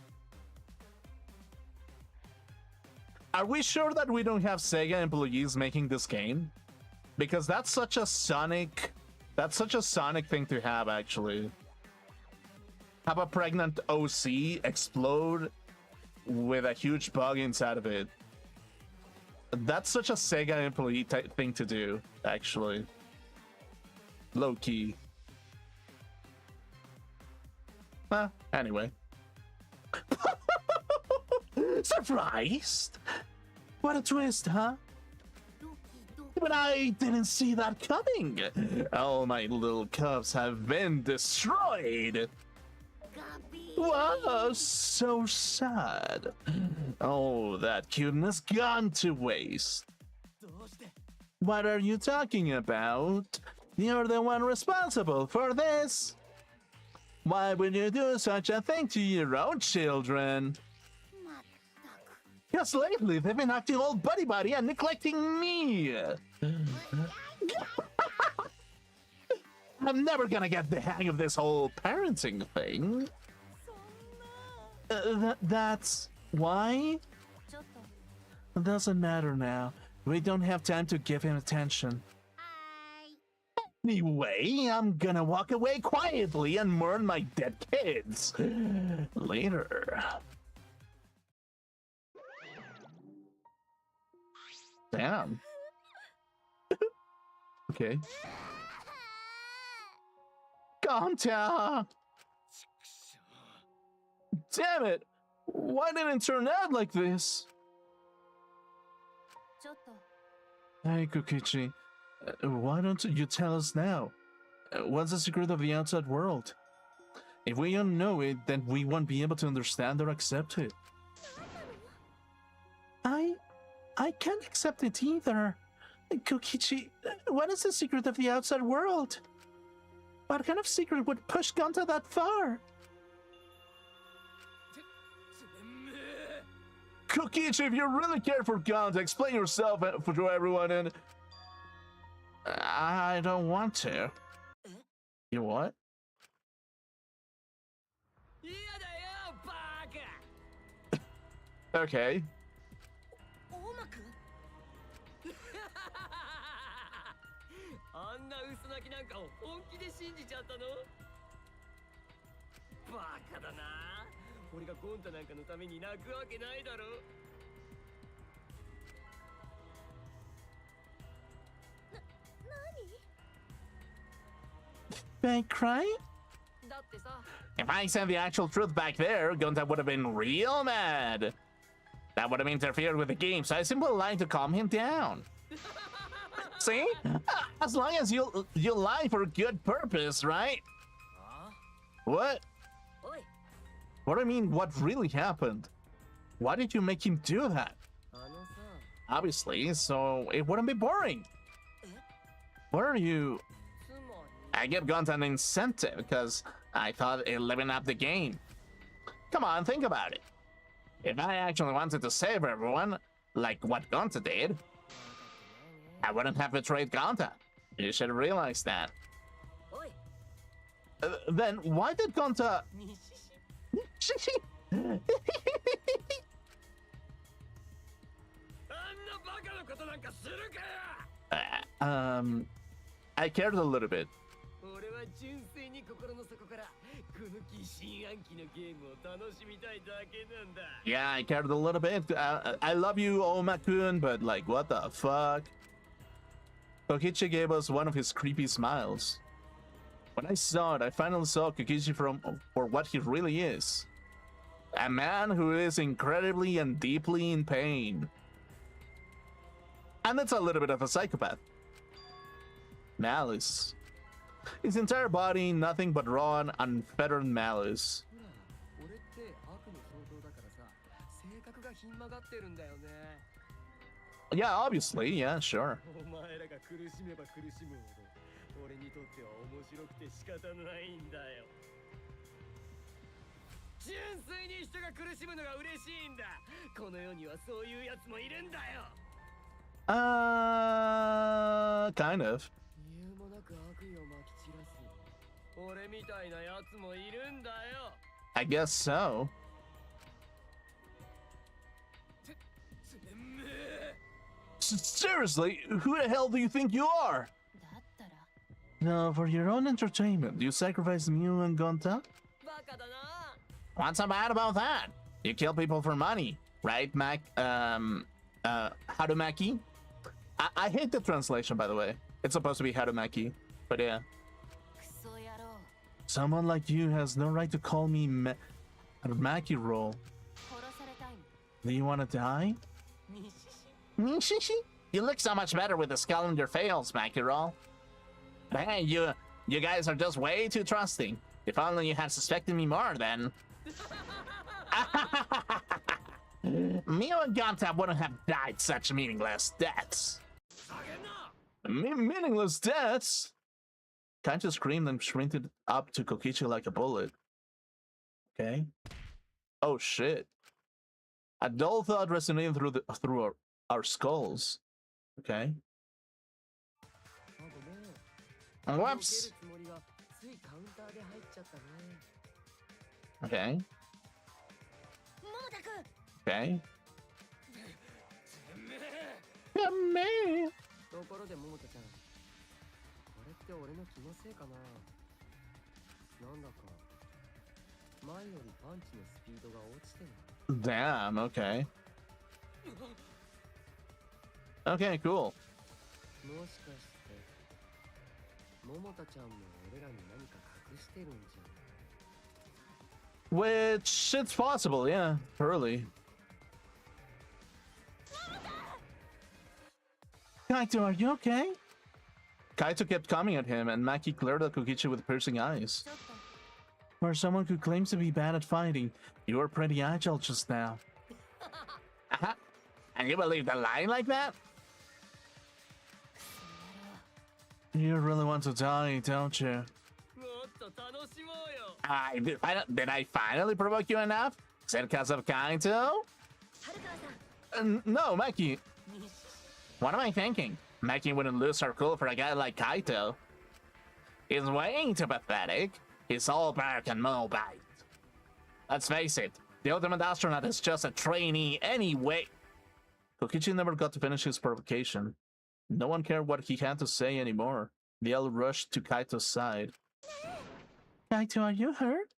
Are we sure that we don't have Sega employees making this game? Because that's such a Sonic thing to have, actually. Have a pregnant OC explode with a huge bug inside of it. That's such a Sega employee thing to do, actually. Low key. Anyway. Surprised? What a twist, huh? But I didn't see that coming. All my little cubs have been destroyed. Wow, so sad. Oh, that cuteness gone to waste. What are you talking about? You're the one responsible for this. Why would you do such a thing to your own children? Because lately they've been acting all buddy-buddy and neglecting me. I'm never gonna get the hang of this whole parenting thing. That's why? Doesn't matter now. We don't have time to give him attention. Anyway, I'm gonna walk away quietly and mourn my dead kids. Later. Damn. Okay. Gonta! Damn it! Why didn't it turn out like this? ちょっと Hey, Kokichi. Why don't you tell us now? What's the secret of the outside world? If we don't know it, then we won't be able to understand or accept it. I can't accept it either. Kokichi, what is the secret of the outside world? What kind of secret would push Gonta that far? Kokichi, if you really care for Gonta, explain yourself to everyone and... I don't want to. You what? Okay. 大間くんあんな薄泣きなんかを本気で信じちゃったのバカだな俺がゴンタなんかのために泣くわけないだろ They cry? だってさ If I said the actual truth back there, Gonta would have been real mad. That would have interfered with the game, so I simply lied to calm him down. See? As long as you lie for a good purpose, right? What? おい What do I mean, what really happened? Why did you make him do that? あのさ Obviously, so it wouldn't be boring. What are you... つまり I gave Gonta an incentive because I thought it livened up the game. Come on, think about it. If I actually wanted to save everyone, like what Gonta did, I wouldn't have betrayed Gonta. You should realize that. おい Then why did Gonta... にししあんなバカなことなんかするかよ I cared a little bit. 俺は純粋に心の底からこの疑心暗鬼のゲームを楽しみたいだけなんだ Yeah, I cared a little bit. I love you, Oma-kun, but like, what the fuck? Kokichi gave us one of his creepy smiles. When I saw it, I finally saw Kokichi for what he really is. A man who is incredibly and deeply in pain. And that's a little bit of a psychopath. Malice. His entire body, nothing but raw and unfettered malice. ほら俺って悪の相当だからさ性格がひん曲がってるんだよね Yeah, obviously, yeah, sure. お前らが苦しめば苦しむほど俺にとっては面白くて仕方ないんだよ純粋に人が苦しむのが嬉しいんだこの世にはそういうやつもいるんだよ Kind of. 理由もなく悪意をまき散らす俺みたいなやつもいるんだよ I guess so. てめえ Seriously, who the hell do you think you are? だったら No, for your own entertainment, you sacrifice Mew and Gonta? バカだな What's so bad about that? You kill people for money, right, Harumaki? I hate the translation, by the way. It's supposed to be Harumaki, but yeah. クソ野郎 Someone like you has no right to call me Harumaki roll. 殺されたいの Do you want to die? にしし You look so much better with the skull in your face, Makiro. Hey, you guys are just way too trusting. If only you had suspected me more, then... Mew and Gonta wouldn't have died such meaningless deaths. Meaningless deaths? Kanji screamed and sprinted up to Kokichi like a bullet. Okay. Oh shit. A dull thought resonated through our skulls. Okay. あごめん Whoops. 受けるつもりがついカウンターで入っちゃったね Okay. 桃田くん Okay. てめえ Yeah, man. ところで桃田ちゃんこれってって俺の気のせいかな。なんだか前よりパンチのスピードが落ちてる。 Damn, okay. Okay, cool. もしかして桃田ちゃんも俺らに何か隠してるんじゃ。 Which it's possible, yeah. Early. Kaito, are you okay? Kaito kept coming at him, and Maki glared at Kokichi with piercing eyes. For someone who claims to be bad at fighting, you were pretty agile just now. And you believe the line like that? You really want to die, don't you? Did I finally provoke you enough? Is it because of Kaito? No, Maki. What am I thinking? Maki wouldn't lose her cool for a guy like Kaito. He's way too pathetic. He's all bark and no bite. Let's face it, the ultimate astronaut is just a trainee anyway. Kokichi never got to finish his provocation. No one cared what he had to say anymore. They all rushed to Kaito's side. Kaito, are you hurt?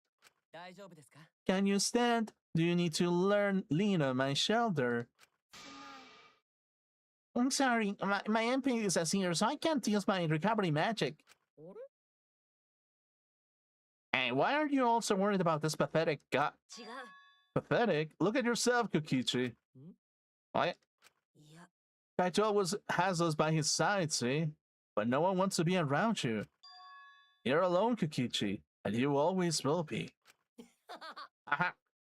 Can you stand? Do you need to lean on my shoulder? I'm sorry, my MP is a senior, so I can't use my recovery magic. Hey, why aren't you also worried about this pathetic guy? Pathetic? Look at yourself, Kokichi. What? Kaito always has us by his side, see? But no one wants to be around you. You're alone, Kokichi, and you always will be.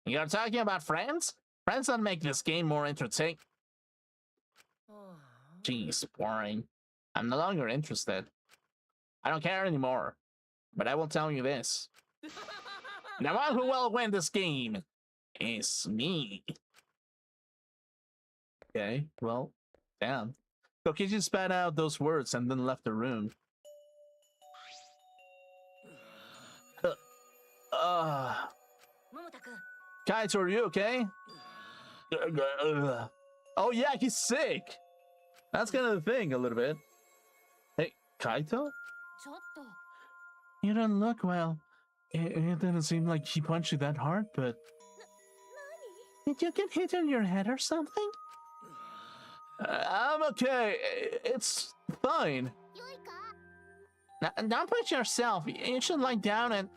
You're talking about friends? Friends don't make this game more entertaining. Jeez, boring. I'm no longer interested. I don't care anymore. But I will tell you this. The one who will win this game is me. Okay, well, damn. Kokichi spat out those words and then left the room. Kaito, are you okay? Oh yeah, he's sick. That's kind of the thing, a little bit. Hey, Kaito? You don't look well. It didn't seem like he punched you that hard, but... Did you get hit on your head or something? I'm okay. It's fine. Now, don't push yourself. You should lie down and...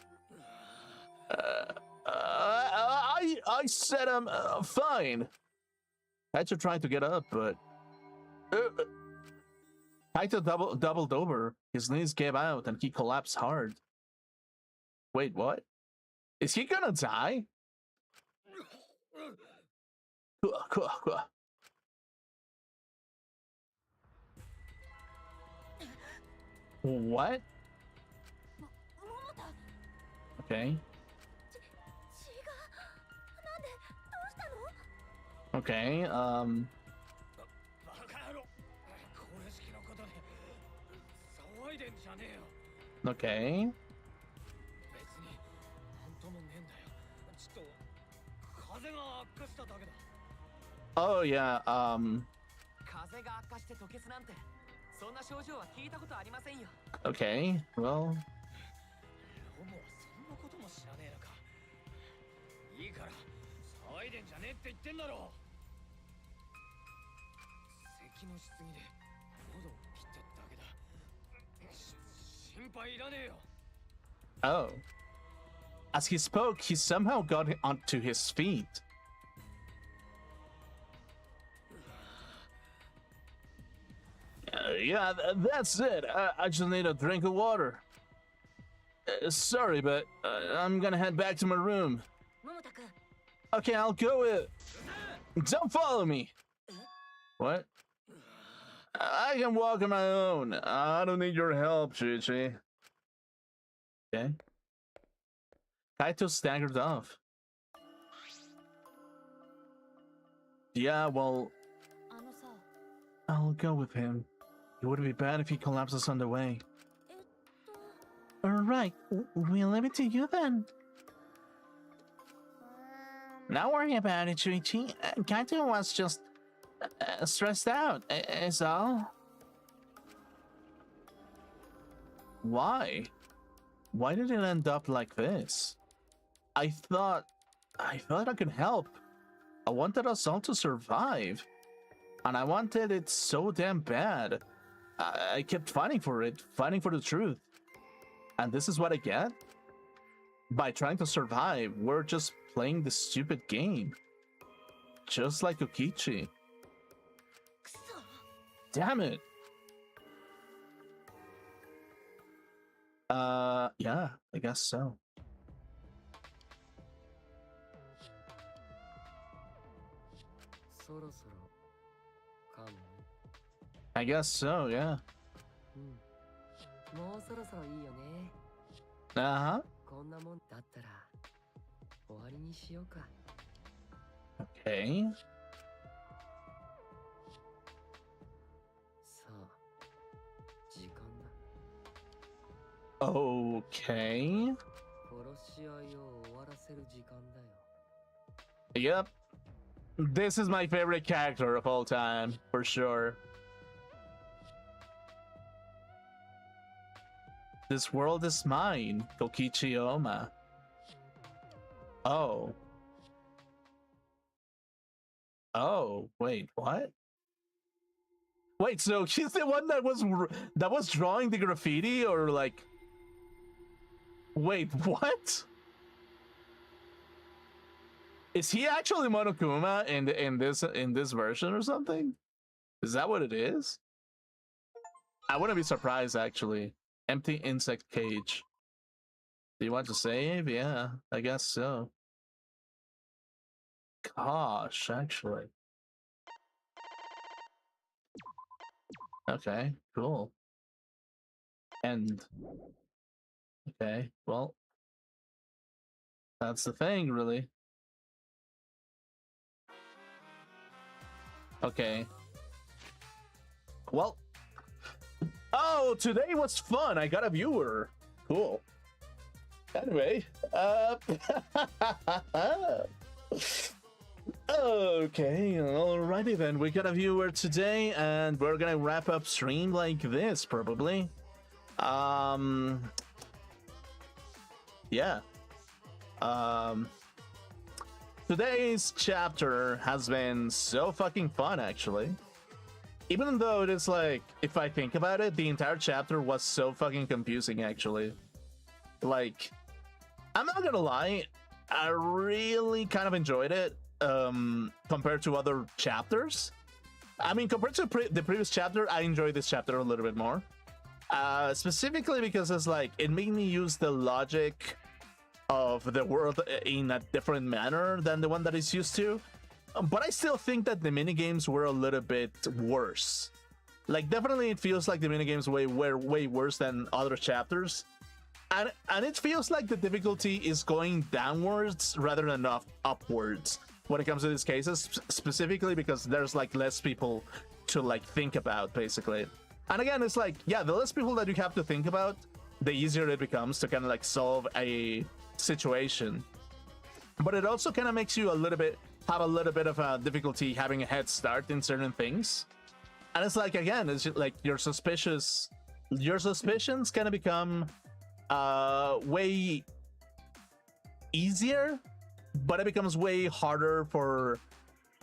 I said I'm fine. Kaito tried to get up, but... Kaito doubled over. His knees gave out and he collapsed hard. Wait, what? Is he gonna die? What? Okay. Okay, okay. Oh yeah, okay, well. Oh. As he spoke, he somehow got onto his feet. Yeah, that's it. I just need a drink of water. Sorry, but I'm gonna head back to my room. Okay, I'll go with... Don't follow me! What? I can walk on my own. I don't need your help, Chichi. Okay. Kaito staggered off. Yeah, well... I'll go with him. It would be bad if he collapses on the way. Alright, we'll leave it to you then. Don't worry about it, Chuichi. Kaito was just stressed out, is all. Why? Why did it end up like this? I thought I could help. I wanted us all to survive. And I wanted it so damn bad. I kept fighting for it, fighting for the truth. And this is what I get? By trying to survive, we're just playing this stupid game. Just like Okichi. Damn it. Yeah, I guess so. I guess so, yeah. Uh-huh. Okay. Okay. Yep. This is my favorite character of all time, for sure. This world is mine, Kokichi Oma. Oh. Oh, wait, what? Wait, so she's the one that was drawing the graffiti, or like? Wait, what? Is he actually Monokuma in this version or something? Is that what it is? I wouldn't be surprised actually. Empty insect cage. Do you want to save? Yeah, I guess so. Gosh, actually. Okay, cool. End. Okay, well, that's the thing, really. Okay. Well. Oh, today was fun. I got a viewer. Cool. Anyway, okay, alrighty then. We got a viewer today, and we're gonna wrap up stream like this, probably. Yeah. Today's chapter has been so fucking fun, actually. Even though it is like, if I think about it, the entire chapter was so fucking confusing, actually. Like, I'm not gonna lie, I really kind of enjoyed it, compared to other chapters. I mean, compared to the previous chapter, I enjoyed this chapter a little bit more. Specifically because it's like, it made me use the logic of the world in a different manner than the one that it's used to. But I still think that the minigames were a little bit worse. Like, definitely it feels like the minigames were way worse than other chapters. And it feels like the difficulty is going downwards rather than upwards when it comes to these cases, specifically because there's like less people to like think about, basically. And again, it's like, yeah, the less people that you have to think about, the easier it becomes to kind of like solve a situation. But it also kind of makes you have a little bit of a difficulty having a head start in certain things. And it's like, again, it's like your suspicions kind of become way easier, but it becomes way harder for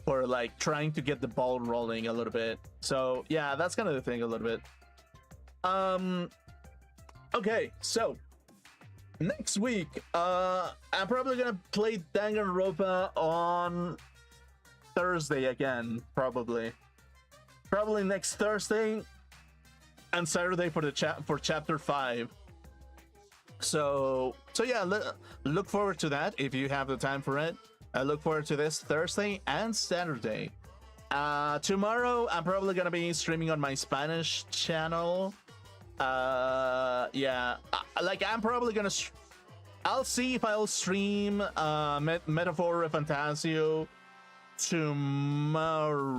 like trying to get the ball rolling a little bit. So yeah, that's kind of the thing a little bit. Okay, so next week, I'm probably gonna play Danganronpa on Thursday again, probably next Thursday and Saturday for chapter 5. So yeah, look forward to that if you have the time for it. I look forward to this Thursday and Saturday. Tomorrow I'm probably gonna be streaming on my Spanish channel. Yeah, like I'm probably gonna I'll see if I'll stream Metaphor Fantasio tomorrow.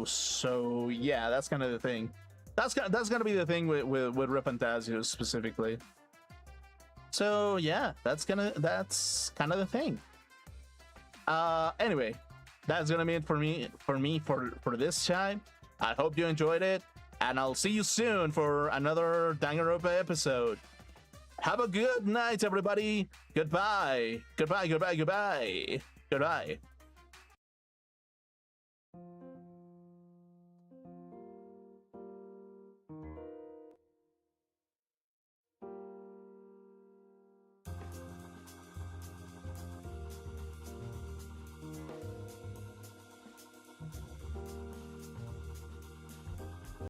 So yeah, that's kind of the thing. That's gonna be the thing with Refantasio specifically. So yeah, that's kind of the thing. Anyway, that's gonna be it for me for this time. I hope you enjoyed it. and I'll see you soon for another Danganronpa episode. Have a good night, everybody. Goodbye. Goodbye, goodbye, goodbye. Goodbye.